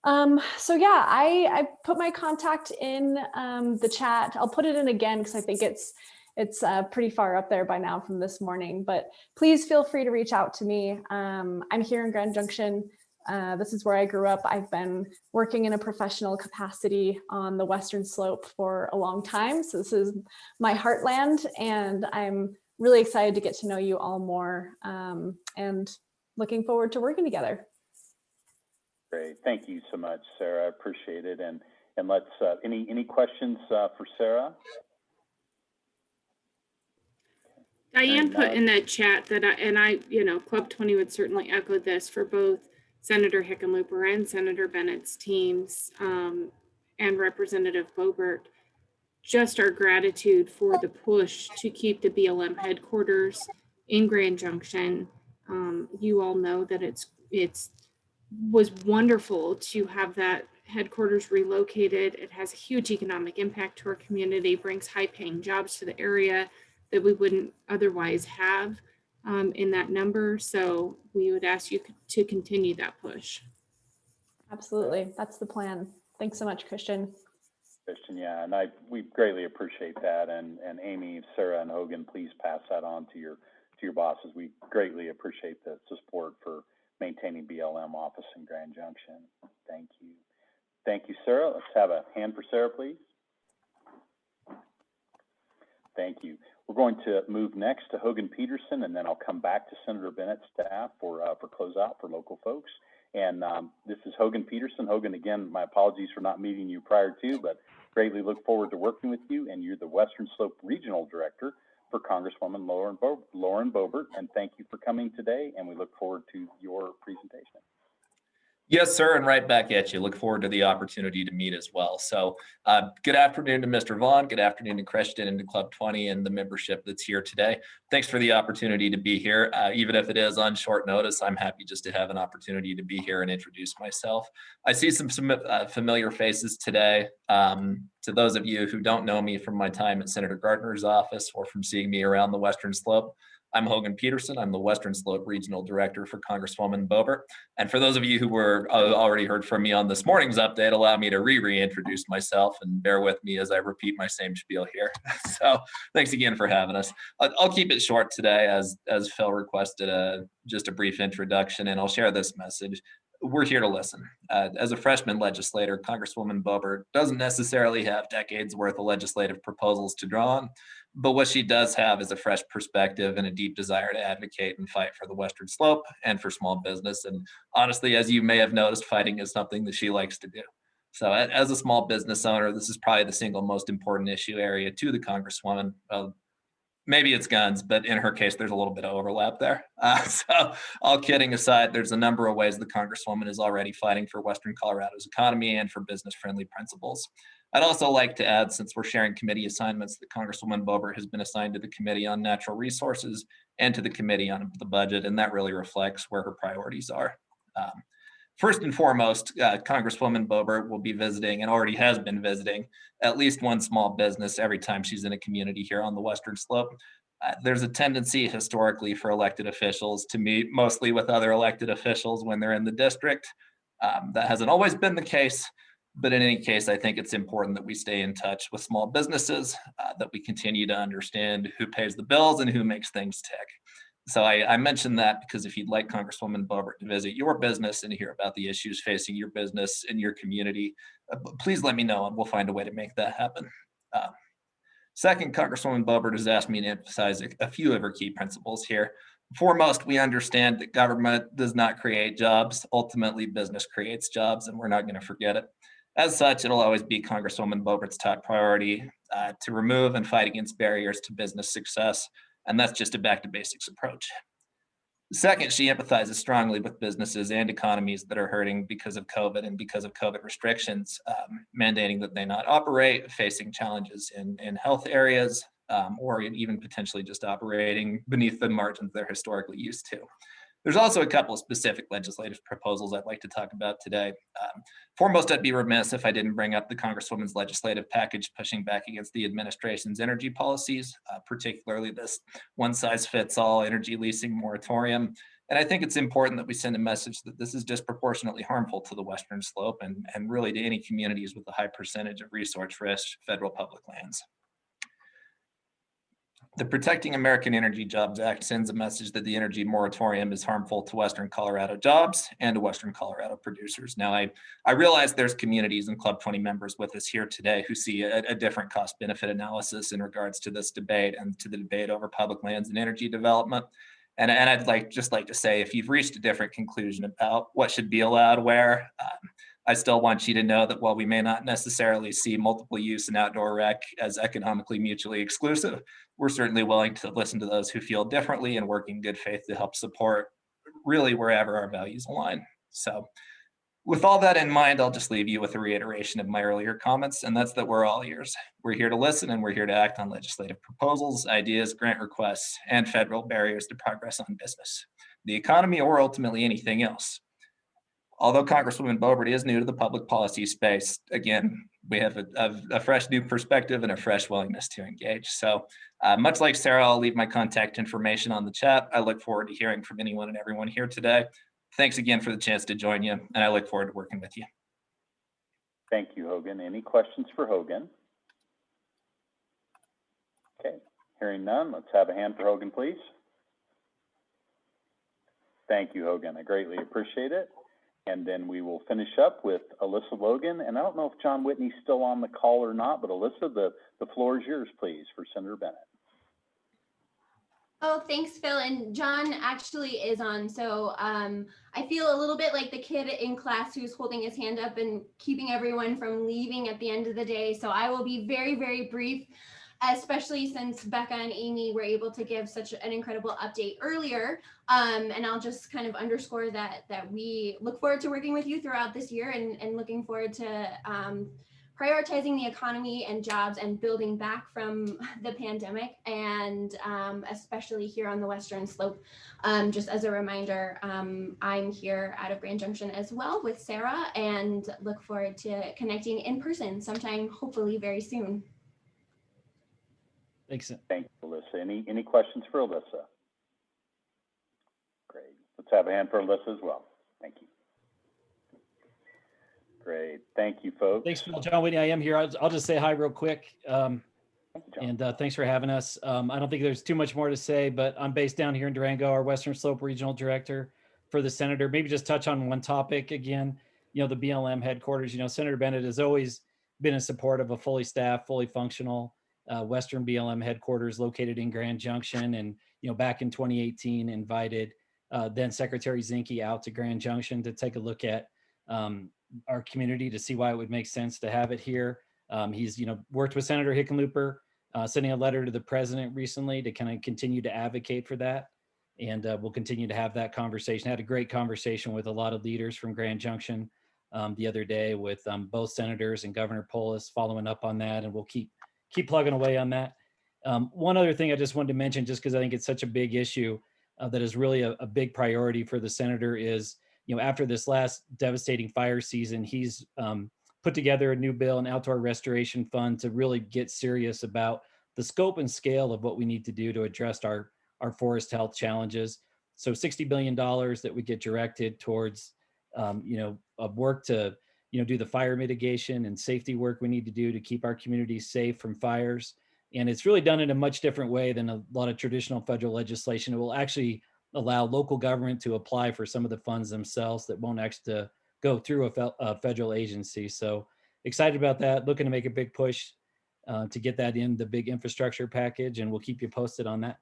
Speaker 15: So yeah, I put my contact in the chat. I'll put it in again because I think it's pretty far up there by now from this morning, but please feel free to reach out to me. I'm here in Grand Junction. This is where I grew up. I've been working in a professional capacity on the Western Slope for a long time. So this is my heartland, and I'm really excited to get to know you all more and looking forward to working together.
Speaker 4: Great. Thank you so much, Sarah. I appreciate it. And let's, any questions for Sarah?
Speaker 2: Diane put in the chat that I, Club 20 would certainly echo this for both Senator Hickenlooper and Senator Bennett's teams and Representative Boebert. Just our gratitude for the push to keep the BLM headquarters in Grand Junction. You all know that it's was wonderful to have that headquarters relocated. It has a huge economic impact to our community, brings high-paying jobs to the area that we wouldn't otherwise have in that number. So we would ask you to continue that push.
Speaker 15: Absolutely, that's the plan. Thanks so much, Christian.
Speaker 4: Christian, yeah, and we greatly appreciate that. And Amy, Sarah, and Hogan, please pass that on to your bosses. We greatly appreciate the support for maintaining BLM office in Grand Junction. Thank you. Thank you, Sarah. Let's have a hand for Sarah, please. Thank you. We're going to move next to Hogan Peterson, and then I'll come back to Senator Bennett's staff for closeout for local folks. And this is Hogan Peterson. Hogan, again, my apologies for not meeting you prior to, but greatly look forward to working with you. And you're the Western Slope Regional Director for Congresswoman Lauren Boebert. And thank you for coming today, and we look forward to your presentation.
Speaker 19: Yes, sir, and right back at you. Look forward to the opportunity to meet as well. So good afternoon to Mr. Vaughn, good afternoon to Christian and to Club 20 and the membership that's here today. Thanks for the opportunity to be here. Even if it is on short notice, I'm happy just to have an opportunity to be here and introduce myself. I see some familiar faces today. To those of you who don't know me from my time at Senator Gardner's office or from seeing me around the Western Slope, I'm Hogan Peterson. I'm the Western Slope Regional Director for Congresswoman Boebert. And for those of you who were already heard from me on this morning's update, allow me to reintroduce myself and bear with me as I repeat my same spiel here. So thanks again for having us. I'll keep it short today as Phil requested just a brief introduction, and I'll share this message. We're here to listen. As a freshman legislator, Congresswoman Boebert doesn't necessarily have decades worth of legislative proposals to draw on, but what she does have is a fresh perspective and a deep desire to advocate and fight for the Western Slope and for small business. And honestly, as you may have noticed, fighting is something that she likes to do. So as a small business owner, this is probably the single most important issue area to the Congresswoman. Maybe it's guns, but in her case, there's a little bit of overlap there. So all kidding aside, there's a number of ways the Congresswoman is already fighting for Western Colorado's economy and for business-friendly principles. I'd also like to add, since we're sharing committee assignments, that Congresswoman Boebert has been assigned to the Committee on Natural Resources and to the Committee on the Budget, and that really reflects where her priorities are. First and foremost, Congresswoman Boebert will be visiting and already has been visiting at least one small business every time she's in a community here on the Western Slope. There's a tendency historically for elected officials to meet mostly with other elected officials when they're in the district. That hasn't always been the case, but in any case, I think it's important that we stay in touch with small businesses, that we continue to understand who pays the bills and who makes things tick. So I mentioned that because if you'd like Congresswoman Boebert to visit your business and hear about the issues facing your business and your community, please let me know and we'll find a way to make that happen. Second, Congresswoman Boebert has asked me to emphasize a few of her key principles here. Foremost, we understand that government does not create jobs. Ultimately, business creates jobs, and we're not going to forget it. As such, it'll always be Congresswoman Boebert's top priority to remove and fight against barriers to business success. And that's just a back to basics approach. Second, she empathizes strongly with businesses and economies that are hurting because of COVID and because of COVID restrictions, mandating that they not operate, facing challenges in health areas, or even potentially just operating beneath the margins they're historically used to. There's also a couple of specific legislative proposals I'd like to talk about today. Foremost, I'd be remiss if I didn't bring up the Congresswoman's legislative package pushing back against the administration's energy policies, particularly this one-size-fits-all energy leasing moratorium. And I think it's important that we send a message that this is disproportionately harmful to the Western Slope and really to any communities with a high percentage of resource-rich federal public lands. The Protecting American Energy Jobs Act sends a message that the energy moratorium is harmful to Western Colorado jobs and to Western Colorado producers. Now, I realize there's communities and Club 20 members with us here today who see a different cost benefit analysis in regards to this debate and to the debate over public lands and energy development. And I'd just like to say, if you've reached a different conclusion about what should be allowed where, I still want you to know that while we may not necessarily see multiple use and outdoor rec as economically mutually exclusive, we're certainly willing to listen to those who feel differently and work in good faith to help support really wherever our values align. So with all that in mind, I'll just leave you with a reiteration of my earlier comments, and that's that we're all ears. We're here to listen and we're here to act on legislative proposals, ideas, grant requests, and federal barriers to progress on business, the economy, or ultimately anything else. Although Congresswoman Boebert is new to the public policy space, again, we have a fresh new perspective and a fresh willingness to engage. So much like Sarah, I'll leave my contact information on the chat. I look forward to hearing from anyone and everyone here today. Thanks again for the chance to join you, and I look forward to working with you.
Speaker 4: Thank you, Hogan. Any questions for Hogan? Okay, hearing none, let's have a hand for Hogan, please. Thank you, Hogan. I greatly appreciate it. And then we will finish up with Alyssa Logan. And I don't know if John Whitney's still on the call or not, but Alyssa, the floor is yours, please, for Senator Bennett.
Speaker 14: Oh, thanks, Phil. And John actually is on. So I feel a little bit like the kid in class who's holding his hand up and keeping everyone from leaving at the end of the day. So I will be very, very brief, especially since Becca and Amy were able to give such an incredible update earlier. And I'll just kind of underscore that we look forward to working with you throughout this year and looking forward to prioritizing the economy and jobs and building back from the pandemic, and especially here on the Western Slope. Just as a reminder, I'm here out of Grand Junction as well with Sarah, and look forward to connecting in person sometime, hopefully very soon.
Speaker 4: Thanks. Thank you, Alyssa. Any questions for Alyssa? Great. Let's have a hand for Alyssa as well. Thank you. Great. Thank you, folks.
Speaker 20: Thanks, Phil. John Whitney, I am here. I'll just say hi real quick. Thanks for having us. I don't think there's too much more to say, but I'm based down here in Durango, our Western Slope Regional Director for the Senator. Maybe just touch on one topic again, the BLM headquarters. Senator Bennett has always been in support of a fully staffed, fully functional Western BLM headquarters located in Grand Junction. And, back in 2018, invited then Secretary Zinke out to Grand Junction to take a look at our community to see why it would make sense to have it here. He's, worked with Senator Hickenlooper, sending a letter to the president recently to kind of continue to advocate for that. And we'll continue to have that conversation. I had a great conversation with a lot of leaders from Grand Junction the other day with both senators and Governor Polis following up on that. And we'll keep plugging away on that. One other thing I just wanted to mention, just because I think it's such a big issue that is really a big priority for the senator is, after this last devastating fire season, he's put together a new bill, an outdoor restoration fund, to really get serious about the scope and scale of what we need to do to address our forest health challenges. So $60 billion that we get directed towards, work to, do the fire mitigation and safety work we need to do to keep our communities safe from fires. And it's really done in a much different way than a lot of traditional federal legislation. It will actually allow local government to apply for some of the funds themselves that won't actually go through a federal agency. So excited about that, looking to make a big push to get that in the big infrastructure package, and we'll keep you posted on that.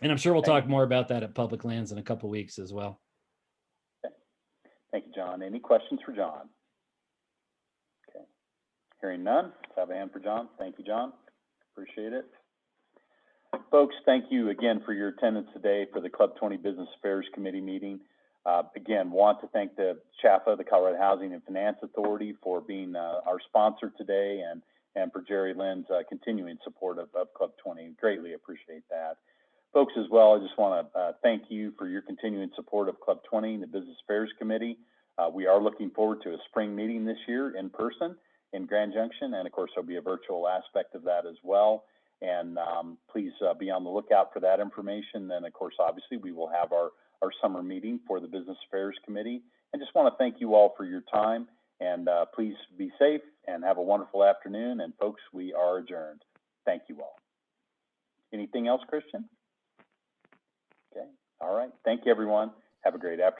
Speaker 20: And I'm sure we'll talk more about that at Public Lands in a couple of weeks as well.
Speaker 4: Okay. Thank you, John. Any questions for John? Okay. Hearing none, let's have a hand for John. Thank you, John. Appreciate it. Folks, thank you again for your attendance today for the Club 20 Business Affairs Committee meeting. Again, want to thank the CHAFA, the Colorado Housing and Finance Authority, for being our sponsor today, and for Jerry Lynn's continuing support of Club 20. Greatly appreciate that. folks as well, I just want to thank you for your continuing support of Club 20 and the Business Affairs Committee. We are looking forward to a spring meeting this year in person in Grand Junction, and of course there'll be a virtual aspect of that as well. And please be on the lookout for that information. Then of course, obviously, we will have our summer meeting for the Business Affairs Committee. And just want to thank you all for your time, and please be safe and have a wonderful afternoon. And folks, we are adjourned. Thank you all. Anything else, Christian? Okay, all right. Thank you, everyone. Have a great afternoon.